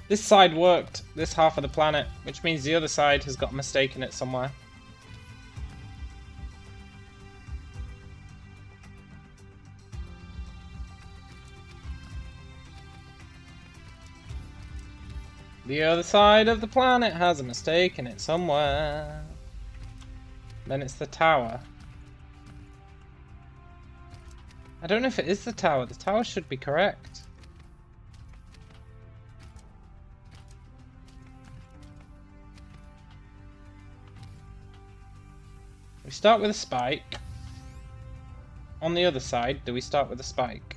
This side worked, this half of the planet, which means the other side has got a mistake in it somewhere. The other side of the planet has a mistake in it somewhere. Then it's the tower. I don't know if it is the tower. The tower should be correct. We start with a spike. On the other side, do we start with a spike?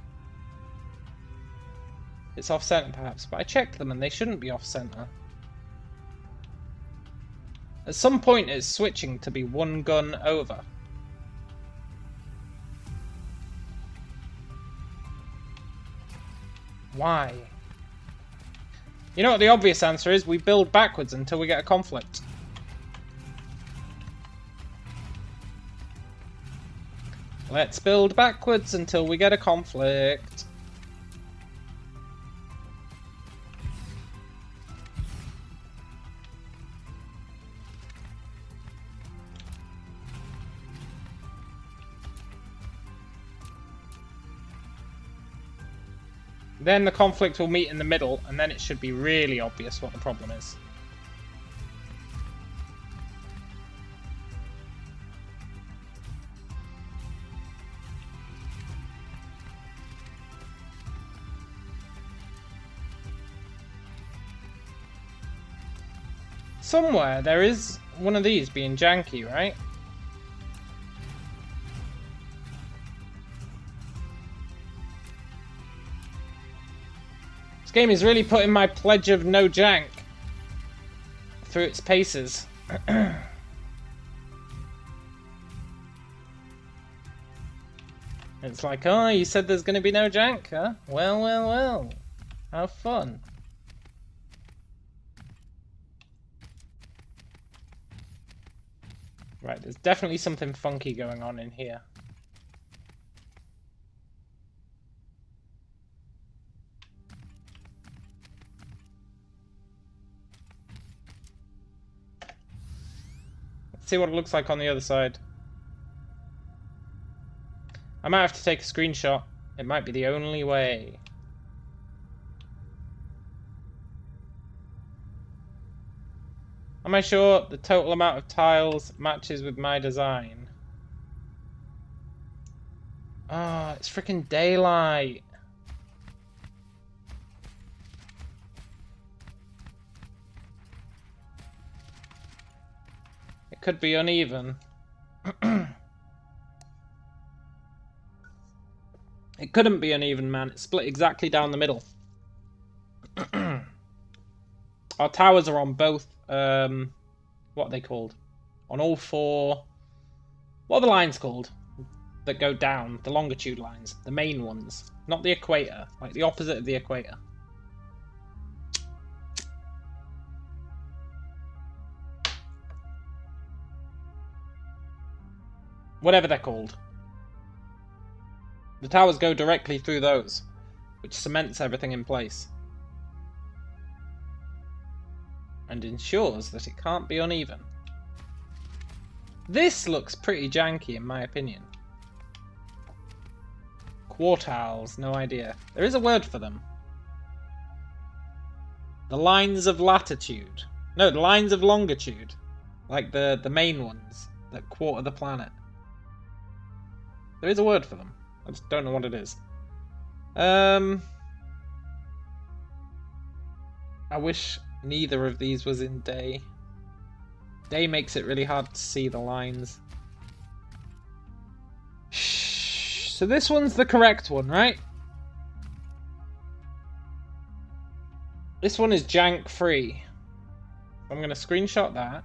It's off-center perhaps, but I checked them and they shouldn't be off-center. At some point it's switching to be one gun over. Why? You know what the obvious answer is? We build backwards until we get a conflict. Let's build backwards until we get a conflict. Then the conflict will meet in the middle, and then it should be really obvious what the problem is. Somewhere there is one of these being janky, right? This game is really putting my pledge of no jank through its paces. It's like, oh, you said there's going to be no jank, huh? Well, well, well. Have fun. Right, there's definitely something funky going on in here. Let's see what it looks like on the other side. I might have to take a screenshot. It might be the only way. Am I sure the total amount of tiles matches with my design? Ah, it's freaking daylight. It could be uneven. It couldn't be uneven, man. It's split exactly down the middle. Our towers are on both, what are they called? On all four... What are the lines called? That go down, the longitude lines. The main ones. Not the equator. Like the opposite of the equator. Whatever they're called. The towers go directly through those, which cements everything in place. And ensures that it can't be uneven. This looks pretty janky in my opinion. Quartiles, no idea. There is a word for them. The lines of latitude. No, the lines of longitude. Like the main ones that quarter the planet. There is a word for them. I just don't know what it is. I wish neither of these was in day. Day makes it really hard to see the lines. Shh. So this one's the correct one, right? This one is jank free. I'm going to screenshot that.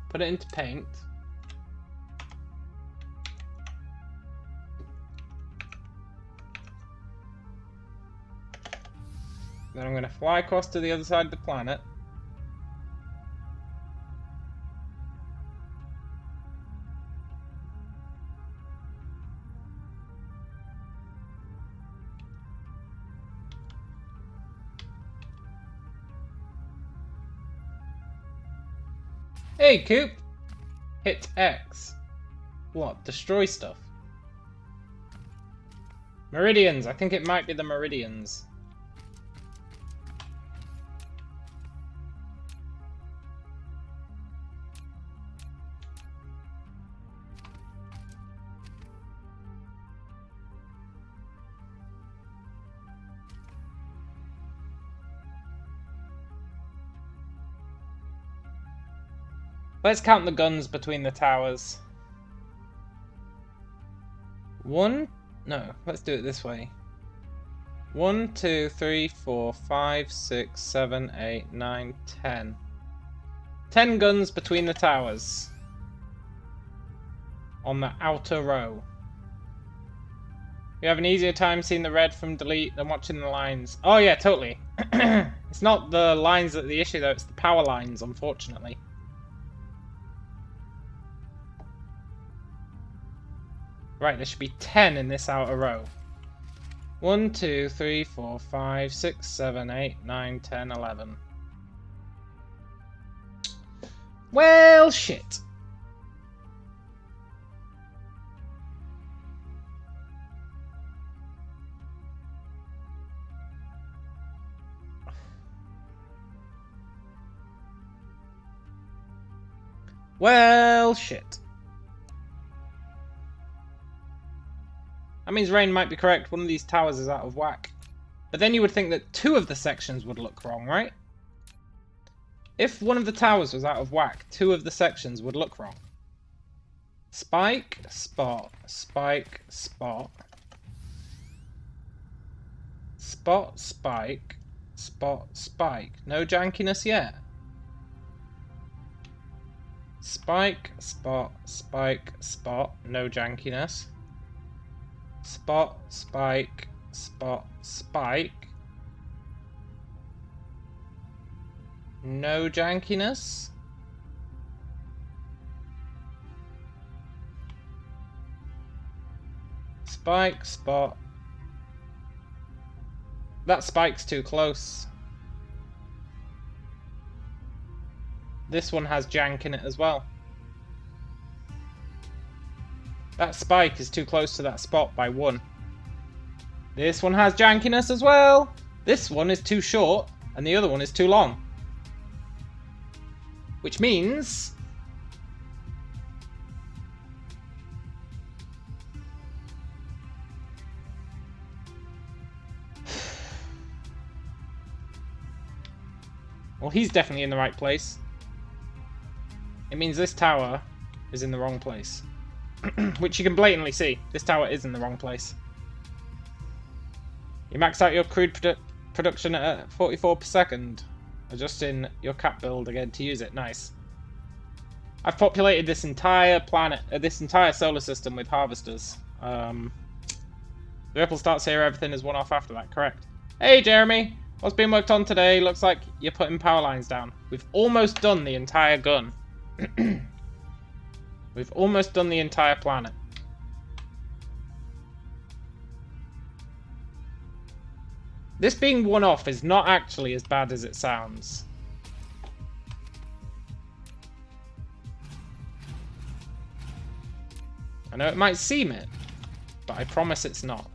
Put it into paint. Then I'm going to fly across to the other side of the planet. Hey, Coop! Hit X. What? Destroy stuff? Meridians. I think it might be the meridians. Let's count the guns between the towers. One? No, let's do it this way. 1, 2, 3, 4, 5, 6, 7, 8, 9, 10. 10 guns between the towers. On the outer row. You have an easier time seeing the red from delete than watching the lines. Oh yeah, totally. It's not the lines that are the issue though, it's the power lines, unfortunately. Right, there should be 10 in this outer row. 1, 2, 3, 4, 5, 6, 7, 8, 9, 10, 11. Well, shit. Well, shit. That means Rain might be correct. One of these towers is out of whack. But then you would think that 2 of the sections would look wrong, right? If one of the towers was out of whack, 2 of the sections would look wrong. Spike, spot, spike, spot. Spot, spike, spot, spike. No jankiness yet. Spike, spot, spike, spot. No jankiness. Spot, spike, spot, spike. No jankiness. Spike, spot. That spike's too close. this one has jank in it as well. That spike is too close to that spot by 1. This one has jankiness as well. This one is too short, and the other one is too long. Which means... well, he's definitely in the right place. It means this tower is in the wrong place. Which you can blatantly see. This tower is in the wrong place. You maxed out your crude production at 44 per second. Adjusting your cap build again to use it. Nice. I've populated this entire planet, this entire solar system with harvesters. The ripple starts here, everything is one off after that, correct. Hey Jeremy! What's being worked on today? Looks like you're putting power lines down. We've almost done the entire gun. We've almost done the entire planet. This being one off is not actually as bad as it sounds. I know it might seem it, but I promise it's not.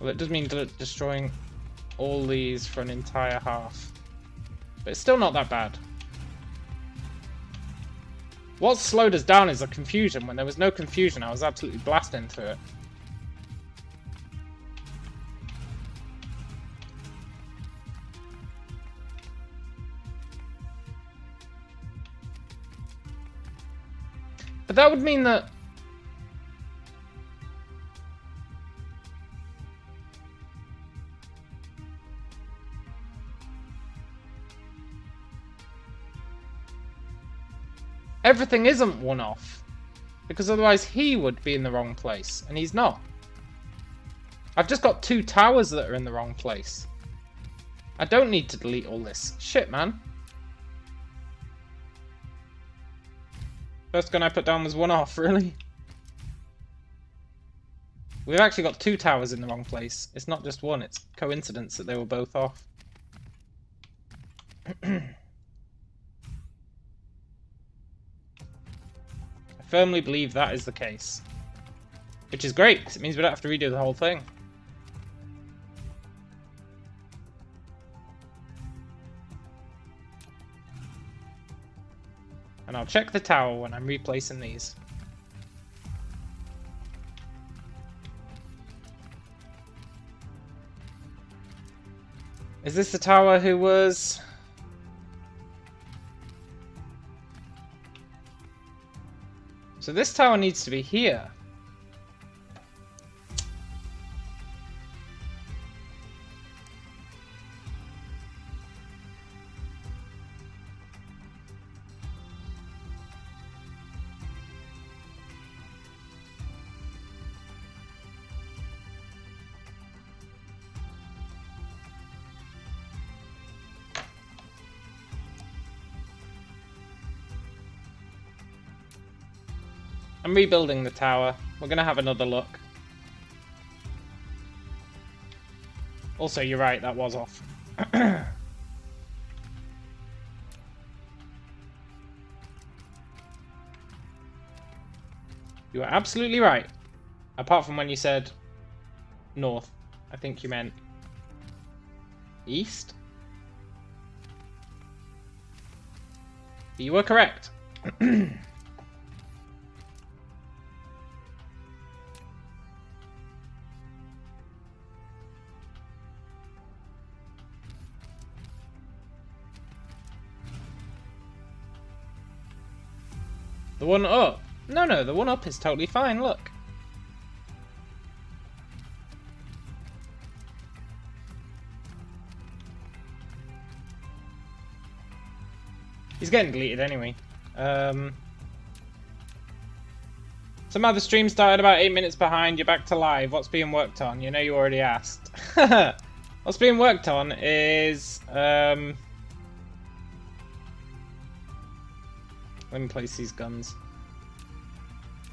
Well, it does mean destroying all these for an entire half. But it's still not that bad. What slowed us down is the confusion. When there was no confusion, I was absolutely blasting through it. But that would mean that everything isn't one off, because otherwise he would be in the wrong place, and he's not. I've just got 2 towers that are in the wrong place. I don't need to delete all this. Shit, man. First gun I put down was one off, really? We've actually got 2 towers in the wrong place. It's not just one, it's coincidence that they were both off. I firmly believe that is the case. Which is great, because it means we don't have to redo the whole thing. And I'll check the tower when I'm replacing these. Is this the tower who was... So this tower needs to be here. I'm rebuilding the tower. We're going to have another look. Also, you're right, that was off. You were absolutely right. Apart from when you said north. I think you meant east. But you were correct. The one up? No, the one up is totally fine, look. He's getting deleted anyway. Somehow the stream started about 8 minutes behind. You're back to live. What's being worked on? You know you already asked. What's being worked on is let me place these guns.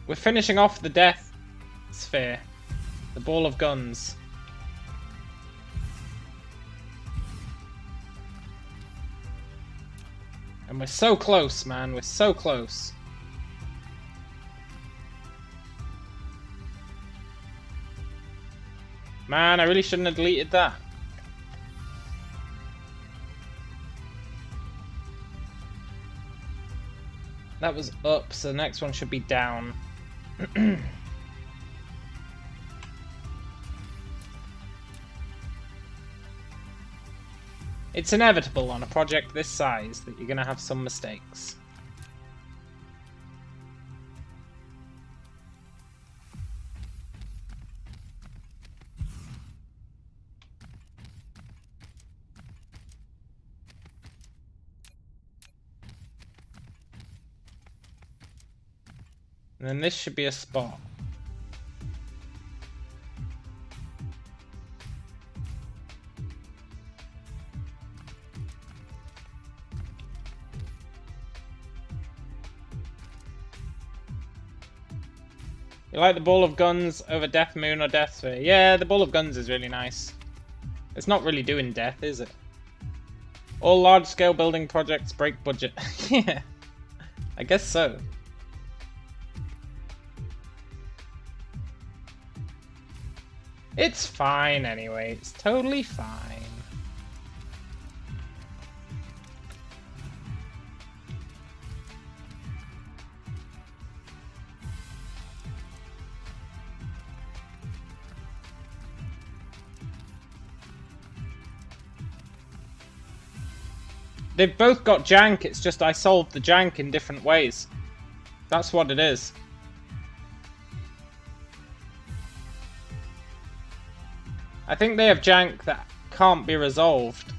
We're finishing off the death sphere, the ball of guns. And we're so close, man. We're so close. Man, I really shouldn't have deleted that. That was up, so the next one should be down. It's inevitable on a project this size that you're going to have some mistakes. And then this should be a spot. You like the ball of guns over Death Moon or Death Sphere? Yeah, the ball of guns is really nice. It's not really doing death, is it? All large-scale building projects break budget. Yeah, I guess so. It's fine anyway. It's totally fine. They've both got jank, it's just I solved the jank in different ways. That's what it is. I think they have jank that can't be resolved.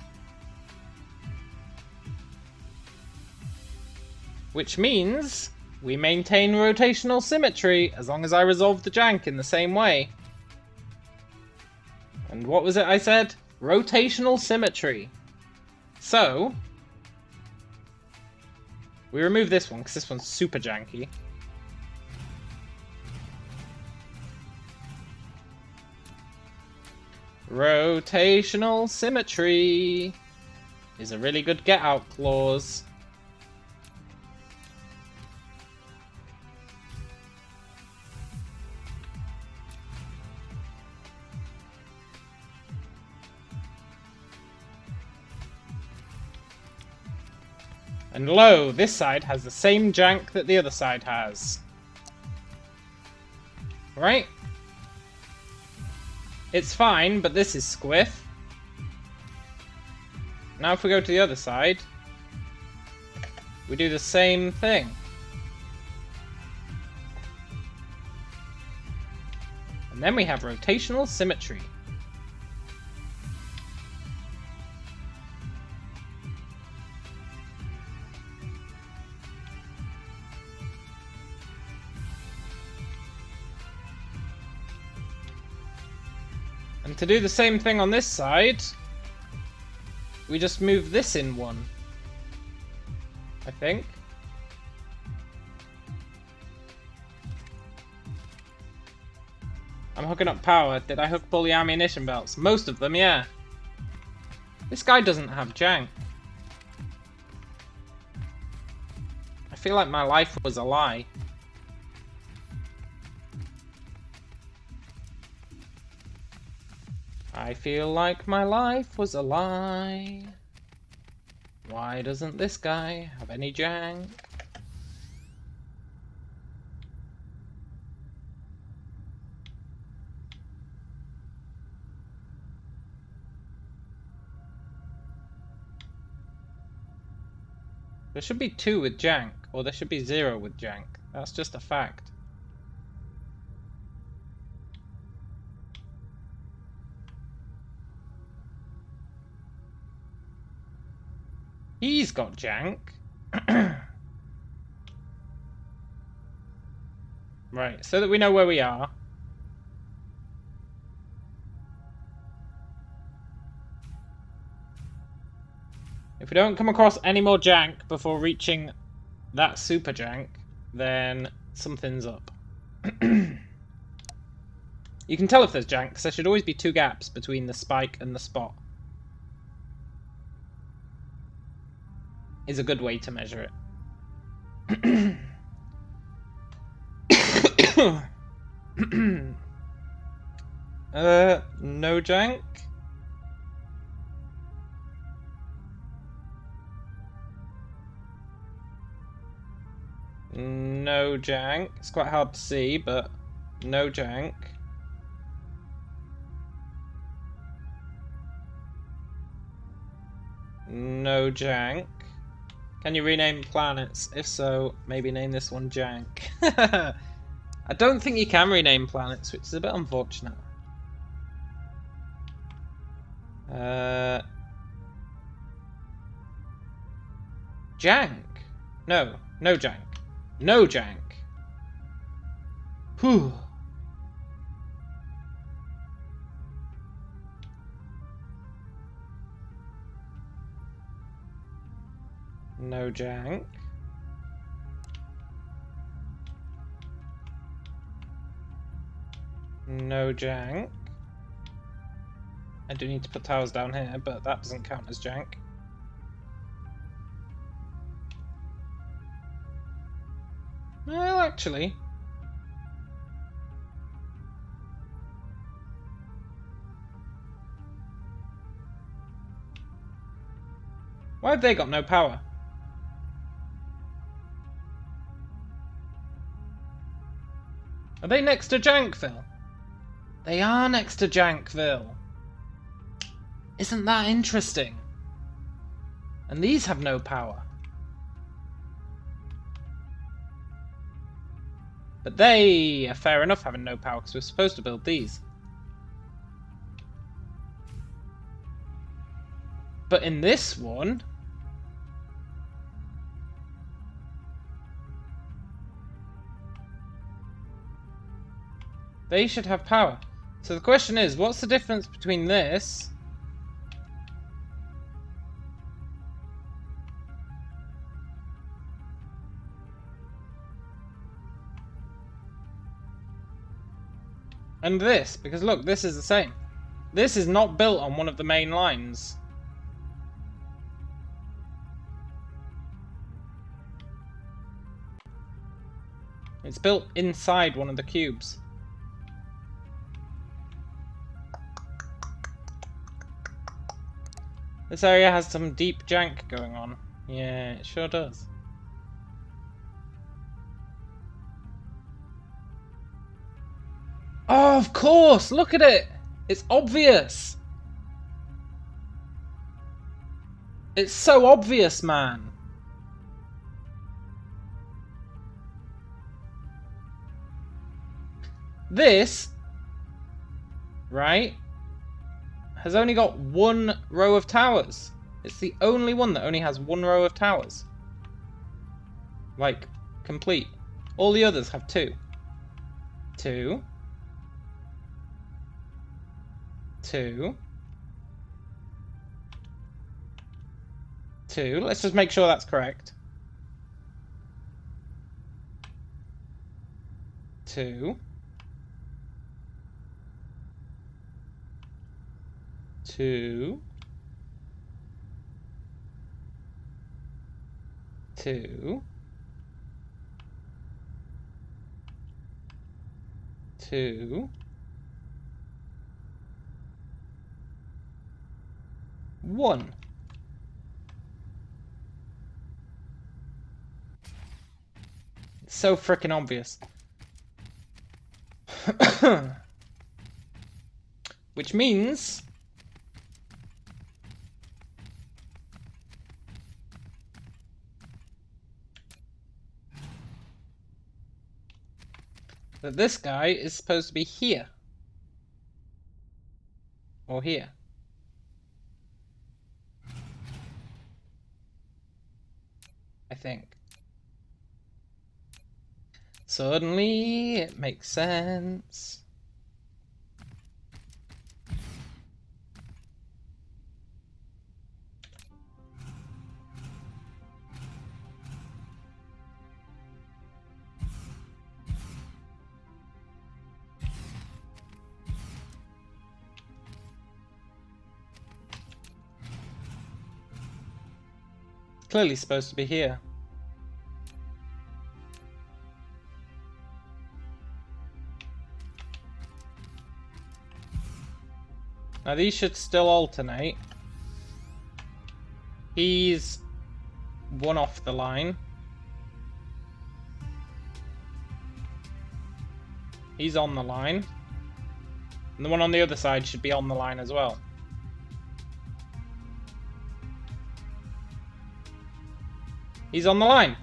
Which means we maintain rotational symmetry as long as I resolve the jank in the same way. And what was it I said? Rotational symmetry. So we remove this one because this one's super janky. Rotational symmetry is a really good get out clause. And lo, this side has the same jank that the other side has. Right? It's fine, but this is squiff. Now if we go to the other side, we do the same thing. And then we have rotational symmetry. And to do the same thing on this side, we just move this in one, I think. I'm hooking up power. Did I hook up all the ammunition belts? Most of them, yeah. This guy doesn't have jank. I feel like my life was a lie. I feel like my life was a lie. Why doesn't this guy have any jank? There should be 2 with jank, or there should be 0 with jank. That's just a fact. He's got jank. Right, so that we know where we are. If we don't come across any more jank before reaching that super jank, then something's up. You can tell if there's jank, because there should always be 2 gaps between the spike and the spot. Is a good way to measure it. No jank? No jank. It's quite hard to see, but no jank. No jank. Can you rename planets? If so, maybe name this one jank. I don't think you can rename planets, which is a bit unfortunate. Jank. No jank. No jank. Whew. No jank. No jank. I do need to put towers down here, but that doesn't count as jank. Well, actually. Why have they got no power? Are they next to Jankville? They are next to Jankville. Isn't that interesting? And these have no power. But they are fair enough having no power because we're supposed to build these. But in this one... they should have power. So the question is, what's the difference between this and this? Because look, this is the same. This is not built on one of the main lines. It's built inside one of the cubes. This area has some deep jank going on. Yeah, it sure does. Oh, of course! Look at it! It's obvious! It's so obvious, man! This, right, has only got 1 row of towers. It's the only one that only has 1 row of towers. Like, complete. All the others have 2. 2. 2. 2. Let's just make sure that's correct. 2. 2. 2. 2. 1. It's so frickin' obvious. Which means that this guy is supposed to be here. Or here. I think. Suddenly it makes sense. clearly supposed to be here. Now these should still alternate. He's one off the line. He's on the line. And the one on the other side should be on the line as well. He's on the line.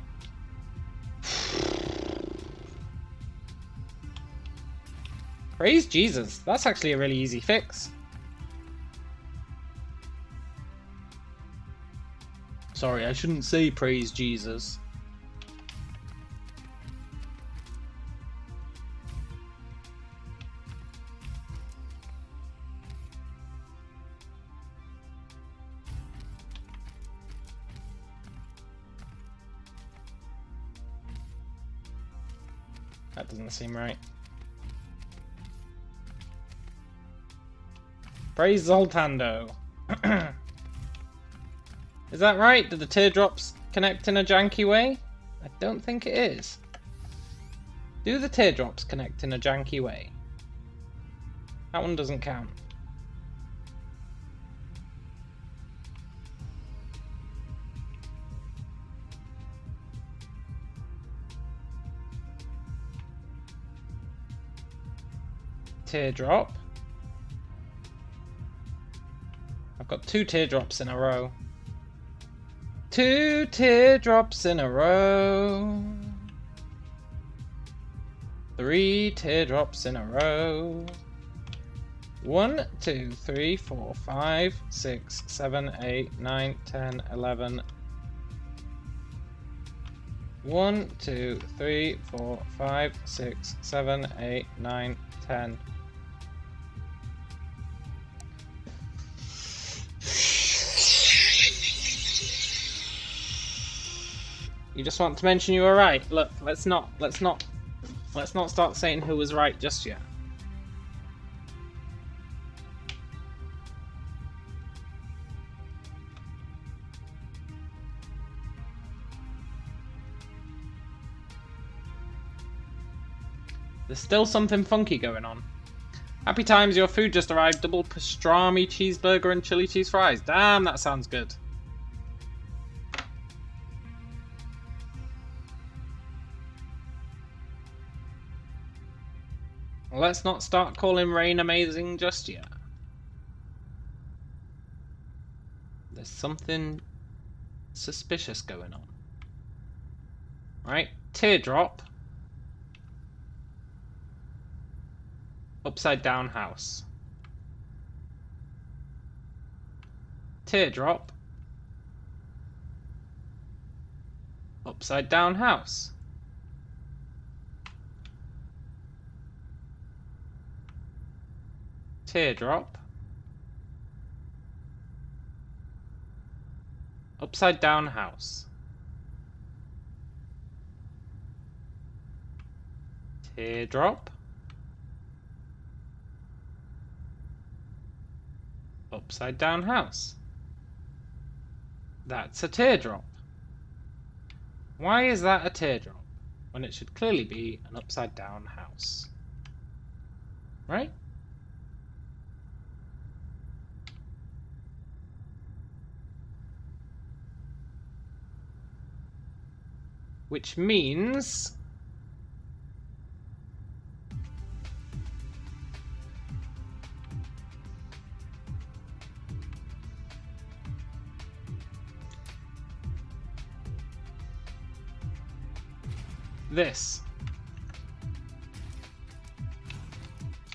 Praise Jesus. That's actually a really easy fix. Sorry, I shouldn't say praise Jesus. That doesn't seem right. Praise Zoltando. Is that right? Do the teardrops connect in a janky way? I don't think it is. Do the teardrops connect in a janky way? That one doesn't count. Teardrop. I've got 2 teardrops in a row. 2 teardrops in a row. 3 teardrops in a row. 1, 2, 3, 4, 5, 6, 7, 8, 9, 10, 11. 1, 2, 3, 4, 5, 6, 7, 8, 9, 10. You just want to mention you were right. Look, let's not start saying who was right just yet. There's still something funky going on. Happy times, your food just arrived. Double pastrami cheeseburger and chili cheese fries. Damn, that sounds good. Let's not start calling rain amazing just yet. There's something suspicious going on. Right, teardrop. Upside down house. Teardrop. Upside down house. Teardrop. Upside down house. Teardrop. Upside down house. That's a teardrop. Why is that a teardrop when it should clearly be an upside down house? Right? Which means this.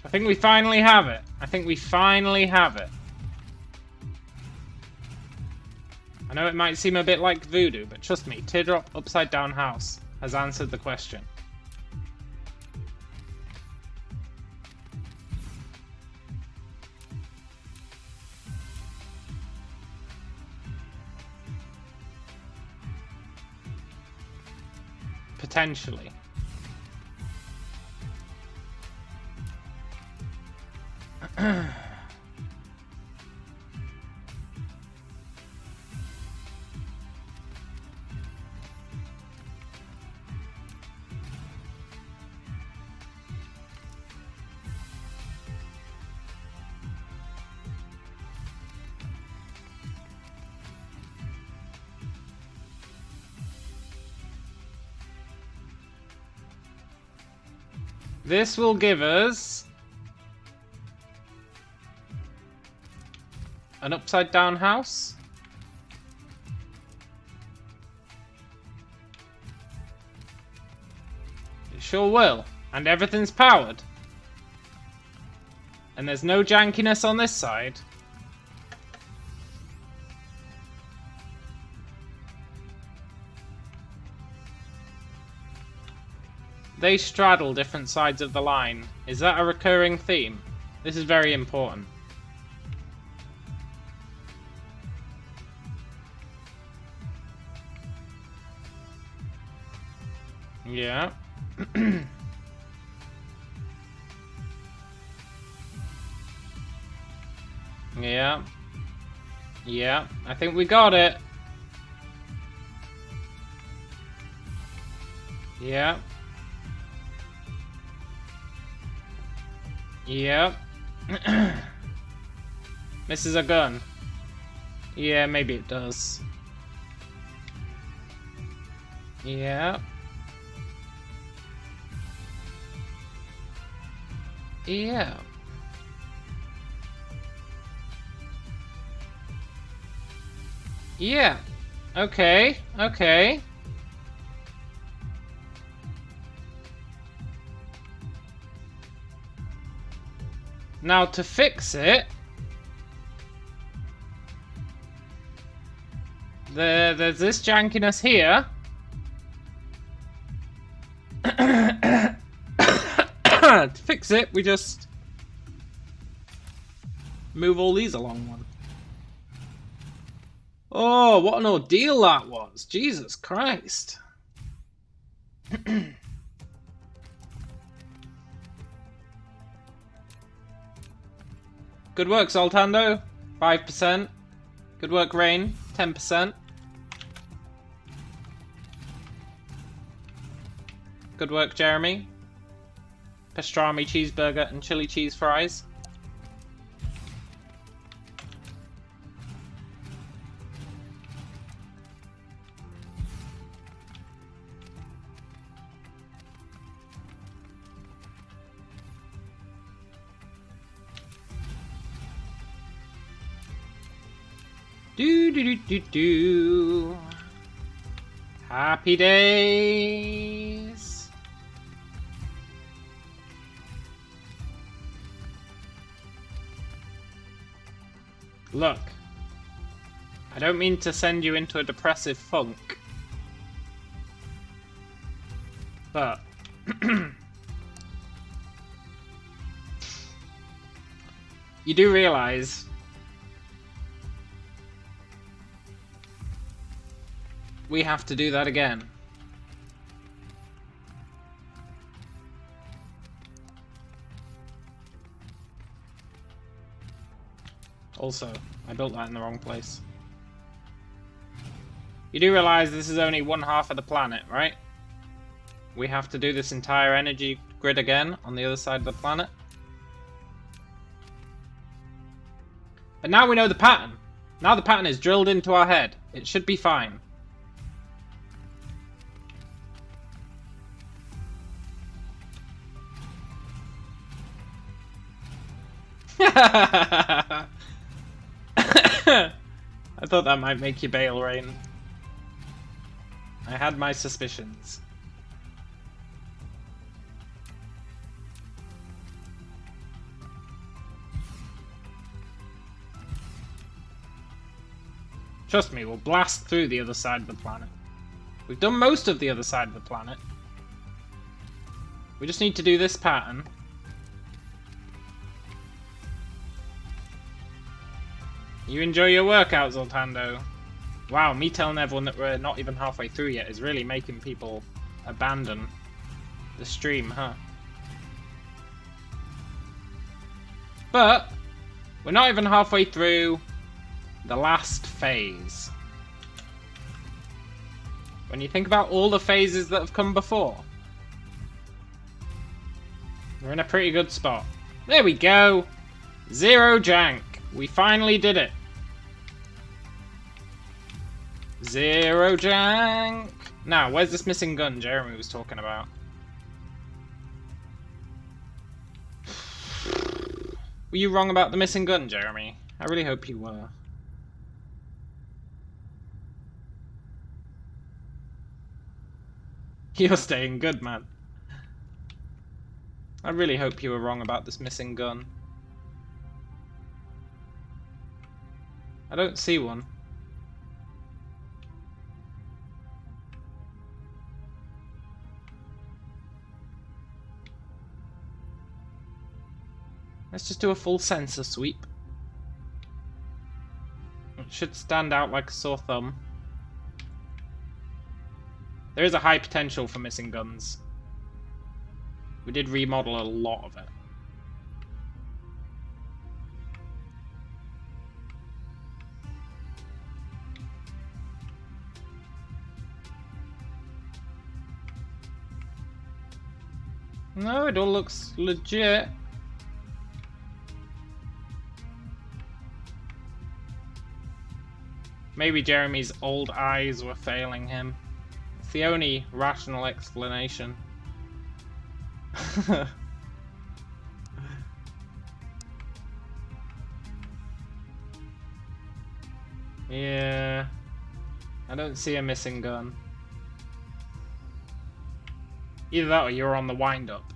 I think we finally have it. I think we finally have it. I know it might seem a bit like voodoo, but trust me, teardrop upside down house has answered the question. Potentially. This will give us an upside down house. It sure will. And everything's powered. And there's no jankiness on this side. They straddle different sides of the line. Is that a recurring theme? This is very important. Yeah. Yeah. Yeah. I think we got it. Yeah. Yeah. Misses a gun. Yeah, maybe it does. Yeah. Yeah. Yeah. Okay. Okay. Now to fix it, there's this jankiness here. To fix it, we just move all these along one. Oh, what an ordeal that was. Jesus Christ. Good work, Zoltando. 5%. Good work, Rain. 10%. Good work, Jeremy. Pastrami cheeseburger and chili cheese fries. Do do do do do. Happy days. Look, I don't mean to send you into a depressive funk, but you do realize we have to do that again. Also, I built that in the wrong place. You do realize this is only one half of the planet, right? We have to do this entire energy grid again on the other side of the planet. But now we know the pattern. Now the pattern is drilled into our head. It should be fine. I thought that might make you bail, Rain. I had my suspicions. Trust me, we'll blast through the other side of the planet. We've done most of the other side of the planet. We just need to do this pattern. You enjoy your workout, Zoltando. Wow, me telling everyone that we're not even halfway through yet is really making people abandon the stream, huh? But we're not even halfway through the last phase. When you think about all the phases that have come before, we're in a pretty good spot. There we go! 0 jank. We finally did it. 0 jank. Now, where's this missing gun Jeremy was talking about? Were you wrong about the missing gun, Jeremy? I really hope you were. You're staying good, man. I really hope you were wrong about this missing gun. I don't see one. Let's just do a full sensor sweep. It should stand out like a sore thumb. There is a high potential for missing guns. We did remodel a lot of it. No, it all looks legit. Maybe Jeremy's old eyes were failing him. It's the only rational explanation. Yeah. I don't see a missing gun. Either that or you're on the wind-up.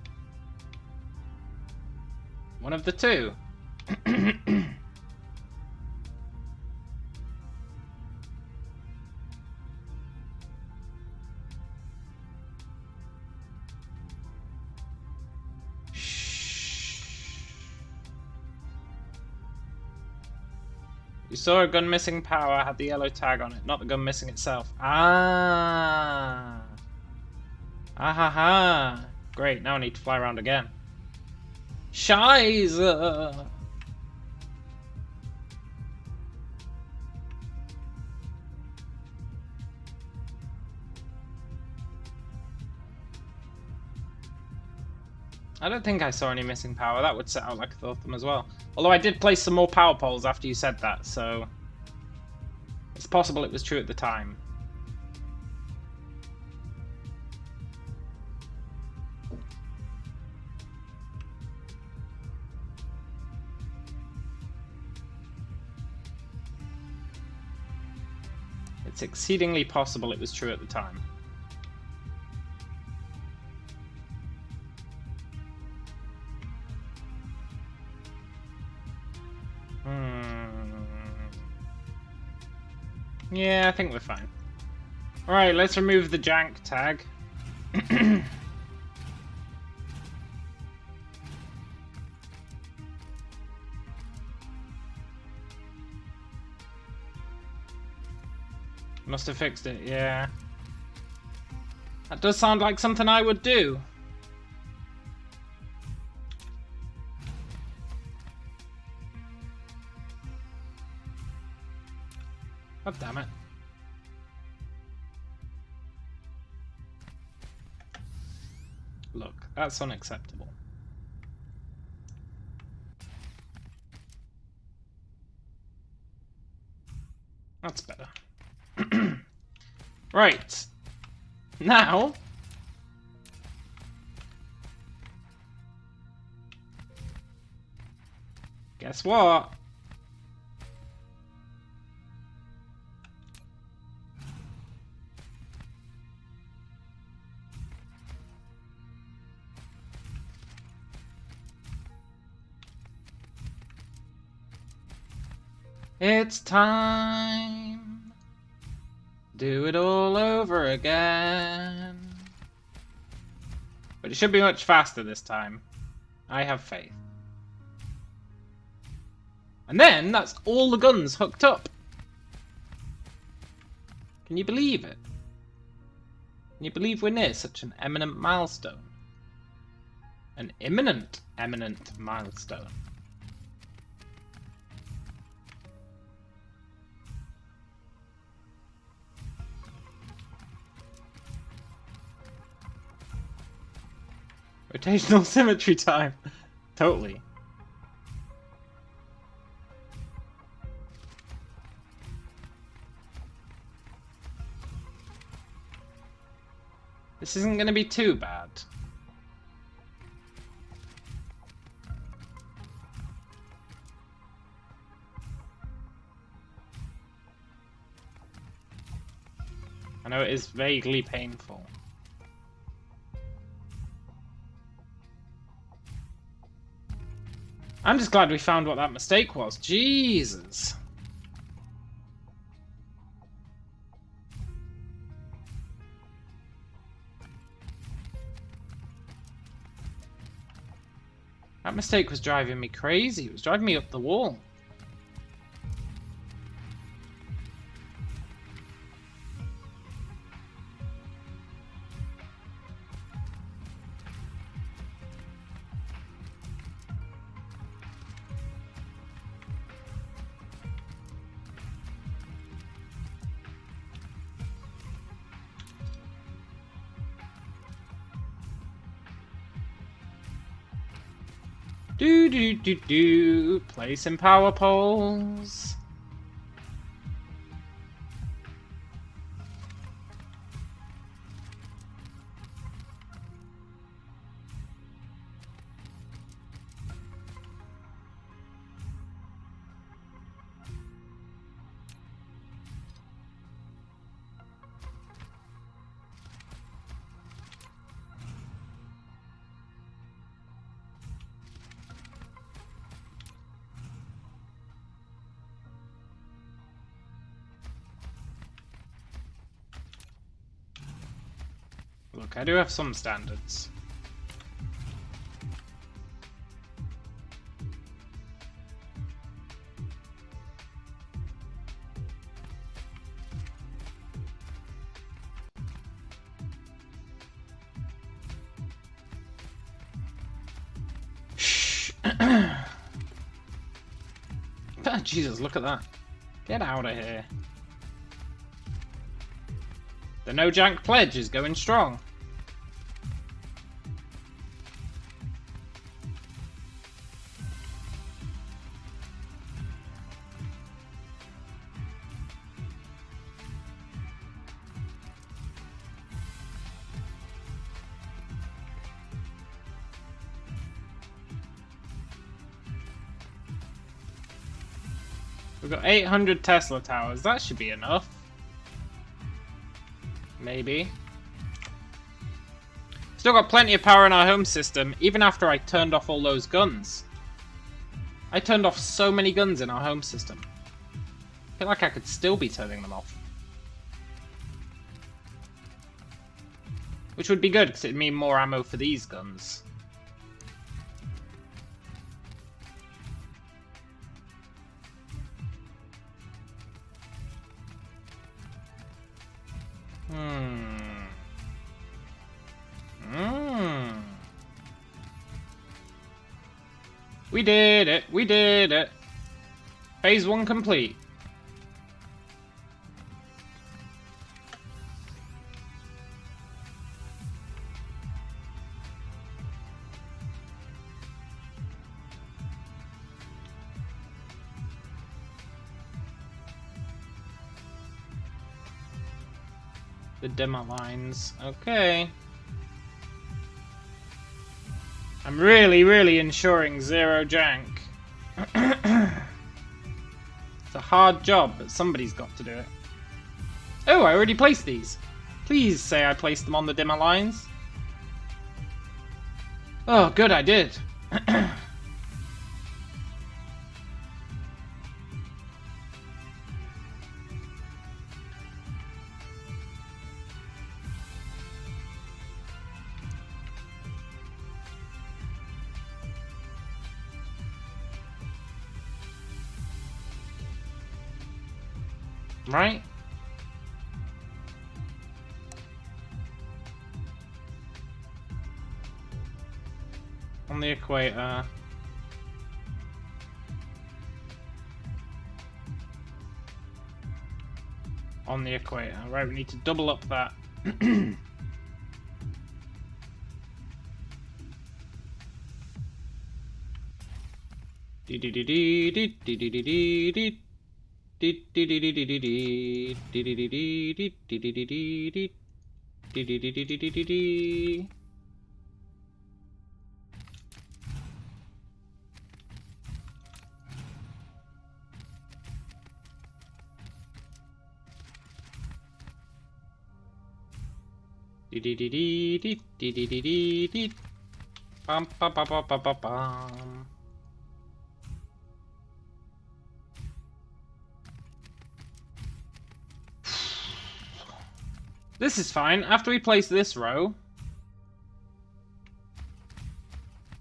One of the two. You saw a gun missing power, had the yellow tag on it, not the gun missing itself. Ah. Ahaha. Great, now I need to fly around again. Scheiße. I don't think I saw any missing power. That would set out like a sore thumb as well. Although I did place some more power poles after you said that, so it's possible it was true at the time. It's exceedingly possible it was true at the time. Yeah, I think we're fine. Alright, let's remove the jank tag. Must have fixed it, yeah. That does sound like something I would do. God damn it. Look, that's unacceptable. That's better. Right. Now, guess what? It's time. Do it all over again. But it should be much faster this time. I have faith. And then, that's all the guns hooked up. Can you believe it? Can you believe we're near such an eminent milestone? An imminent, eminent milestone. Rotational symmetry time. Totally. This isn't going to be too bad. I know it is vaguely painful. I'm just glad we found what that mistake was. Jesus. That mistake was driving me crazy. It was driving me up the wall. Do. Placing power poles. Look, I do have some standards. Shh. Oh, Jesus, look at that. Get out of here. The no jank pledge is going strong. We've got 800 Tesla towers. That should be enough. Maybe. Still got plenty of power in our home system, even after I turned off all those guns. I turned off so many guns in our home system. I feel like I could still be turning them off. Which would be good, because it'd mean more ammo for these guns. We did it! We did it! Phase 1 complete. The dimmer lines. Okay. I'm really ensuring zero jank. It's a hard job, but somebody's got to do it. Oh, I already placed these. Please say I placed them on the dimmer lines. Oh, good, I did. Right? On the equator. On the equator. Right, we need to double up that. Dee dee dee dee dee dee dee dee dee dee. Bum bum bum bum bum bum bum. This is fine. After we place this row,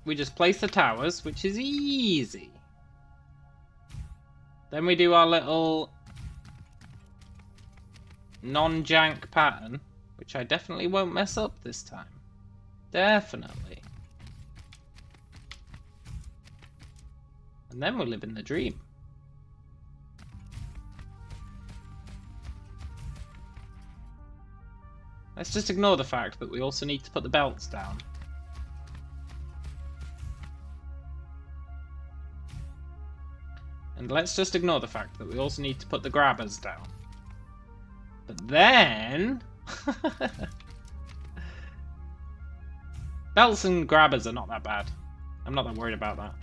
we just place the towers, which is easy. Then we do our little non-jank pattern, which I definitely won't mess up this time. Definitely. And then we'll live in the dream. Let's just ignore the fact that we also need to put the belts down. And let's just ignore the fact that we also need to put the grabbers down. But then... belts and grabbers are not that bad. I'm not that worried about that.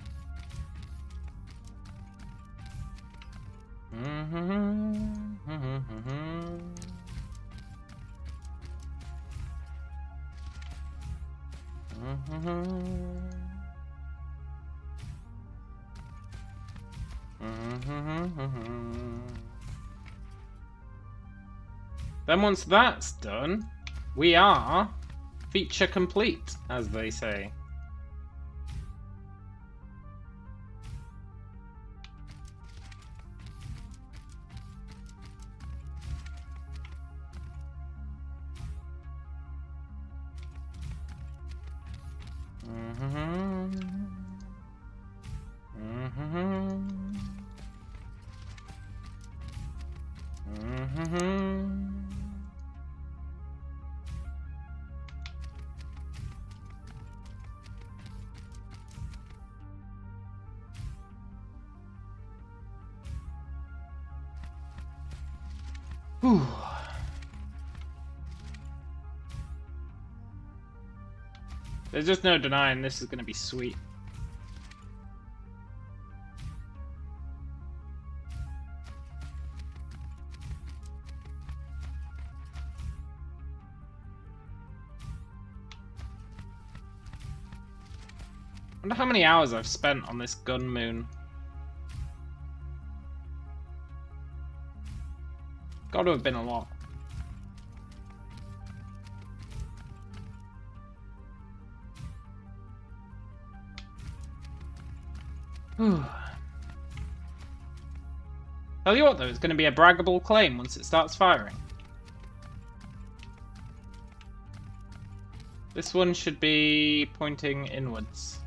Then once that's done, we are feature complete, as they say. Whew. There's just no denying this is going to be sweet. I wonder how many hours I've spent on this gun moon. Got to have been a lot. Tell you what though, it's going to be a braggable claim once it starts firing. This one should be pointing inwards.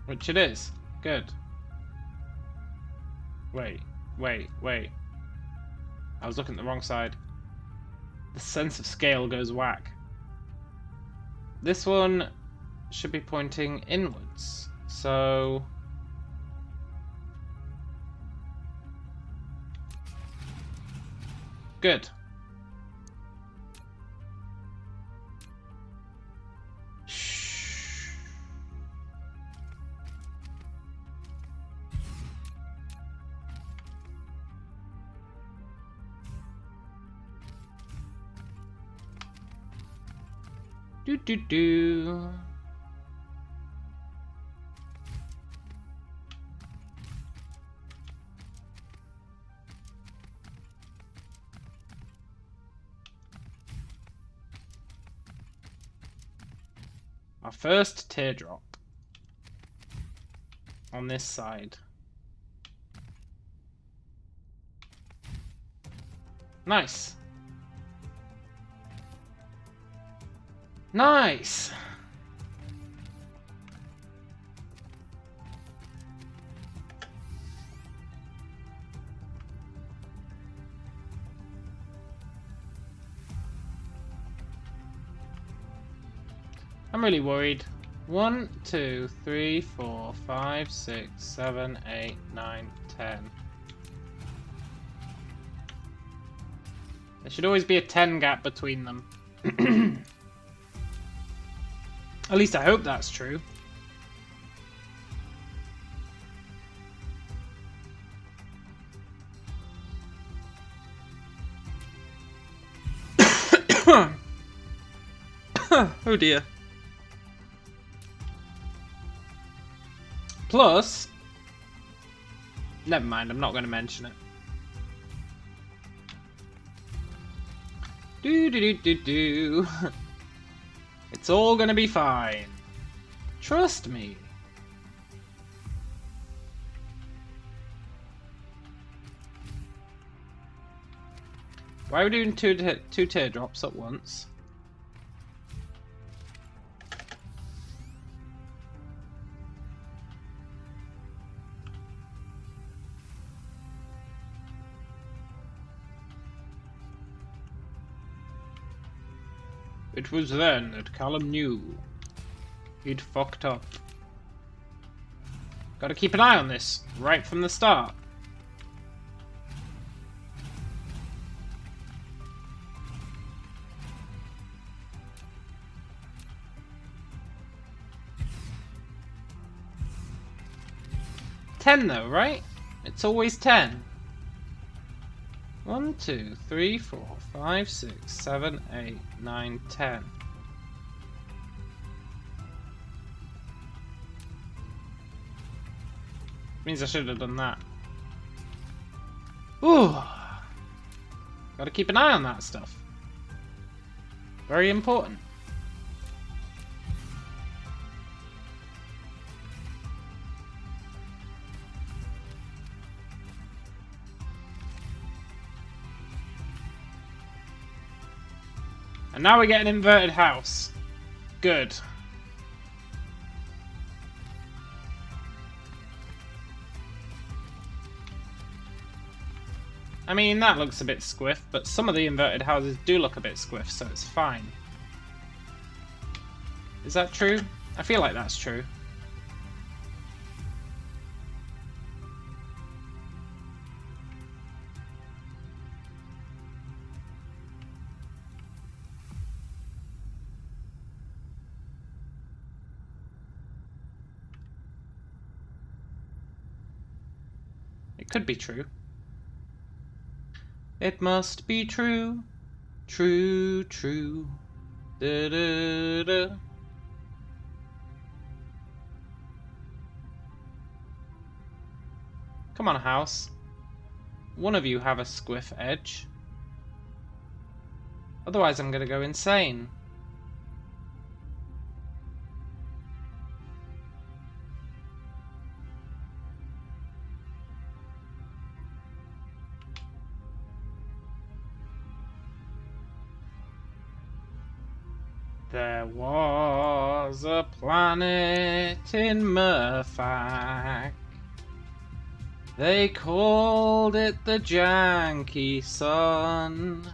Which it is. Good. Wait. I was looking at the wrong side. The sense of scale goes whack. This one should be pointing inwards. So... good. Do. Our first teardrop on this side. Nice. Nice! I'm really worried. 1, 2, 3, 4, 5, 6, 7, 8, 9, 10. There should always be a 10 gap between them. At least I hope that's true. Oh dear. Plus, never mind, I'm not going to mention it. Do. It's all going to be fine. Trust me. Why are we doing two teardrops at once? It was then that Callum knew he'd fucked up. Gotta keep an eye on this right from the start. $10 though, right? It's always 10. 1, 2, 3, 4, 5, 6, 7, 8, 9, 10. Means I should have done that. Ooh. Gotta keep an eye on that stuff. Very important. And now we get an inverted house. Good. I mean, that looks a bit squiff, but some of the inverted houses do look a bit squiff, so it's fine. Is that true? I feel like that's true. It could be true. It must be true. True, true. Da, da, da. Come on, house. One of you have a squiff edge. Otherwise I'm gonna go insane. There was a planet in Murphac. They called it the Janky Sun.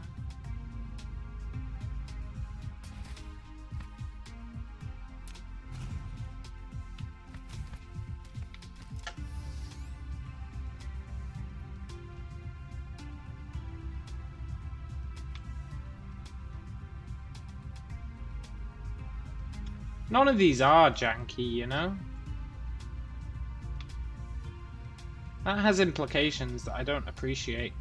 None of these are janky, you know? That has implications that I don't appreciate.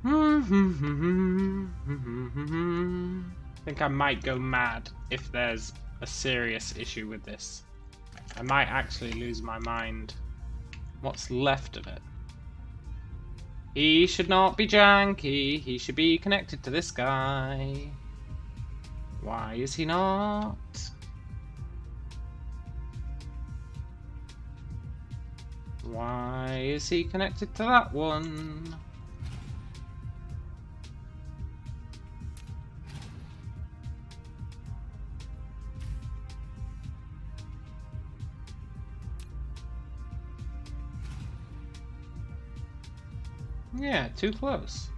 I think I might go mad if there's a serious issue with this. I might actually lose my mind. What's left of it? He should not be janky. He should be connected to this guy. Why is he not? Why is he connected to that one? Yeah, too close.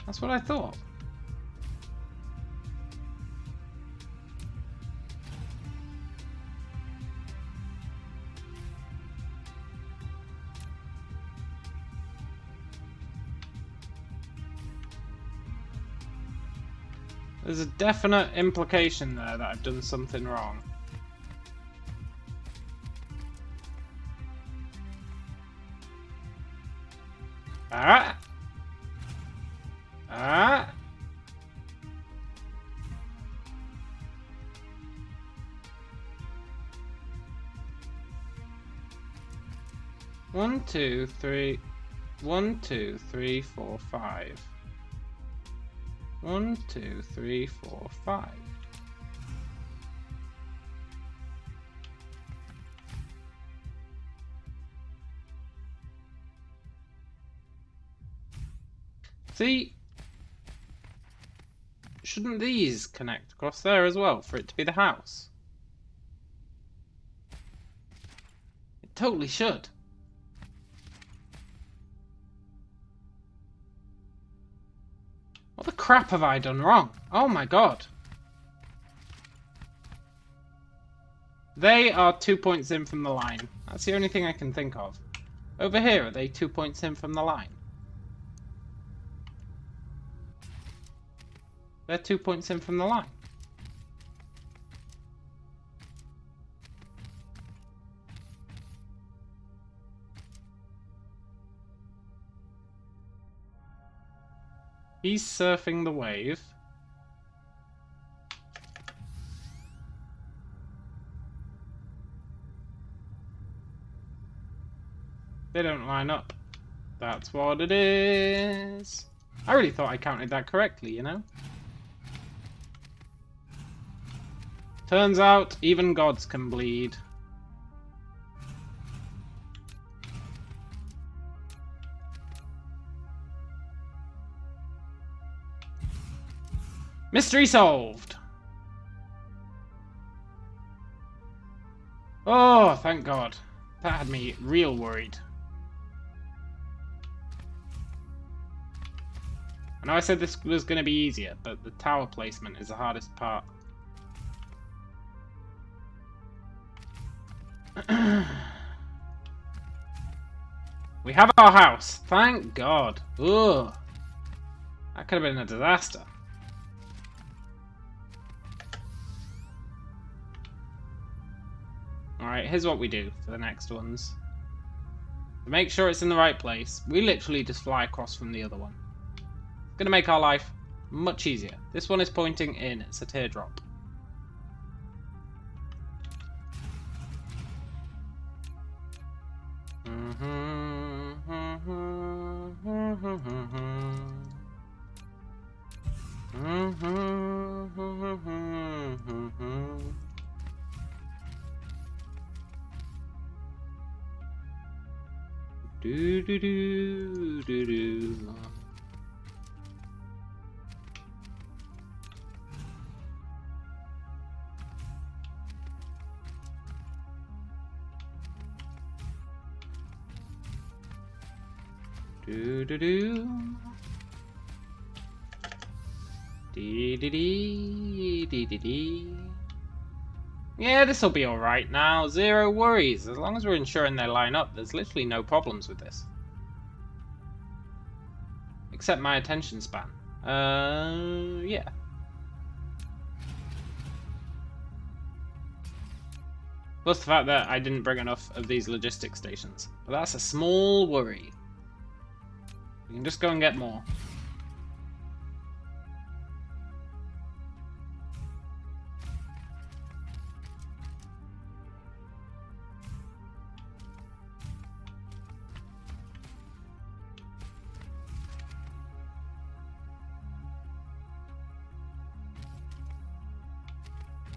That's what I thought. There's a definite implication there that I've done something wrong. Ah! Ah! One, two, three. 1, 2, 3, 4, 5. 1, 2, 3, 4, 5. See? Shouldn't these connect across there as well for it to be the house? It totally should. What the crap have I done wrong? Oh my god. They are 2 points in from the line. That's the only thing I can think of. Over here, are they 2 points in from the line? They're 2 points in from the line. He's surfing the wave. They don't line up. That's what it is. I really thought I counted that correctly, you know? Turns out, even gods can bleed. Mystery solved! Oh, thank God. That had me real worried. I know I said this was going to be easier, but the tower placement is the hardest part. We have our house. Thank God. Ugh. That could have been a disaster. Alright, here's what we do for the next ones. To make sure it's in the right place, we literally just fly across from the other one. It's going to make our life much easier. This one is pointing in. It's a teardrop. Do do do do do. Do do do. Dee dee dee dee dee dee. Yeah, this'll be alright now. Zero worries. As long as we're ensuring they line up, there's literally no problems with this. Except my attention span. Yeah. Plus the fact that I didn't bring enough of these logistic stations. But that's a small worry. We can just go and get more.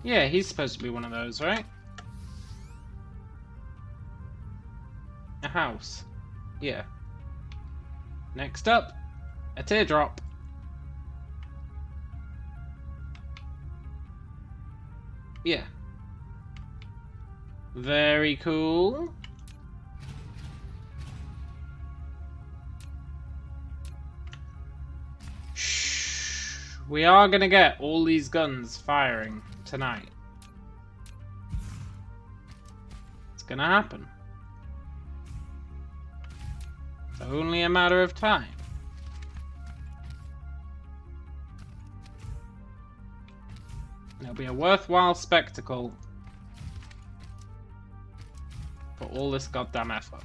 Yeah, he's supposed to be one of those, right? A house. Yeah. Next up, a teardrop. Yeah. Very cool. Shh. We are gonna get all these guns firing tonight. It's gonna happen. It's only a matter of time. It'll be a worthwhile spectacle for all this goddamn effort.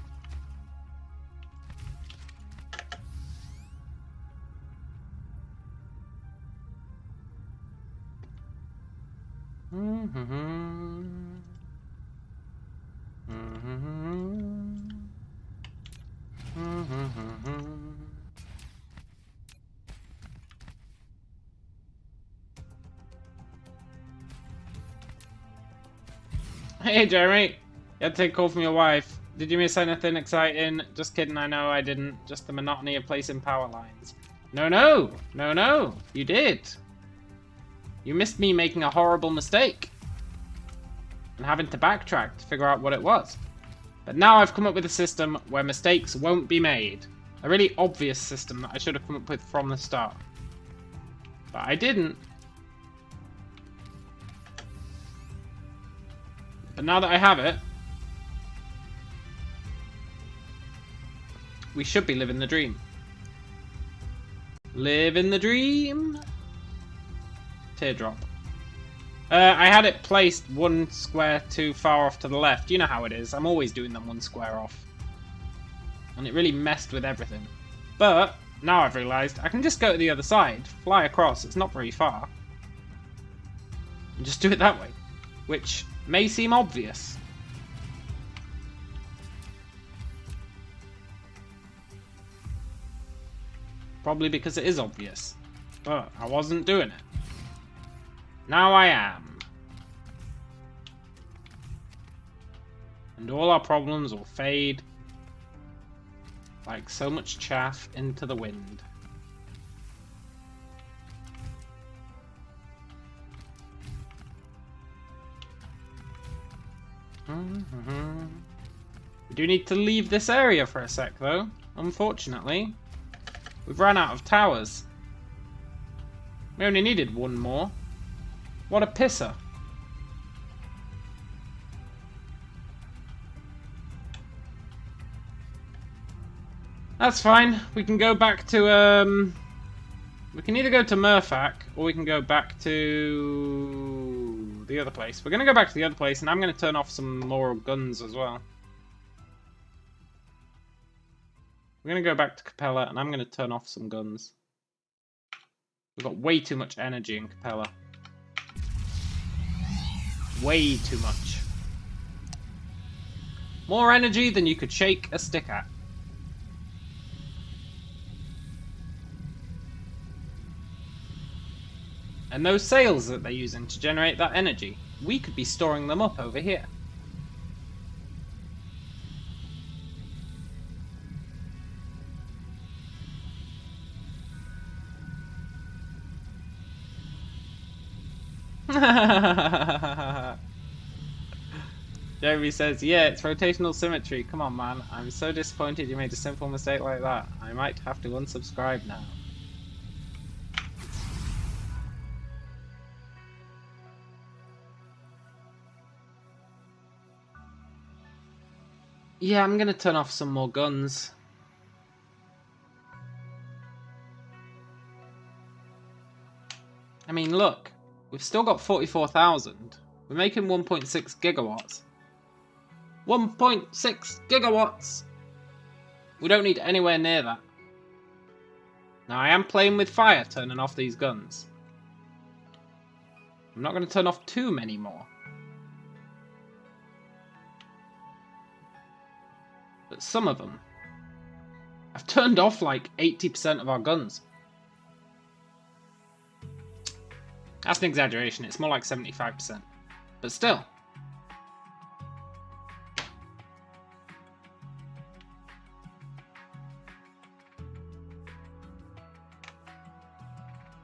Hey Jeremy, you had to take a call from your wife. Did you miss anything exciting? Just kidding, I know I didn't. Just the monotony of placing power lines. No, you did. You missed me making a horrible mistake and having to backtrack to figure out what it was. But now I've come up with a system where mistakes won't be made. A really obvious system that I should have come up with from the start. But I didn't. But now that I have it, we should be living the dream. Living the dream. Teardrop. I had it placed one square too far off to the left. You know how it is. I'm always doing them one square off. And it really messed with everything. But now I've realised I can just go to the other side, fly across. It's not very far. And just do it that way. Which may seem obvious. Probably because it is obvious. But I wasn't doing it. Now I am. And all our problems will fade like so much chaff into the wind. We do need to leave this area for a sec though, unfortunately. We've run out of towers. We only needed one more. What a pisser. That's fine. We can go back to, we can either go to Murphak, or we can go back to the other place. We're going to go back to the other place, and I'm going to turn off some more guns as well. We're going to go back to Capella, and I'm going to turn off some guns. We've got way too much energy in Capella. Way too much. More energy than you could shake a stick at. And those sails that they're using to generate that energy, we could be storing them up over here. Jeremy says, yeah, it's rotational symmetry. Come on, man. I'm so disappointed you made a simple mistake like that. I might have to unsubscribe now. Yeah, I'm gonna turn off some more guns. I mean, look. We've still got 44,000. We're making 1.6 gigawatts. 1.6 gigawatts! We don't need anywhere near that. Now, I am playing with fire, turning off these guns. I'm not going to turn off too many more. But some of them. I've turned off like 80% of our guns. That's an exaggeration, it's more like 75%. But still.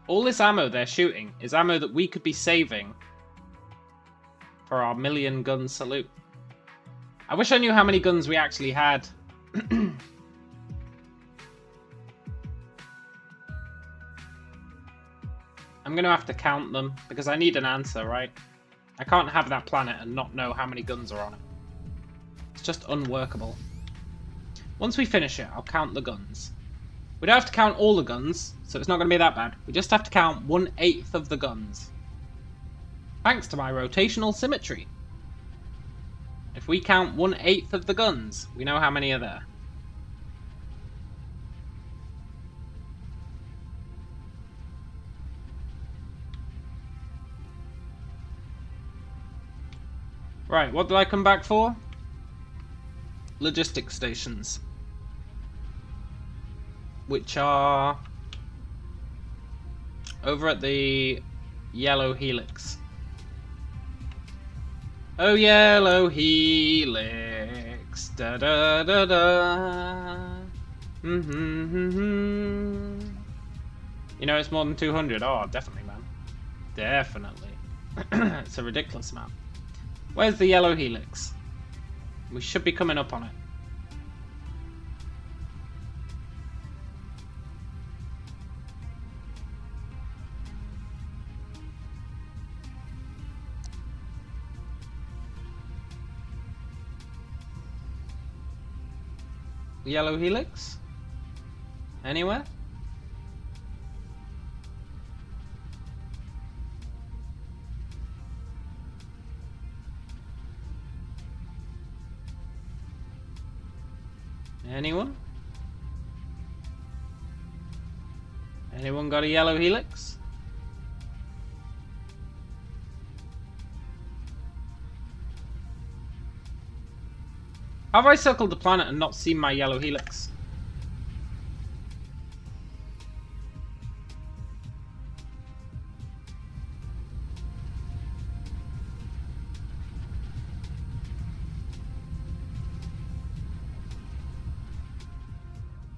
All this ammo they're shooting is ammo that we could be saving for our million gun salute. I wish I knew how many guns we actually had. I'm going to have to count them, because I need an answer, right? I can't have that planet and not know how many guns are on it. It's just unworkable. Once we finish it, I'll count the guns. We don't have to count all the guns, so it's not going to be that bad. We just have to count 1/8 of the guns. Thanks to my rotational symmetry. If we count 1/8 of the guns, we know how many are there. Right, what did I come back for? Logistics stations. Which are over at the yellow helix. Oh, yellow helix. Da da da da. You know it's more than 200. Oh, definitely, man. Definitely. It's a ridiculous amount. Where's the yellow helix? We should be coming up on it. Yellow helix? Anywhere? Anyone? Anyone got a yellow helix? Have I circled the planet and not seen my yellow helix?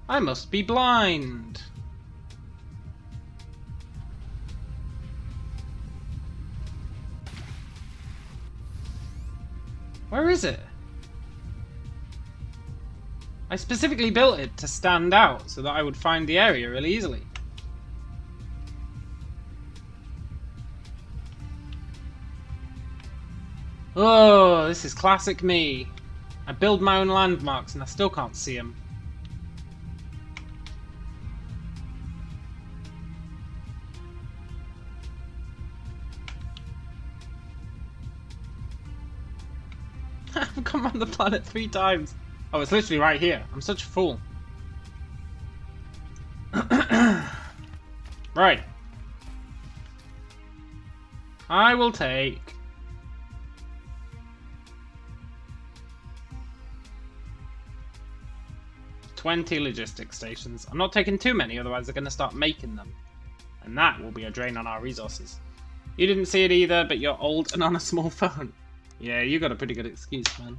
I must be blind. Where is it? I specifically built it to stand out so that I would find the area really easily. Oh, this is classic me. I build my own landmarks and I still can't see them. I've come on the planet 3 times. Oh, it's literally right here. I'm such a fool. Right. I will take... $20 logistics stations. I'm not taking too many, otherwise they're going to start making them. And that will be a drain on our resources. You didn't see it either, but you're old and on a small phone. Yeah, you got a pretty good excuse, man.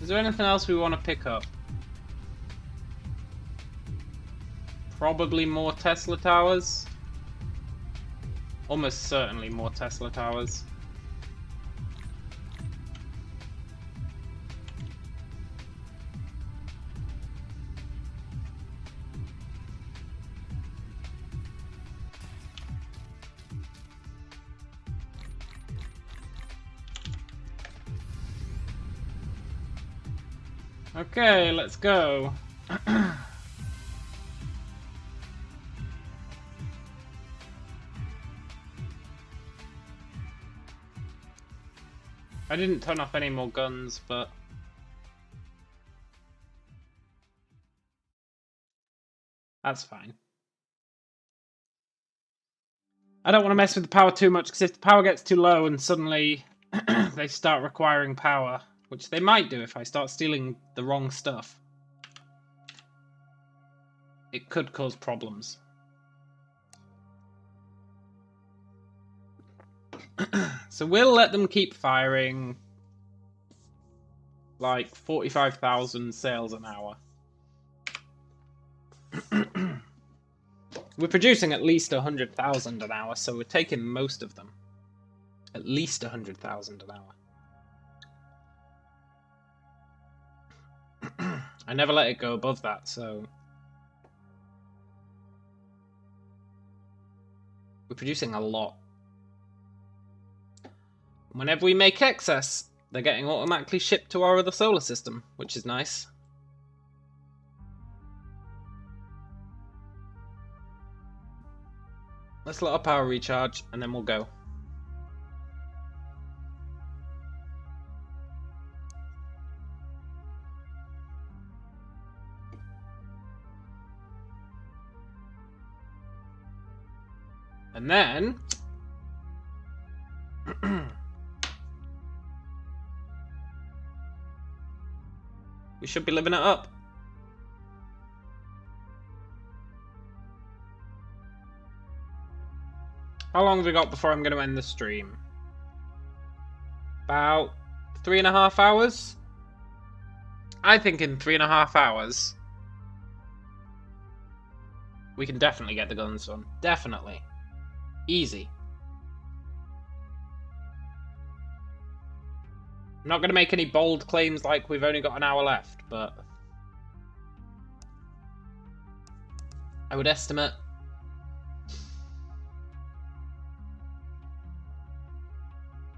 Is there anything else we want to pick up? Probably more Tesla towers. Almost certainly more Tesla towers. Okay, let's go. I didn't turn off any more guns, but... that's fine. I don't want to mess with the power too much, because if the power gets too low and suddenly they start requiring power, which they might do if I start stealing the wrong stuff, it could cause problems. So we'll let them keep firing like 45,000 sales an hour. We're producing at least 100,000 an hour, so we're taking most of them. At least 100,000 an hour. I never let it go above that, so... we're producing a lot. Whenever we make excess, they're getting automatically shipped to our other solar system, which is nice. Let's let our power recharge, and then we'll go. And then... we should be living it up. How long have we got before I'm going to end the stream? About 3.5 hours? I think in 3.5 hours, we can definitely get the guns done. Definitely. Easy. I'm not going to make any bold claims like we've only got an hour left, but I would estimate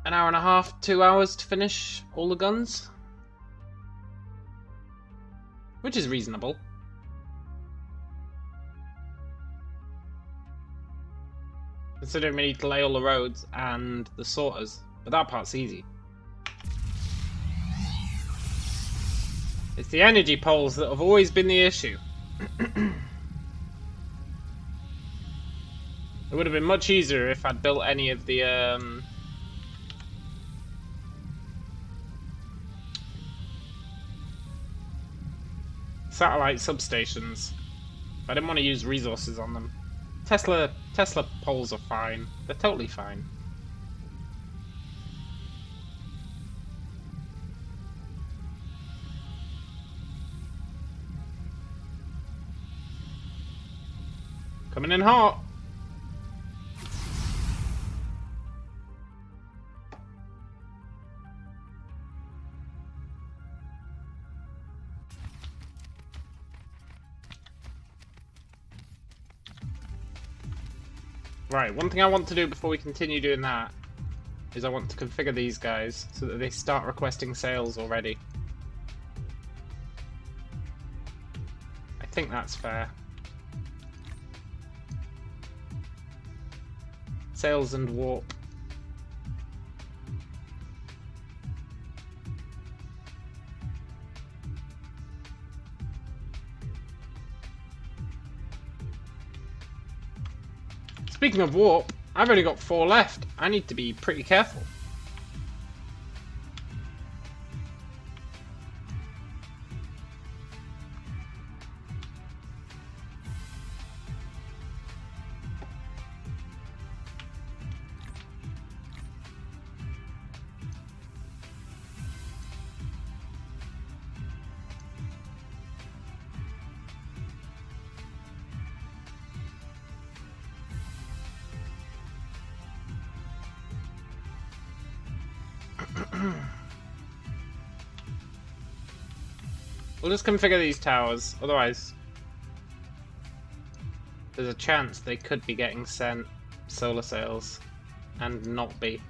an hour and a half, 2 hours to finish all the guns. Which is reasonable. Considering we need to lay all the roads and the sorters. But that part's easy. It's the energy poles that have always been the issue. It would have been much easier if I'd built any of the satellite substations. I didn't want to use resources on them. Tesla poles are fine. They're totally fine. Coming in hot. Right, one thing I want to do before we continue doing that is I want to configure these guys so that they start requesting sales already. I think that's fair. Sales and warp. Speaking of warp, I've only got 4 left. I need to be pretty careful. We'll just configure these towers, otherwise there's a chance they could be getting sent solar sails and not be.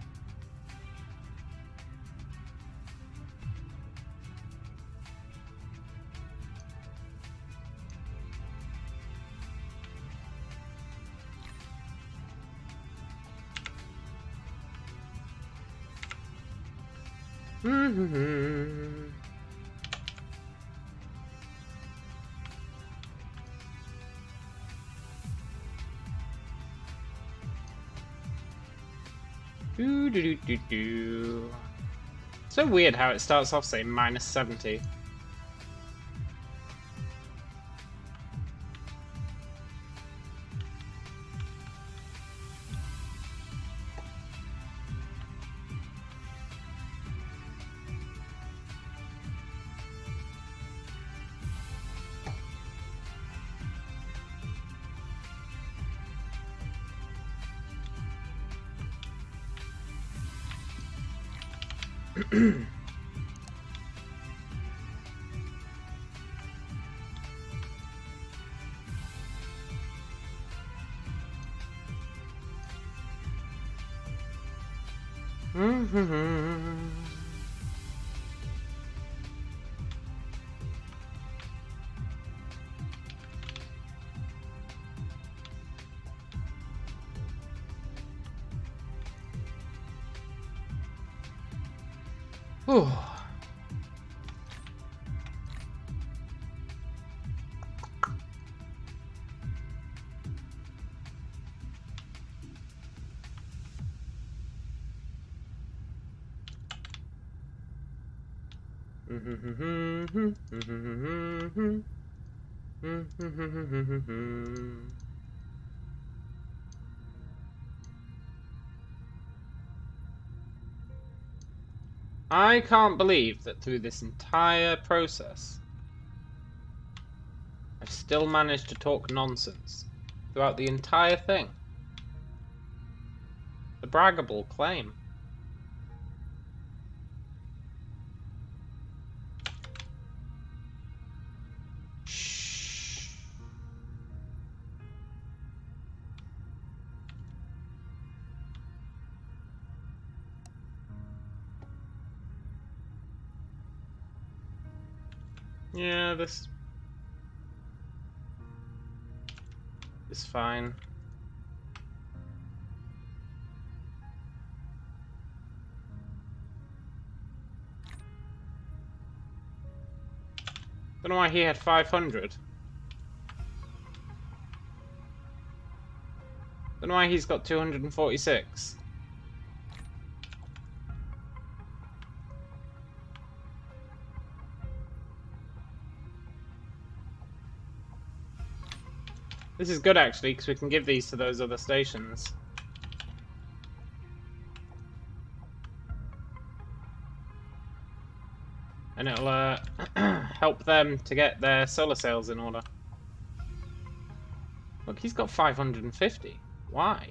So weird how it starts off saying -70. Whew. I can't believe that through this entire process, I've still managed to talk nonsense throughout the entire thing. The braggable claim. Shh. Yeah, this is fine. Don't know why he had 500. Don't know why he's got 246. This is good actually, because we can give these to those other stations. And it'll help them to get their solar sails in order. Look, he's got 550. Why?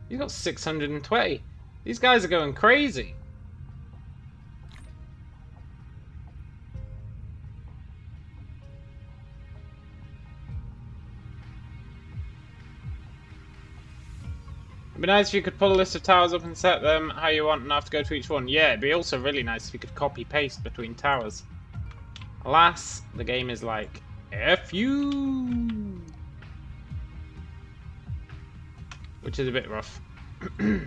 He's got 620. These guys are going crazy. It'd be nice if you could pull a list of towers up and set them how you want and have to go to each one. Yeah, it'd be also really nice if you could copy-paste between towers. Alas, the game is like, F you! Which is a bit rough. I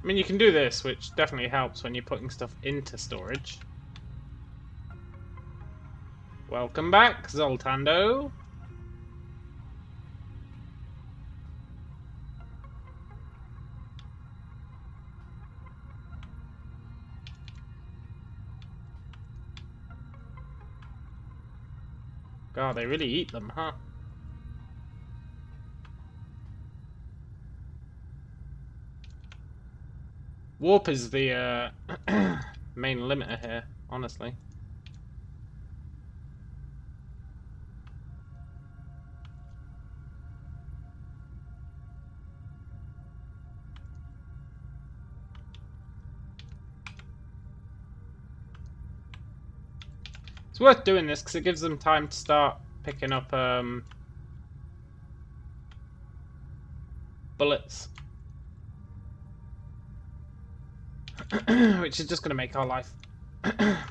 mean, you can do this, which definitely helps when you're putting stuff into storage. Welcome back, Zoltando. God, they really eat them, huh? Warp is the main limiter here, honestly. It's worth doing this because it gives them time to start picking up bullets. Which is just going to make our life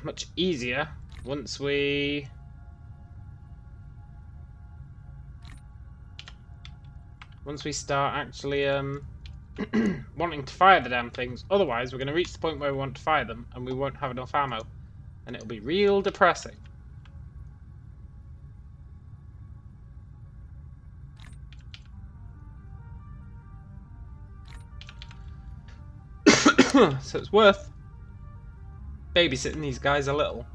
much easier once we start actually wanting to fire the damn things. Otherwise, we're going to reach the point where we want to fire them and we won't have enough ammo. And it'll be real depressing. So it's worth babysitting these guys a little.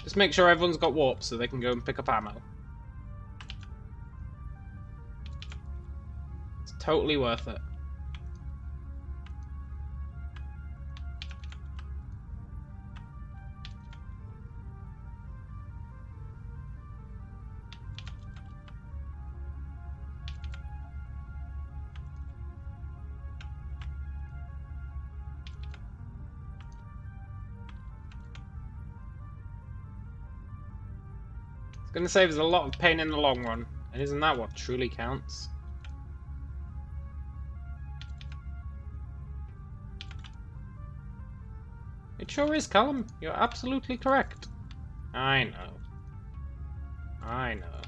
Just make sure everyone's got warp so they can go and pick up ammo. It's totally worth it. Gonna save us a lot of pain in the long run. And isn't that what truly counts? It sure is, Callum. You're absolutely correct. I know. I know.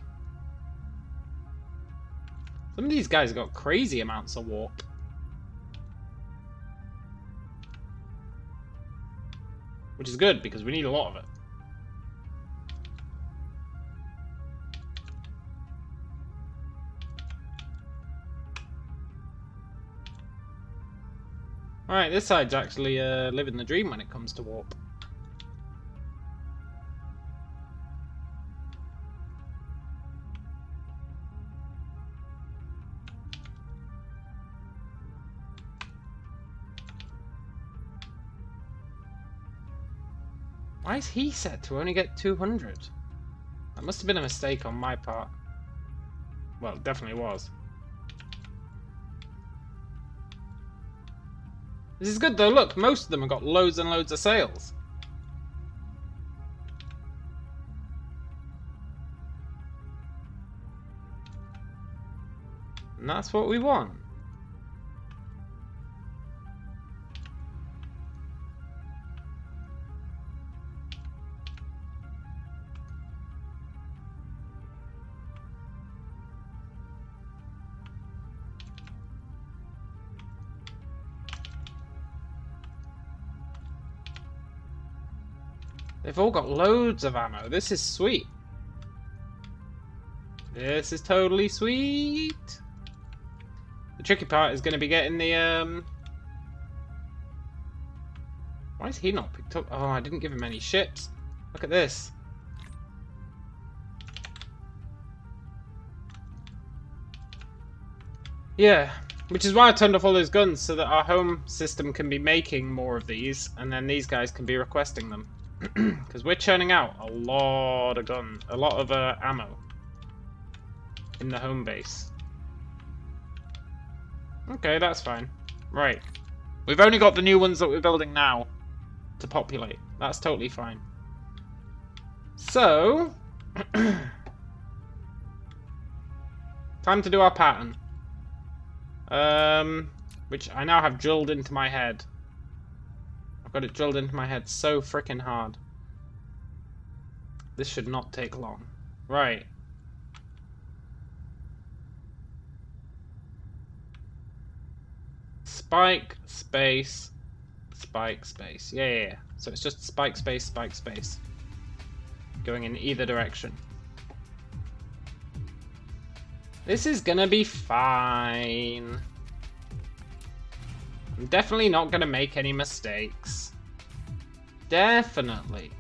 Some of these guys got crazy amounts of warp. Which is good, because we need a lot of it. Alright, this side's actually living the dream when it comes to warp. Why is he set to only get 200? That must have been a mistake on my part. Well, it definitely was. This is good though, look, most of them have got loads and loads of sails. And that's what we want. They've all got loads of ammo. This is sweet. This is totally sweet. The tricky part is going to be getting the, Why is he not picked up? Oh, I didn't give him any ships. Look at this. Yeah, which is why I turned off all those guns, so that our home system can be making more of these, and then these guys can be requesting them. Because we're churning out a lot of ammo in the home base. Okay, that's fine. Right. We've only got the new ones that we're building now to populate. That's totally fine. So, time to do our pattern. Which I now have drilled into my head. I've got it drilled into my head so freaking hard. This should not take long. Right. Spike, space, spike, space. Yeah. So it's just spike, space, spike, space. Going in either direction. This is gonna be fine. I'm definitely not gonna make any mistakes. Definitely.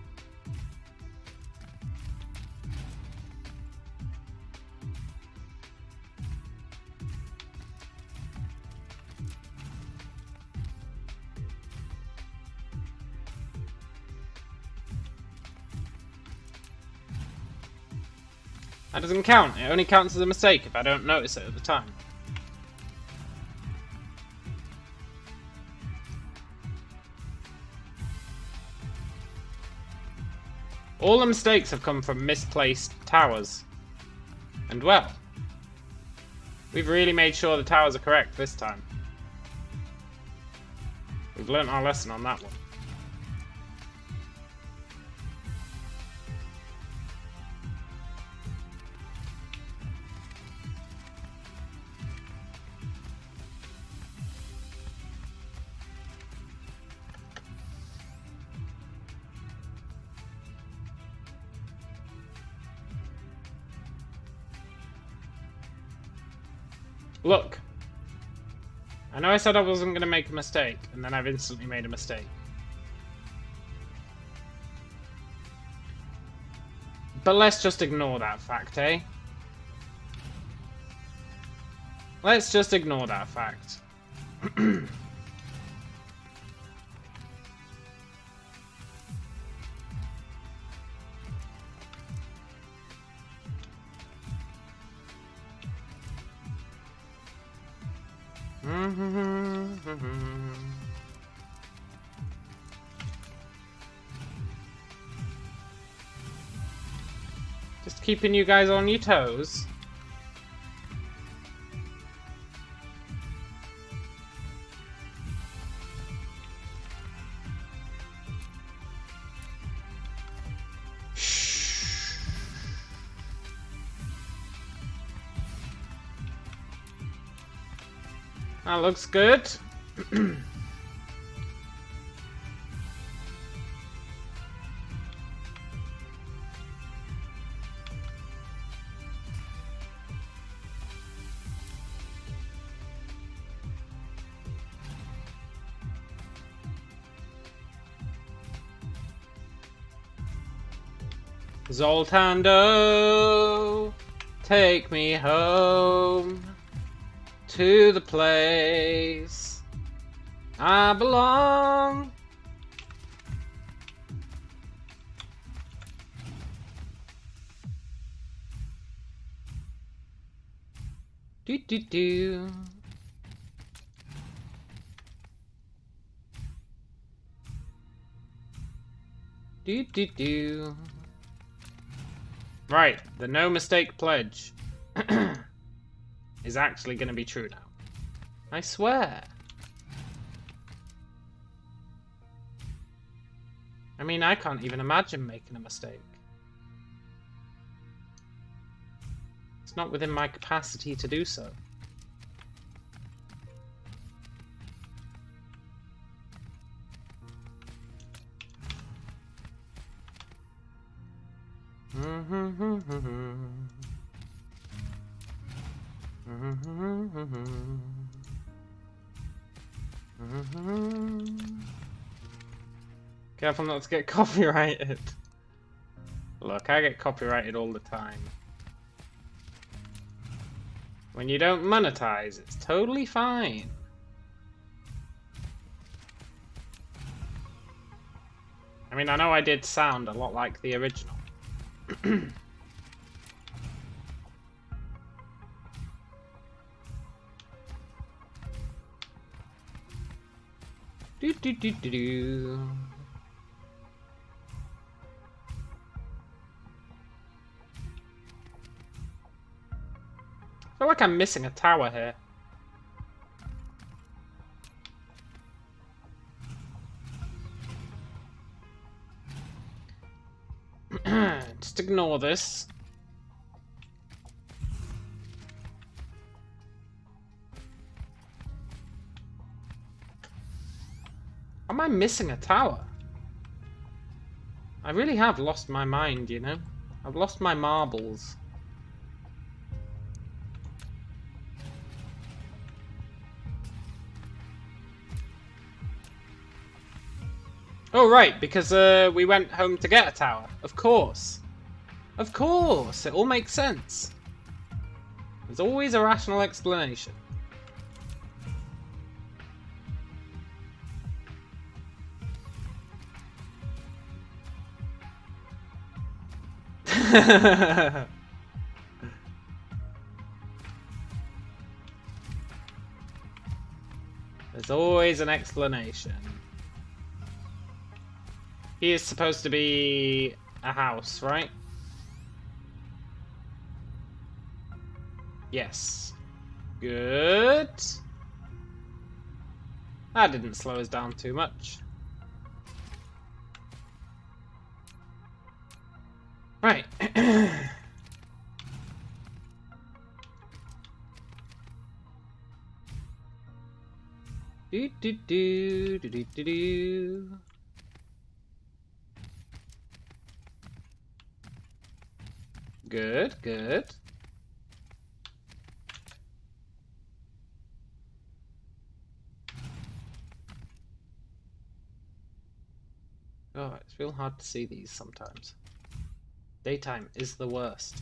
That doesn't count. It only counts as a mistake if I don't notice it at the time. All the mistakes have come from misplaced towers. And well, we've really made sure the towers are correct this time. We've learnt our lesson on that one. Look, I know I said I wasn't going to make a mistake, and then I've instantly made a mistake. But let's just ignore that fact, eh? Let's just ignore that fact. Just keeping you guys on your toes. That looks good. Zoltando, take me home to the place I belong. Do do do. Do do do. Right, the no mistake pledge is actually going to be true now. I swear. I mean, I can't even imagine making a mistake. It's not within my capacity to do so. Careful not to get copyrighted. Look, I get copyrighted all the time. When you don't monetize, it's totally fine. I mean, I know I did sound a lot like the original. Do do do do do. I feel like I'm missing a tower here. Just ignore this. Am I missing a tower? I really have lost my mind, you know? I've lost my marbles. Oh, right, because we went home to get a tower. Of course. Of course, it all makes sense. There's always a rational explanation. There's always an explanation. He is supposed to be a house, right? Yes. Good. That didn't slow us down too much. Right. Do do do do do do do. Good, good. Oh, it's real hard to see these sometimes. Daytime is the worst.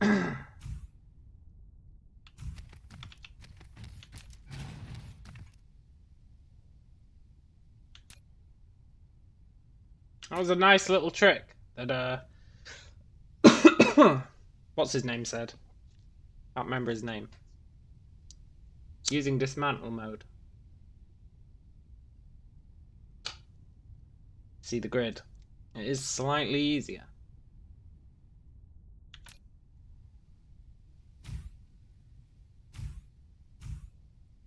That was a nice little trick that what's his name said? Can't remember his name. Using dismantle mode. See the grid. It is slightly easier.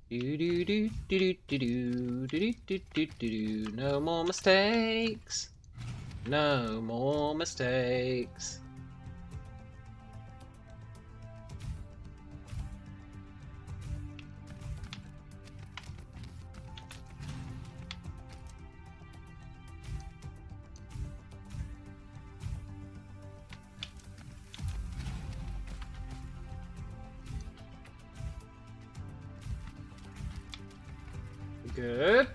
No more mistakes. No more mistakes. Good.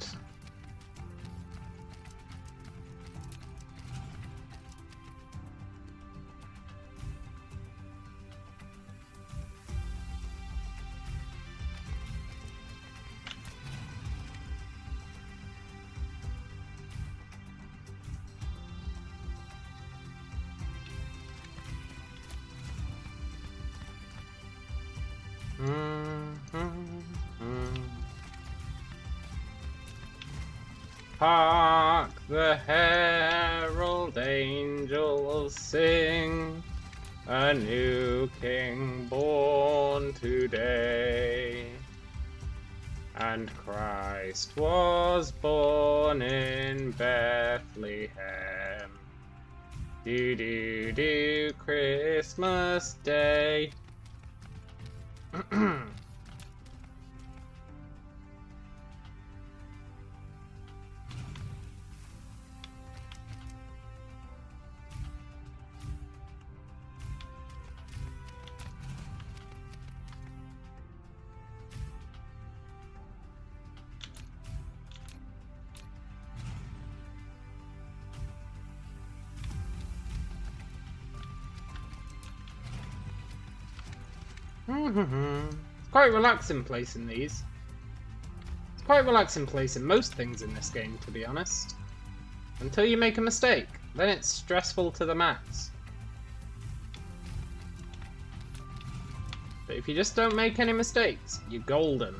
Hark the herald angels sing, a new king born today. And Christ was born in Bethlehem. Do do do Christmas Day. It's quite relaxing placing these. It's quite relaxing placing most things in this game, to be honest. Until you make a mistake, then it's stressful to the max. But if you just don't make any mistakes, you're golden.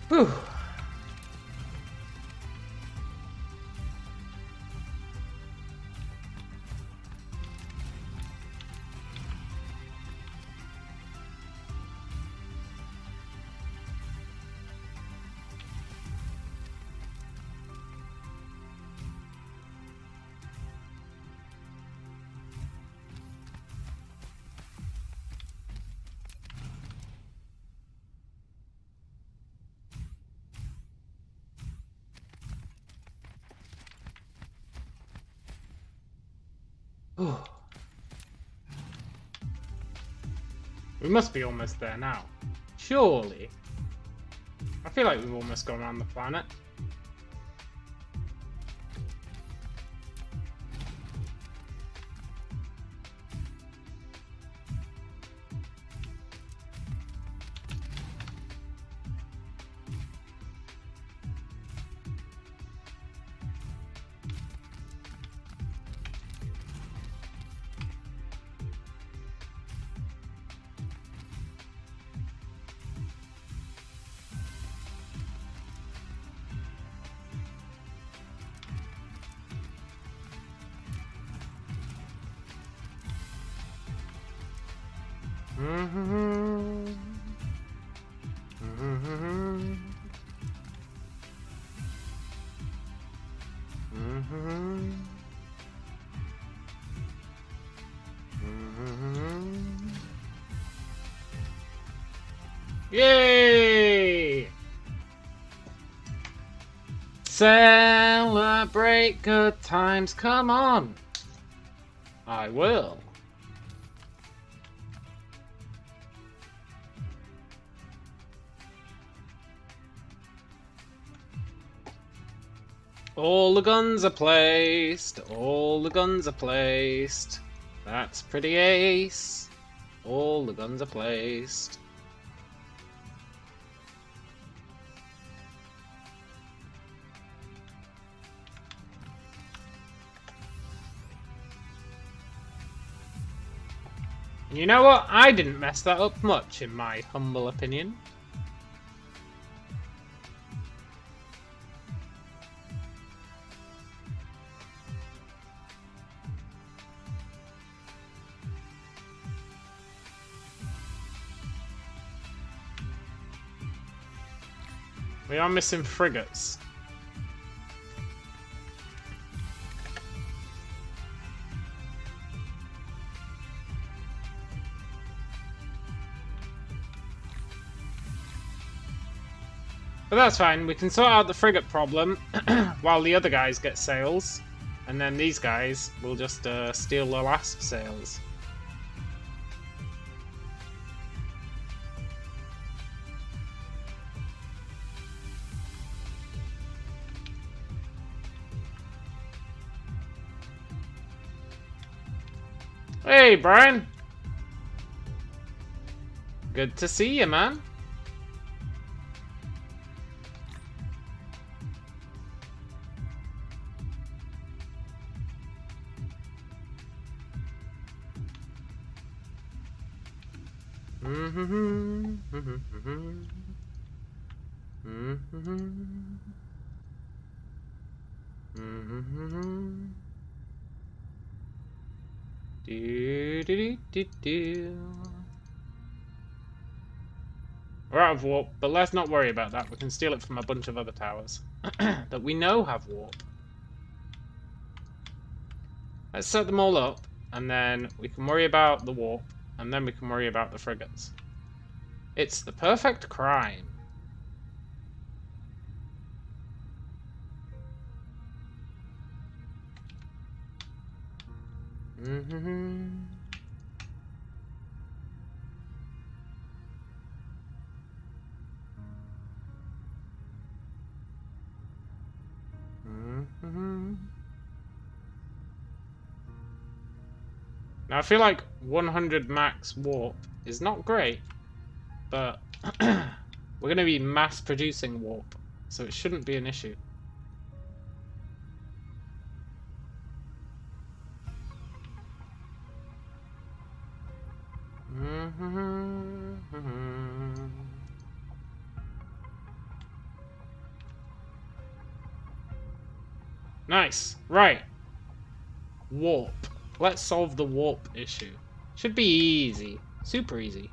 Whew. We must be almost there now. Surely. I feel like we've almost gone around the planet. Yay! Celebrate good times, come on! I will. All the guns are placed. All the guns are placed. That's pretty ace. All the guns are placed. You know what? I didn't mess that up much, in my humble opinion. We are missing frigates. But that's fine, we can sort out the frigate problem while the other guys get sails. And then these guys will just steal the last sails. Hey, Brian! Good to see you, man. We're out of warp, but let's not worry about that. We can steal it from a bunch of other towers that we know have warp. Let's set them all up, and then we can worry about the warp, and then we can worry about the frigates. It's the perfect crime. Now I feel like 100 max warp is not great, but we're going to be mass producing warp, so it shouldn't be an issue. Nice. Right. Warp. Let's solve the warp issue. Should be easy. Super easy.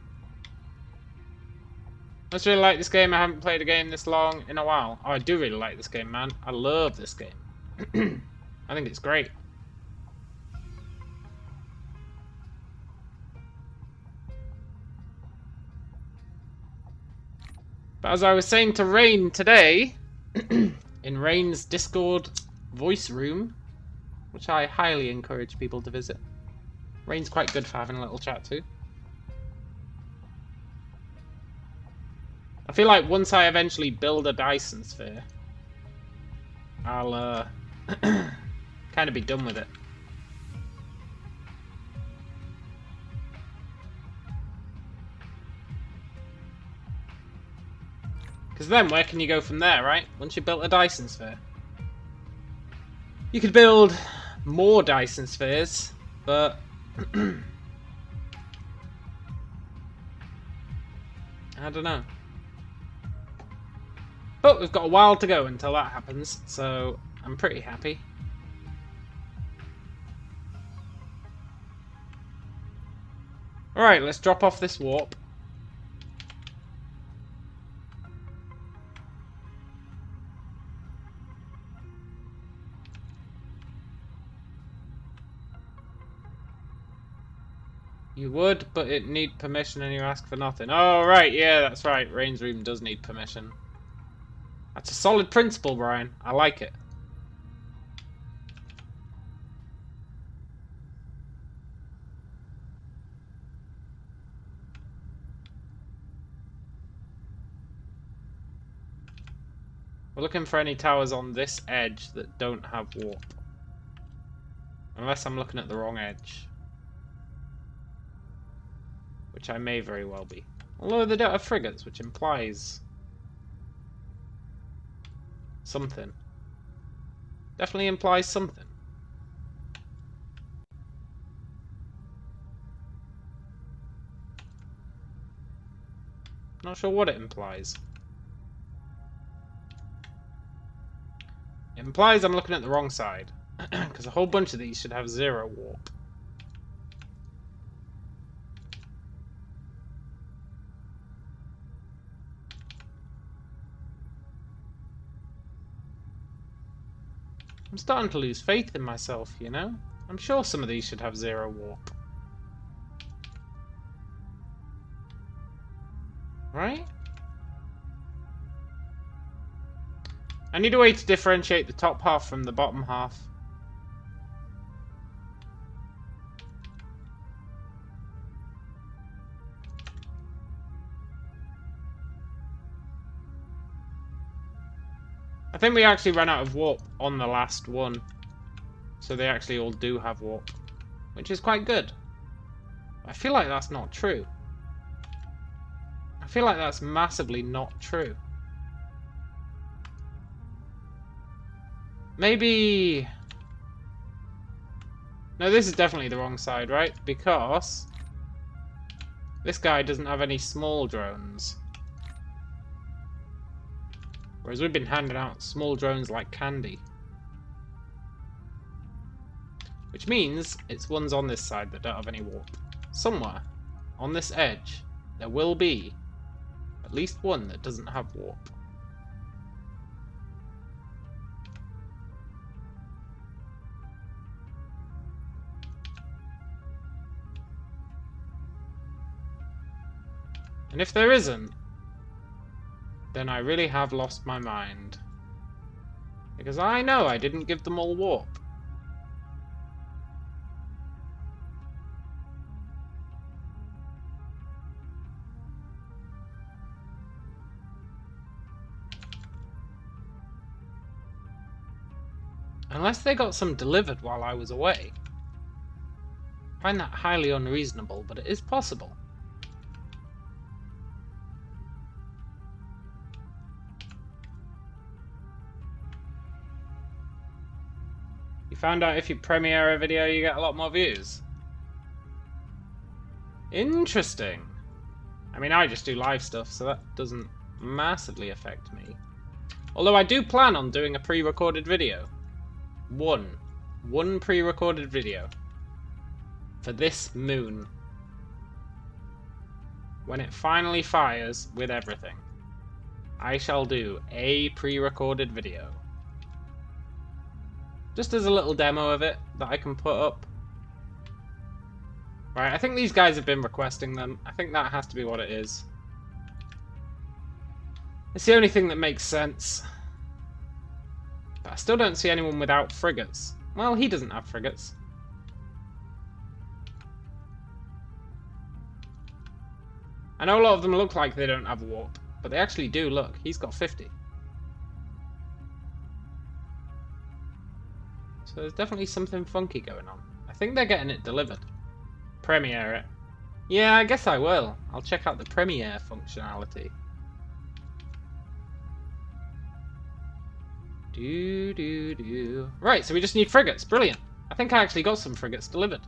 I just really like this game. I haven't played a game this long in a while. Oh, I do really like this game, man. I love this game. I think it's great. But as I was saying to Rain today, in Rain's Discord voice room, which I highly encourage people to visit. Rain's quite good for having a little chat too. I feel like once I eventually build a Dyson sphere, I'll kind of be done with it. Because then where can you go from there, right? Once you've built a Dyson sphere. You could build more Dyson spheres, but I don't know. But we've got a while to go until that happens, so I'm pretty happy. Alright, let's drop off this warp. You would, but it need permission and you ask for nothing. Oh, right, yeah, that's right. Rain's room does need permission. That's a solid principle, Brian. I like it. We're looking for any towers on this edge that don't have warp. Unless I'm looking at the wrong edge. Which I may very well be. Although they don't have frigates, which implies something. Definitely implies something. Not sure what it implies. It implies I'm looking at the wrong side. Because a whole bunch of these should have 0 warp. I'm starting to lose faith in myself, you know? I'm sure some of these should have 0 warp. Right? I need a way to differentiate the top half from the bottom half. I think we actually ran out of warp on the last one. So they actually all do have warp. Which is quite good. I feel like that's not true. I feel like that's massively not true. Maybe... No, this is definitely the wrong side, right? Because this guy doesn't have any small drones. Whereas we've been handing out small drones like candy. Which means it's ones on this side that don't have any warp. Somewhere on this edge there will be at least one that doesn't have warp. And if there isn't, then I really have lost my mind. Because I know I didn't give them all warp. Unless they got some delivered while I was away. I find that highly unreasonable, but it is possible. You found out if you premiere a video you get a lot more views? Interesting. I mean, I just do live stuff, so that doesn't massively affect me. Although I do plan on doing a pre-recorded video. One pre-recorded video. For this moon. When it finally fires with everything. I shall do a pre-recorded video. Just as a little demo of it that I can put up. Right, I think these guys have been requesting them. I think that has to be what it is. It's the only thing that makes sense. But I still don't see anyone without frigates. Well, he doesn't have frigates. I know a lot of them look like they don't have warp, but they actually do. Look, he's got 50. So there's definitely something funky going on. I think they're getting it delivered. Premiere it. Yeah, I guess I will. I'll check out the premiere functionality. Right, so we just need frigates. Brilliant. I think I actually got some frigates delivered.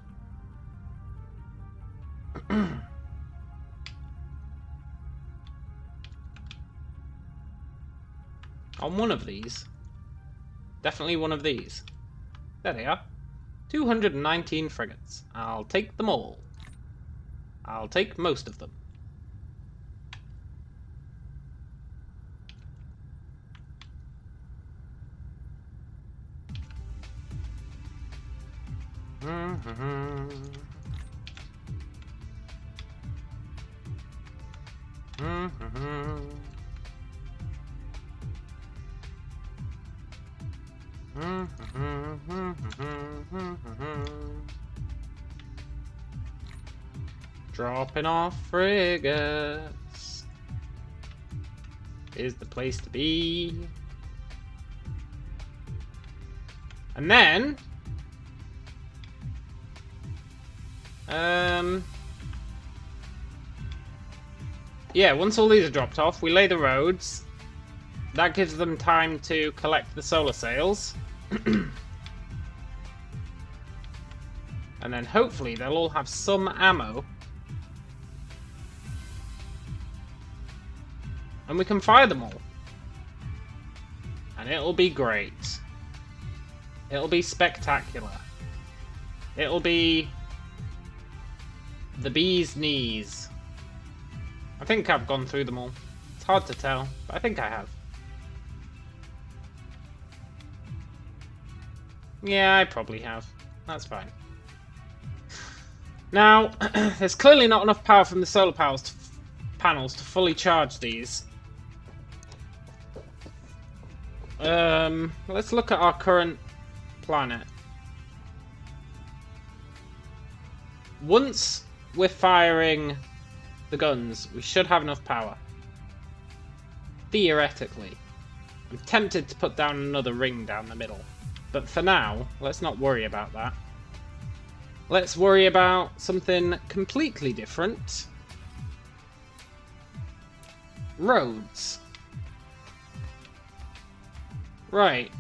On one of these. Definitely one of these. There they are. 219 frigates. I'll take them all. I'll take most of them. Dropping off frigates is the place to be. And then yeah, once all these are dropped off, we lay the roads. That gives them time to collect the solar sails. And then hopefully they'll all have some ammo And we can fire them all. And it'll be great. It'll be spectacular. It'll be the bee's knees. I think I've gone through them all. It's hard to tell, but I think I have. Yeah, I probably have. That's fine. Now, there's clearly not enough power from the solar panels to fully charge these. Let's look at our current planet. Once we're firing the guns, we should have enough power. Theoretically. I'm tempted to put down another ring down the middle. But for now, let's not worry about that. Let's worry about something completely different. Roads. Right.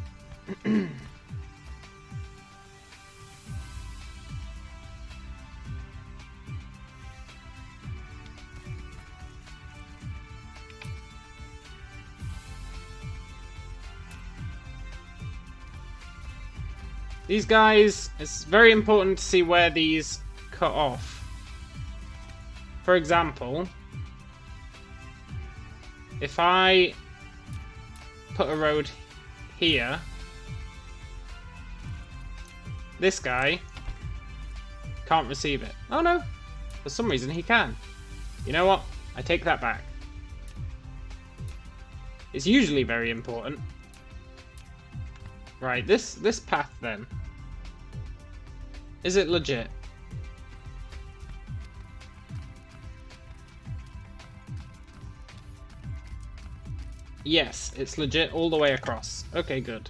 These guys, it's very important to see where these cut off. For example, if I put a road here, this guy can't receive it. Oh no, for some reason he can. You know what? I take that back. It's usually very important. Right, this path then. Is it legit? Yes, it's legit all the way across. Okay, good.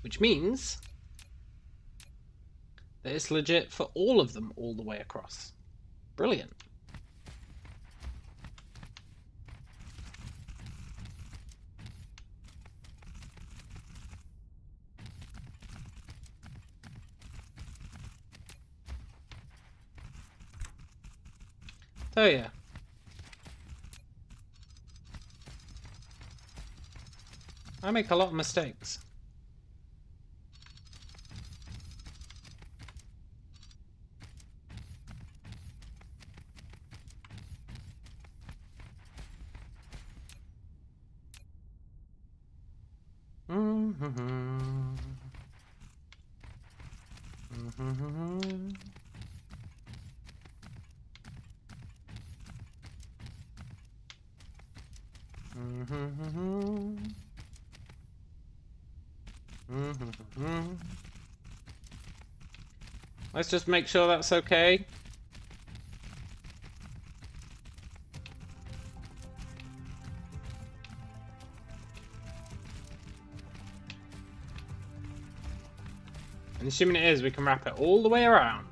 Which means that it's legit for all of them all the way across. Brilliant. Oh yeah. I make a lot of mistakes. Let's just make sure that's okay. And assuming it is, we can wrap it all the way around.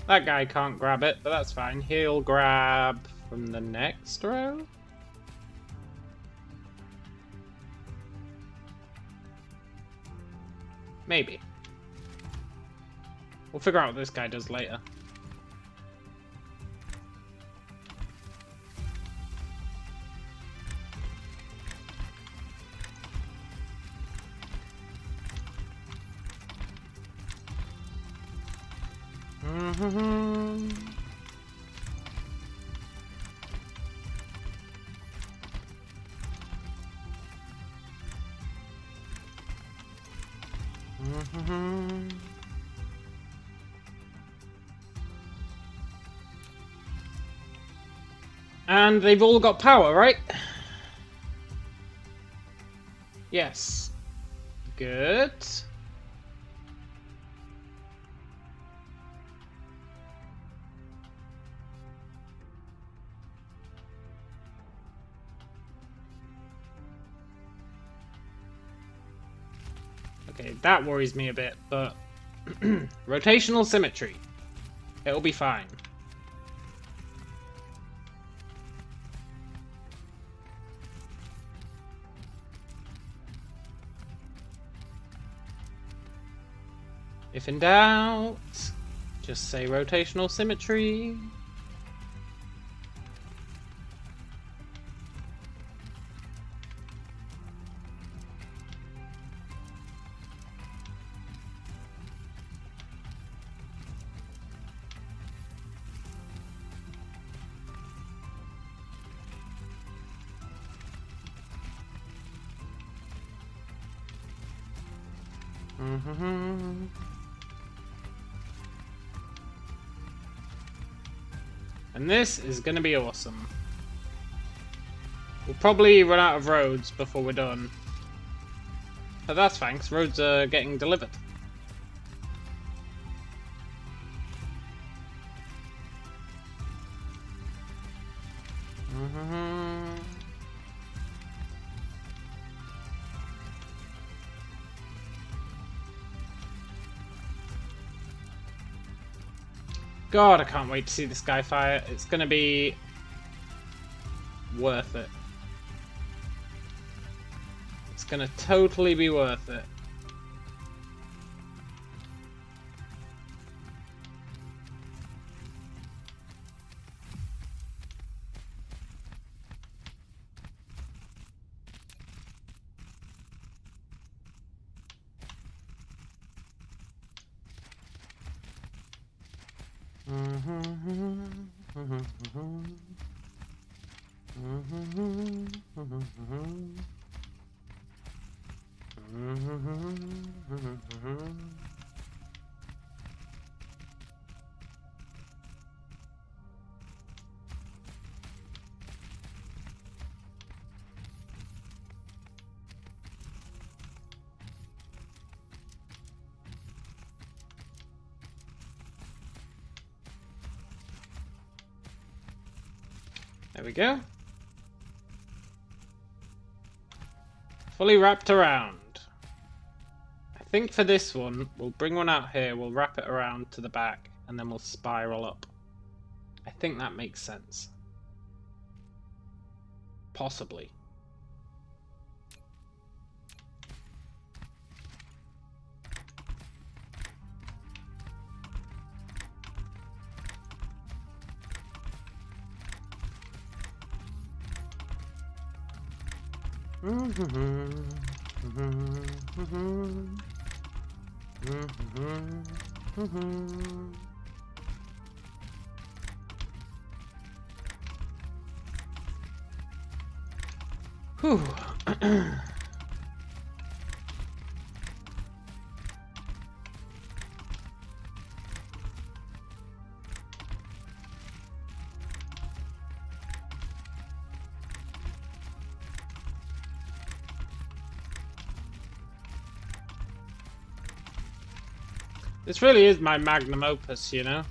That guy can't grab it, but that's fine. He'll grab from the next row. Maybe. We'll figure out what this guy does later. And they've all got power, right? Yes. Good. Okay, that worries me a bit, but rotational symmetry. It'll be fine. If in doubt, just say rotational symmetry. And this is going to be awesome. We'll probably run out of roads before we're done. But that's fine, 'cause roads are getting delivered. God, I can't wait to see this guy fire. It's going to be worth it. It's going to totally be worth it. There we go. Fully wrapped around. I think for this one, we'll bring one out here, we'll wrap it around to the back, and then we'll spiral up. I think that makes sense. Possibly. Whew. This really is my magnum opus, you know?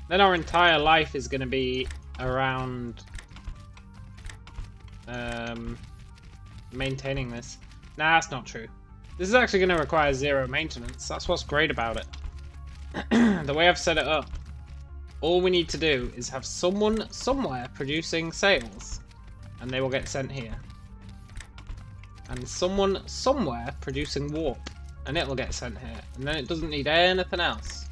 Then our entire life is going to be around maintaining this. Nah, that's not true. This is actually going to require zero maintenance. That's what's great about it. The way I've set it up, all we need to do is have someone somewhere producing sails, and they will get sent here. And someone somewhere producing warp, and it will get sent here. And then it doesn't need anything else.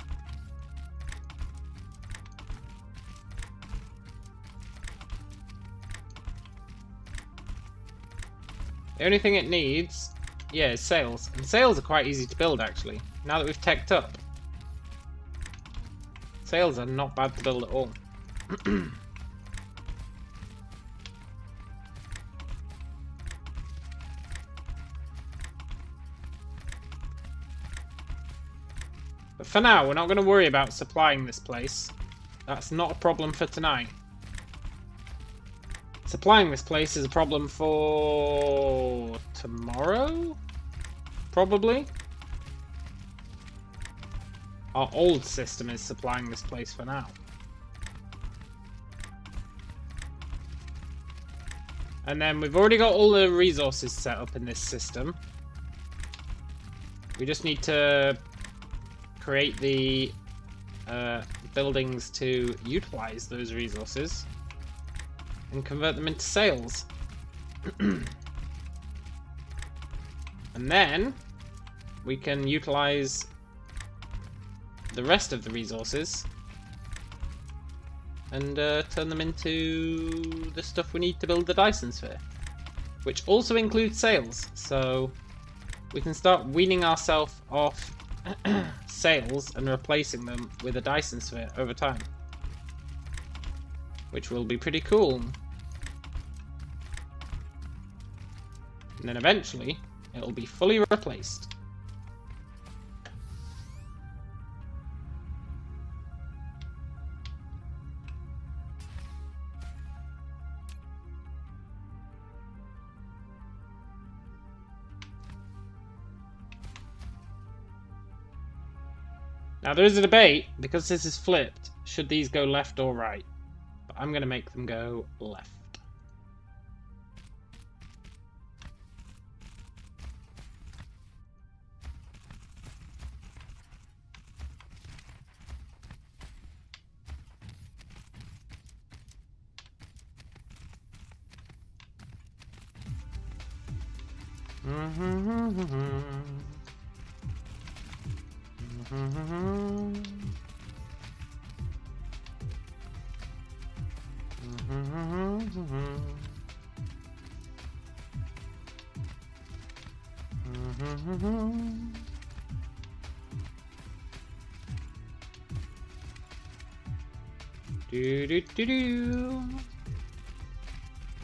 The only thing it needs, yeah, is sails. And sails are quite easy to build, actually, now that we've teched up. Sails are not bad to build at all. But for now, we're not going to worry about supplying this place. That's not a problem for tonight. Supplying this place is a problem for tomorrow? Probably? Our old system is supplying this place for now. And then we've already got all the resources set up in this system. We just need to create the buildings to utilize those resources and convert them into sails. And then we can utilize the rest of the resources and turn them into the stuff we need to build the Dyson sphere, which also includes sails. So we can start weaning ourselves off sails and replacing them with a Dyson sphere over time, which will be pretty cool. And then eventually it'll be fully replaced. Now there is a debate, because this is flipped, should these go left or right? But I'm going to make them go left.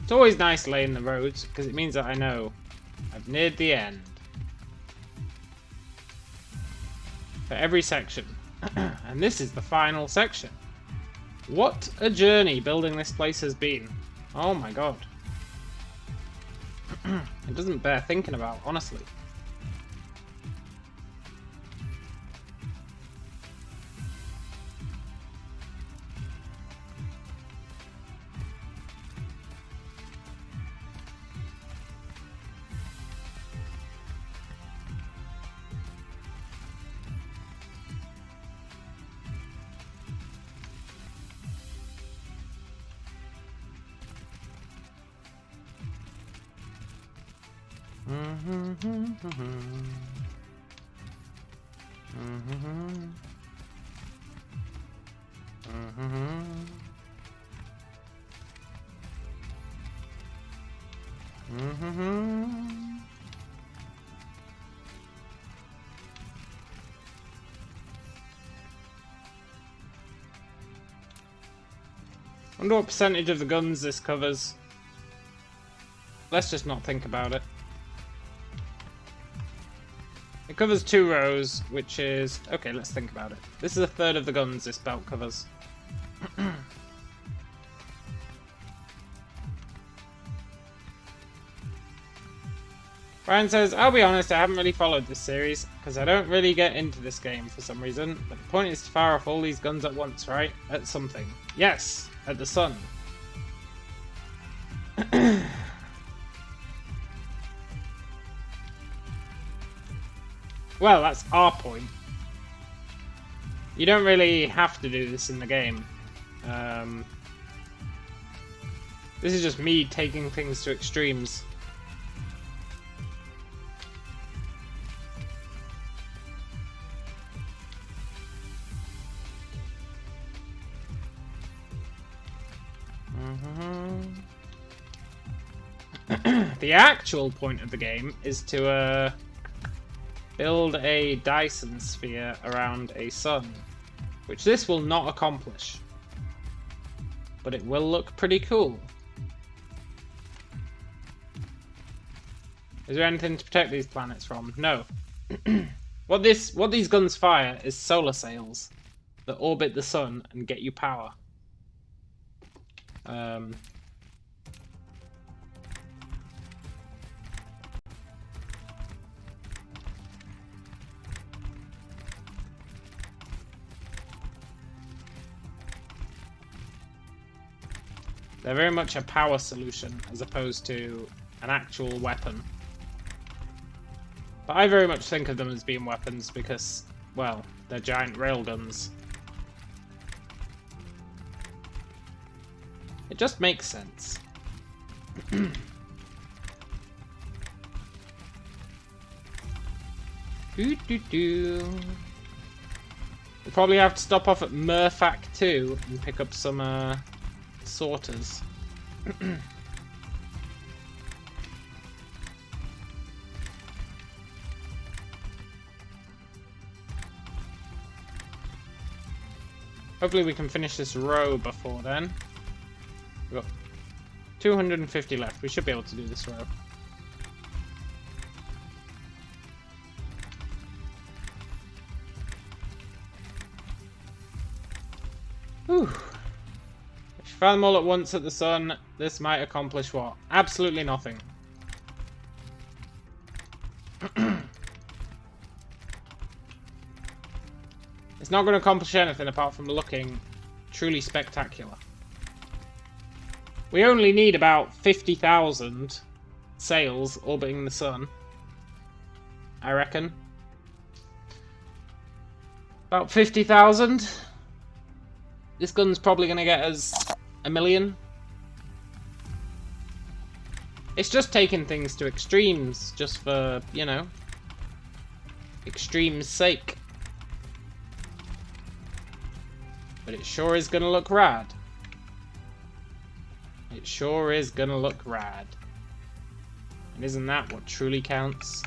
It's always nice laying the roads, because it means that I know I've neared the end for every section. And this is the final section. What a journey building this place has been. Oh my god. It doesn't bear thinking about, honestly. Wonder what percentage of the guns this covers. Let's just not think about it. It covers 2 rows, which is... Okay, let's think about it. This is a third of the guns this belt covers. Brian says, I'll be honest, I haven't really followed this series, because I don't really get into this game for some reason, but the point is to fire off all these guns at once, right? At something. Yes, at the sun. Well, that's our point. You don't really have to do this in the game. This is just me taking things to extremes. The actual point of the game is to build a Dyson sphere around a sun, which this will not accomplish, but it will look pretty cool. Is there anything to protect these planets from? No. What these guns fire is solar sails that orbit the sun and get you power. They're very much a power solution as opposed to an actual weapon. But I very much think of them as being weapons because, well, they're giant railguns. It just makes sense. We'll probably have to stop off at Murfac 2 and pick up some sorters. Hopefully we can finish this row before then. We've got 250 left. We should be able to do this row. Whew. If you fire them all at once at the sun, this might accomplish what? Absolutely nothing. It's not going to accomplish anything apart from looking truly spectacular. We only need about 50,000 sails orbiting the sun, I reckon. About 50,000. This gun's probably going to get us 1 million. It's just taking things to extremes, just for, you know, extreme's sake. But it sure is going to look rad. It sure is going to look rad. And isn't that what truly counts?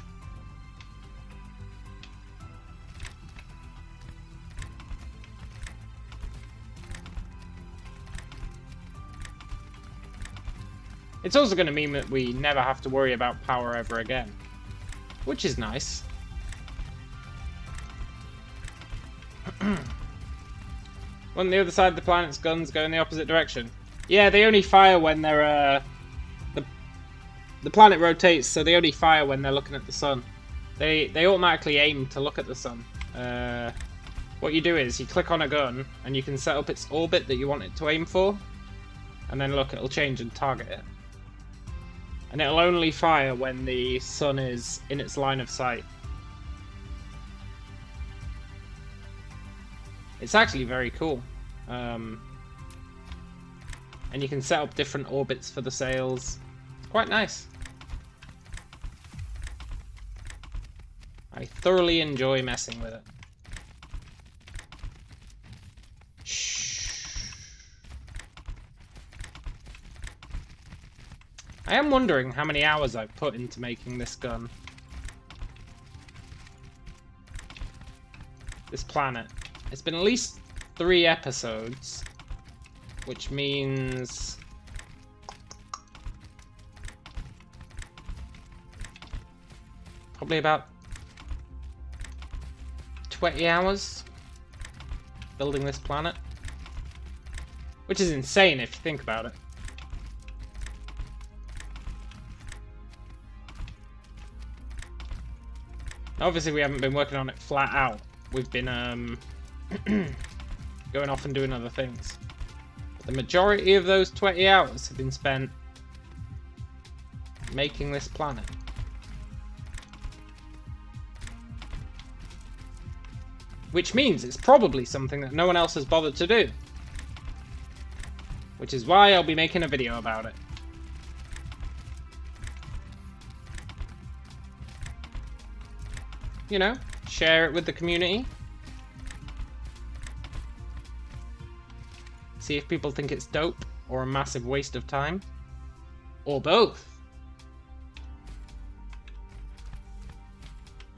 It's also going to mean that we never have to worry about power ever again. Which is nice. On the other side of the planet's guns go in the opposite direction. Yeah, they only fire when they're, the planet rotates, so they only fire when they're looking at the sun. They automatically aim to look at the sun. What you do is, you click on a gun, and you can set up its orbit that you want it to aim for. And then look, it'll change and target it. And it'll only fire when the sun is in its line of sight. It's actually very cool. And you can set up different orbits for the sails. It's quite nice. I thoroughly enjoy messing with it. Shh. I am wondering how many hours I've put into making this gun. This planet. It's been at least 3 episodes, which means probably about 20 hours building this planet, which is insane if you think about it. Obviously we haven't been working on it flat out. We've been going off and doing other things. But the majority of those 20 hours have been spent making this planet. Which means it's probably something that no one else has bothered to do. Which is why I'll be making a video about it. You know, share it with the community. See if people think it's dope or a massive waste of time. Or both.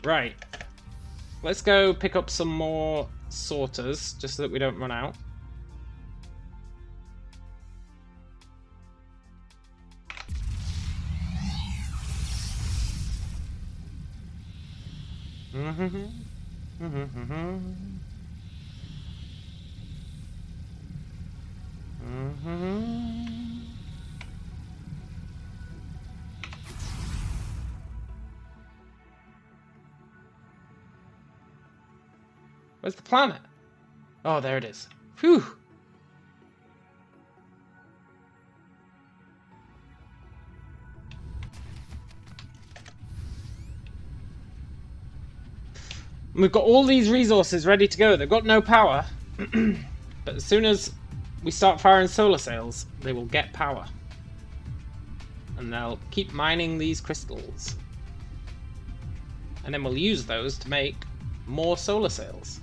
Right. Let's go pick up some more sorters, just so that we don't run out. Where's the planet? Oh, there it is. Phew. We've got all these resources ready to go. They've got no power. But as soon as we start firing solar sails, they will get power. And they'll keep mining these crystals. And then we'll use those to make more solar sails.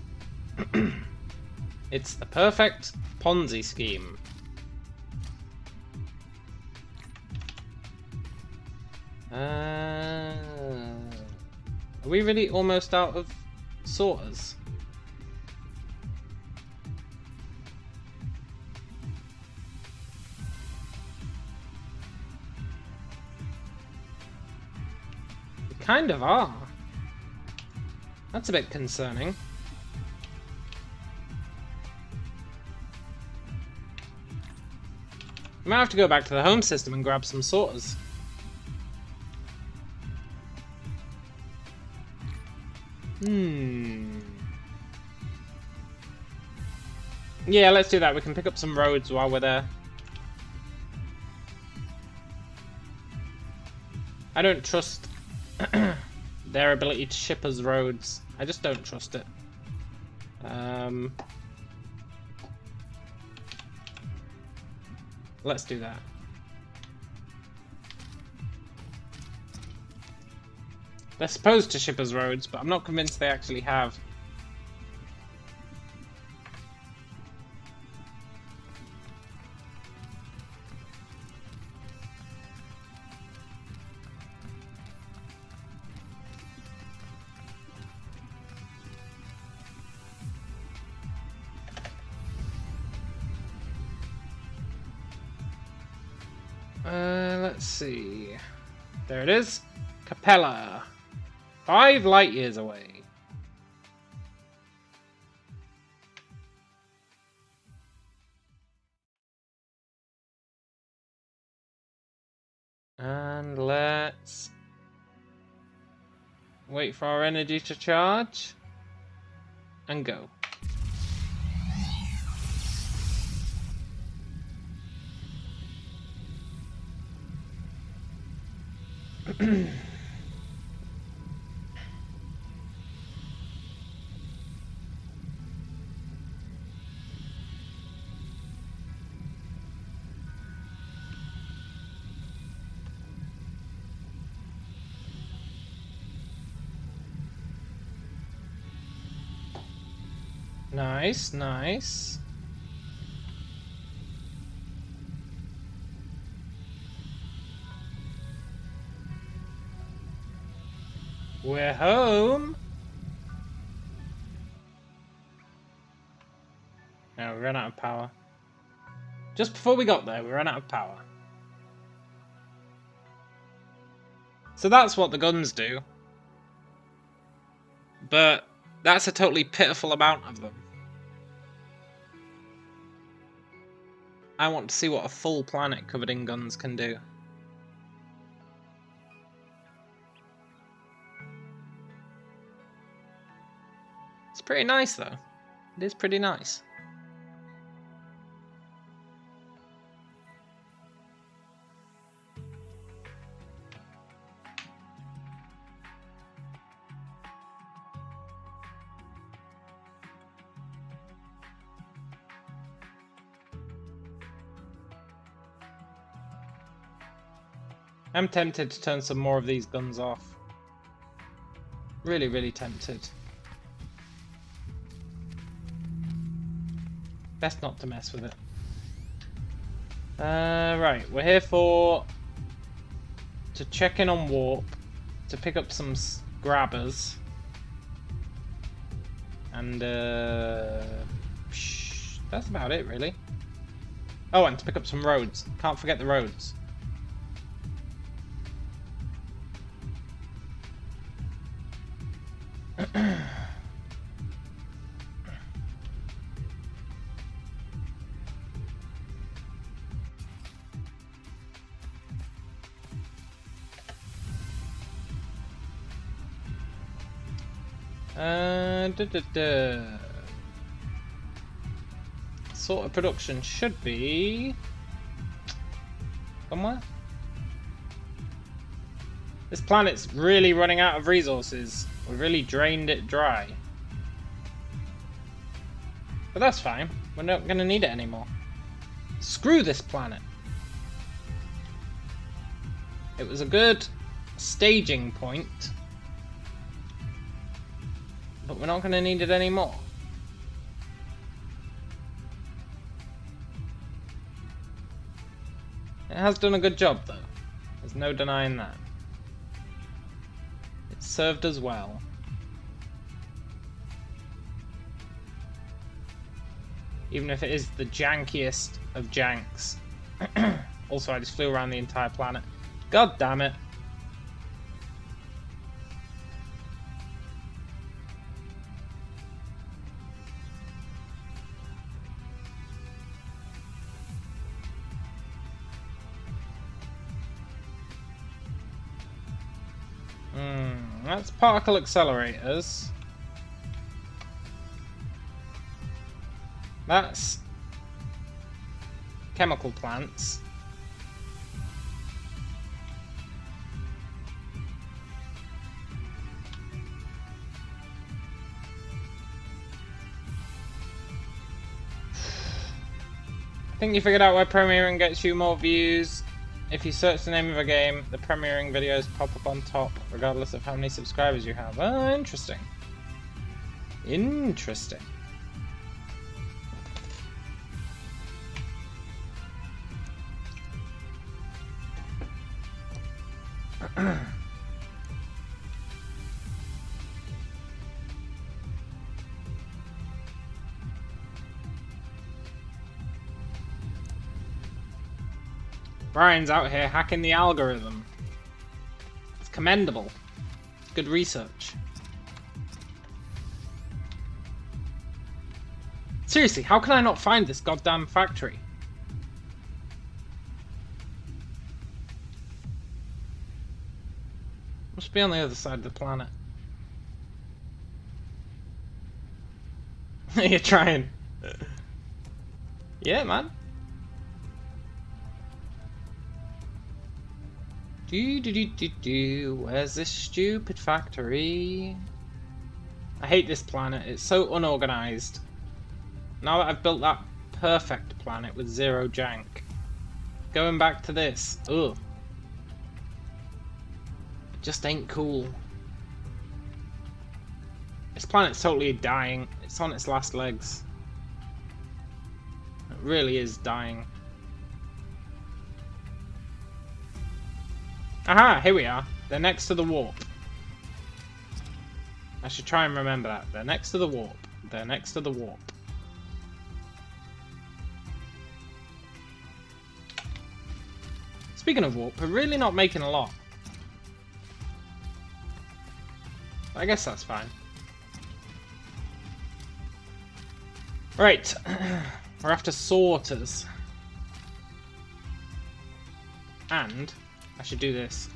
It's the perfect Ponzi scheme. Are we really almost out of sorters? We kind of are. That's a bit concerning. We might have to go back to the home system and grab some sorters. Yeah, let's do that. We can pick up some roads while we're there. I don't trust their ability to ship us roads. I just don't trust it. Let's do that. They're supposed to ship us roads, but I'm not convinced they actually have. Let's see. There it is. Capella. 5 light years away. And let's wait for our energy to charge and go. Nice, nice. We're home. No, we ran out of power. Just before we got there, we ran out of power. So that's what the guns do. But that's a totally pitiful amount of them. I want to see what a full planet covered in guns can do. It's pretty nice though. It is pretty nice. I'm tempted to turn some more of these guns off. Really, really tempted. Best not to mess with it. Right, we're here to check in on warp, to pick up some grabbers, and that's about it really. Oh, and to pick up some roads. Can't forget the roads. Sort of production should be somewhere. This planet's really running out of resources. We've really drained it dry. But that's fine. We're not going to need it anymore. Screw this planet. It was a good staging point But we're not going to need it anymore. It has done a good job, though. There's no denying that. It served us well. Even if it is the jankiest of janks. Also, I just flew around the entire planet. God damn it. That's particle accelerators. That's chemical plants. I think you figured out why premiering gets you more views. If you search the name of a game, the premiering videos pop up on top, regardless of how many subscribers you have. Oh, interesting. Interesting. Brian's out here hacking the algorithm. It's commendable. It's good research. Seriously, how can I not find this goddamn factory? Must be on the other side of the planet. You're trying. Yeah, man. Where's this stupid factory? I hate this planet. It's so unorganized. Now that I've built that perfect planet with zero jank, going back to this, ugh. It just ain't cool. This planet's totally dying. It's on its last legs. It really is dying. Aha, here we are. They're next to the warp. I should try and remember that. They're next to the warp. They're next to the warp. Speaking of warp, we're really not making a lot. I guess that's fine. Right. We're after sorters. And I should do this.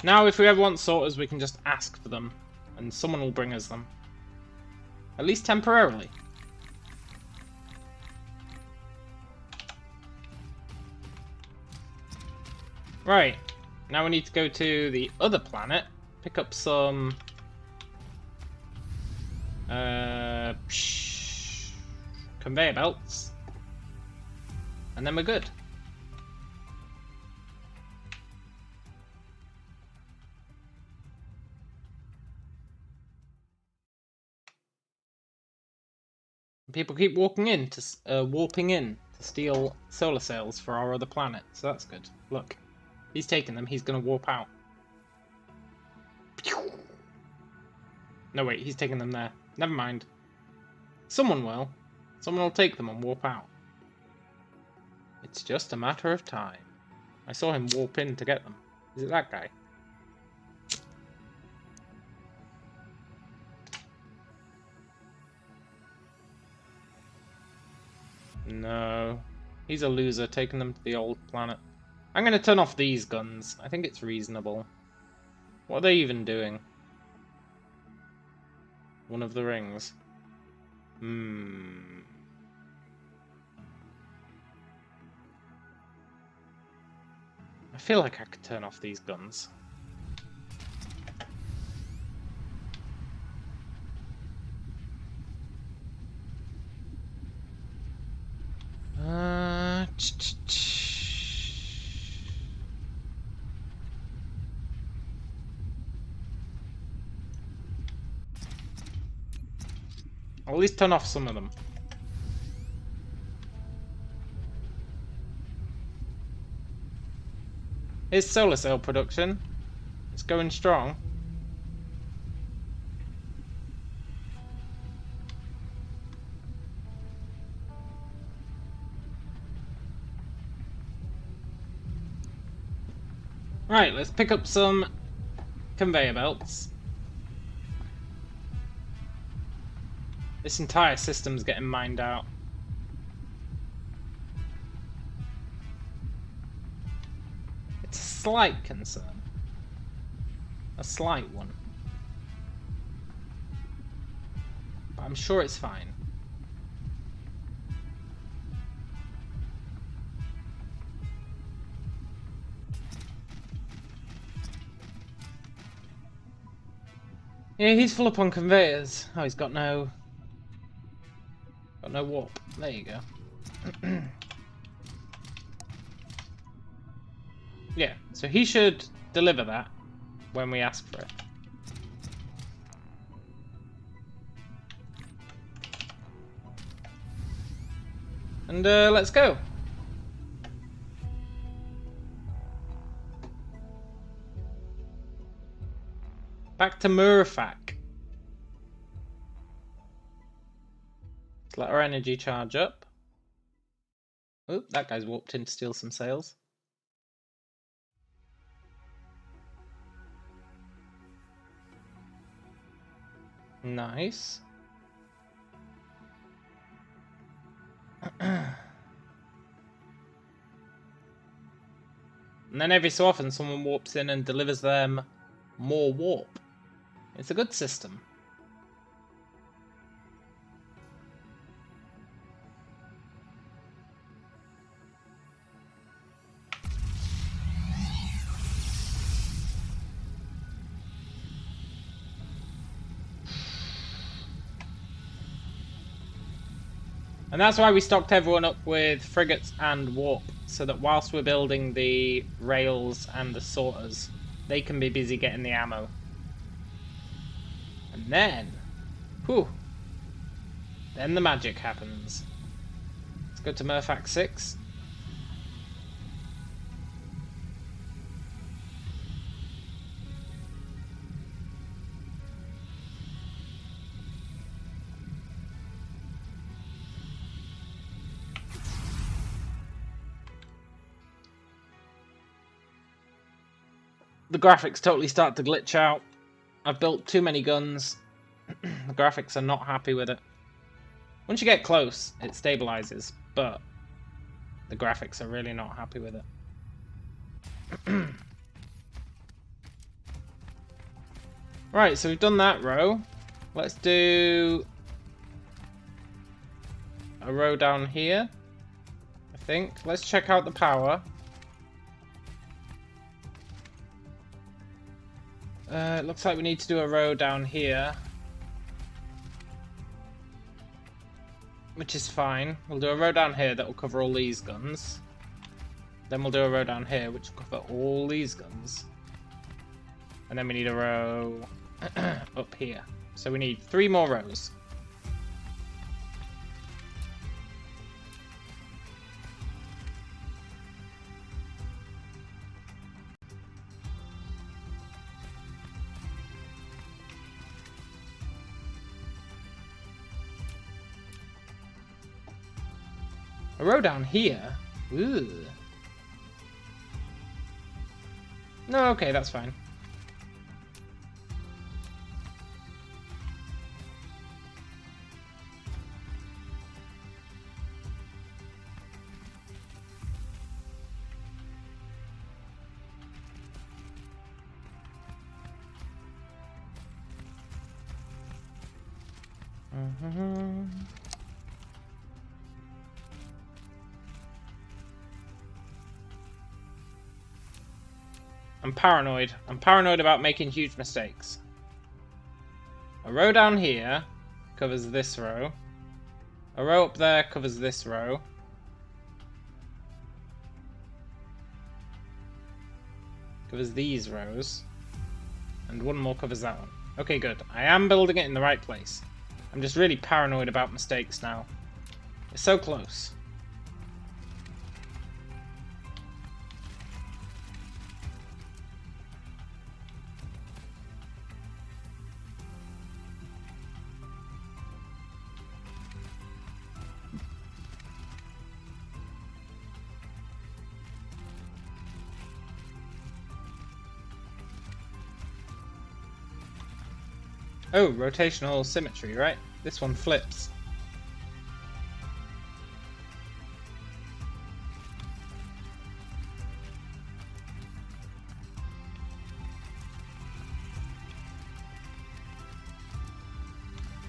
Now, if we ever want sorters, we can just ask for them, and someone will bring us them. At least temporarily. Right. Now we need to go to the other planet, pick up some conveyor belts, and then we're good. People keep walking in to warping in to steal solar sails for our other planet, so that's good. Look. He's taking them, he's gonna warp out. No wait, he's taking them there. Never mind. Someone will. Someone will take them and warp out. It's just a matter of time. I saw him warp in to get them. Is it that guy? No. He's a loser taking them to the old planet. I'm going to turn off these guns. I think it's reasonable. What are they even doing? One of the rings. I feel like I could turn off these guns. I'll at least turn off some of them. Here's solar cell production. It's going strong. Right, let's pick up some conveyor belts. This entire system's getting mined out. It's a slight concern. A slight one. But I'm sure it's fine. Yeah, he's full up on conveyors. Oh, he's got no warp. There you go. Yeah, so he should deliver that when we ask for it. And let's go. Back to Murfak. Let's let our energy charge up. Oop, that guy's warped in to steal some sails. Nice. And then every so often someone warps in and delivers them more warp. It's a good system. And that's why we stocked everyone up with frigates and warp, so that whilst we're building the rails and the sorters, they can be busy getting the ammo. And then, whew, then the magic happens. Let's go to Murfak 6. The graphics totally start to glitch out. I've built too many guns. The graphics are not happy with it. Once you get close, it stabilizes, but the graphics are really not happy with it. Right, so we've done that row. Let's do a row down here, I think. Let's check out the power. It looks like we need to do a row down here, which is fine. We'll do a row down here that will cover all these guns. Then we'll do a row down here which will cover all these guns. And then we need a row up here. So we need 3 more rows. A row down here? Ooh. No, okay, that's fine. I'm paranoid. I'm paranoid about making huge mistakes. A row down here covers this row. A row up there covers this row. covers these rows. And one more covers that one. Okay, good. I am building it in the right place. I'm just really paranoid about mistakes now. It's so close. Oh, rotational symmetry, right? This one flips.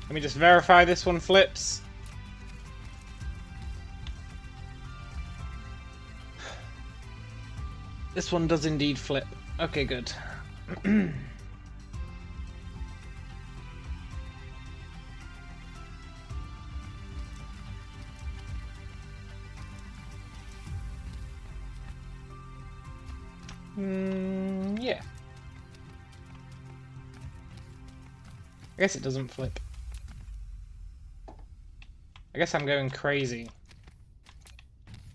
Let me just verify this one flips. This one does indeed flip. Okay, good. Yeah. I guess it doesn't flip. I guess I'm going crazy.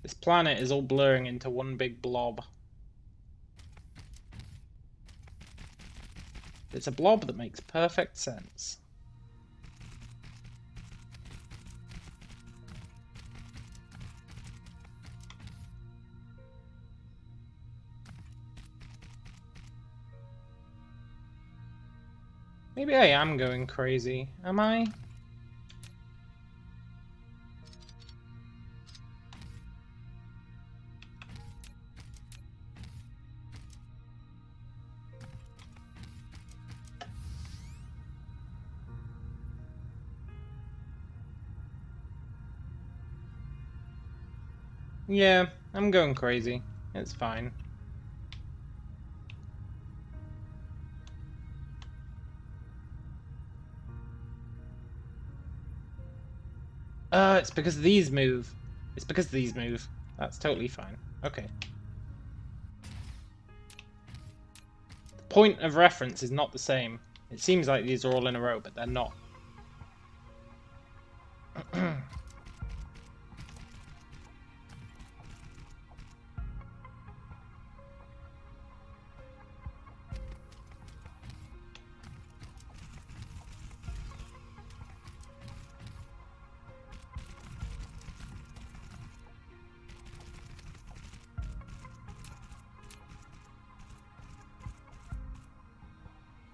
This planet is all blurring into one big blob. It's a blob that makes perfect sense. Maybe I am going crazy. Am I? Yeah, I'm going crazy. It's fine. It's because these move. It's because these move. That's totally fine. Okay. The point of reference is not the same. It seems like these are all in a row, but they're not.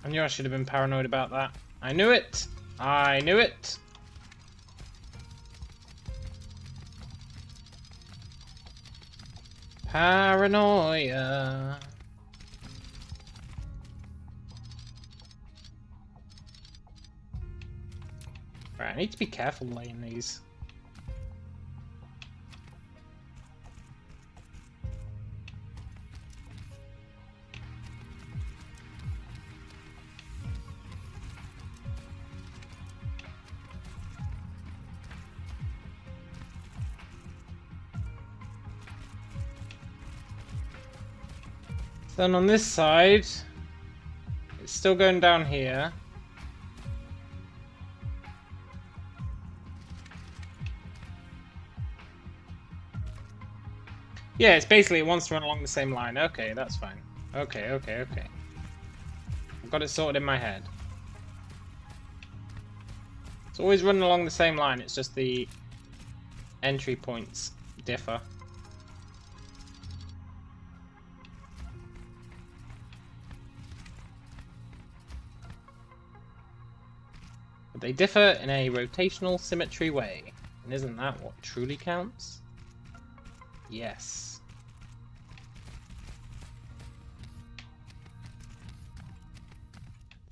I knew I should have been paranoid about that. I knew it! I knew it! Paranoia. Right, I need to be careful laying these. Then on this side, it's still going down here. Yeah, it's basically it wants to run along the same line. Okay, that's fine. Okay. I've got it sorted in my head. It's always running along the same line, it's just the entry points differ. But they differ in a rotational symmetry way. And isn't that what truly counts? Yes.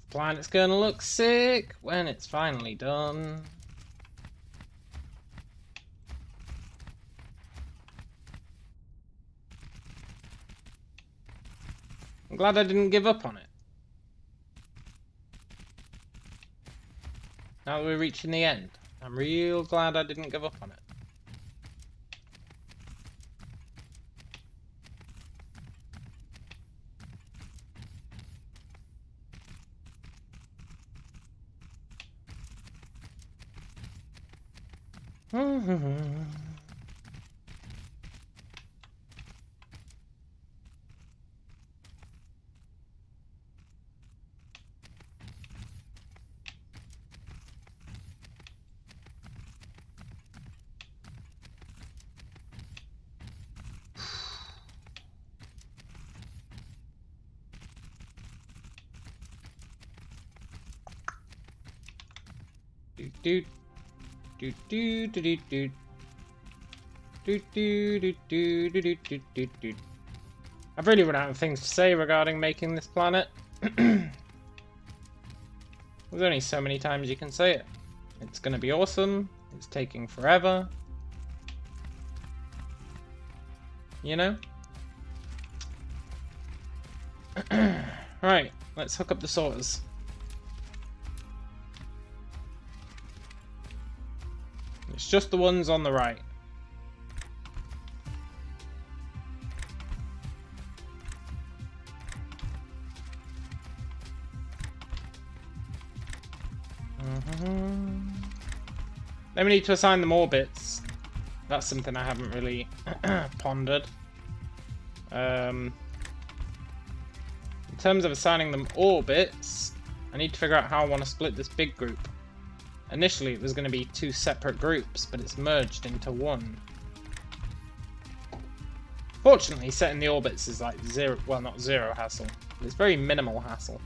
The planet's gonna look sick when it's finally done. I'm glad I didn't give up on it. Now that we're reaching the end, I'm real glad I didn't give up on it. Do do do do do do do do do do do do do do. I've really run out of things to say regarding making this planet. There's only so many times you can say it. It's gonna be awesome. It's taking forever. You know? Right, let's hook up the sorters. It's just the ones on the right. Then we need to assign them orbits. That's something I haven't really pondered. In terms of assigning them orbits, I need to figure out how I want to split this big group. Initially it was going to be 2 separate groups, but it's merged into one. Fortunately, setting the orbits is like zero, well, not zero hassle, but it's very minimal hassle.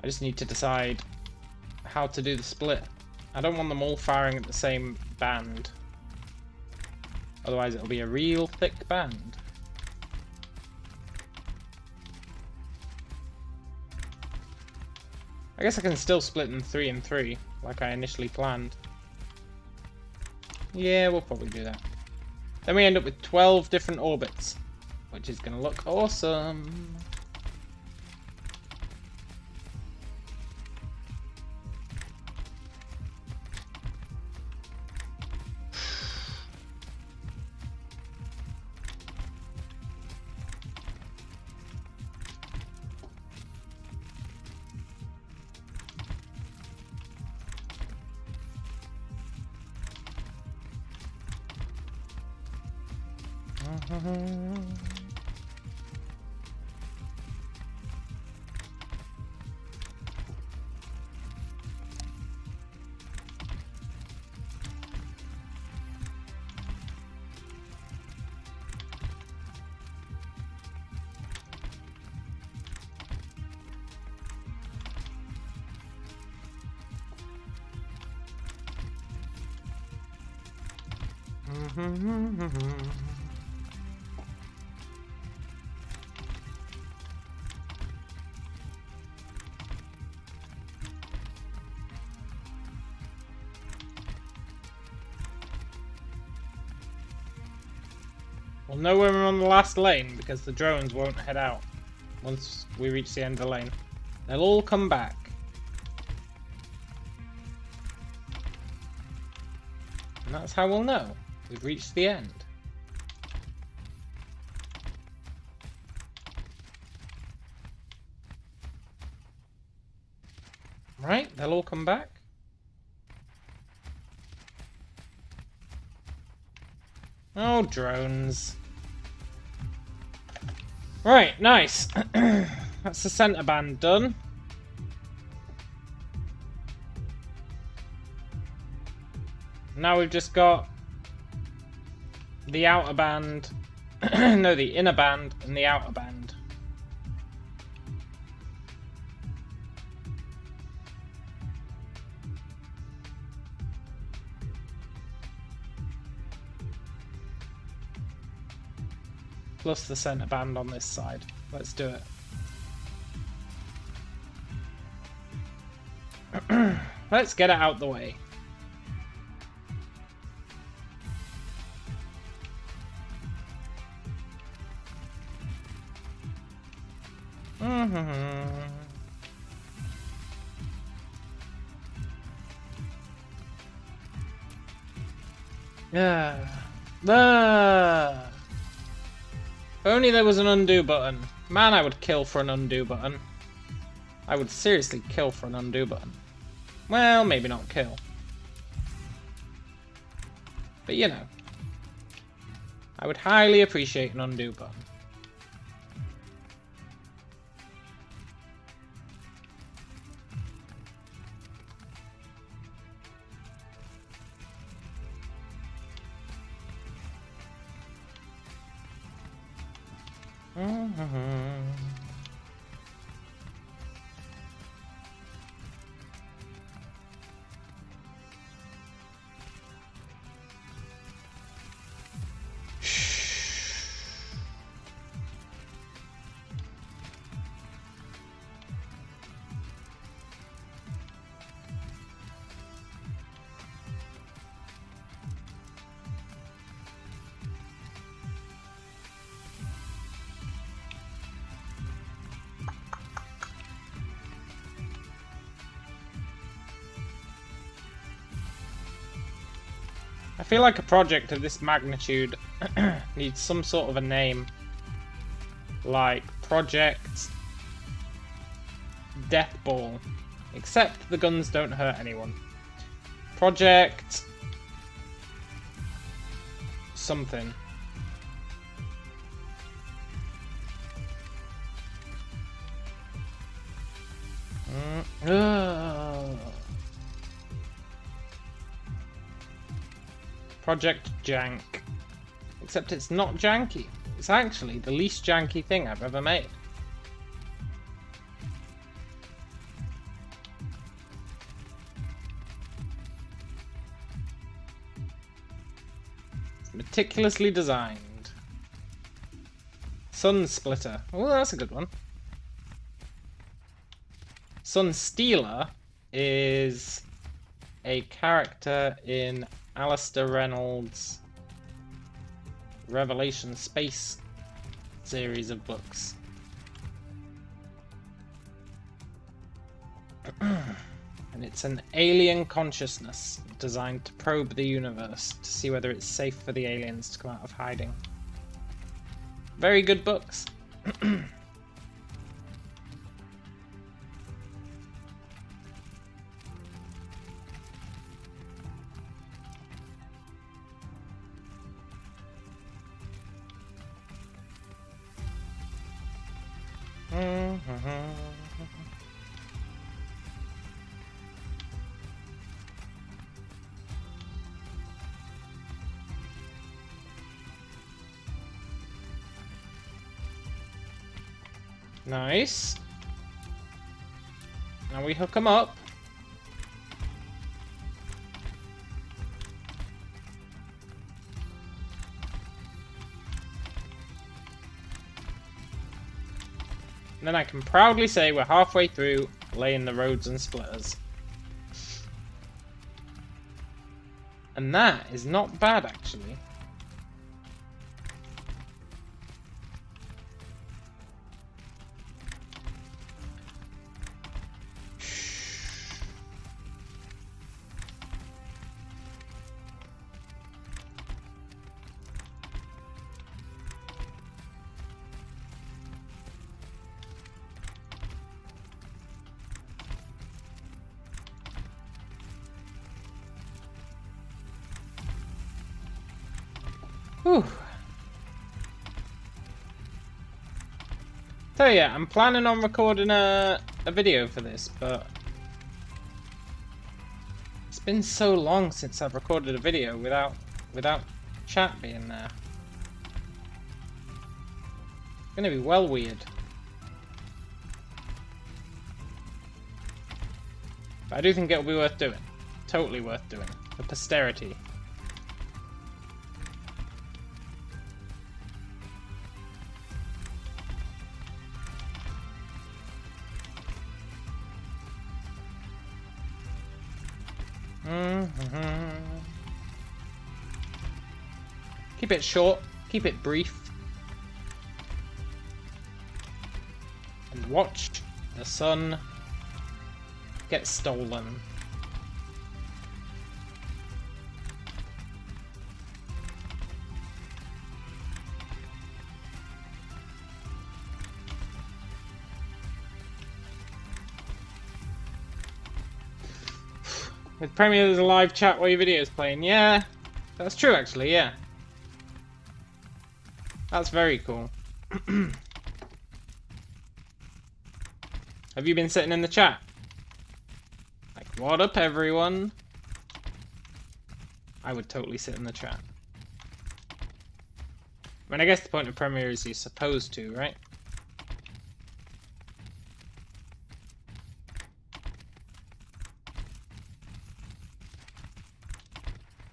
I just need to decide how to do the split. I don't want them all firing at the same band. Otherwise it'll be a real thick band. I guess I can still split them 3 and 3, like I initially planned. Yeah, we'll probably do that. Then we end up with 12 different orbits, which is going to look awesome. We'll know when we're on the last lane because the drones won't head out once we reach the end of the lane. They'll all come back. And that's how we'll know we've reached the end. Right, they'll all come back. Oh, drones. Right, nice. That's the centre band done. Now we've just got the outer band, no, the inner band and the outer band. Plus the centre band on this side. Let's do it. Let's get it out the way. Yeah. If only there was an undo button. Man, I would kill for an undo button. I would seriously kill for an undo button. Well, maybe not kill. But you know, I would highly appreciate an undo button. I feel like a project of this magnitude needs some sort of a name. Like Project Death Ball. Except the guns don't hurt anyone. Project something. Project Jank. Except it's not janky. It's actually the least janky thing I've ever made. It's meticulously designed. Sun Splitter. Oh, that's a good one. Sun Stealer is a character in Alistair Reynolds' Revelation Space series of books. And it's an alien consciousness designed to probe the universe to see whether it's safe for the aliens to come out of hiding. Very good books. Nice. Now we hook them up. And then I can proudly say we're halfway through laying the roads and splitters. And that is not bad, actually. Whew. So yeah, I'm planning on recording a video for this, but it's been so long since I've recorded a video without chat being there. It's gonna be well weird. But I do think it'll be worth doing. Totally worth doing. For posterity. Keep it short, keep it brief, and watch the sun get stolen. With Premiere, there's a live chat while your video's playing. Yeah, that's true actually, yeah. That's very cool. Have you been sitting in the chat? Like, what up everyone? I would totally sit in the chat. I mean, I guess the point of Premiere is you're supposed to, right?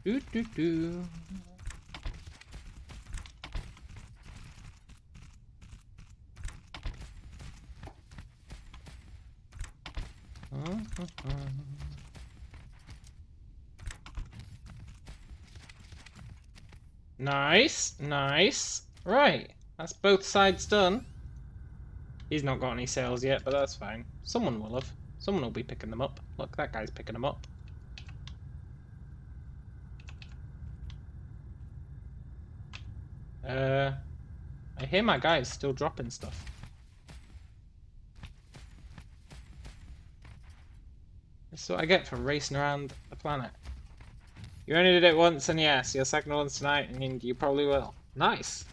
Doo doo doo. Nice, nice. Right, that's both sides done. He's not got any sales yet, but that's fine. Someone will have. Someone will be picking them up. Look, that guy's picking them up. I hear my guy is still dropping stuff. This is what I get for racing around the planet. You only did it once, and yes, your second one's tonight, and you probably will. Nice.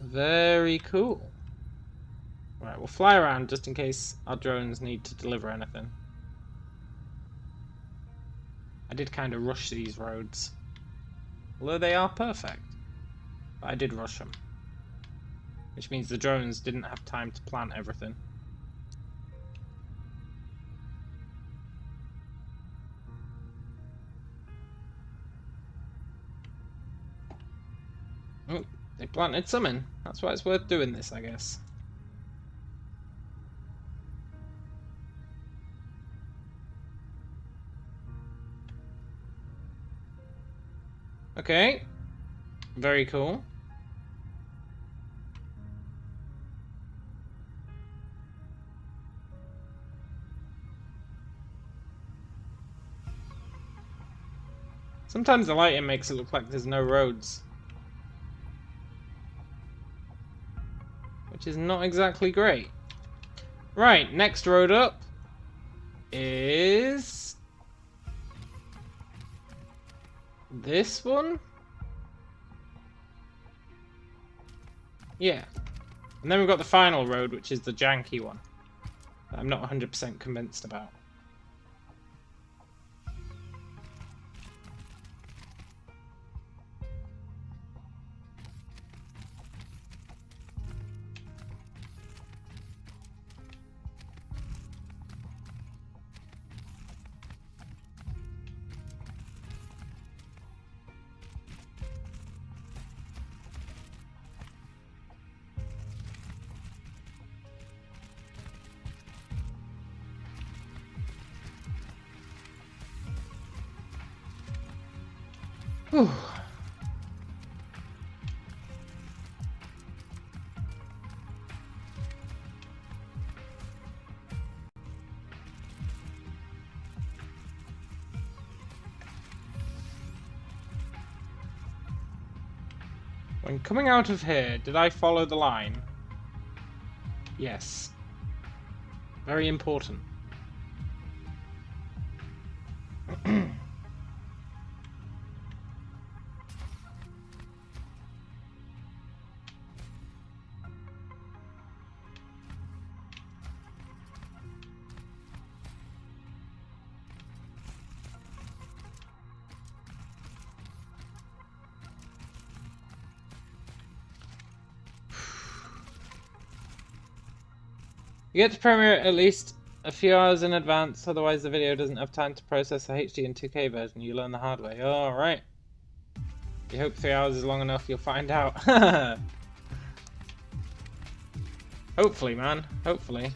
Very cool. Right, we'll fly around just in case our drones need to deliver anything. I did kind of rush these roads. Although they are perfect. But I did rush them. Which means the drones didn't have time to plant everything. Oh, they planted some in. That's why it's worth doing this, I guess. Okay. Very cool. Sometimes the lighting makes it look like there's no roads. Which is not exactly great. Right, next road up is this one? Yeah. And then we've got the final road, which is the janky one. That I'm not 100% convinced about. Whew. When coming out of here, did I follow the line? Yes. Very important. You get to premiere at least a few hours in advance, otherwise the video doesn't have time to process the HD and 2K version. You learn the hard way. Alright. You hope 3 hours is long enough, you'll find out. Hopefully, man. Hopefully.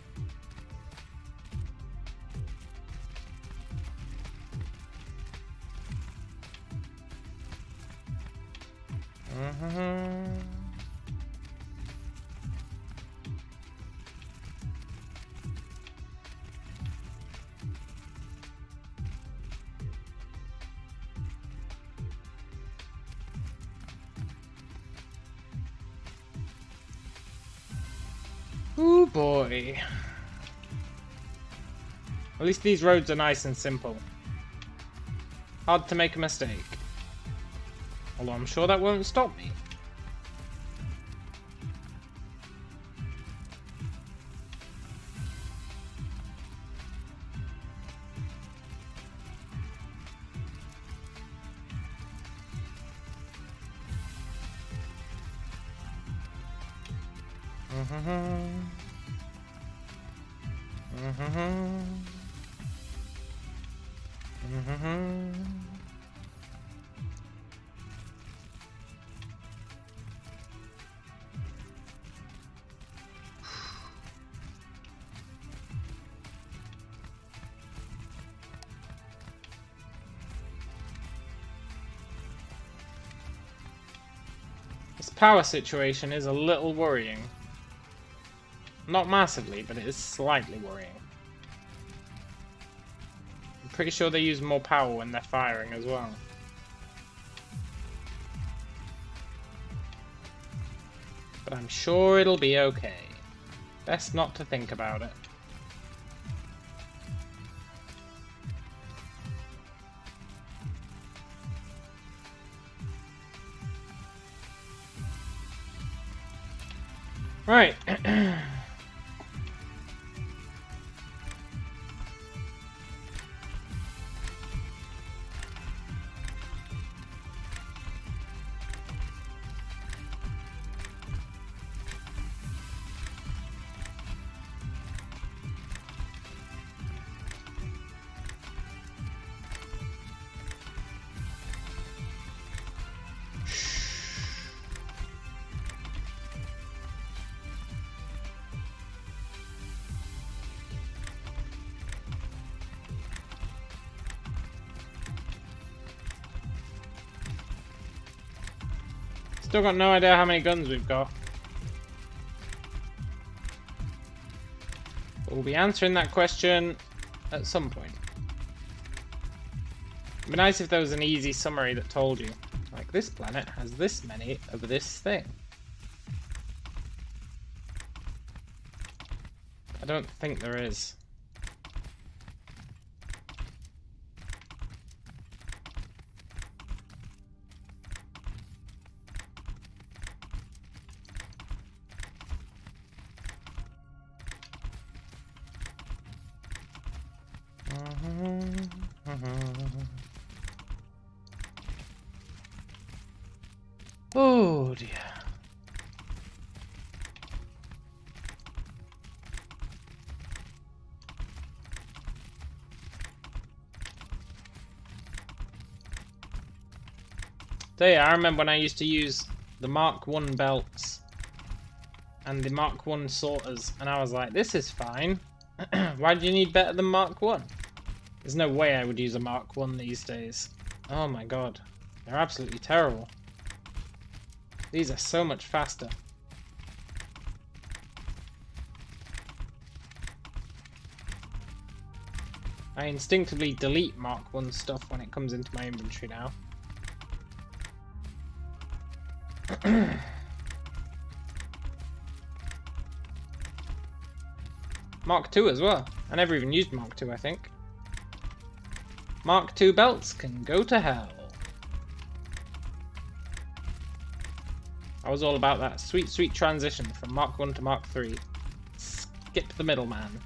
Ooh boy. At least these roads are nice and simple. Hard to make a mistake. Although I'm sure that won't stop me. This power situation is a little worrying. Not massively, but it is slightly worrying. I'm pretty sure they use more power when they're firing as well. But I'm sure it'll be okay. Best not to think about it. Right. Still got no idea how many guns we've got. But we'll be answering that question at some point. It'd be nice if there was an easy summary that told you. Like, this planet has this many of this thing. I don't think there is. Oh dear. So yeah, I remember when I used to use the Mark 1 belts and the Mark 1 sorters, and I was like, this is fine. Why do you need better than Mark 1? There's no way I would use a Mark 1 these days. Oh my god. They're absolutely terrible. These are so much faster. I instinctively delete Mark 1 stuff when it comes into my inventory now. Mark 2 as well. I never even used Mark 2, I think. Mark 2 belts can go to hell. I was all about that sweet, sweet transition from Mark 1 to Mark 3. Skip the middleman.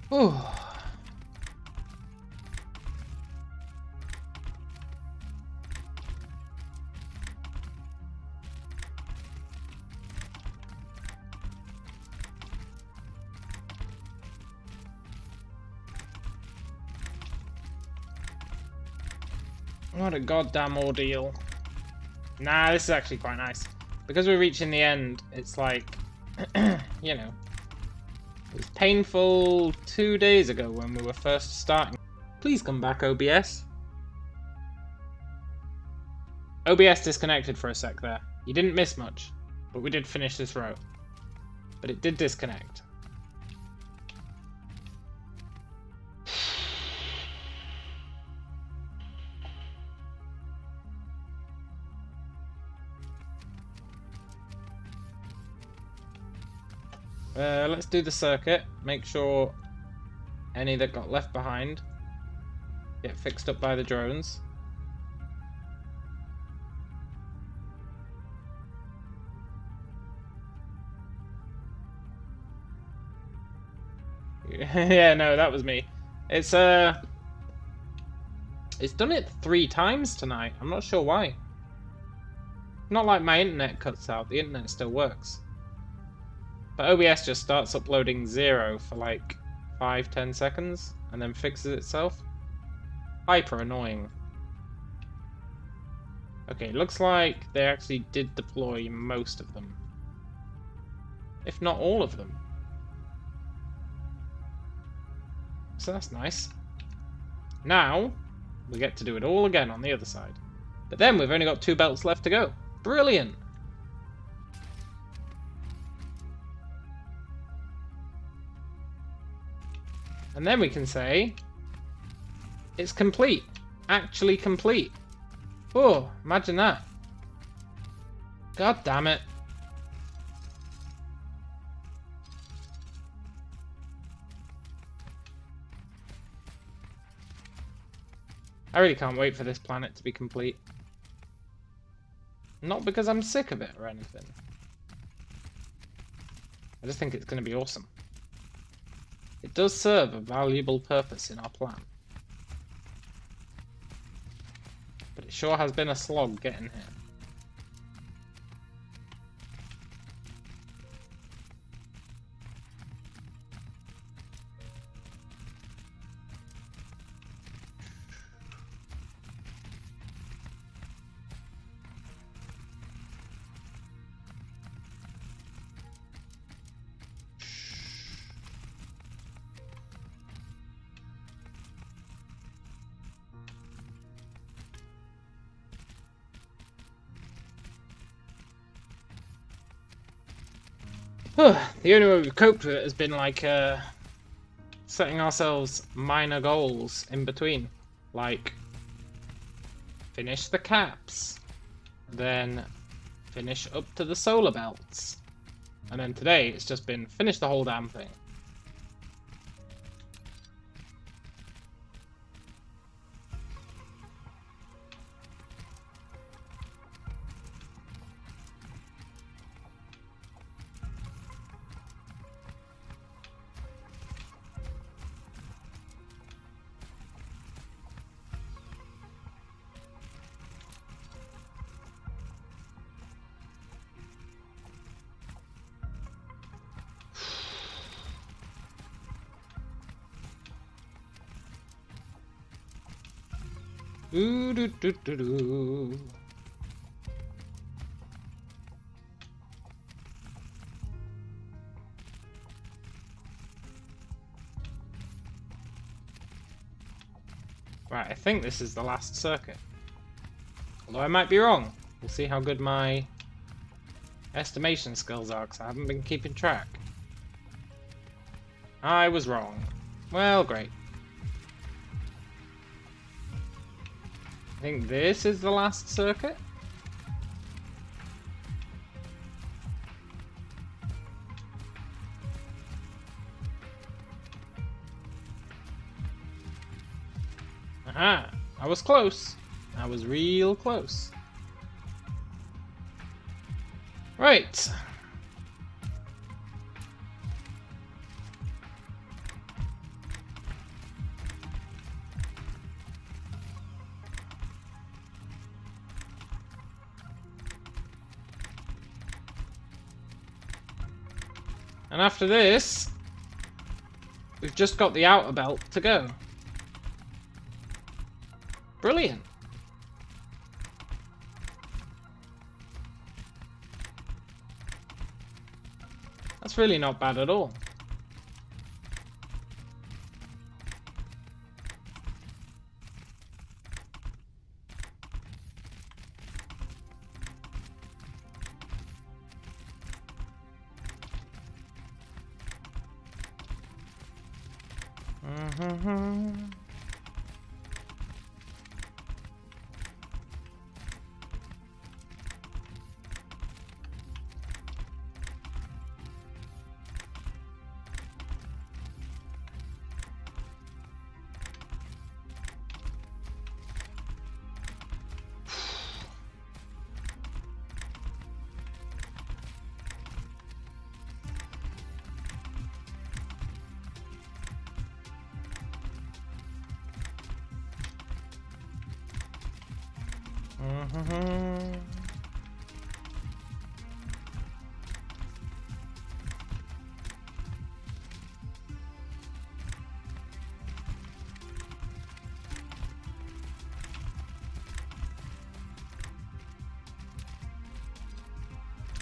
Ooh. What a goddamn ordeal. Nah, this is actually quite nice. Because we're reaching the end, it's like, you know, It was painful 2 days ago when we were first starting. Please come back, OBS. OBS disconnected for a sec there. You didn't miss much, but we did finish this row. But it did disconnect. Let's do the circuit. Make sure any that got left behind get fixed up by the drones. Yeah, no, that was me. It's done it 3 times tonight. I'm not sure why. Not like my internet cuts out. The internet still works. But OBS just starts uploading 0 for like 5-10 seconds and then fixes itself. Hyper annoying. Okay, looks like they actually did deploy most of them. If not all of them. So that's nice. Now, we get to do it all again on the other side. But then we've only got 2 belts left to go. Brilliant! And then we can say, it's complete. Actually complete. Oh, imagine that. God damn it. I really can't wait for this planet to be complete. Not because I'm sick of it or anything. I just think it's going to be awesome. It does serve a valuable purpose in our plan. But it sure has been a slog getting here. The only way we've coped with it has been like setting ourselves minor goals in between. Like, finish the caps, then finish up to the solar belts. And then today it's just been finish the whole damn thing. Ooh, doo, doo, doo, doo. Right, I think this is the last circuit. Although I might be wrong. We'll see how good my estimation skills are, because I haven't been keeping track. I was wrong. Well, great. I think this is the last circuit. Aha! I was close. I was real close. Right. And after this, we've just got the outer belt to go. Brilliant. That's really not bad at all.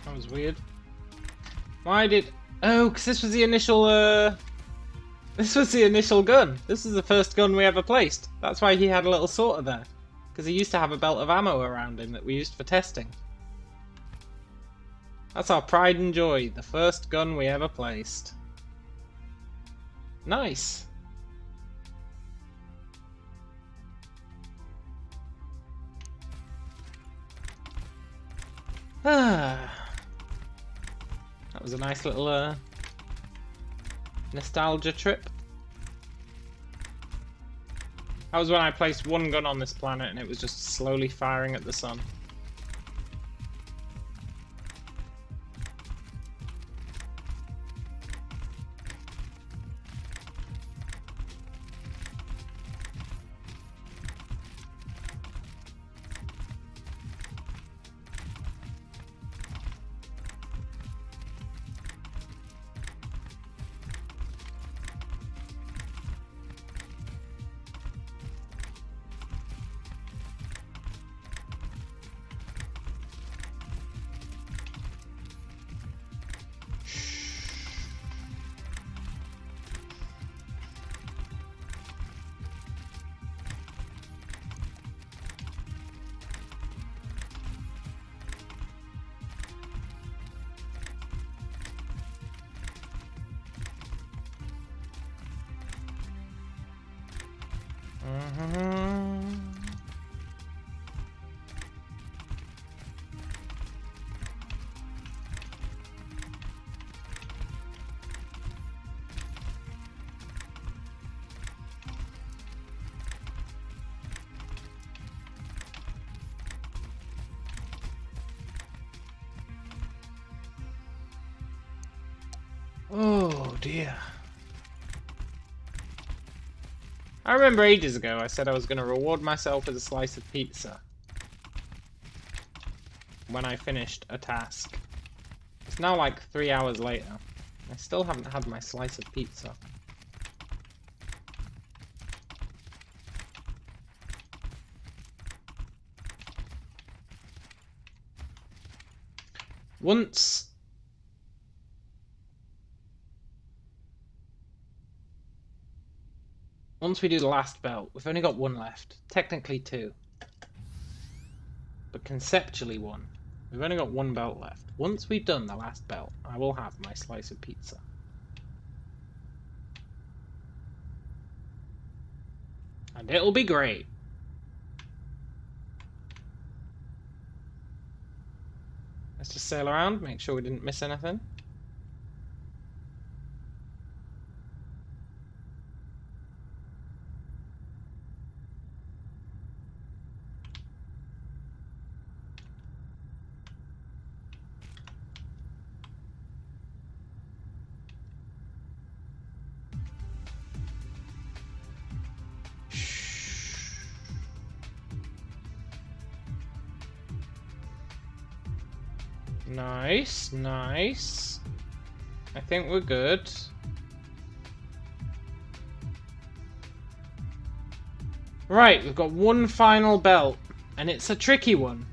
That was weird. Why did... Oh, because this was the initial, This was the initial gun. This was the first gun we ever placed. That's why he had a little sorter there. Because he used to have a belt of ammo around him that we used for testing. That's our pride and joy. The first gun we ever placed. Nice. That was a nice little nostalgia trip. That was when I placed one gun on this planet and it was just slowly firing at the sun. Oh dear. I remember ages ago I said I was going to reward myself with a slice of pizza when I finished a task. It's now like 3 hours later. I still haven't had my slice of pizza. Once we do the last belt, we've only got one left. Technically two. But conceptually one. We've only got one belt left. Once we've done the last belt, I will have my slice of pizza. And it'll be great. Let's just sail around, make sure we didn't miss anything. Nice, nice. I think we're good. Right, we've got one final belt, and it's a tricky one.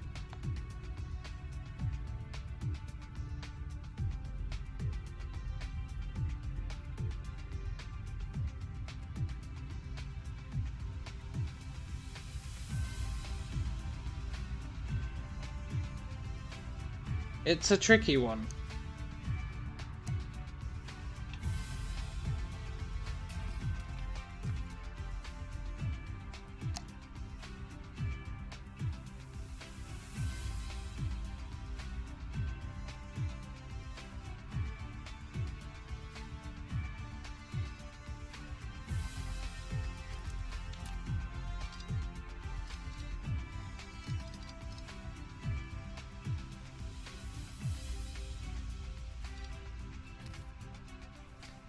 It's a tricky one.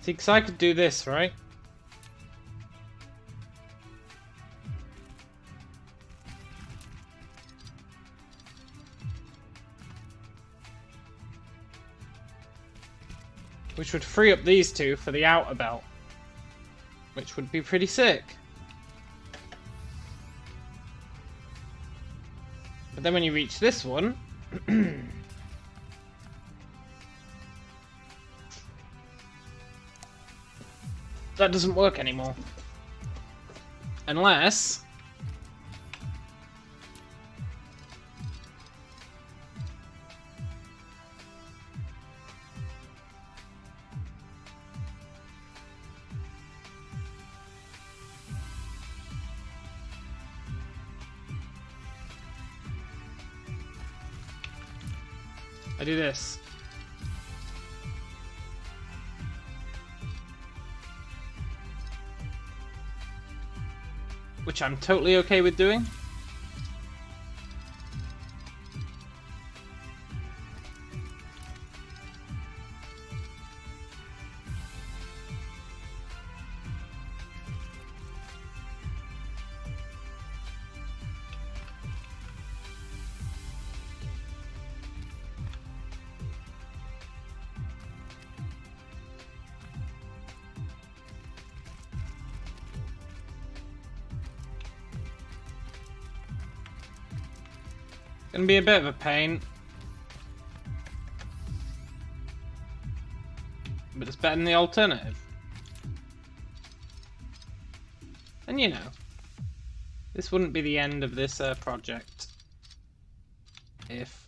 See, because I could do this, right? Which would free up these two for the outer belt. Which would be pretty sick. But then when you reach this one... that doesn't work anymore. Unless... I do this. Which I'm totally okay with doing. Gonna be a bit of a pain. But it's better than the alternative. And you know, this wouldn't be the end of this project if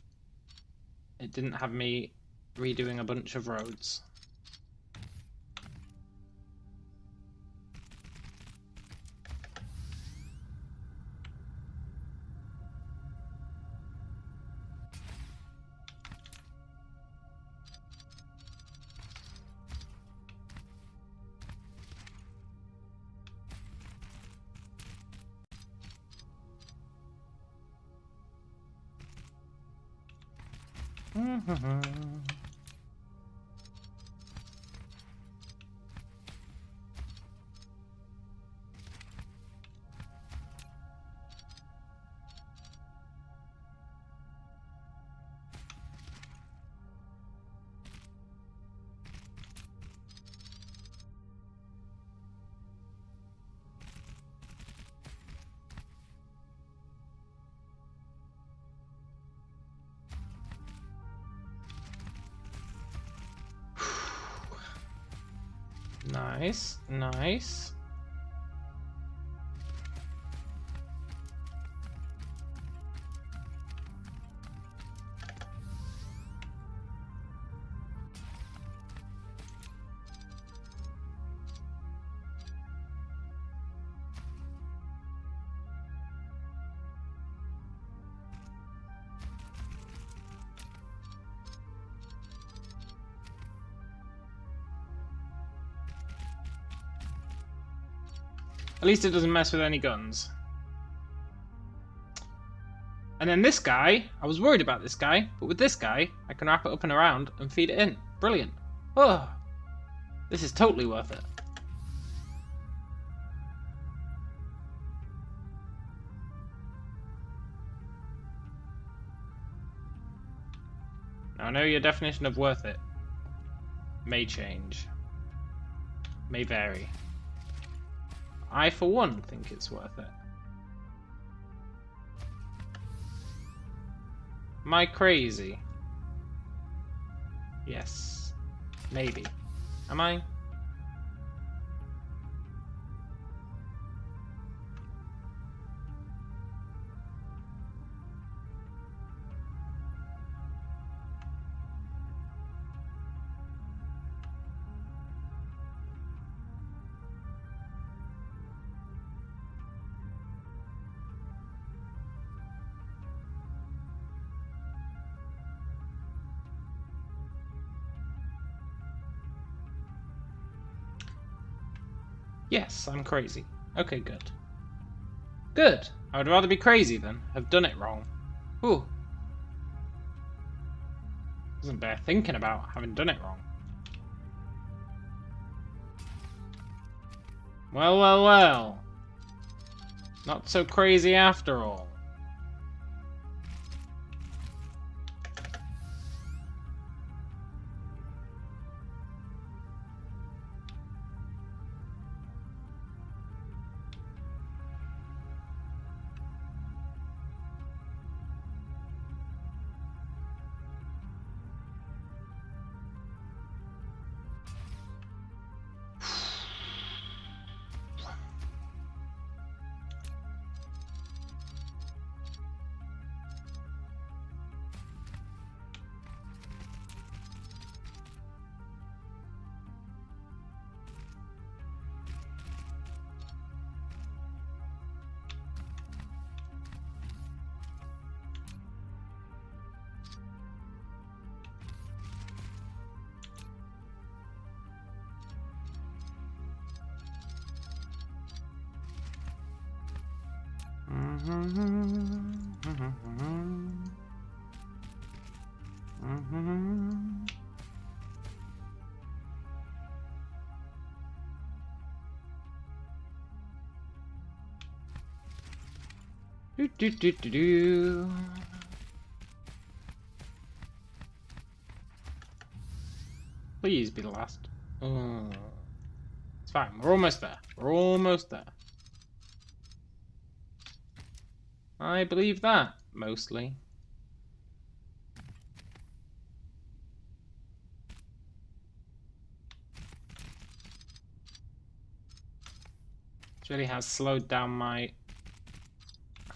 it didn't have me redoing a bunch of roads. Nice, nice. At least it doesn't mess with any guns. And then this guy, I was worried about this guy, but with this guy, I can wrap it up and around and feed it in. Brilliant. Oh, this is totally worth it. Now I know your definition of worth it may change, may vary. I, for one, think it's worth it. Am I crazy? Yes. Maybe. Am I? Yes, I'm crazy. Okay, good. Good! I would rather be crazy than have done it wrong. Ooh. Doesn't bear thinking about having done it wrong. Well, well, well. Not so crazy after all. Do do do do do. Please be the last. Oh. It's fine. We're almost there. We're almost there. I believe that, mostly. This really has slowed down my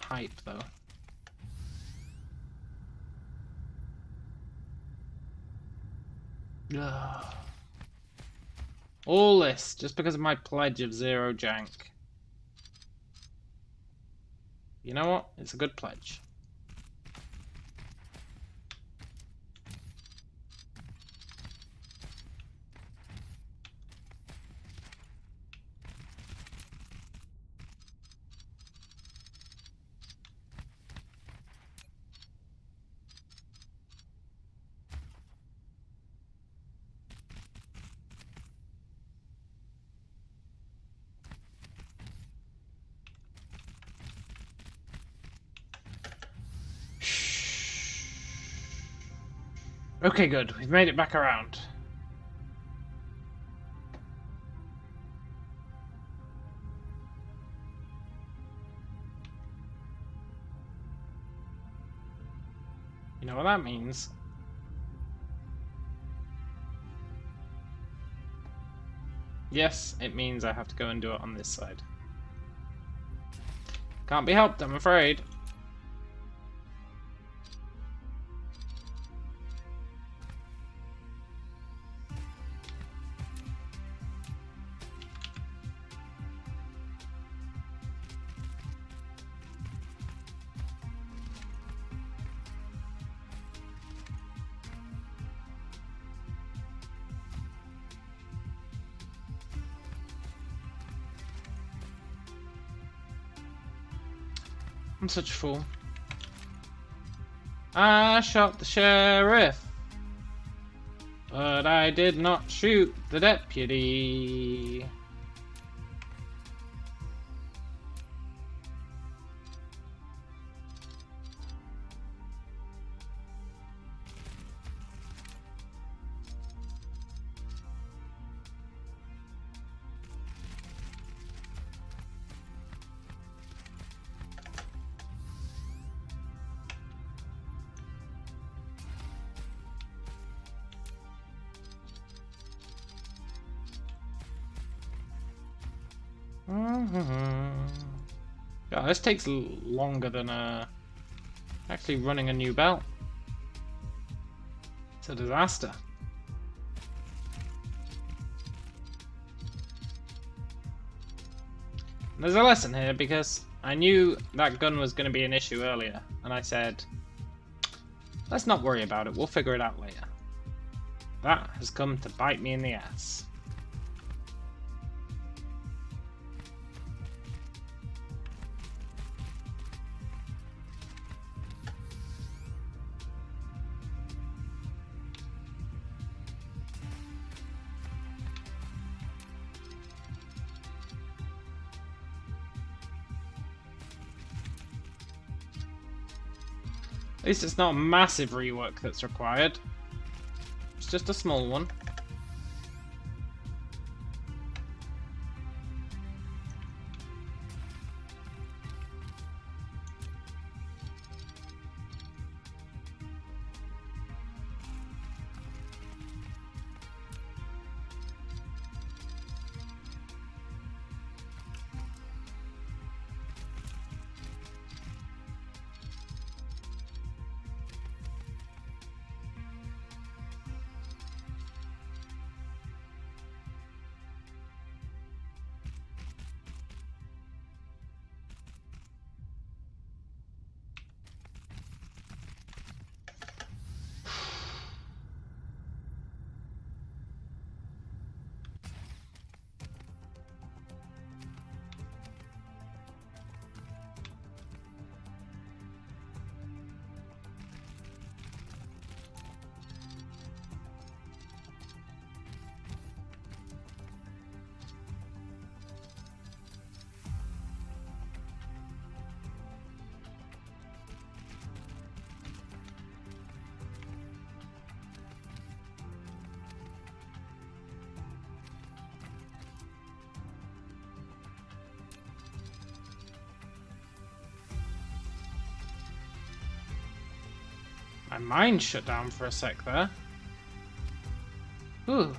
hype, though. Ugh. All this just because of my pledge of 0 jank. You know what? It's a good pledge. Okay, good. We've made it back around. You know what that means? Yes, it means I have to go and do it on this side. Can't be helped, I'm afraid. I'm such a fool. I shot the sheriff, but I did not shoot the deputy. Yeah, this takes longer than actually running a new belt. It's a disaster. There's a lesson here because I knew that gun was going to be an issue earlier, and I said, let's not worry about it, we'll figure it out later. That has come to bite me in the ass. least it's not a massive rework that's required. It's just a small one. My mind shut down for a sec there. Ooh.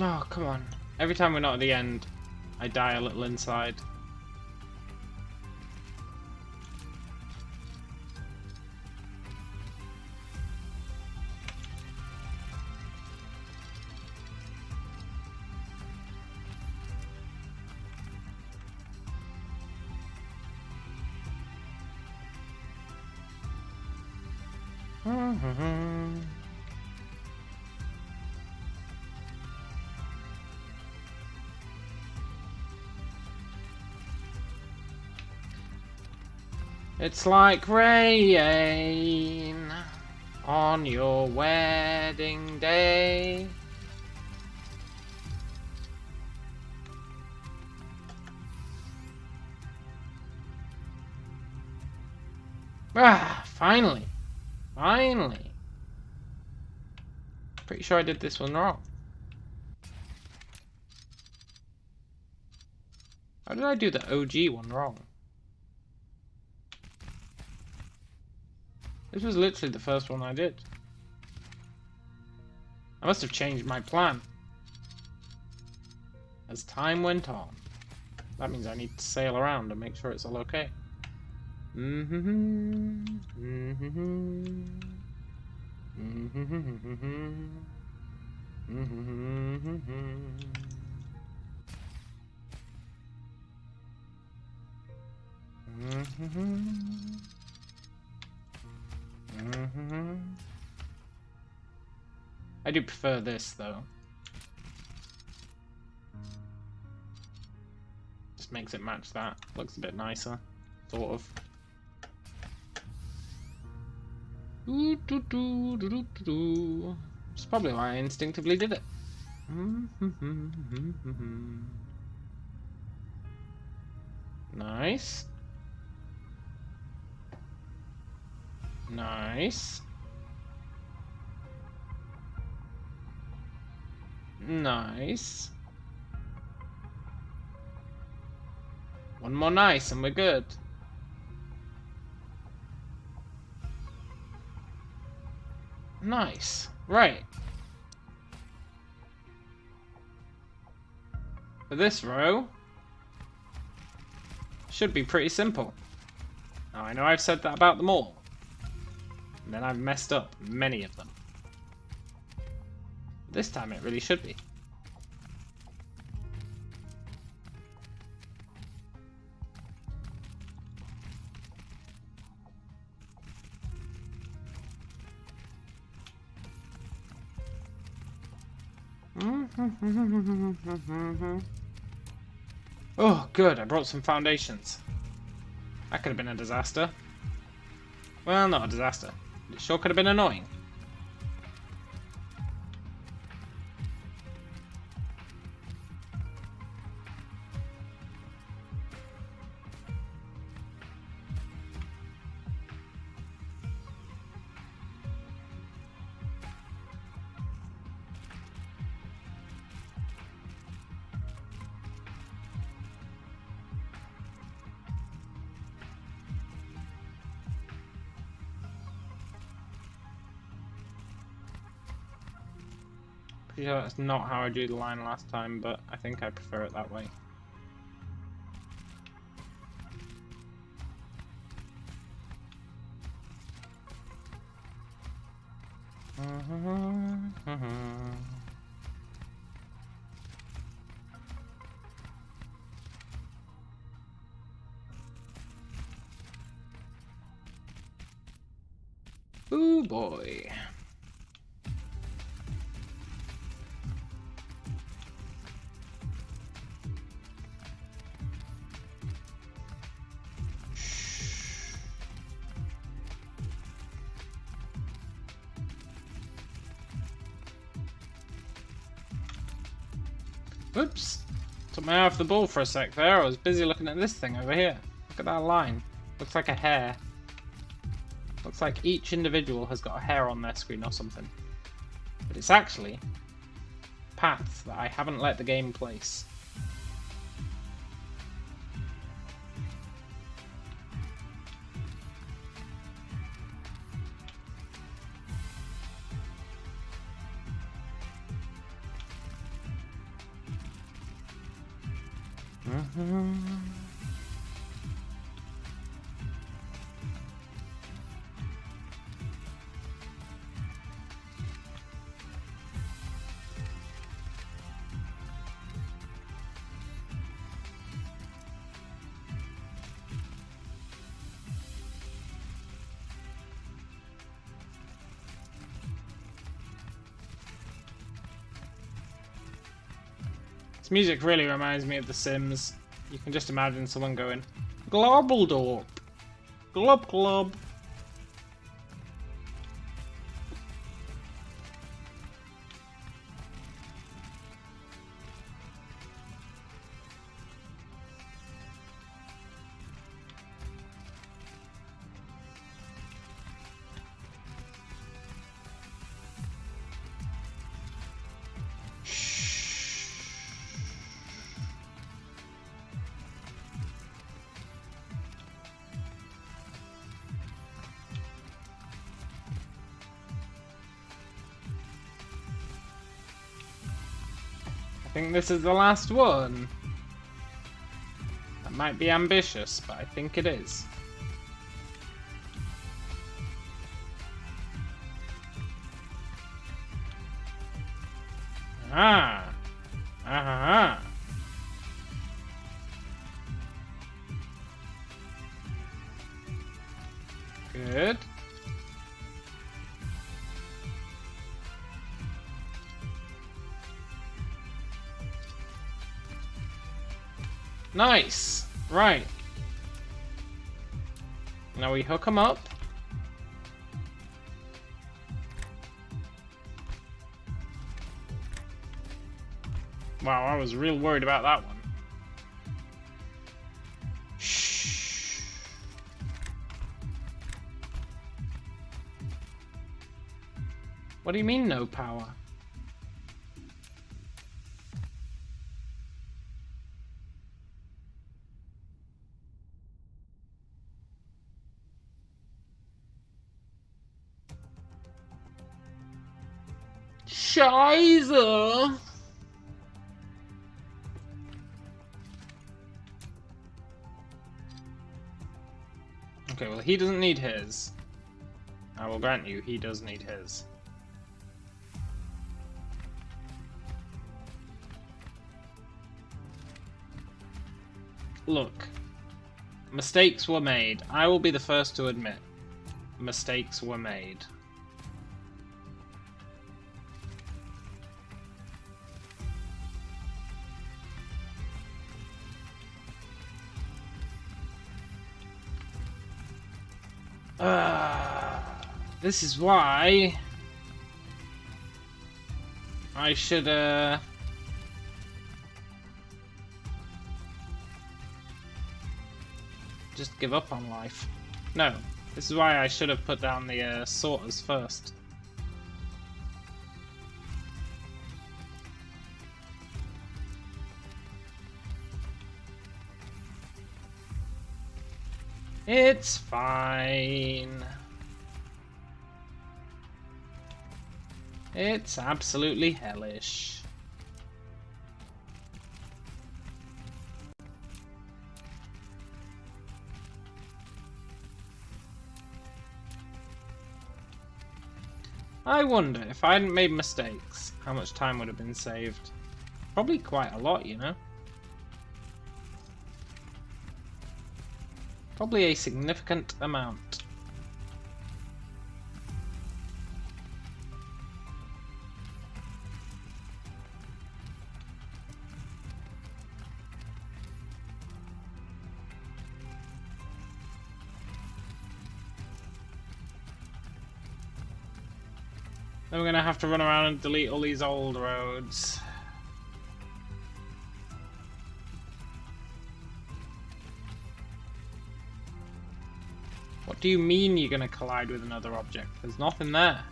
Oh, come on. Every time we're not at the end, I die a little inside. It's like rain on your wedding day. Ah, finally. Finally. Pretty sure I did this one wrong. How did I do the OG one wrong? This was literally the first one I did. I must have changed my plan as time went on. That means I need to sail around and make sure it's all okay. I do prefer this though. Just makes it match that. Looks a bit nicer, sort of. It's probably why I instinctively did it. Nice. Nice. Nice. One more nice and we're good. Nice. Right. For this row, should be pretty simple. Now I know I've said that about them all. And then I've messed up many of them. This time it really should be. Oh, good, I brought some foundations. That could have been a disaster. Well, not a disaster. It sure could have been annoying. Pretty sure that's not how I drew the line last time, but I think I prefer it that way. Ooh boy. Oops. Took my eye off the ball for a sec there. I was busy looking at this thing over here. Look at that line. Looks like a hair. Looks like each individual has got a hair on their screen or something. But it's actually paths that I haven't let the game place. This music really reminds me of The Sims. You can just imagine someone going, Globaldorp, glob glob. I think this is the last one. That might be ambitious, but I think it is. Ah! Ah! Good. Nice! Right. Now we hook them up. Wow, I was real worried about that one. Shh. What do you mean, no power? Scheiße! Okay, well, he doesn't need his. I will grant you, he does need his. Look, mistakes were made. I will be the first to admit. Mistakes were made. This is why I should just give up on life. No, this is why I should have put down the sorters first. It's fine. It's absolutely hellish. I wonder, if I hadn't made mistakes, how much time would have been saved? Probably quite a lot, you know? Probably a significant amount. Then we're gonna have to run around and delete all these old roads. What do you mean you're gonna collide with another object? There's nothing there.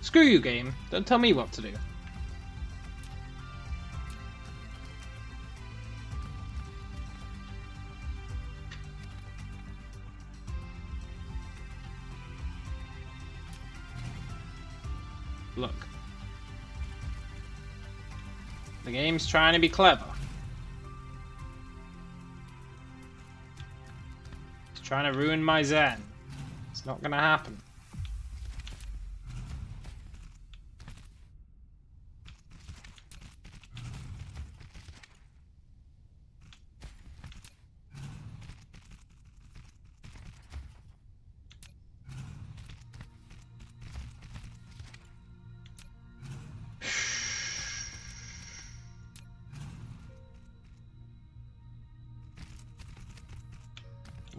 Screw you, game. Don't tell me what to do. Look. The game's trying to be clever. It's trying to ruin my zen. It's not gonna happen.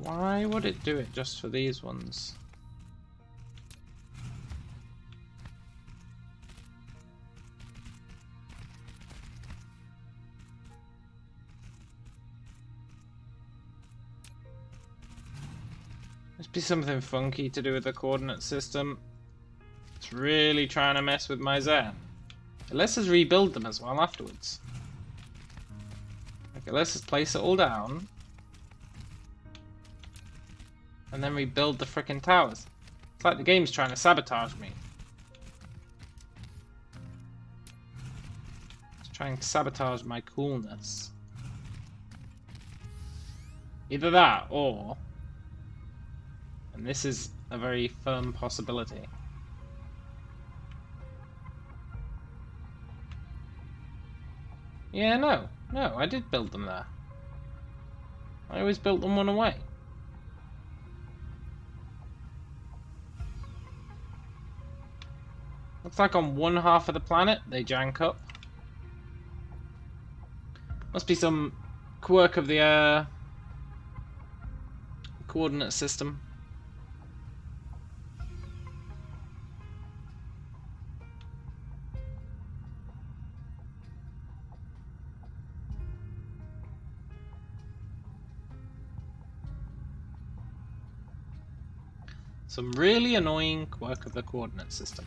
Why would it do it just for these ones? Must be something funky to do with the coordinate system. It's really trying to mess with my zen. It lets us rebuild them as well afterwards. Okay, let's just place it all down. And then rebuild the frickin' towers. It's like the game's trying to sabotage me. It's trying to sabotage my coolness. Either that, or... and this is a very firm possibility. Yeah, no, I did build them there. I always built them one away. Looks like on one half of the planet they jank up. Must be some quirk of the coordinate system. Some really annoying quirk of the coordinate system.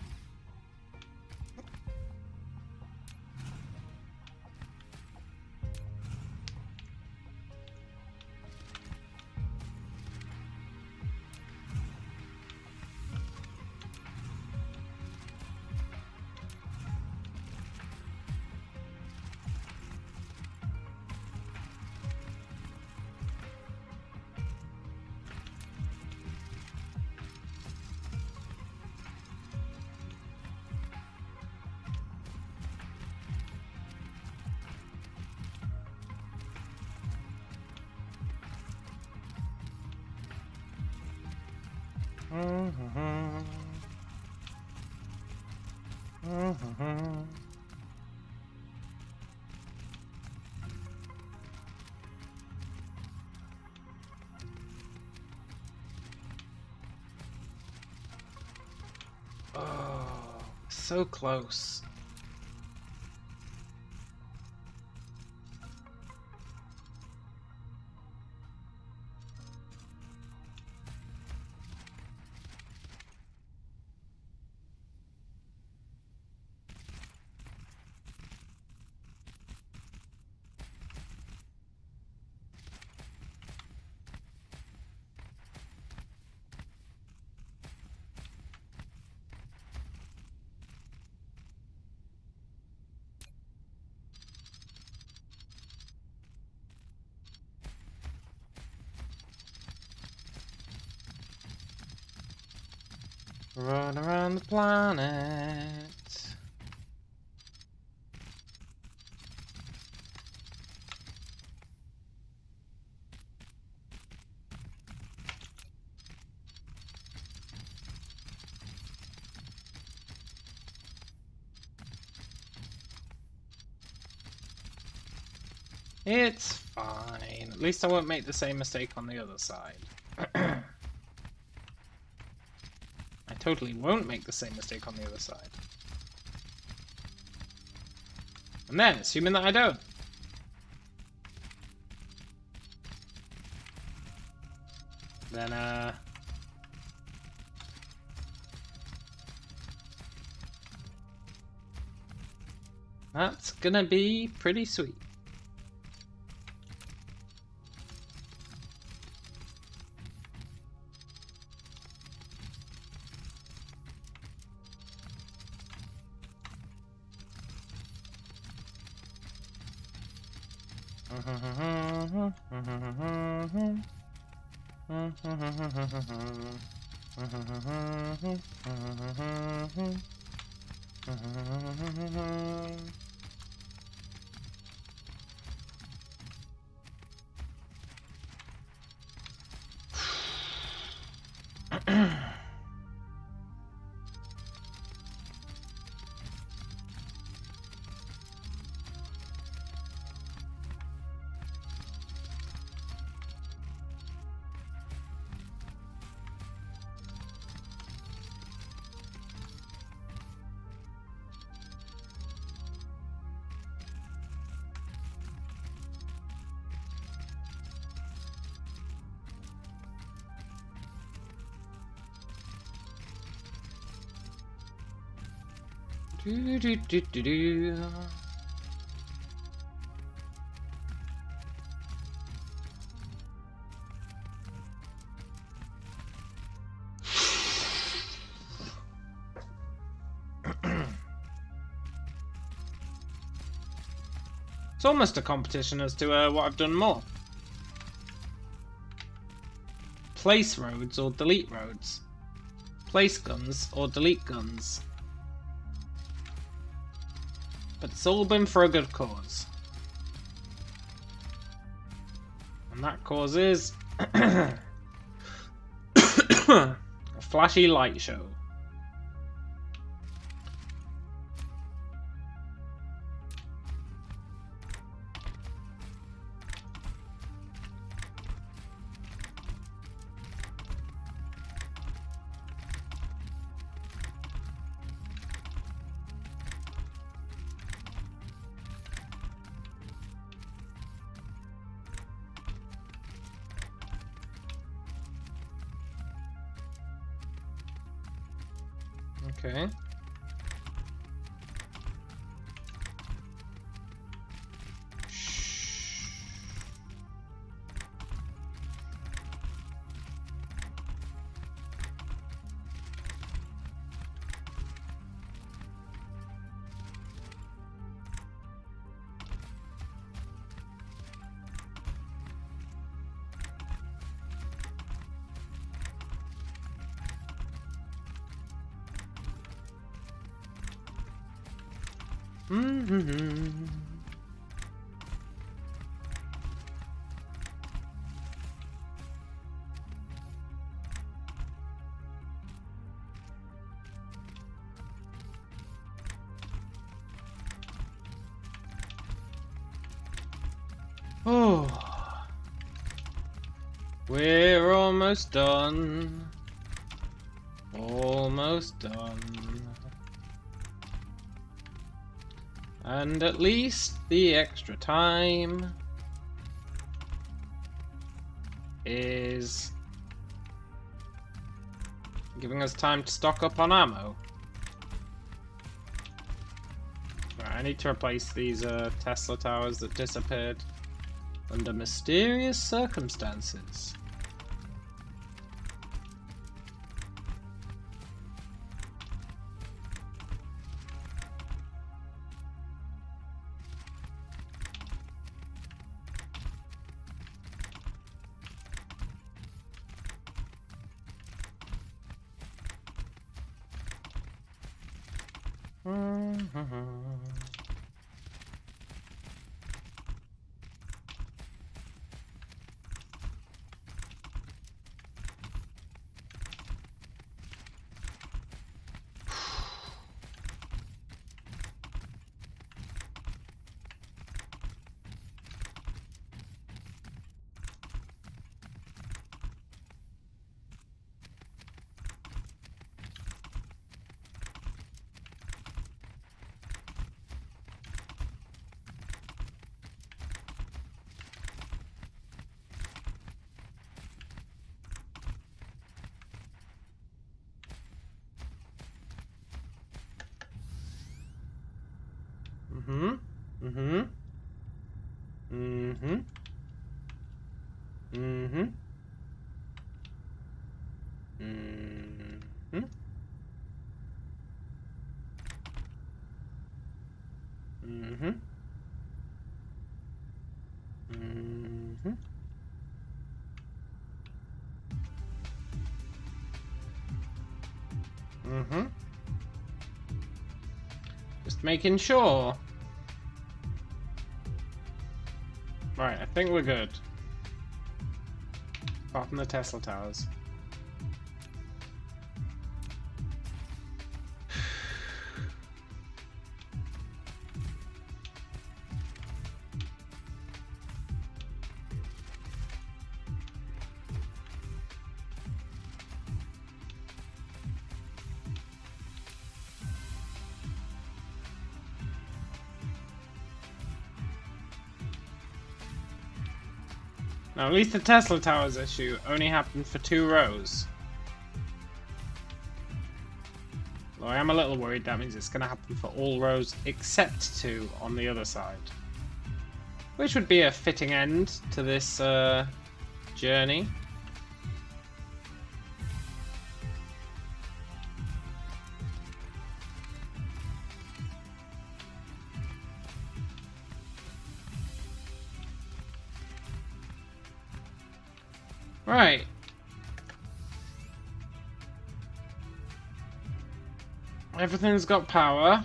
Oh, so close. Run around the planet. It's fine. At least I won't make the same mistake on the other side. I totally won't make the same mistake on the other side. And then, assuming that I don't. Then, that's gonna be pretty sweet. Do, do, do, do, do. It's almost a competition as to what I've done more. Place roads or delete roads. Place guns or delete guns. But it's all been for a good cause. And that cause is a flashy light show. Okay. Oh, we're almost done. Almost done. And at least the extra time is giving us time to stock up on ammo. Right, I need to replace these Tesla towers that disappeared under mysterious circumstances. Mm-hmm. Mm-hmm. Mm-hmm. Mm-hmm. Mm-hmm. Mm-hmm. Mm-hmm. Mm-hmm. Just making sure. Right, I think we're good. Apart from the Tesla towers. Now, at least the Tesla towers issue only happened for 2 rows. Though I am a little worried that means it's going to happen for all rows except 2 on the other side. Which would be a fitting end to this journey. Right. Everything's got power.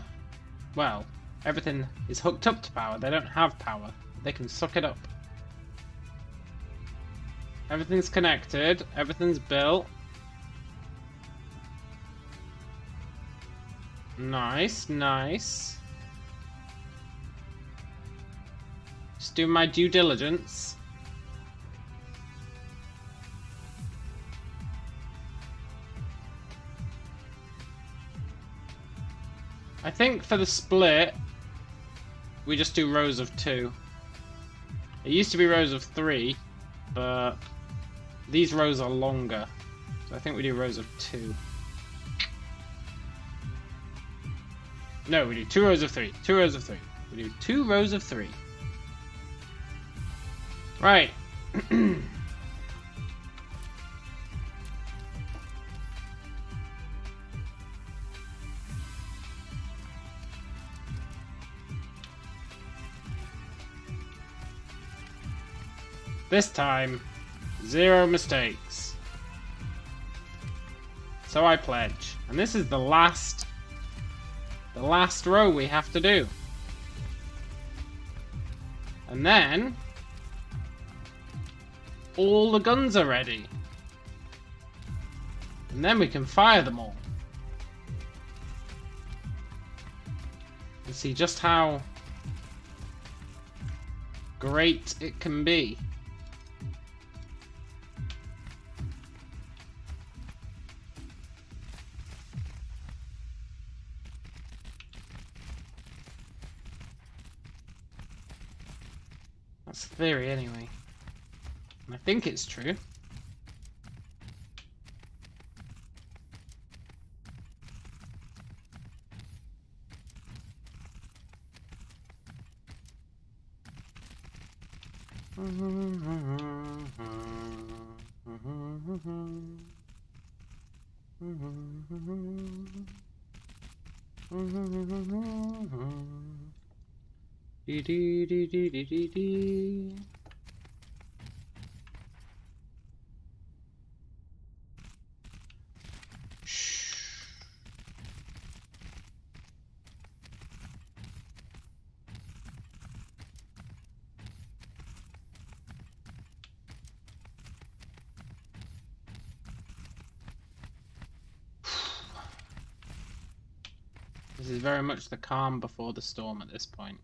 Well, everything is hooked up to power. They don't have power. They can suck it up. Everything's connected. Everything's built. Nice, nice. Just do my due diligence. I think for the split, we just do rows of 2. It used to be rows of 3, but these rows are longer. So I think we do rows of 2. No, we do 2 rows of 3. 2 rows of 3. We do 2 rows of 3. Right. This time, 0 mistakes. So I pledge. And this is the last row we have to do. And then all the guns are ready. And then we can fire them all. And see just how great it can be. That's the theory, anyway. And I think it's true. Dee dee dee dee dee dee dee. This is very much the calm before the storm at this point.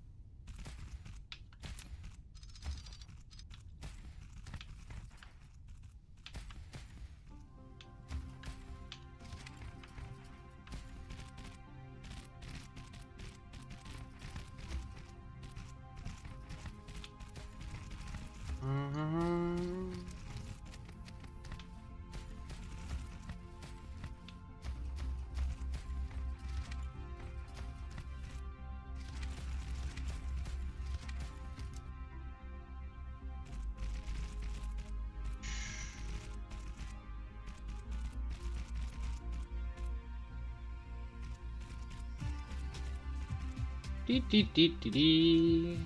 Dee dee dee dee dee.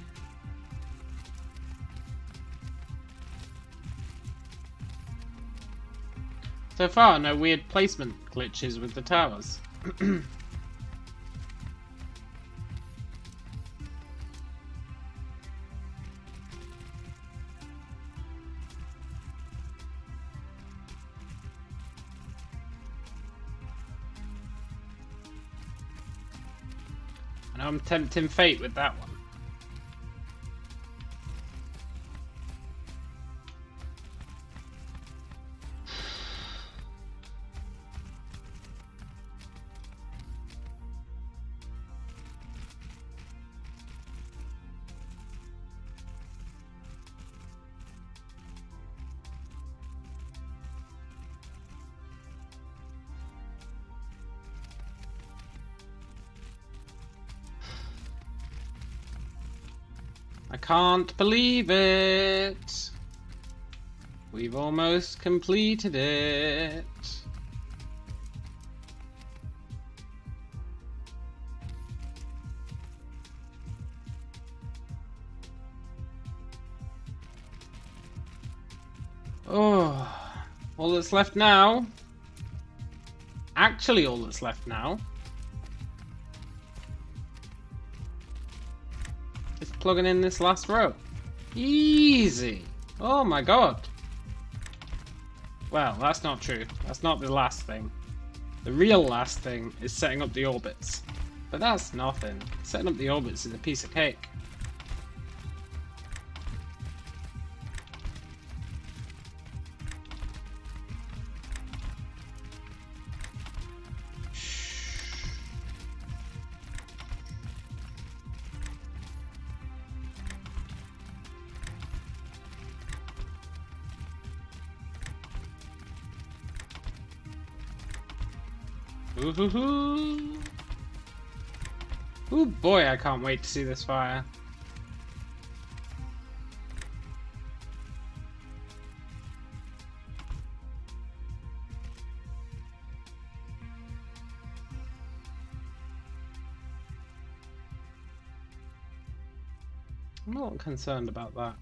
So far, no weird placement glitches with the towers. I'm tempting fate with that one. I can't believe it. We've almost completed it. Oh, all that's left now. Actually, all that's left now is plugging in this last row. Easy. Oh my god. Well, that's not true. That's not the last thing. The real last thing is setting up the orbits. But that's nothing. Setting up the orbits is a piece of cake. Ooh-hoo-hoo. Oh boy, I can't wait to see this fire. I'm not concerned about that.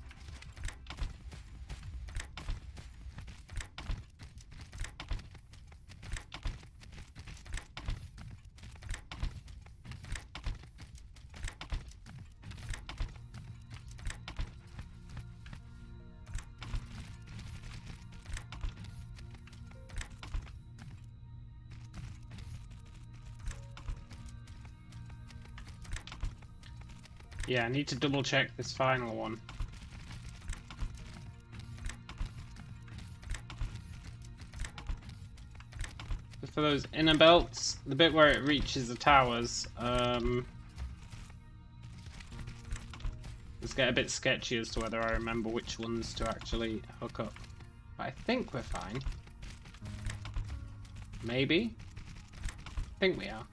Yeah, I need to double check this final one. Just for those inner belts, the bit where it reaches the towers, let's get a bit sketchy as to whether I remember which ones to actually hook up. But I think we're fine. Maybe? I think we are.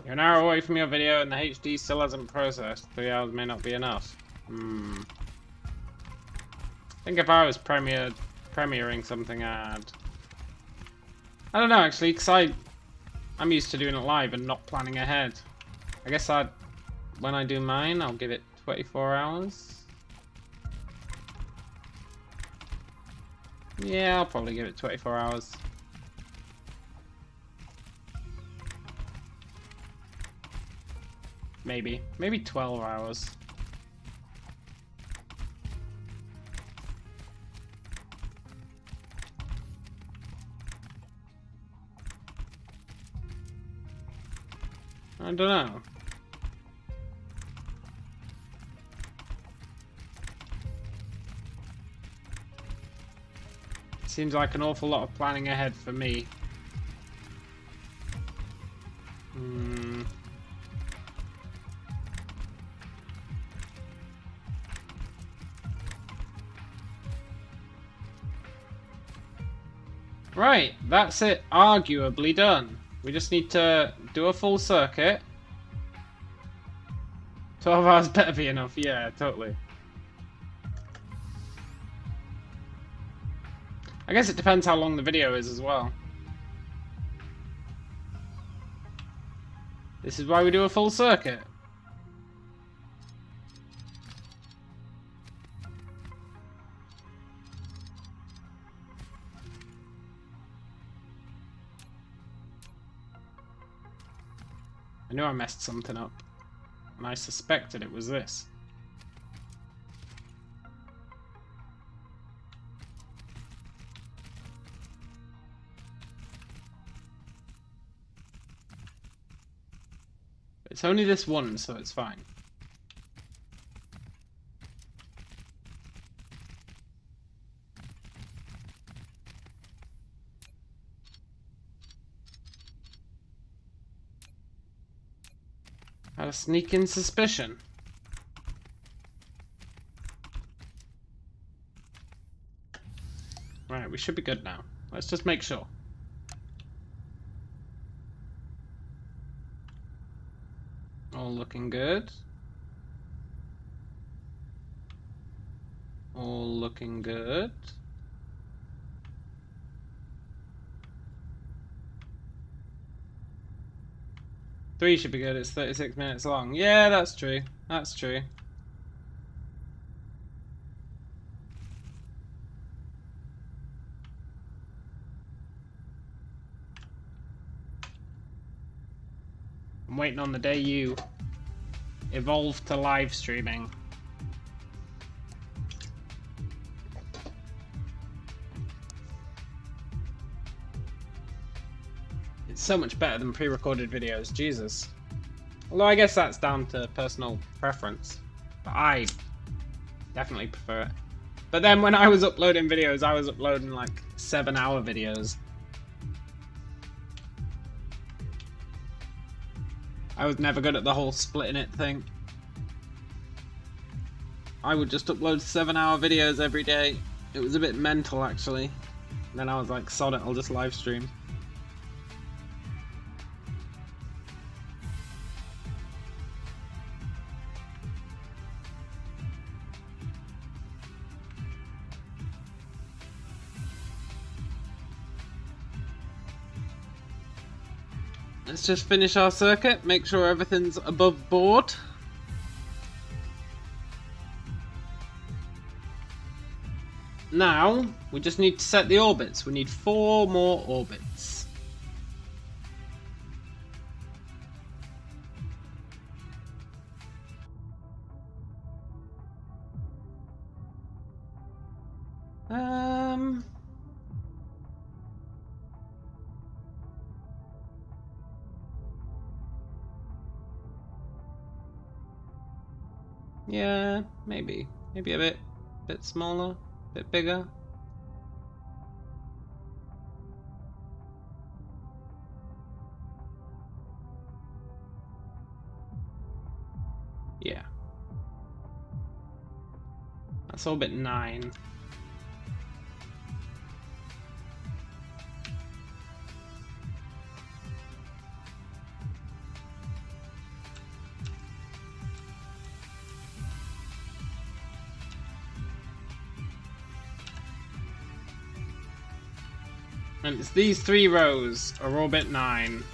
You're an hour away from your video and the HD still hasn't processed. 3 hours may not be enough. I think if I was premiering something, I don't know actually, because I'm used to doing it live and not planning ahead. I guess when I do mine, I'll give it 24 hours. Yeah, I'll probably give it 24 hours. Maybe 12 hours. I don't know. Seems like an awful lot of planning ahead for me. Right, that's it, arguably done. We just need to do a full circuit. 12 hours better be enough, yeah, totally. I guess it depends how long the video is as well. This is why we do a full circuit. I knew I messed something up, and I suspected it was this. It's only this one, so it's fine. Had a sneaking suspicion. Right, we should be good now. Let's just make sure. All looking good. All looking good. Three should be good, it's 36 minutes long. Yeah, that's true. That's true. I'm waiting on the day you evolve to live streaming. It's so much better than pre-recorded videos, Jesus. Although I guess that's down to personal preference. But I definitely prefer it. But then when I was uploading videos, I was uploading like 7-hour videos. I was never good at the whole splitting it thing. I would just upload 7-hour videos every day. It was a bit mental, actually. And then I was like, sod it, I'll just live stream. Let's just finish our circuit, make sure everything's above board. Now, we just need to set the orbits. We need 4 more orbits. Yeah, maybe a bit smaller, a bit bigger. Yeah. That's orbit 9. And it's these 3 rows are orbit 9.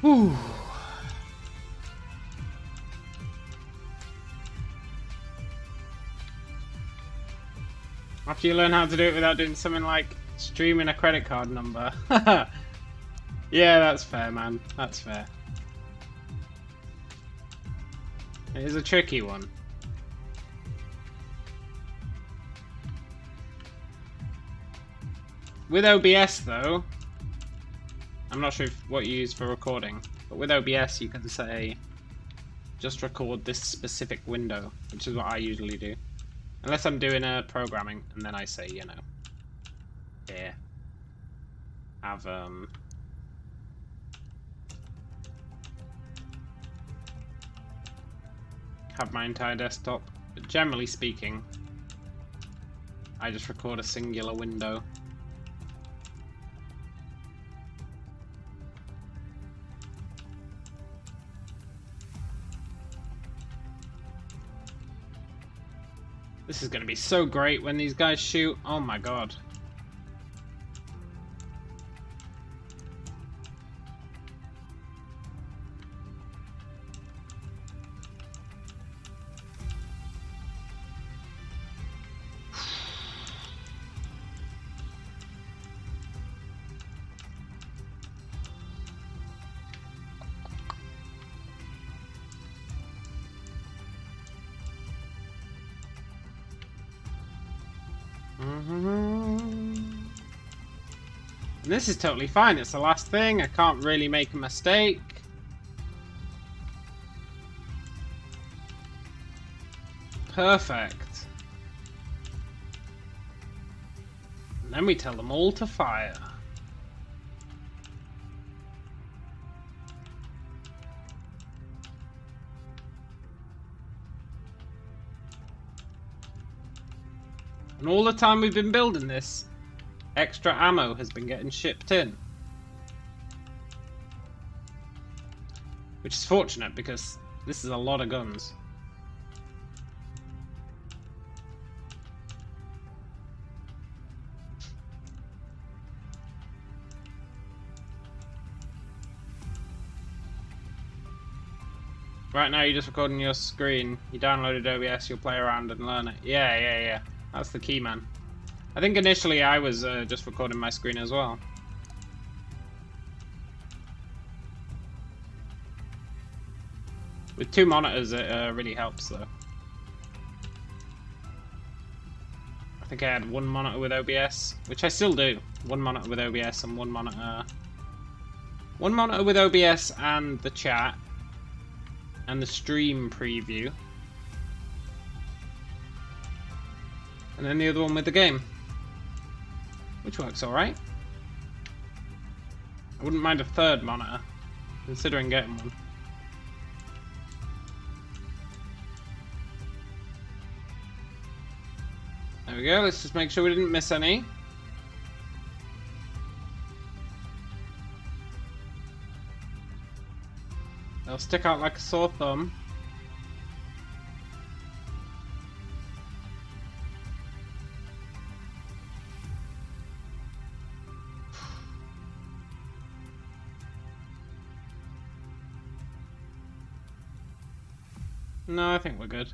Whew. After you learn how to do it without doing something like streaming a credit card number. Yeah, that's fair, man. That's fair. It is a tricky one. With OBS, though, I'm not sure what you use for recording, but with OBS you can say, just record this specific window, which is what I usually do. Unless I'm doing a programming, and then I say, you know, yeah, have my entire desktop. But generally speaking, I just record a singular window. This is going to be so great when these guys shoot. Oh my god. And this is totally fine. It's the last thing. I can't really make a mistake. Perfect. And then we tell them all to fire. And all the time we've been building this, extra ammo has been getting shipped in. Which is fortunate because this is a lot of guns. Right now you're just recording your screen. You downloaded OBS, you'll play around and learn it. Yeah. That's the key, man. I think initially I was just recording my screen as well. With 2 monitors it really helps though. I think I had 1 monitor with OBS, which I still do. 1 monitor with OBS and 1 One monitor with OBS and the chat and the stream preview, and then the other one with the game, which works alright. I wouldn't mind a third monitor, considering getting one. There we go, let's just make sure we didn't miss any. They'll stick out like a sore thumb. No, I think we're good.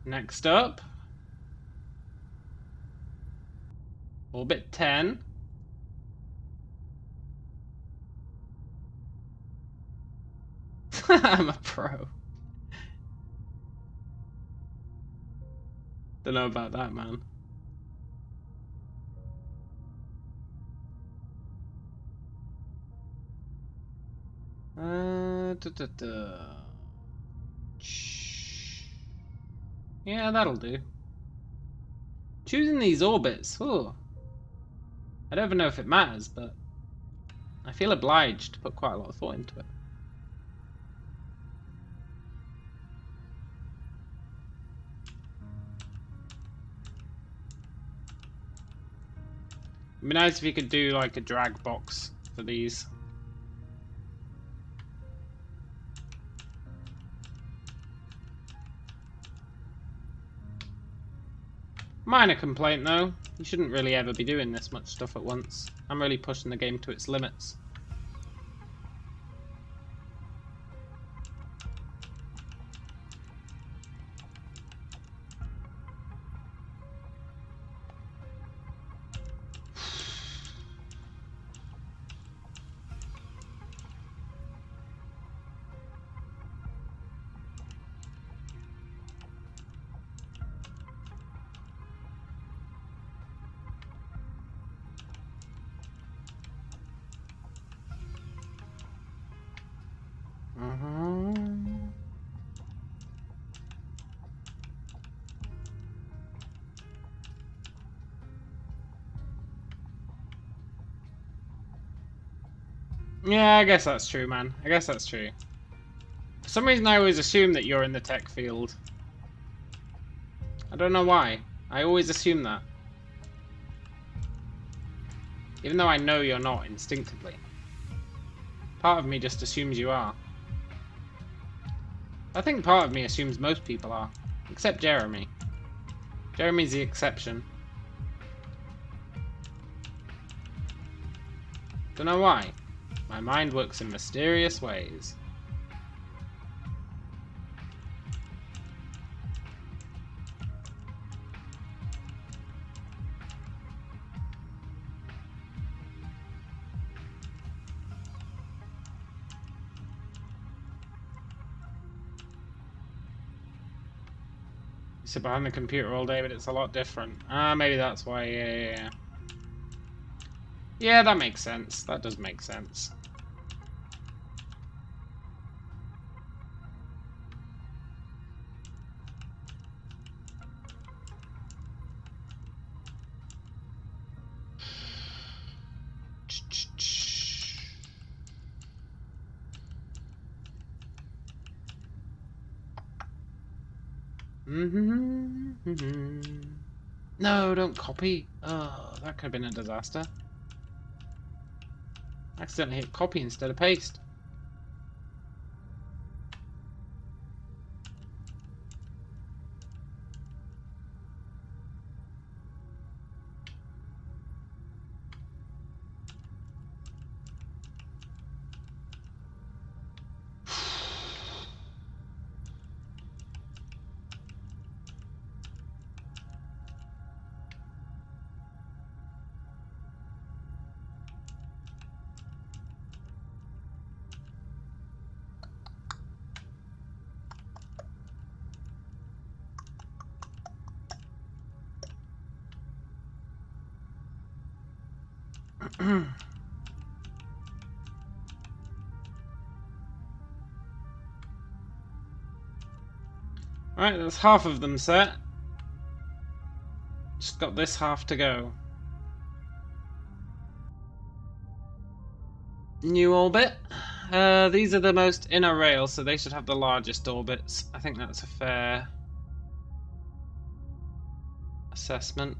Next up, Orbit 10. I'm a pro. Don't know about that, man. Yeah, that'll do. Choosing these orbits. Ooh. I don't even know if it matters, but I feel obliged to put quite a lot of thought into it. It'd be nice if you could do like a drag box for these. Minor complaint though, you shouldn't really ever be doing this much stuff at once. I'm really pushing the game to its limits. Yeah, I guess that's true, man. I guess that's true. For some reason I always assume that you're in the tech field. I don't know why. I always assume that. Even though I know you're not instinctively. Part of me just assumes you are. I think part of me assumes most people are. Except Jeremy. Jeremy's the exception. Don't know why. My mind works in mysterious ways. You sit behind the computer all day, but it's a lot different. Ah, maybe that's why. Yeah. Yeah, that makes sense. That does make sense. No, don't copy. Oh, that could have been a disaster. Accidentally hit copy instead of paste. Right, that's half of them set. Just got this half to go. New orbit. These are the most inner rail, so they should have the largest orbits. I think that's a fair assessment.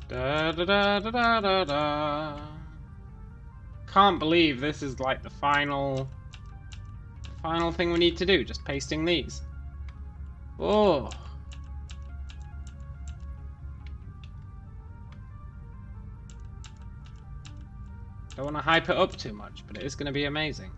Da da da da da da da. Can't believe this is like the final thing we need to do, just pasting these. Oh. Don't want to hype it up too much, but it is going to be amazing.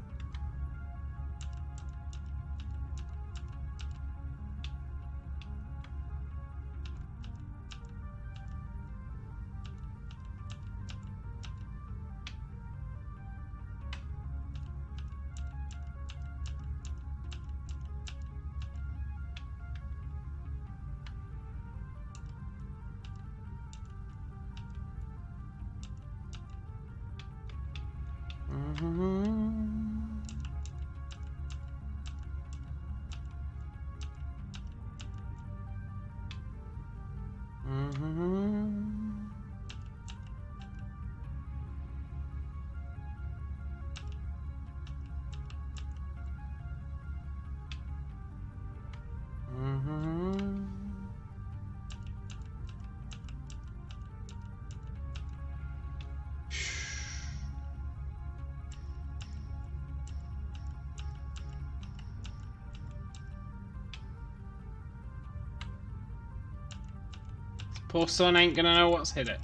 Poor son ain't gonna know what's hit it.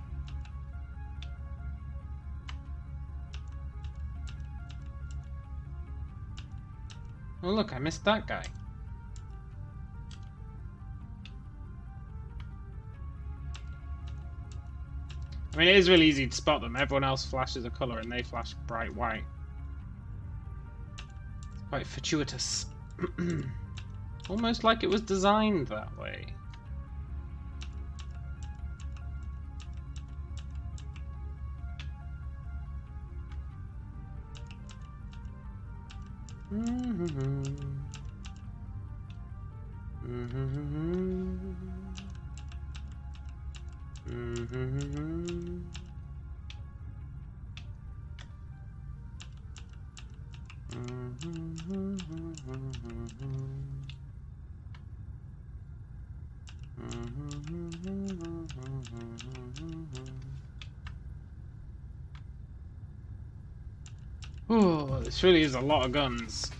Oh look, I missed that guy. I mean, it is really easy to spot them. Everyone else flashes a colour and they flash bright white. It's quite fortuitous. Almost like it was designed that way. Oh, this really is a lot of guns.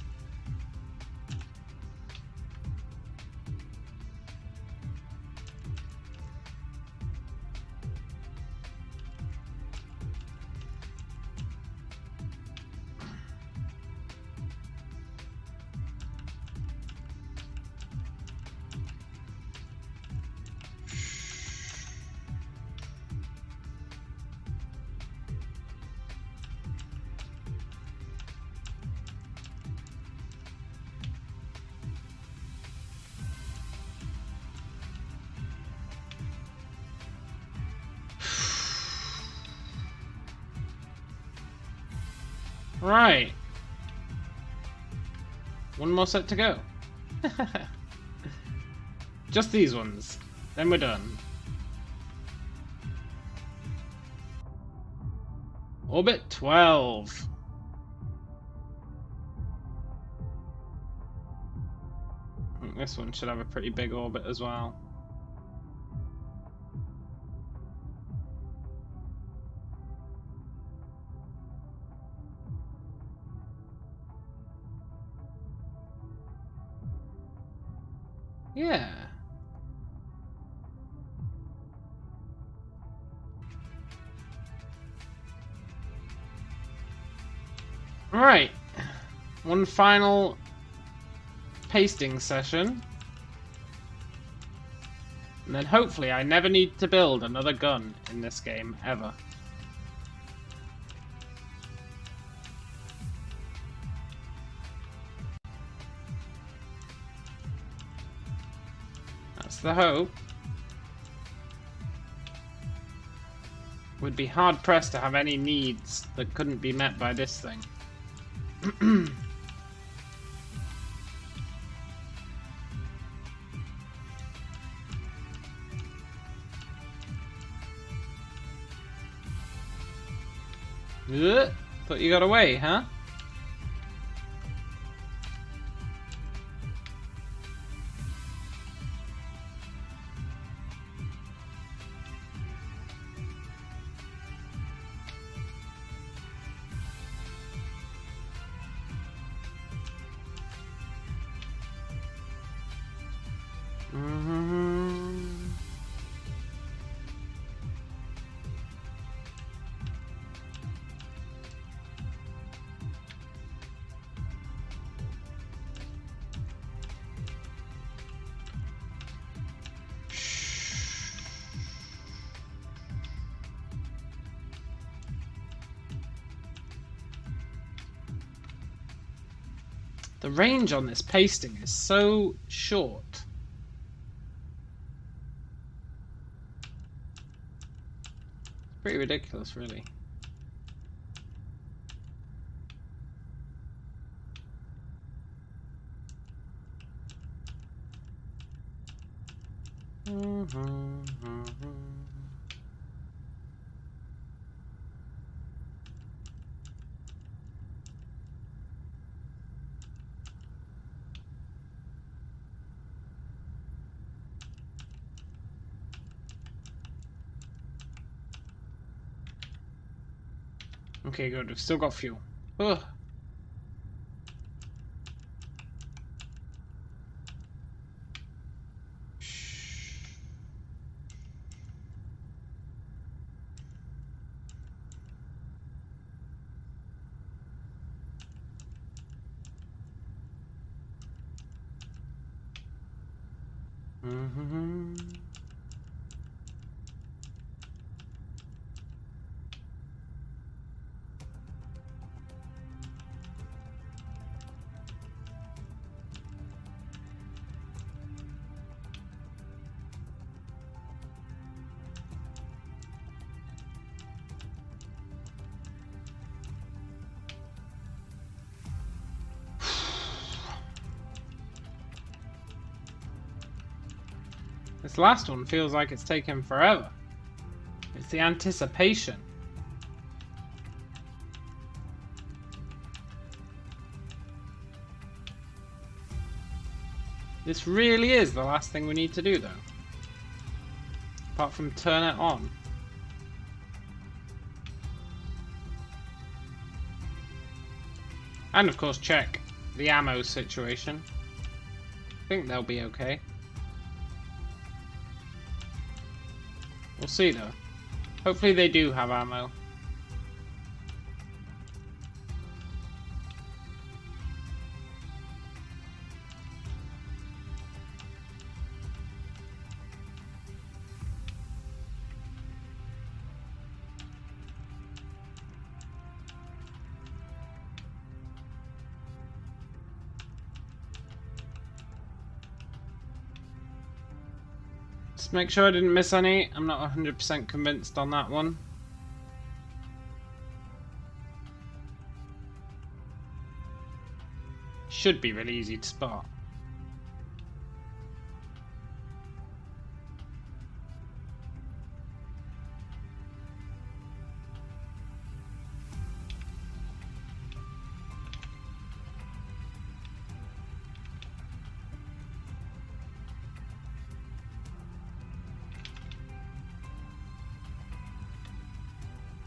Right. One more set to go. Just these ones. Then we're done. Orbit 12. I think this one should have a pretty big orbit as well. Yeah. Right. One final pasting session. And then hopefully I never need to build another gun in this game, ever. That's the hope. Would be hard pressed to have any needs that couldn't be met by this thing. Thought you got away, huh? The range on this pasting is so short. Pretty ridiculous, really. Okay, good. We've still got fuel. Ugh. This last one feels like it's taken forever. It's the anticipation. This really is the last thing we need to do, though. Apart from turn it on. And of course check the ammo situation. I think they'll be okay. We'll see though. Hopefully they do have ammo. Just make sure I didn't miss any. I'm not 100% convinced on that one. Should be really easy to spot.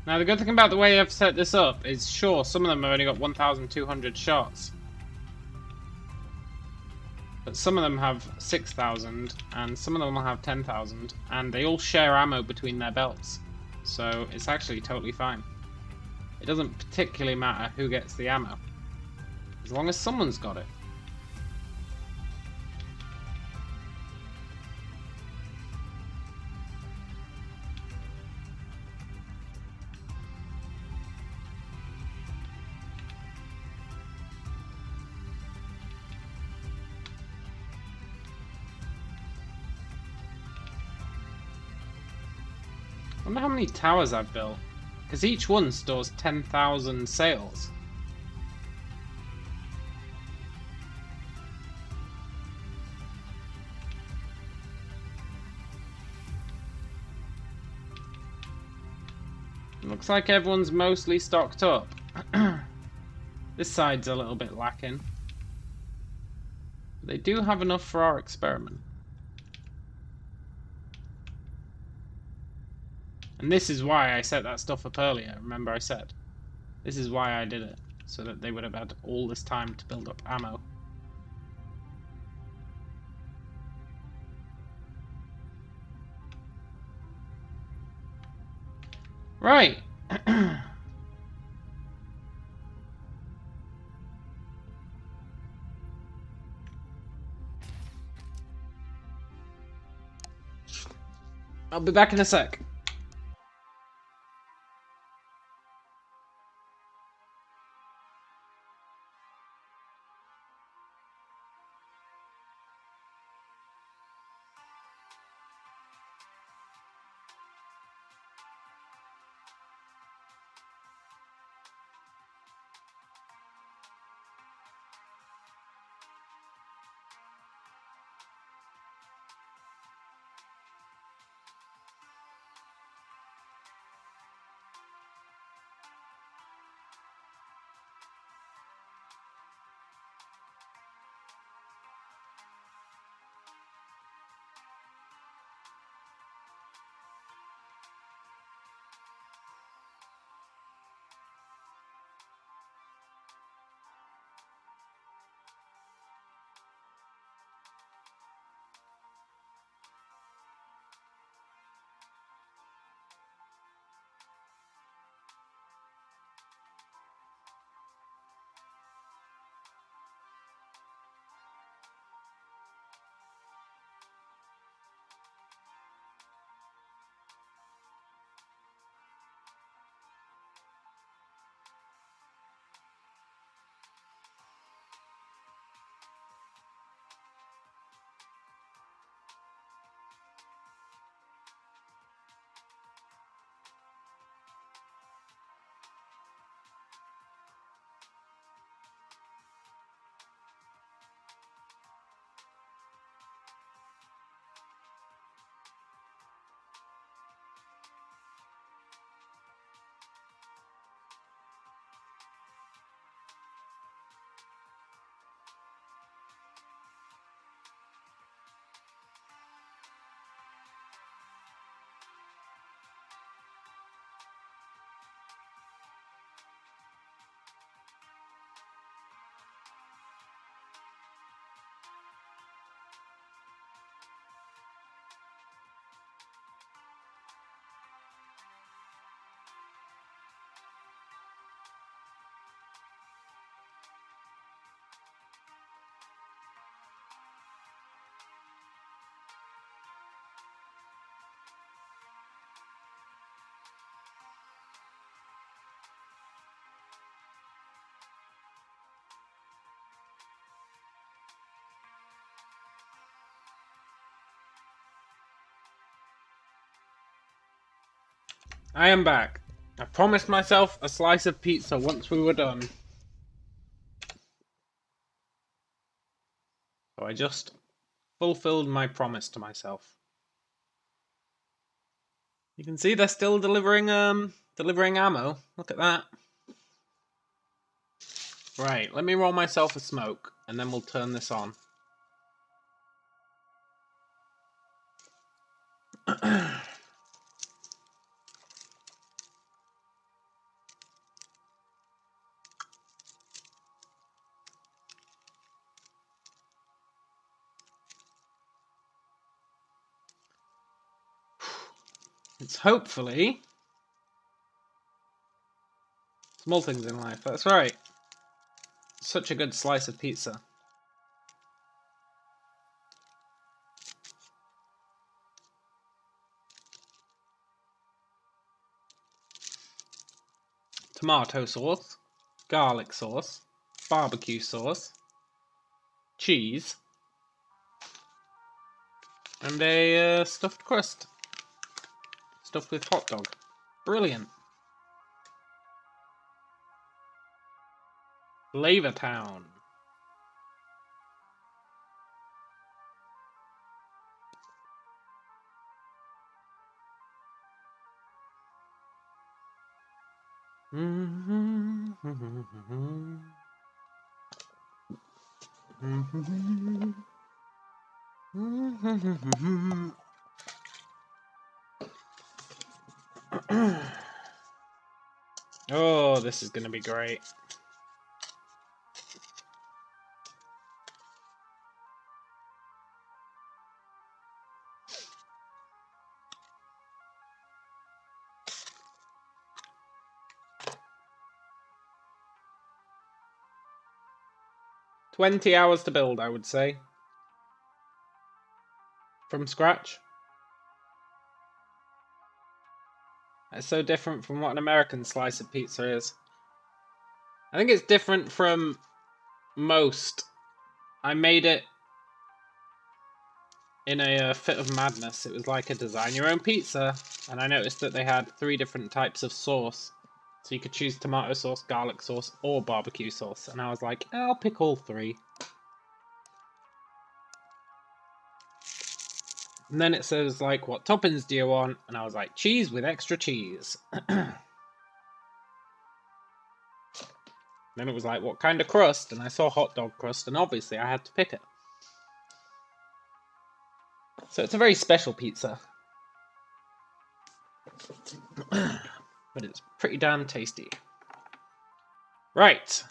Now the good thing about the way I've set this up is, sure, some of them have only got 1,200 shots. But some of them have 6,000, and some of them will have 10,000, and they all share ammo between their belts. So it's actually totally fine. It doesn't particularly matter who gets the ammo, as long as someone's got it. I wonder how many towers I've built, because each one stores 10,000 sails. Looks like everyone's mostly stocked up. This side's a little bit lacking. They do have enough for our experiment. And this is why I set that stuff up earlier. Remember I said? This is why I did it. So that they would have had all this time to build up ammo. Right. I'll be back in a sec. I am back. I promised myself a slice of pizza once we were done. So I just fulfilled my promise to myself. You can see they're still delivering ammo. Look at that. Right, let me roll myself a smoke and then we'll turn this on. It's hopefully small things in life. That's right. Such a good slice of pizza. Tomato sauce, garlic sauce, barbecue sauce, cheese, and a stuffed crust. Stuffed with hot dog. Brilliant. Flavortown. Oh, this is going to be great. $20 hours to build, I would say. From scratch. It's so different from what an American slice of pizza is. I think it's different from most. I made it in a fit of madness. It was like a design your own pizza, and I noticed that they had 3 different types of sauce. So you could choose tomato sauce, garlic sauce, or barbecue sauce. And I was like, I'll pick all 3. And then it says, like, what toppings do you want? And I was like, cheese with extra cheese. Then it was like, what kind of crust? And I saw hot dog crust, and obviously I had to pick it. So it's a very special pizza. But it's pretty damn tasty. Right.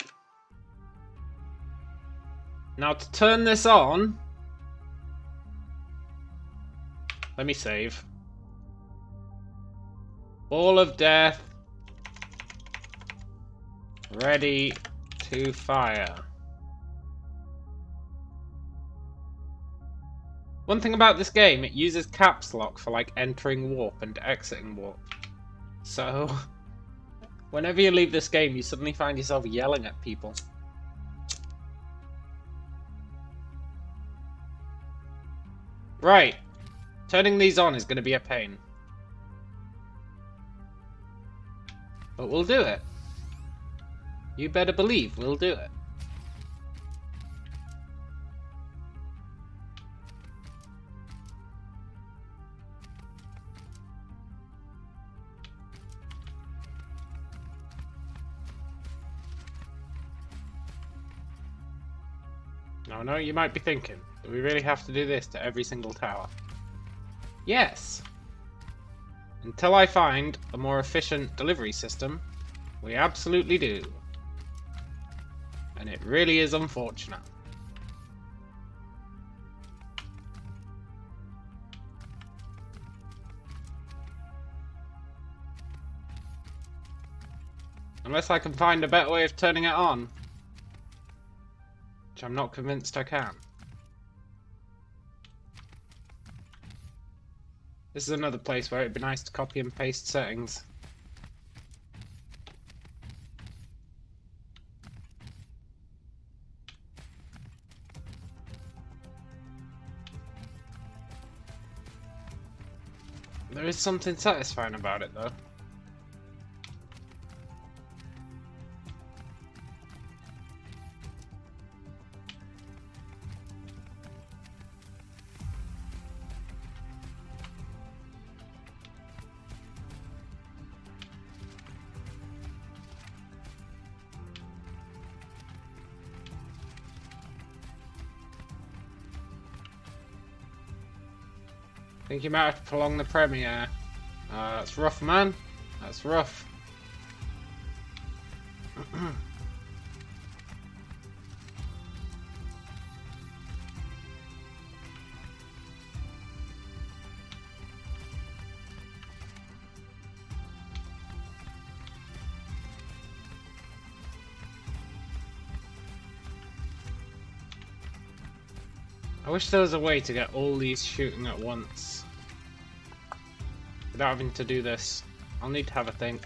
Now to turn this on, let me save. Ball of death. Ready to fire. One thing about this game, it uses caps lock for like entering warp and exiting warp. So, whenever you leave this game, you suddenly find yourself yelling at people. Right. Turning these on is going to be a pain. But we'll do it. You better believe we'll do it. Now, I know you might be thinking, do we really have to do this to every single tower? Yes! Until I find a more efficient delivery system, we absolutely do. And it really is unfortunate. Unless I can find a better way of turning it on. Which I'm not convinced I can. This is another place where it'd be nice to copy and paste settings. There is something satisfying about it, though. I think you might have to prolong the premiere. That's rough, man. That's rough. I wish there was a way to get all these shooting at once without having to do this. I'll need to have a think.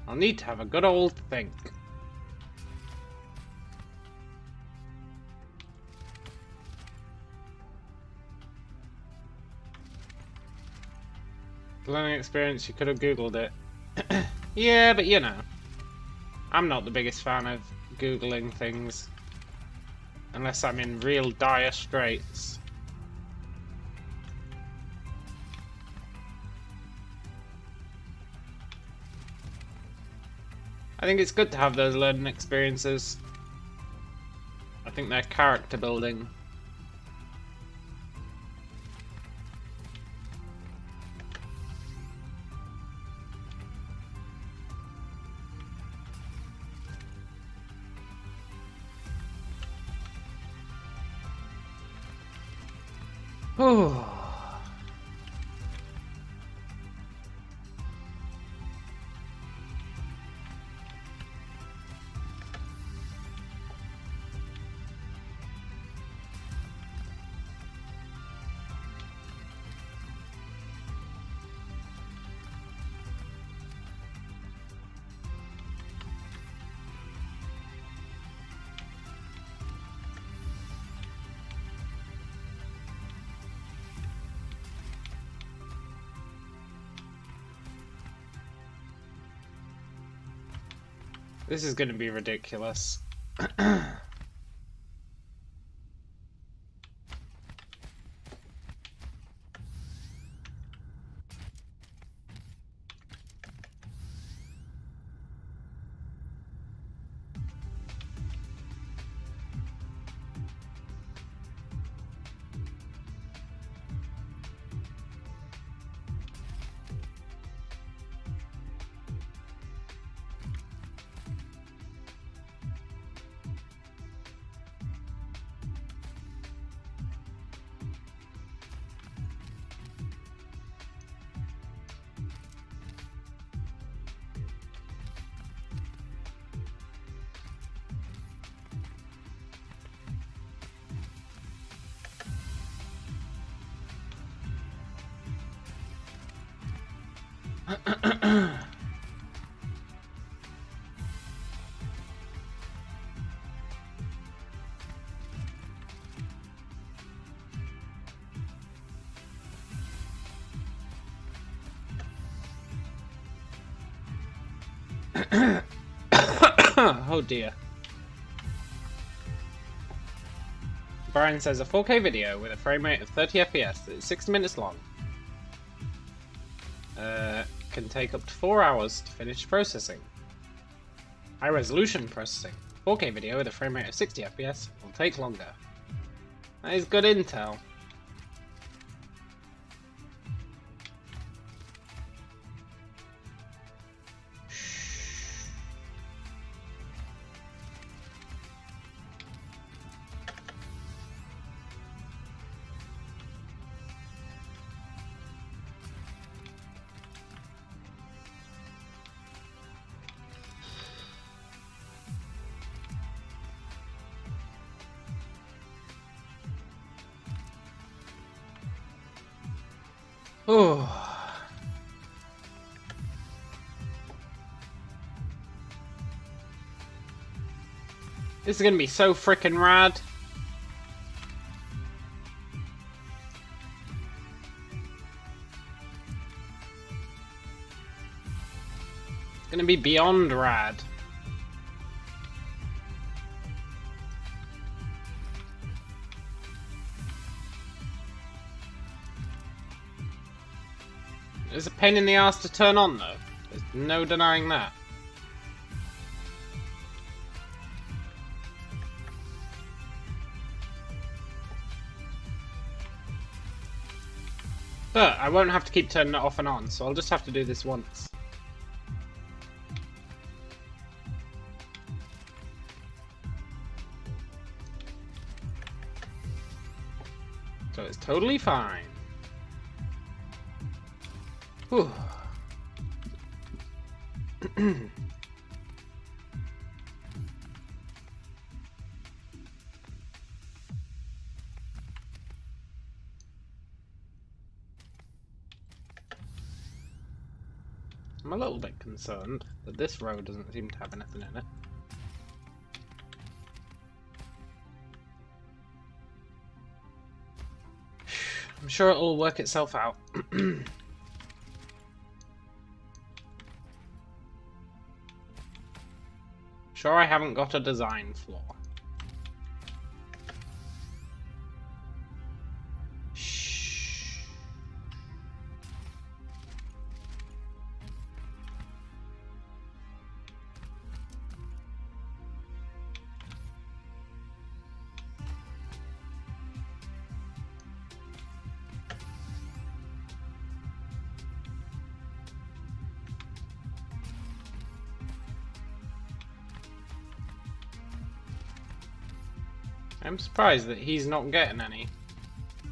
I'll need to have a good old think. Learning experience, you could have googled it. Yeah, but you know, I'm not the biggest fan of googling things unless I'm in real dire straits. I think it's good to have those learning experiences. I think they're character building. Oh. This is going to be ridiculous. Oh dear. Brian says a 4K video with a frame rate of 30 FPS that is 60 minutes long can take up to 4 hours to finish processing. High resolution processing. 4K video with a frame rate of 60 FPS will take longer. That is good intel. Oh. This is gonna be so frickin' rad. It's gonna be beyond rad. It's a pain in the ass to turn on, though. There's no denying that. But I won't have to keep turning it off and on, so I'll just have to do this once. it's totally fine. Whew. I'm a little bit concerned that this row doesn't seem to have anything in it. I'm sure it'll work itself out. Sure, I haven't got a design flaw. Shh. I'm surprised that he's not getting any.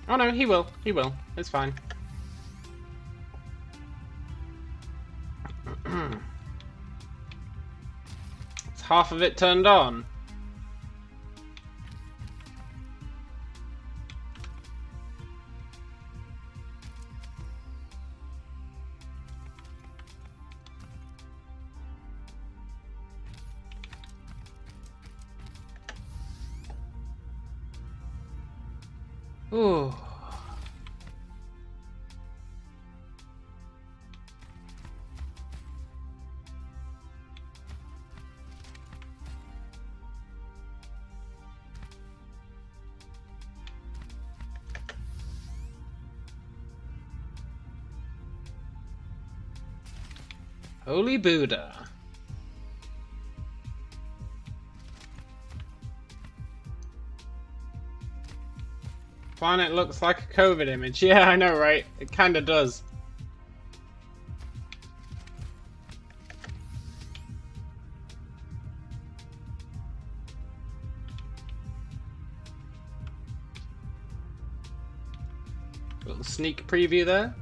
Oh no, he will. He will. It's fine. It's half of it turned on. Ooh. Holy Buddha. Planet looks like a COVID image. Yeah, I know, right? It kinda does. Little sneak preview there.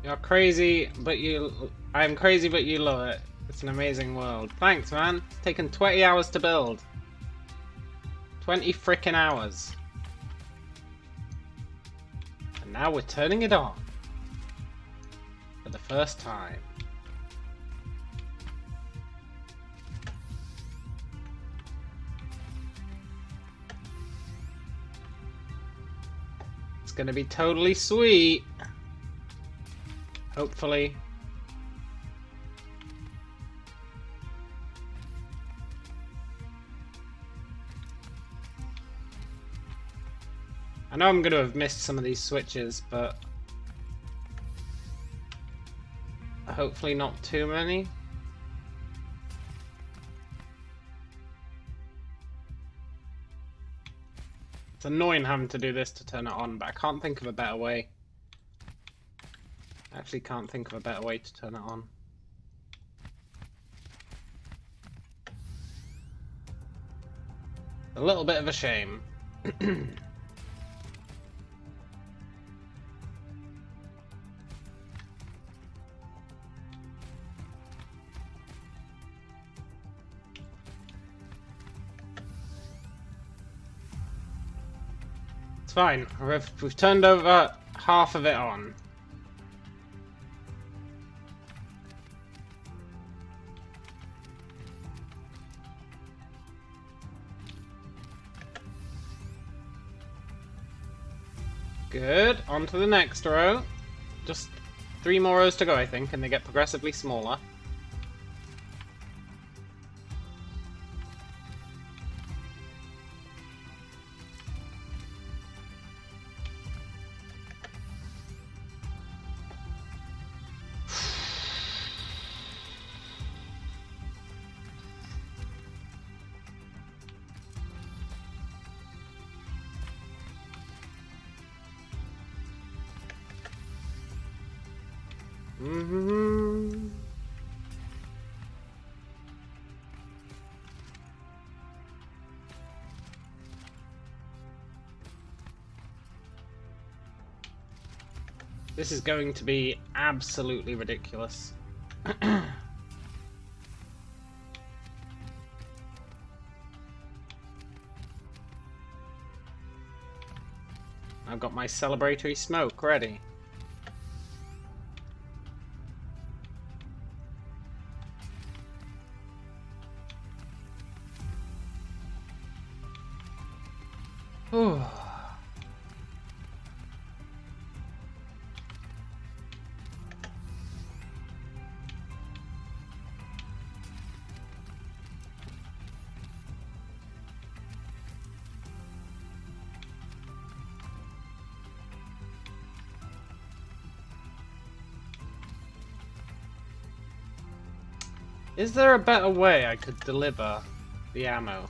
You're crazy, but I'm crazy, but you love it. It's an amazing world. Thanks, man. It's taken 20 hours to build. 20 frickin' hours. And now we're turning it on. For the first time. It's gonna be totally sweet. Hopefully. I know I'm going to have missed some of these switches, but hopefully not too many. It's annoying having to do this to turn it on, but I can't think of a better way. I actually can't think of a better way to turn it on. A little bit of a shame. It's fine. We've turned over half of it on. Good. On to the next row. Just 3 more rows to go, I think, and they get progressively smaller. This is going to be absolutely ridiculous. I've got my celebratory smoke ready. Ooh. Is there a better way I could deliver the ammo?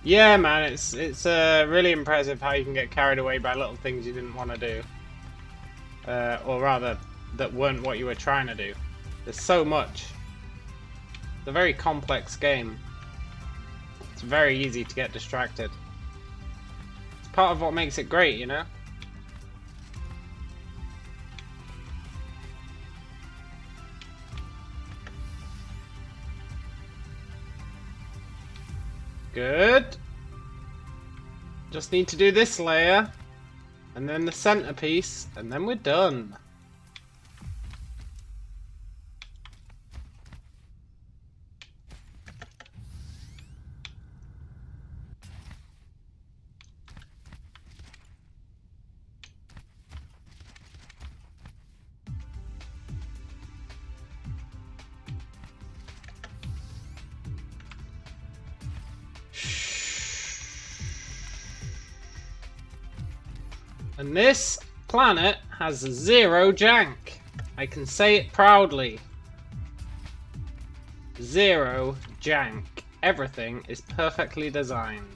Yeah, man, it's really impressive how you can get carried away by little things you didn't want to do. Or rather, that weren't what you were trying to do. There's so much. It's a very complex game. It's very easy to get distracted. It's part of what makes it great, you know? Good. Just need to do this layer, and then the centerpiece, and then we're done. And this planet has 0 jank. I can say it proudly. 0 jank. Everything is perfectly designed.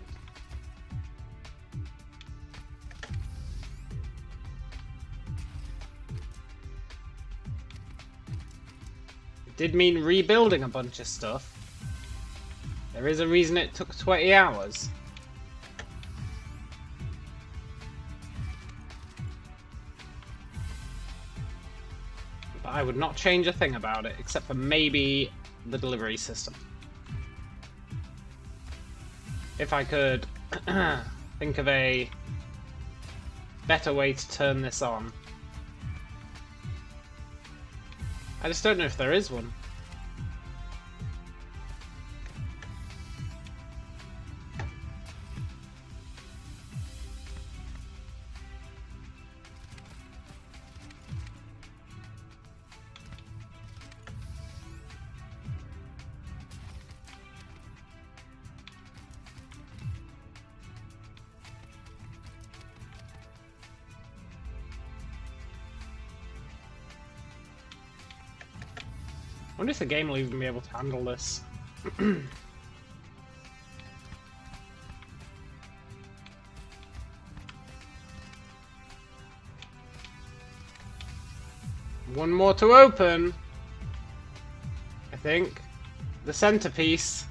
It did mean rebuilding a bunch of stuff. There is a reason it took 20 hours. I would not change a thing about it, except for maybe the delivery system. If I could think of a better way to turn this on. I just don't know if there is one. I wonder if the game will even be able to handle this. One more to open, I think. The centerpiece.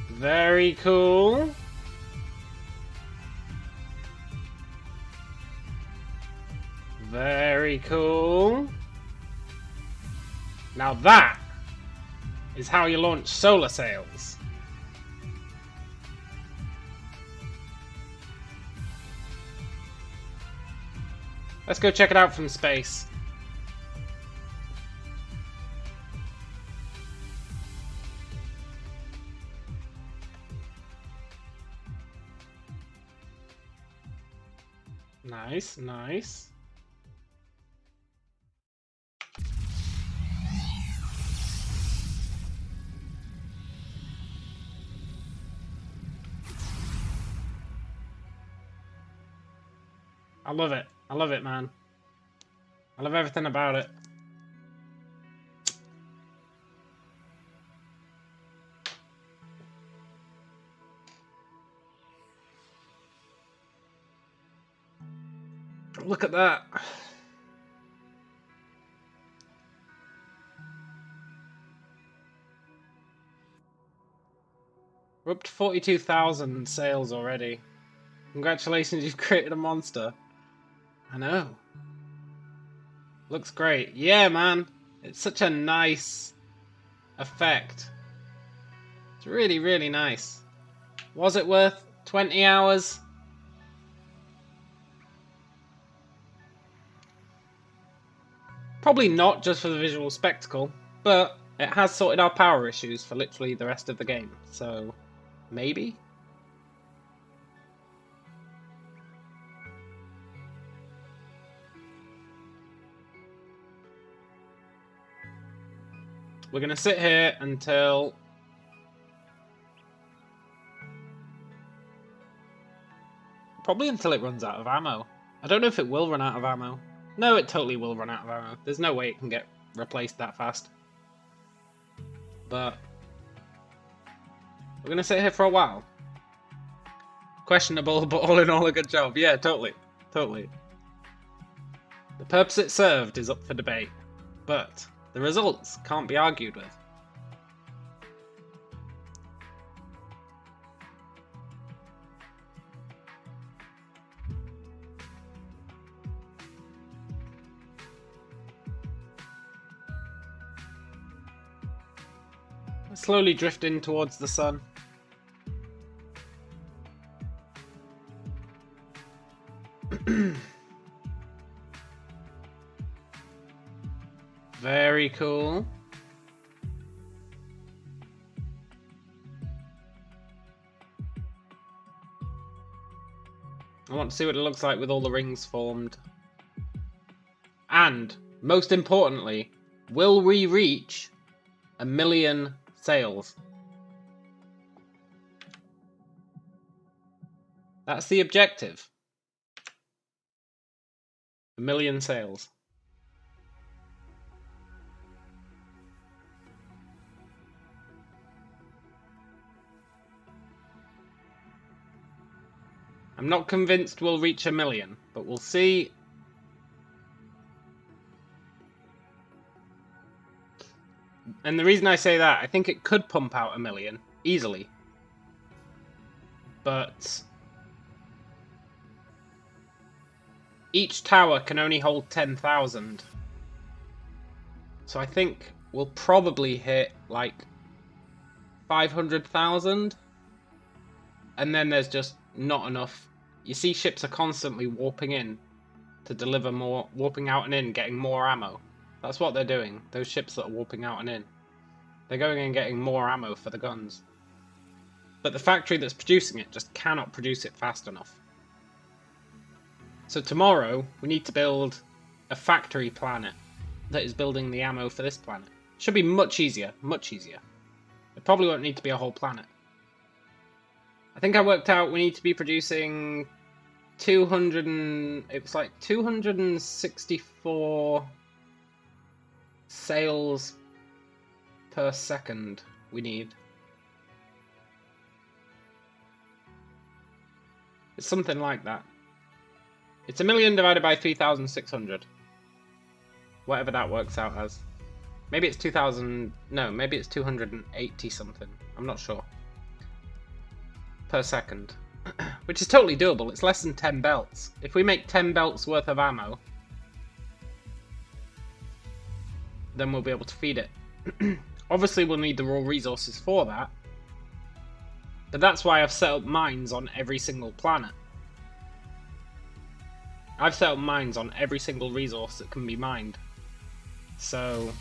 Very cool. Very cool. Now that is how you launch solar sails. Let's go check it out from space. Nice, nice. I love it. I love it, man. I love everything about it. Look at that. We're up to 42,000 sales already. Congratulations, you've created a monster. I know. Looks great. Yeah, man. It's such a nice effect. It's really, really nice. Was it worth 20 hours? Probably not just for the visual spectacle, but it has sorted our power issues for literally the rest of the game, so maybe? We're going to sit here until... probably until it runs out of ammo. I don't know if it will run out of ammo. No, it totally will run out of ammo. There's no way it can get replaced that fast. But we're going to sit here for a while. Questionable, but all in all a good job. Yeah, totally. Totally. The purpose it served is up for debate, but the results can't be argued with. Slowly drifting towards the sun. Very cool. I want to see what it looks like with all the rings formed. And, most importantly, will we reach 1 million sales? That's the objective. 1 million sales. I'm not convinced we'll reach 1 million, but we'll see. And the reason I say that, I think it could pump out 1 million easily. But each tower can only hold 10,000. So I think we'll probably hit like 500,000. And then there's just not enough. You see ships are constantly warping in to deliver more, warping out and in, getting more ammo. That's what they're doing, those ships that are warping out and in. They're going and getting more ammo for the guns. But the factory that's producing it just cannot produce it fast enough. So tomorrow, we need to build a factory planet that is building the ammo for this planet. Should be much easier, much easier. It probably won't need to be a whole planet. I think I worked out we need to be producing 264 sales per second we need. It's something like that. It's 1 million divided by 3,600. Whatever that works out as. Maybe it's 2,000... no, maybe it's 280 something. I'm not sure. Per second. Which is totally doable. It's less than 10 belts. If we make 10 belts worth of ammo, then we'll be able to feed it. Obviously we'll need the raw resources for that. But that's why I've set up mines on every single planet. I've set up mines on every single resource that can be mined. So...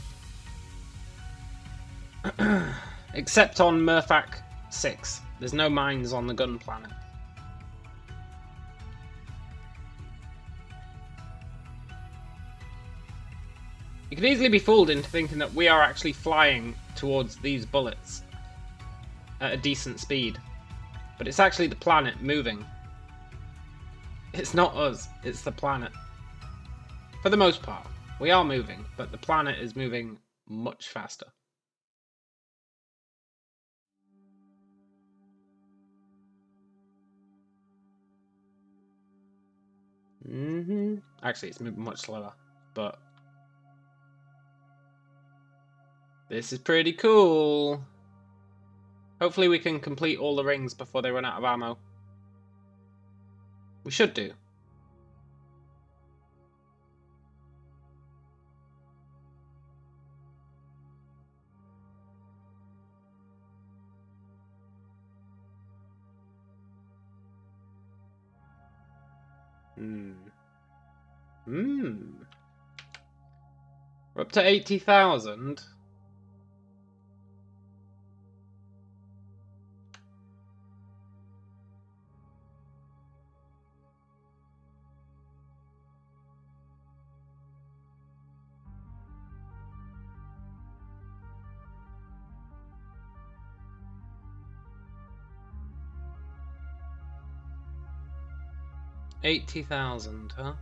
except on Murphak 6. There's no mines on the gun planet. You can easily be fooled into thinking that we are actually flying towards these bullets at a decent speed. But it's actually the planet moving. It's not us, it's the planet. For the most part. We are moving, but the planet is moving much faster. Actually, it's moving much slower, but this is pretty cool. Hopefully we can complete all the rings before they run out of ammo. We should do. We're up to 80,000. $80,000, huh?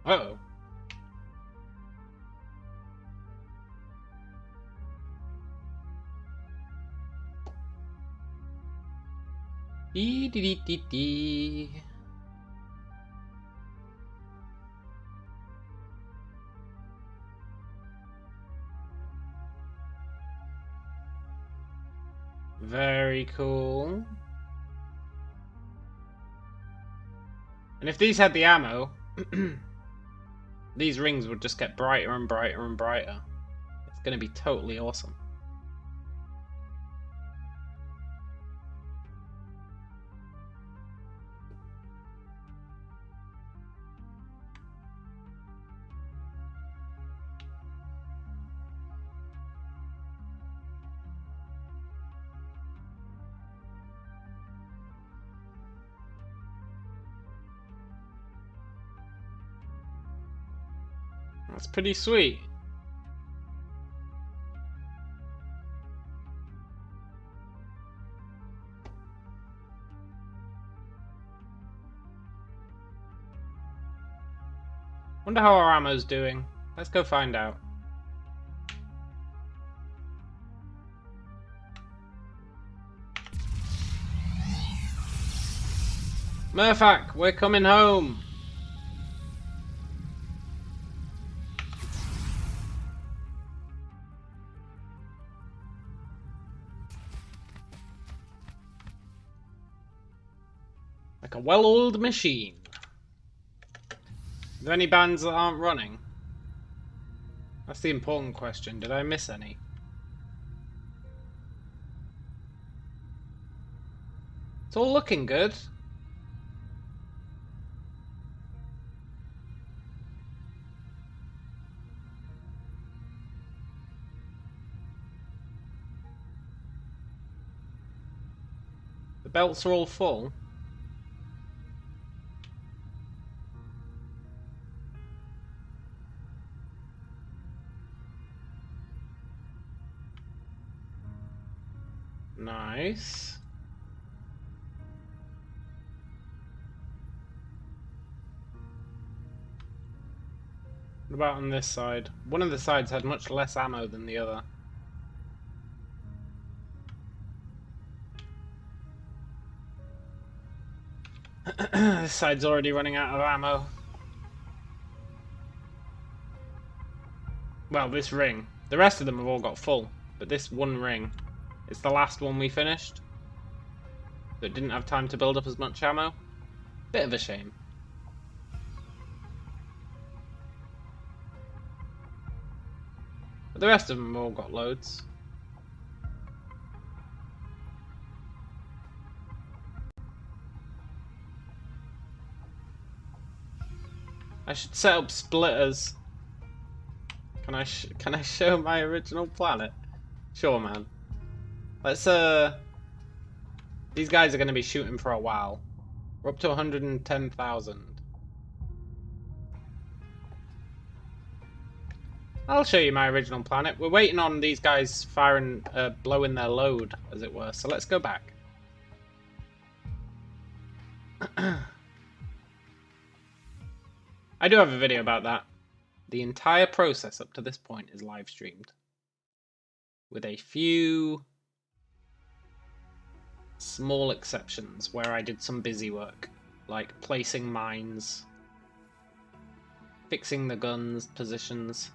Uh-oh. Dee. Very cool. And if these had the ammo, these rings would just get brighter and brighter and brighter. It's going to be totally awesome. That's pretty sweet. Wonder how our ammo's doing. Let's go find out. Murphak, we're coming home. Like a well-oiled machine. Are there any bands that aren't running? That's the important question. Did I miss any? It's all looking good. The belts are all full. Nice. What about on this side? One of the sides had much less ammo than the other. This side's already running out of ammo. Well, this ring. The rest of them have all got full, but this one ring is the last one we finished. That didn't have time to build up as much ammo. Bit of a shame. But the rest of them have all got loads. I should set up splitters. Can I show my original planet? Sure, man. Let's these guys are going to be shooting for a while. We're up to 110,000. I'll show you my original planet. We're waiting on these guys firing, blowing their load, as it were. So let's go back. I do have a video about that. The entire process up to this point is live streamed. With a few small exceptions where I did some busy work, like placing mines, fixing the guns positions.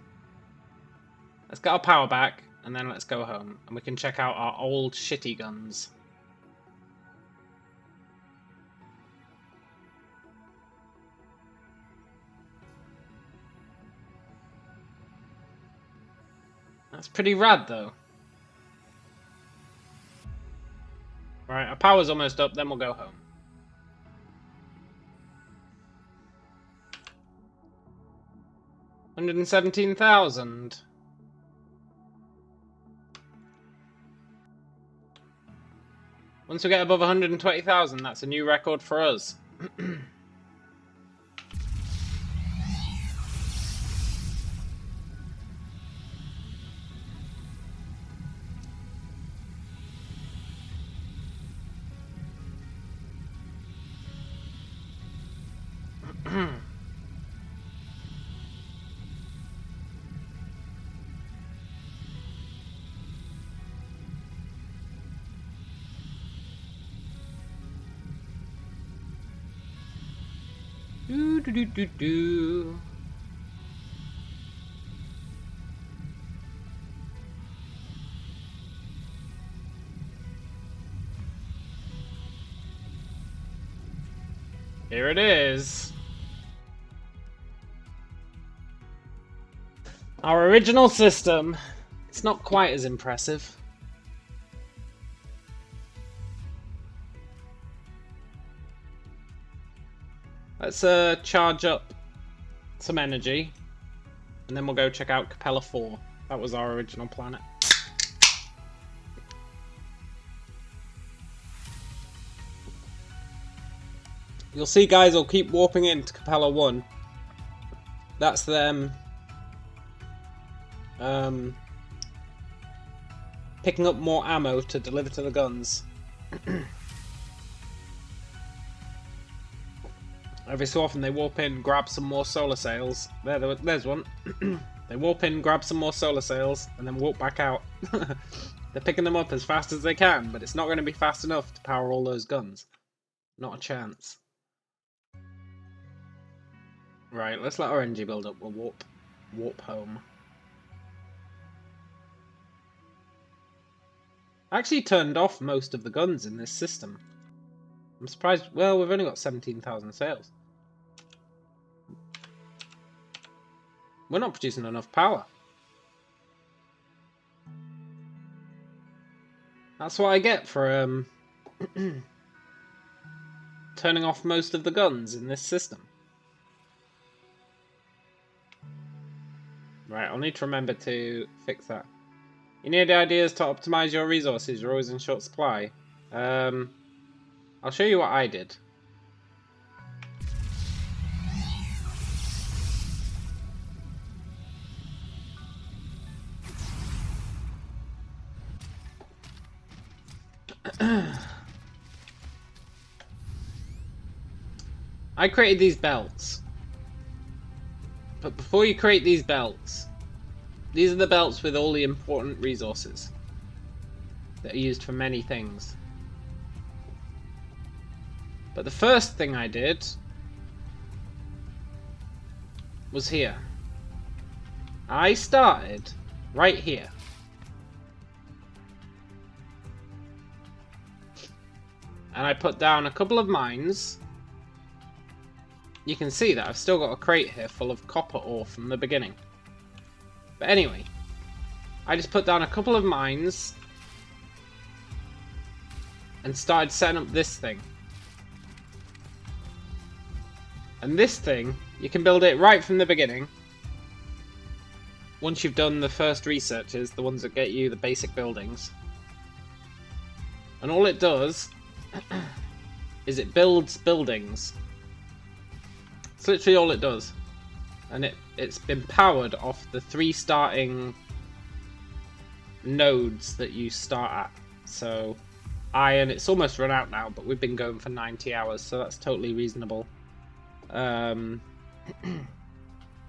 Let's get our power back, and then let's go home, and we can check out our old shitty guns. That's pretty rad, though. Right, our power's almost up, then we'll go home. $117,000. Once we get above 120,000, that's a new record for us. Do. Here it is. Our original system. It's not quite as impressive. Let's charge up some energy, and then we'll go check out Capella 4. That was our original planet. You'll see, guys, I'll keep warping into Capella 1. That's them picking up more ammo to deliver to the guns. Every so often they warp in, grab some more solar sails. There's one. They warp in, grab some more solar sails, and then walk back out. They're picking them up as fast as they can, but it's not going to be fast enough to power all those guns. Not a chance. Right, let's let our energy build up. We'll warp home. I actually turned off most of the guns in this system. I'm surprised. Well, we've only got 17,000 sails. We're not producing enough power. That's what I get for turning off most of the guns in this system. Right, I'll need to remember to fix that. You need ideas to optimize your resources. You're always in short supply. I'll show you what I did. I created these belts. But before you create these belts, these are the belts with all the important resources that are used for many things. But the first thing I did was here. I started right here. And I put down a couple of mines. You can see that I've still got a crate here full of copper ore from the beginning. But anyway, I just put down a couple of mines and started setting up this thing. And this thing, you can build it right from the beginning. Once you've done the first researches, the ones that get you the basic buildings. And all it does is it builds buildings. It's literally all it does. And it's been powered off the 3 starting nodes that you start at. So iron, it's almost run out now, but we've been going for 90 hours, so that's totally reasonable. The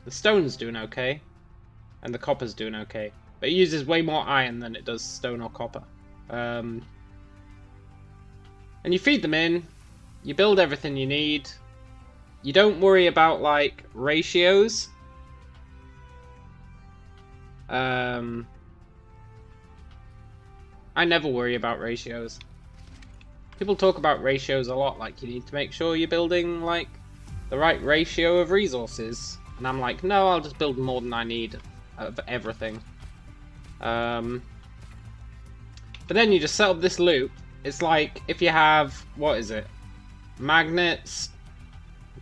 stone's doing okay, and the copper's doing okay, but it uses way more iron than it does stone or copper. And you feed them in, you build everything you need. You don't worry about, like, ratios. I never worry about ratios. People talk about ratios a lot, like you need to make sure you're building, like, the right ratio of resources. And I'm like, no, I'll just build more than I need of everything. But then you just set up this loop. It's like if you have, what is it? Magnets,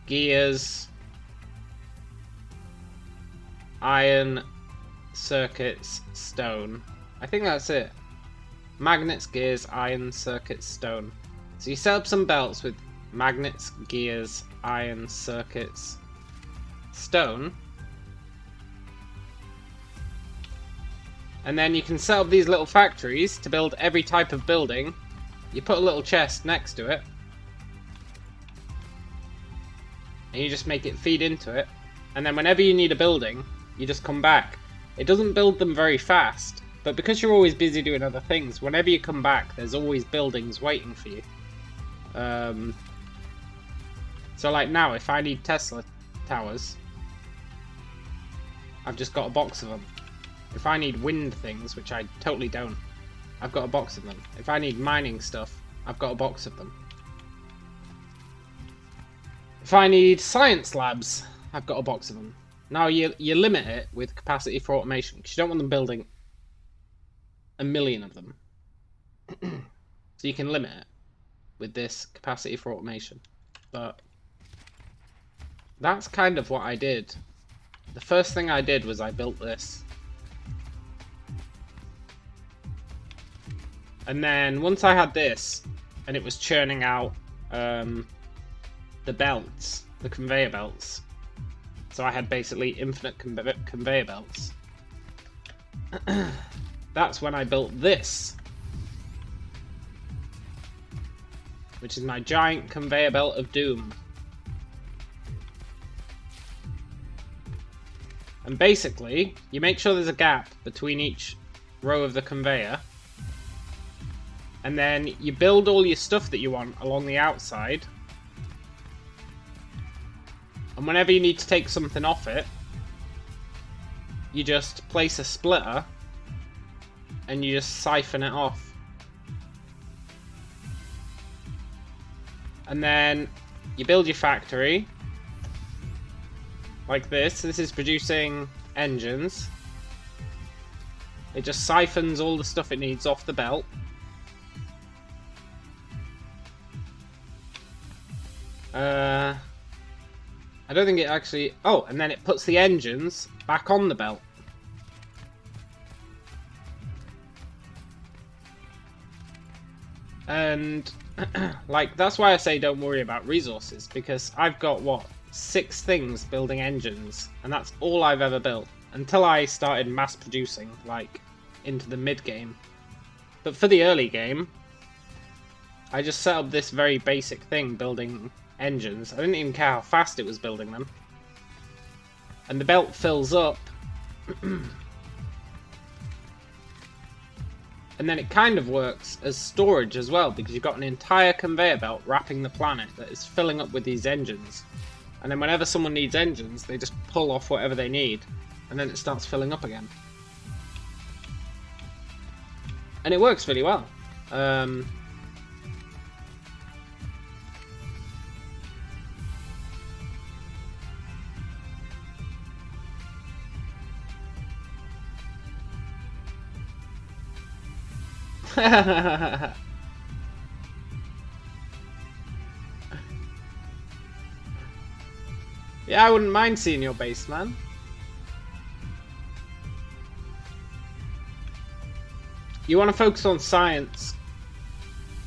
gears, iron, circuits, stone. I think that's it. Magnets, gears, iron, circuits, stone. So you set up some belts with magnets, gears, iron, circuits, stone. And then you can set up these little factories to build every type of building. You put a little chest next to it. And you just make it feed into it. And then whenever you need a building, you just come back. It doesn't build them very fast, but because you're always busy doing other things, whenever you come back, there's always buildings waiting for you. So like now, if I need Tesla towers, I've just got a box of them. If I need wind things, which I totally don't, I've got a box of them. If I need mining stuff, I've got a box of them. If I need science labs, I've got a box of them. Now you limit it with capacity for automation, because you don't want them building a million of them. So you can limit it with this capacity for automation. But that's kind of what I did. The first thing I did was I built this. And then once I had this, and it was churning out the belts, the conveyor belts. So I had basically infinite conveyor belts. That's when I built this. Which is my giant conveyor belt of doom. And basically, you make sure there's a gap between each row of the conveyor. And then you build all your stuff that you want along the outside. And whenever you need to take something off it, you just place a splitter and you just siphon it off. And then you build your factory like this. This is producing engines. It just siphons all the stuff it needs off the belt. I don't think it actually... Oh, and then it puts the engines back on the belt. And, like, that's why I say don't worry about resources, because I've got, what, 6 things building engines, and that's all I've ever built, until I started mass producing, like, into the mid-game. But for the early game, I just set up this very basic thing, building engines. I didn't even care how fast it was building them. And the belt fills up. And then it kind of works as storage as well, because you've got an entire conveyor belt wrapping the planet that is filling up with these engines. And then whenever someone needs engines, they just pull off whatever they need, and then it starts filling up again. And it works really well. Yeah, I wouldn't mind seeing your base, man. You want to focus on science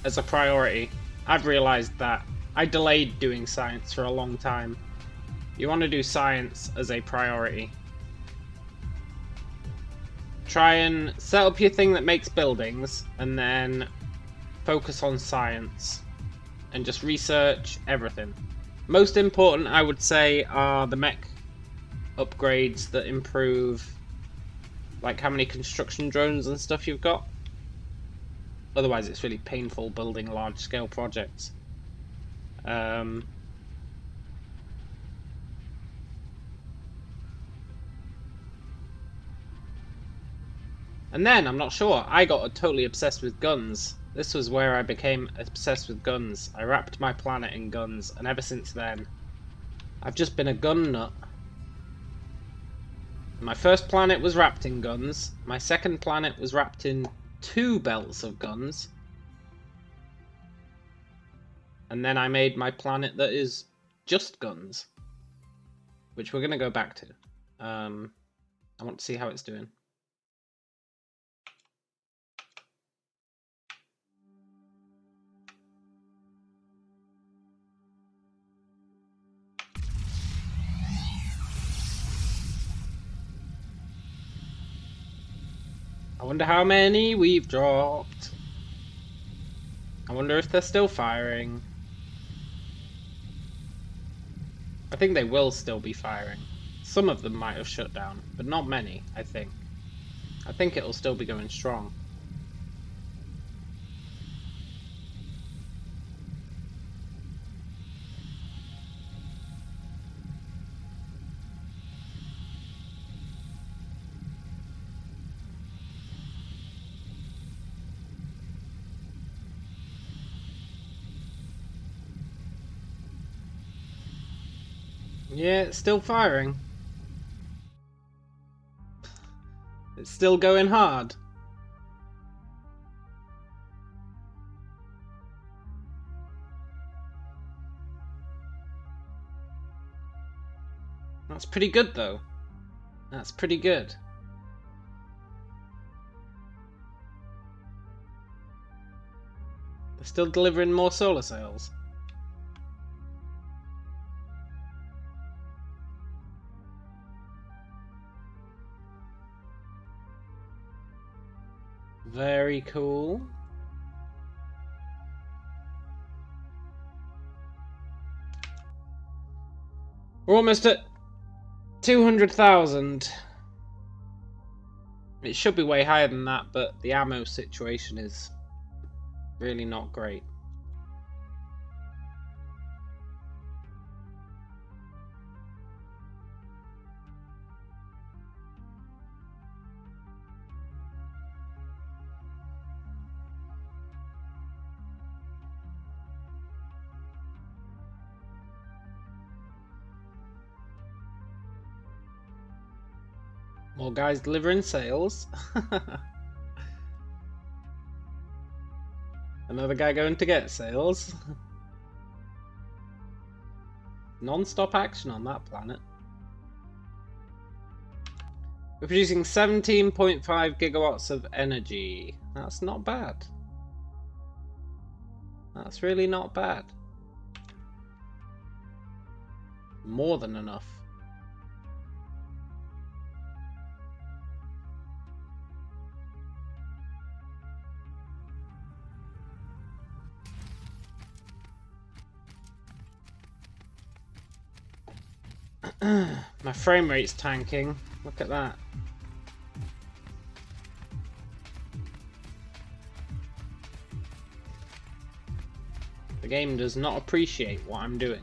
as a priority. I've realized that. I delayed doing science for a long time. You want to do science as a priority. Try and set up your thing that makes buildings, and then focus on science. And just research everything. Most important, I would say, are the mech upgrades that improve, like, how many construction drones and stuff you've got. Otherwise, it's really painful building large-scale projects. And then, I'm not sure, I got totally obsessed with guns. This was where I became obsessed with guns. I wrapped my planet in guns, and ever since then, I've just been a gun nut. My first planet was wrapped in guns. My second planet was wrapped in 2 belts of guns. And then I made my planet that is just guns, which we're going to go back to. I want to see how it's doing. I wonder how many we've dropped. I wonder if they're still firing. I think they will still be firing. Some of them might have shut down, but not many, I think. I think it'll still be going strong. Yeah, it's still firing. It's still going hard. That's pretty good, though. That's pretty good. They're still delivering more solar sails. Very cool. We're almost at 200,000. It should be way higher than that, but the ammo situation is really not great. More guys delivering sales. Another guy going to get sales. Non-stop action on that planet. We're producing 17.5 gigawatts of energy. That's not bad. That's really not bad. More than enough. My frame rate's tanking. Look at that. The game does not appreciate what I'm doing.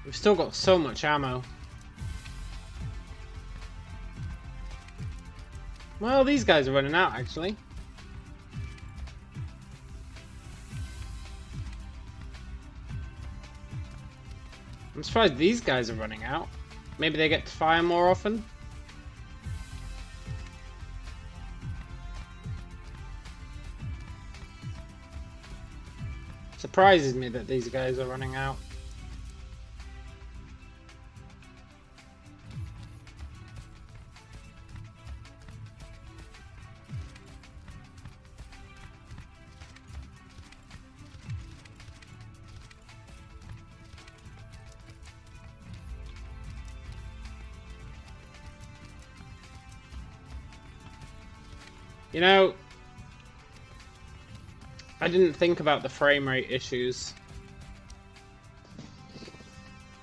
We've still got so much ammo. Well, these guys are running out, actually. I'm surprised these guys are running out. Maybe they get to fire more often? Surprises me that these guys are running out. You know, I didn't think about the frame rate issues.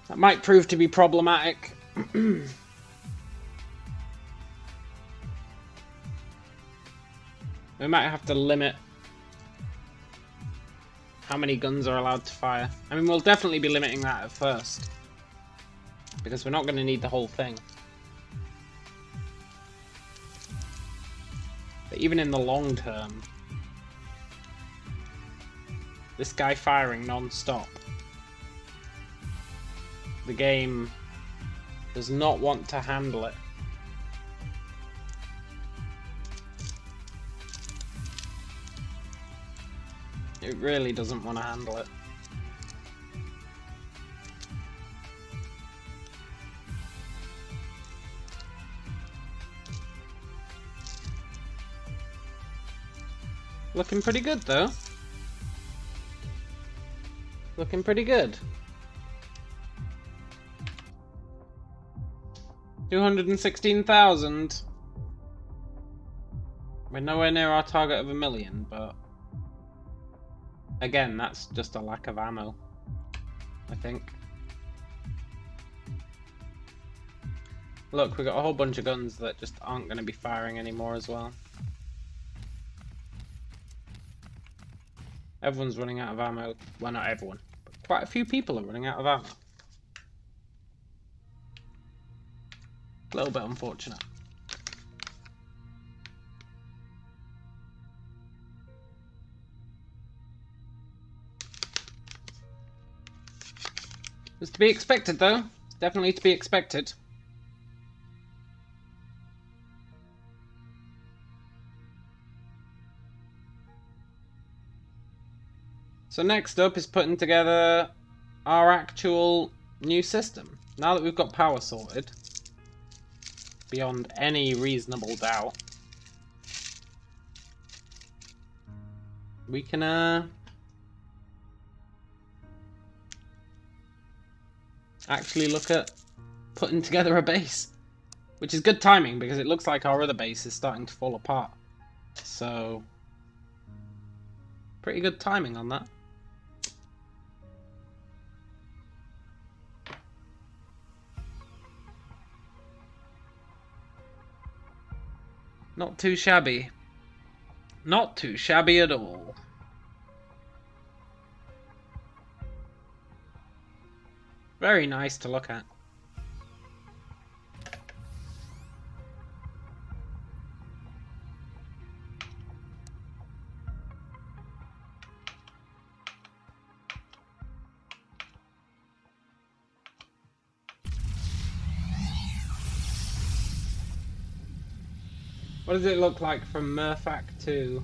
That might prove to be problematic. We might have to limit how many guns are allowed to fire. I mean, we'll definitely be limiting that at first, because we're not going to need the whole thing. But even in the long term, this guy firing non-stop, the game does not want to handle it. It really doesn't want to handle it. Looking pretty good though. Looking pretty good. 216,000. We're nowhere near our target of 1 million, but again, that's just a lack of ammo, I think. Look, we got a whole bunch of guns that just aren't going to be firing anymore as well. Everyone's running out of ammo. Well, not everyone, but quite a few people are running out of ammo. A little bit unfortunate. It's to be expected though. It's definitely to be expected. So next up is putting together our actual new system. Now that we've got power sorted, beyond any reasonable doubt, we can actually look at putting together a base. Which is good timing, because it looks like our other base is starting to fall apart. So, pretty good timing on that. Not too shabby. Not too shabby at all. Very nice to look at. What does it look like from Murphak to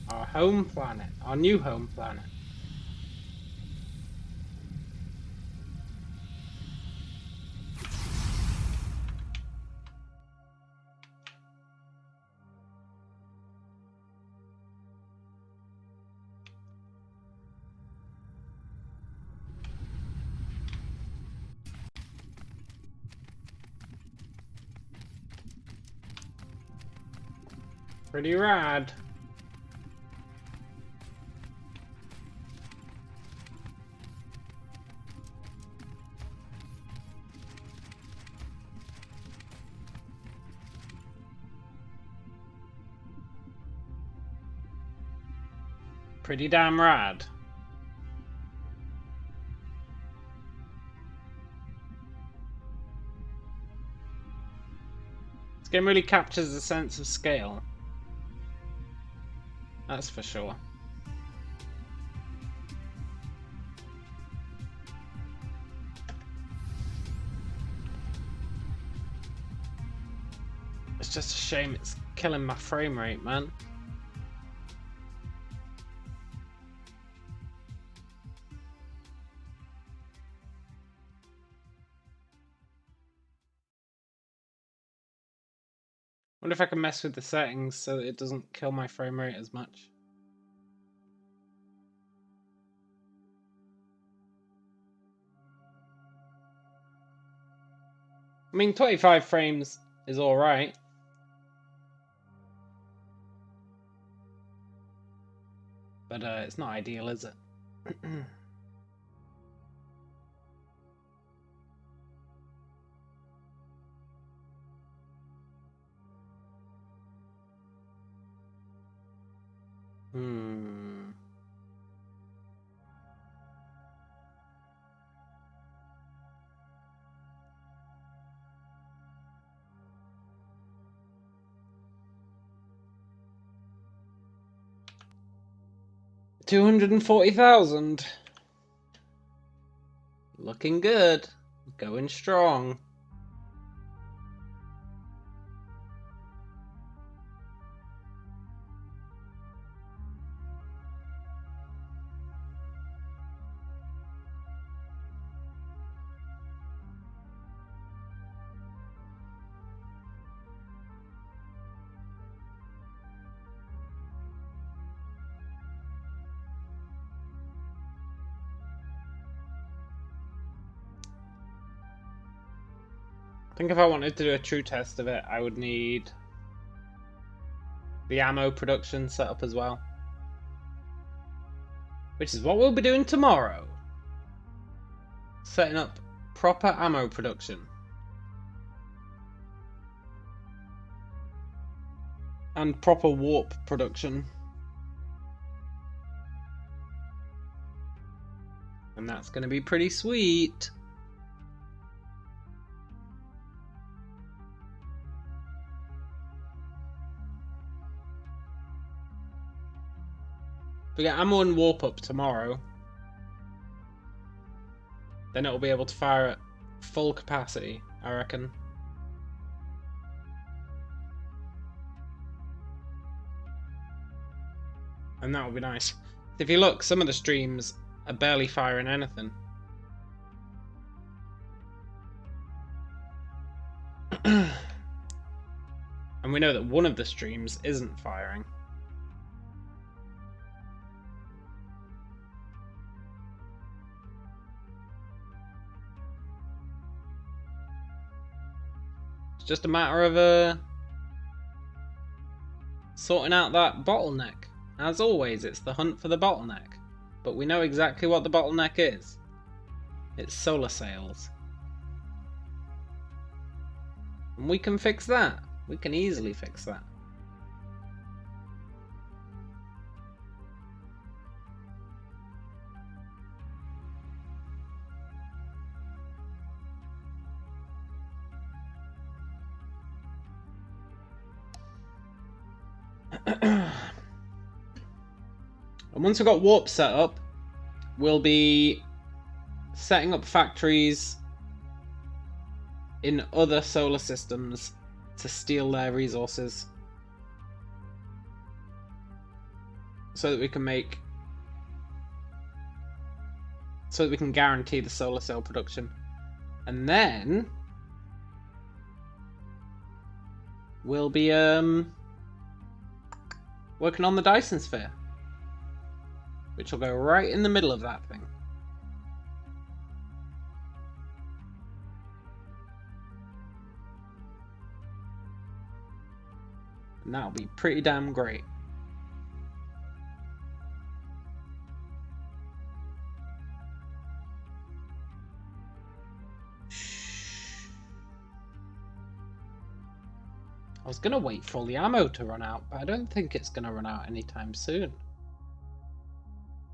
our home planet, our new home planet? Pretty rad. Pretty damn rad. This game really captures the sense of scale. That's for sure. It's just a shame it's killing my frame rate, man. Wonder if I can mess with the settings so that it doesn't kill my frame rate as much. I mean, 25 frames is alright. But it's not ideal, is it? Hmm. $240,000. Looking good. Going strong. I think if I wanted to do a true test of it, I would need the ammo production set up as well. Which is what we'll be doing tomorrow. Setting up proper ammo production. And proper warp production. And that's going to be pretty sweet. If we get ammo and warp up tomorrow, then it'll be able to fire at full capacity, I reckon. And that would be nice. If you look, some of the streams are barely firing anything. And we know that one of the streams isn't firing. It's just a matter of sorting out that bottleneck. As always, it's the hunt for the bottleneck. But we know exactly what the bottleneck is. It's solar sails. And we can fix that. We can easily fix that. And once we've got warp set up, we'll be setting up factories in other solar systems to steal their resources so that we can guarantee the solar cell production. And then we'll be working on the Dyson sphere, which will go right in the middle of that thing. And that'll be pretty damn great. I was going to wait for all the ammo to run out, but I don't think it's going to run out anytime soon.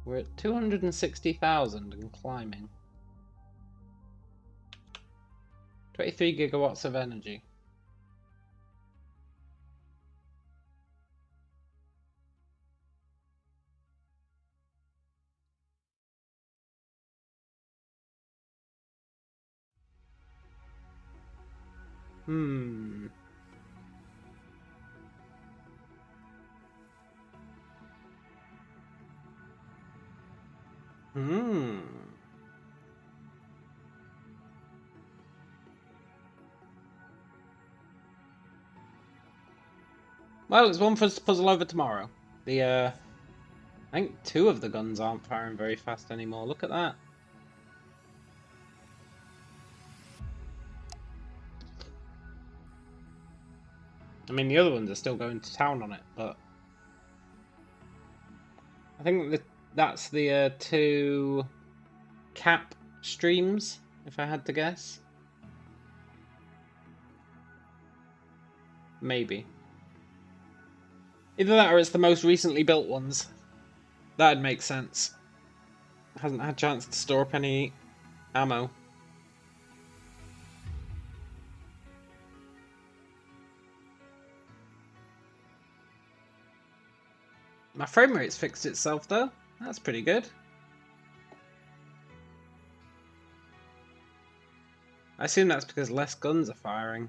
We're at 260,000 and climbing. 23 gigawatts of energy. Hmm. Well, it's one for us to puzzle over tomorrow. I think 2 of the guns aren't firing very fast anymore. Look at that. I mean, the other ones are still going to town on it, but I think that's the two cap streams, if I had to guess. Maybe. Either that or it's the most recently built ones. That'd make sense. Hasn't had a chance to store up any ammo. My frame rate's fixed itself though. That's pretty good. I assume that's because less guns are firing.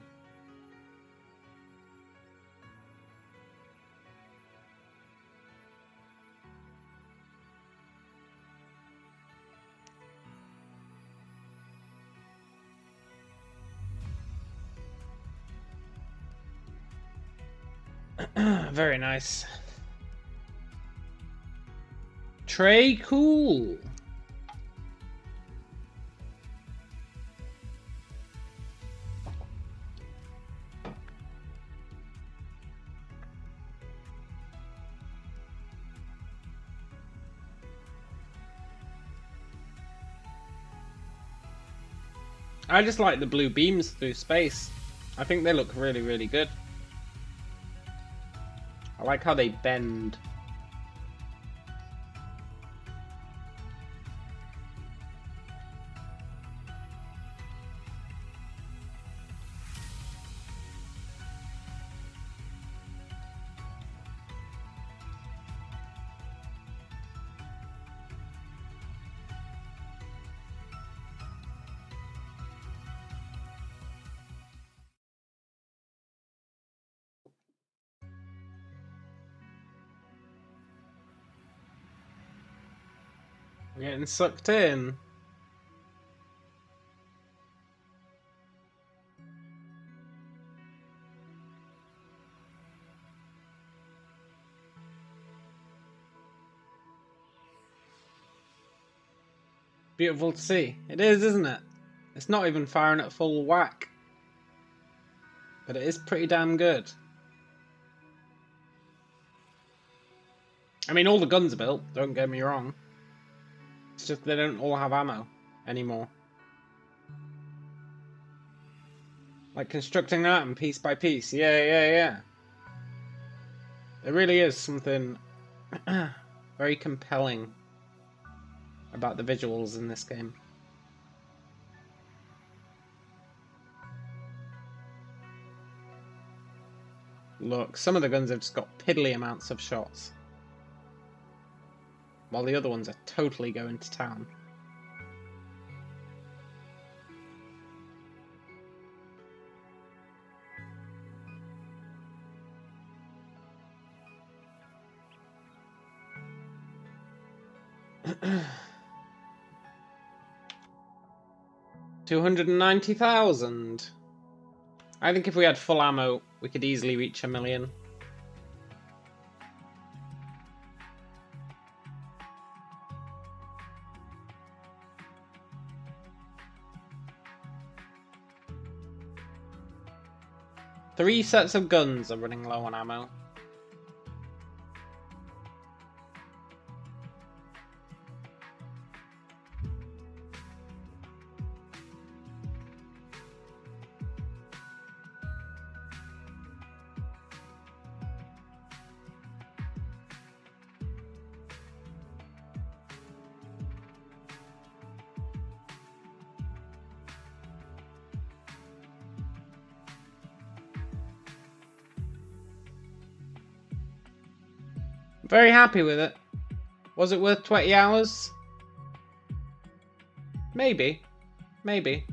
Very nice. Tray cool. I just like the blue beams through space. I think they look really, really good. I like how they bend. Getting sucked in. Beautiful to see. It is, isn't it? It's not even firing at full whack. But it is pretty damn good. I mean, all the guns are built, don't get me wrong. It's just they don't all have ammo anymore. Like constructing that and piece by piece. Yeah. There really is something very compelling about the visuals in this game. Look, some of the guns have just got piddly amounts of shots, while the other ones are totally going to town. $290,000. I think if we had full ammo, we could easily reach 1 million. Three sets of guns are running low on ammo. Very happy with it. Was it worth 20 hours? Maybe. Maybe.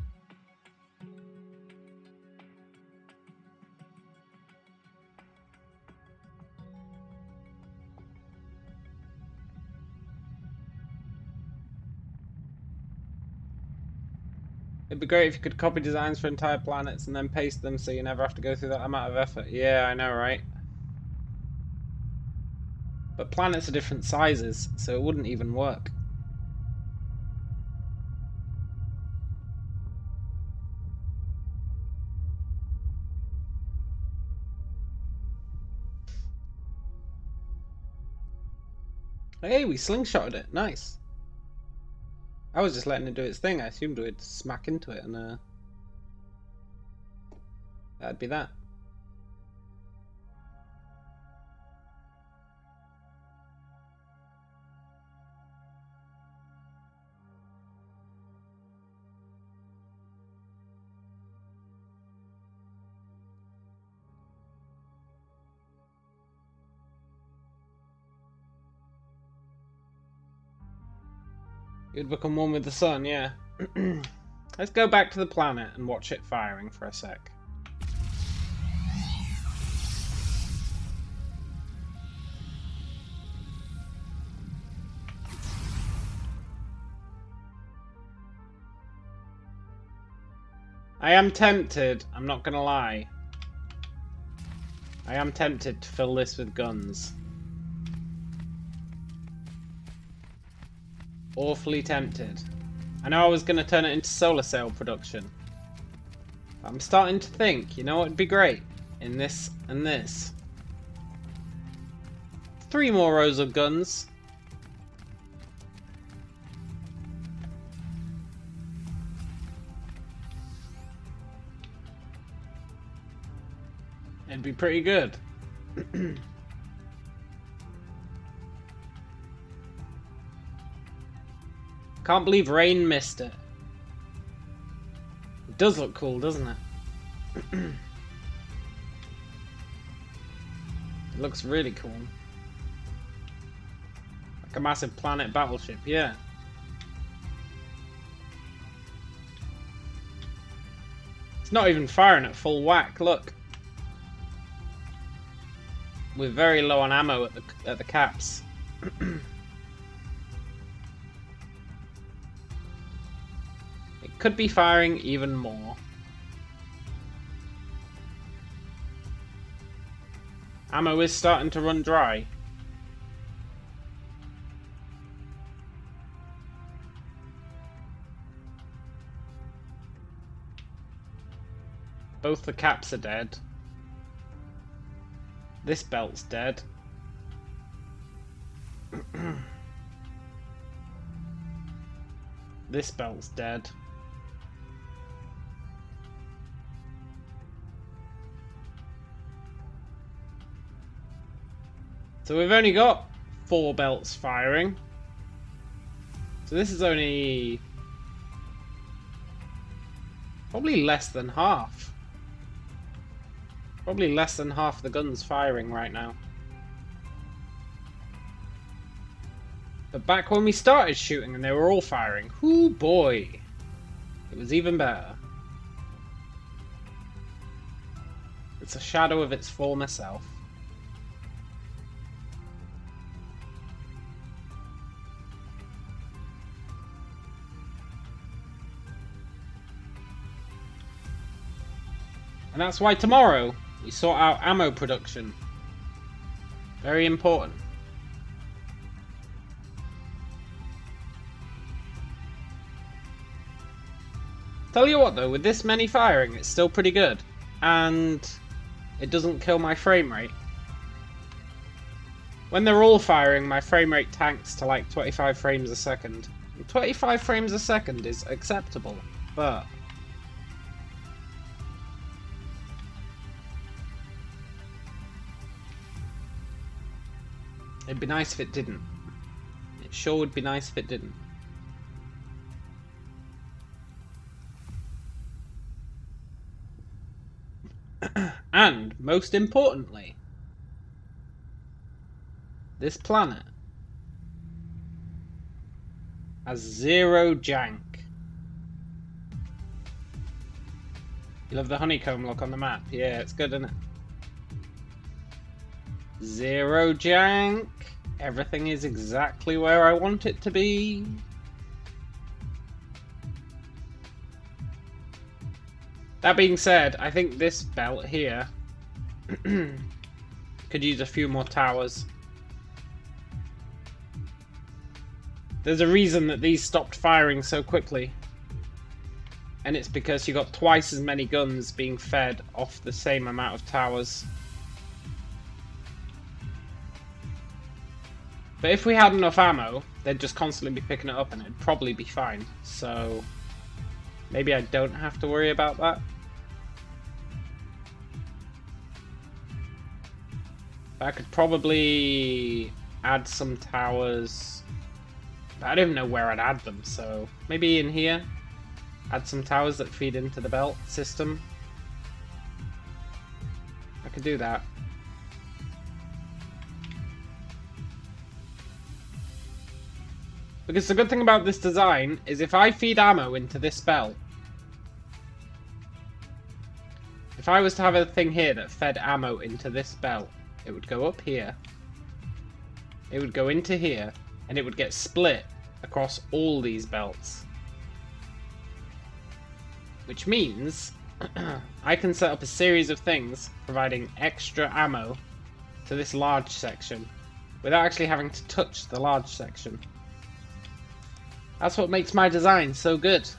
It'd be great if you could copy designs for entire planets and then paste them so you never have to go through that amount of effort. Yeah, I know, right? But planets are different sizes, so it wouldn't even work. Hey, we slingshotted it. Nice. I was just letting it do its thing. I assumed we'd smack into it and that'd be that. You'd become one with the sun, yeah. Let's go back to the planet and watch it firing for a sec. I am tempted, I'm not gonna lie. I am tempted to fill this with guns. Awfully tempted. I know I was going to turn it into solar cell production. But I'm starting to think, you know what would be great? In this and this. 3 more rows of guns. It'd be pretty good. Can't believe rain missed it. It does look cool, doesn't it? It looks really cool. Like a massive planet battleship, yeah. It's not even firing at full whack, look. We're very low on ammo at the caps. It could be firing even more. Ammo is starting to run dry. Both the caps are dead. This belt's dead. This belt's dead. So we've only got 4 belts firing. So this is only probably less than half. Probably less than half the guns firing right now. But back when we started shooting and they were all firing, whoo boy, it was even better. It's a shadow of its former self. And that's why tomorrow we sort out ammo production. Very important. Tell you what though, with this many firing, it's still pretty good. And it doesn't kill my frame rate. When they're all firing, my frame rate tanks to like 25 frames a second. And 25 frames a second is acceptable, but it'd be nice if it didn't. It sure would be nice if it didn't. And, most importantly, this planet has 0 jank. You love the honeycomb look on the map? Yeah, it's good, isn't it? 0 jank. Everything is exactly where I want it to be. That being said, I think this belt here could use a few more towers. There's a reason that these stopped firing so quickly. And it's because you got twice as many guns being fed off the same amount of towers. But if we had enough ammo, they'd just constantly be picking it up and it'd probably be fine. So maybe I don't have to worry about that. I could probably add some towers. But I don't even know where I'd add them, so maybe in here. Add some towers that feed into the belt system. I could do that. Because the good thing about this design is if I feed ammo into this belt, if I was to have a thing here that fed ammo into this belt, it would go up here, it would go into here, and it would get split across all these belts. Which means I can set up a series of things providing extra ammo to this large section without actually having to touch the large section. That's what makes my design so good.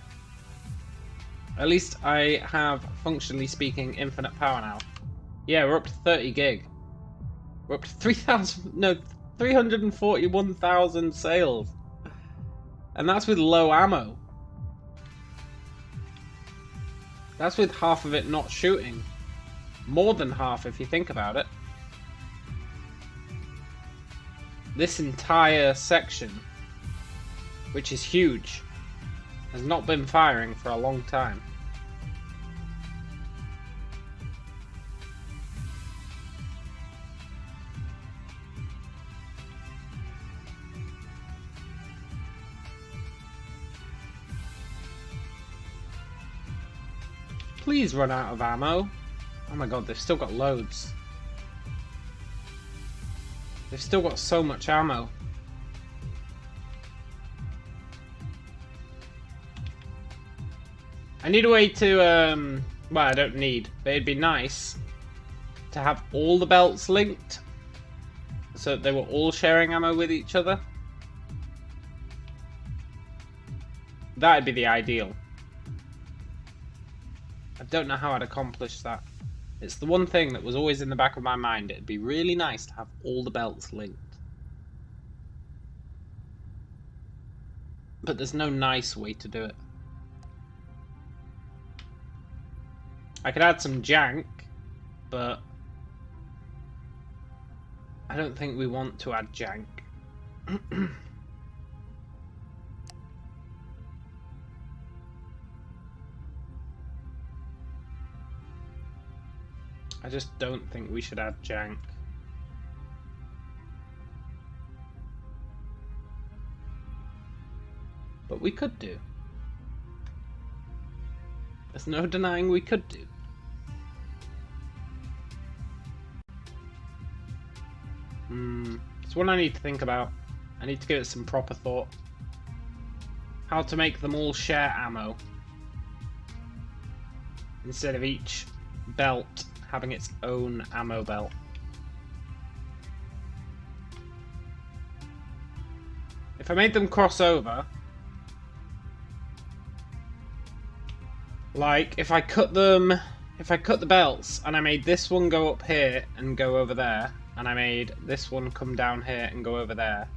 At least I have, functionally speaking, infinite power now. Yeah, we're up to 30 gig. We're up to 341,000 sales. And that's with low ammo. That's with half of it not shooting. More than half if you think about it. This entire section, which is huge, has not been firing for a long time. Please run out of ammo. Oh my god, they've still got loads. They've still got so much ammo. I need a way to, well, I don't need, but it'd be nice to have all the belts linked so that they were all sharing ammo with each other. That'd be the ideal. I don't know how I'd accomplish that. It's the one thing that was always in the back of my mind. It'd be really nice to have all the belts linked. But there's no nice way to do it. I could add some jank, but I don't think we want to add jank. I just don't think we should add jank. But we could do. There's no denying we could do. It's one I need to think about. I need to give it some proper thought. How to make them all share ammo instead of each belt having its own ammo belt. If I made them cross over, like if I cut the belts and I made this one go up here and go over there, and I made this one come down here and go over there,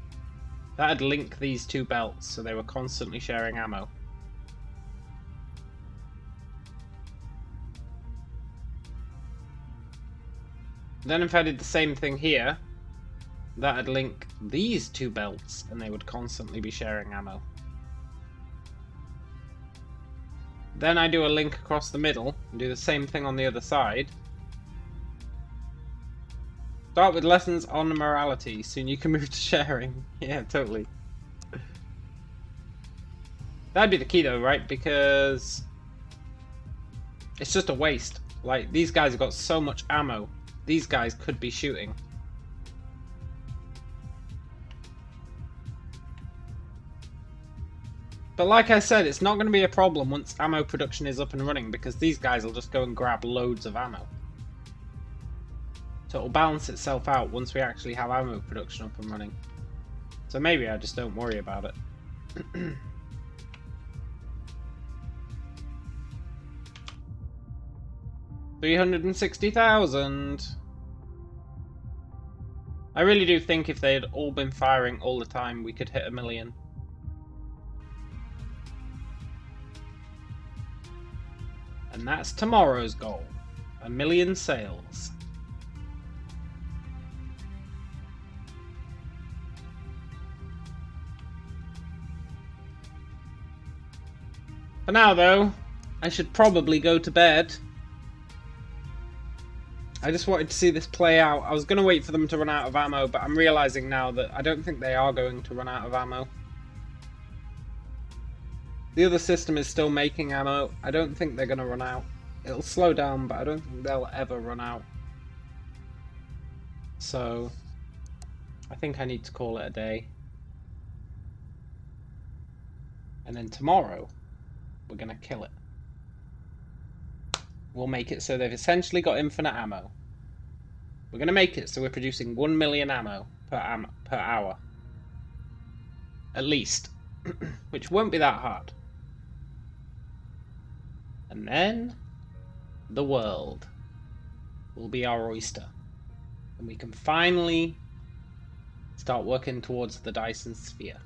that'd link these two belts so they were constantly sharing ammo. Then if I did the same thing here, that'd link these two belts and they would constantly be sharing ammo. Then I do a link across the middle and do the same thing on the other side. Start with lessons on morality, soon you can move to sharing. Yeah, totally. That'd be the key though, right? Because it's just a waste. Like, these guys have got so much ammo. These guys could be shooting. But like I said, it's not going to be a problem once ammo production is up and running, because these guys will just go and grab loads of ammo. So it'll balance itself out once we actually have ammo production up and running. So maybe I just don't worry about it. 360,000. I really do think if they had all been firing all the time, we could hit 1 million. And that's tomorrow's goal. 1 million sales. For now, though, I should probably go to bed. I just wanted to see this play out. I was going to wait for them to run out of ammo, but I'm realising now that I don't think they are going to run out of ammo. The other system is still making ammo. I don't think they're going to run out. It'll slow down, but I don't think they'll ever run out. So, I think I need to call it a day. And then tomorrow, we're going to kill it. We'll make it so they've essentially got infinite ammo. We're going to make it so we're producing 1 million ammo per hour. At least. Which won't be that hard. And then the world will be our oyster. And we can finally start working towards the Dyson sphere.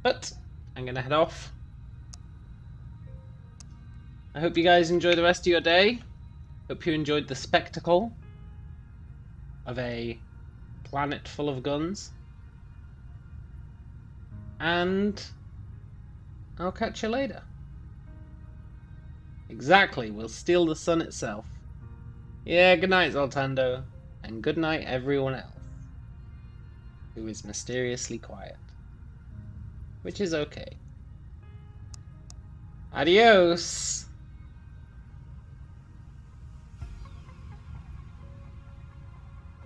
But I'm going to head off. I hope you guys enjoy the rest of your day. Hope you enjoyed the spectacle of a planet full of guns. And I'll catch you later. Exactly, we'll steal the sun itself. Yeah, good night, Zoltando. And good night, everyone else who is mysteriously quiet. Which is okay. Adios!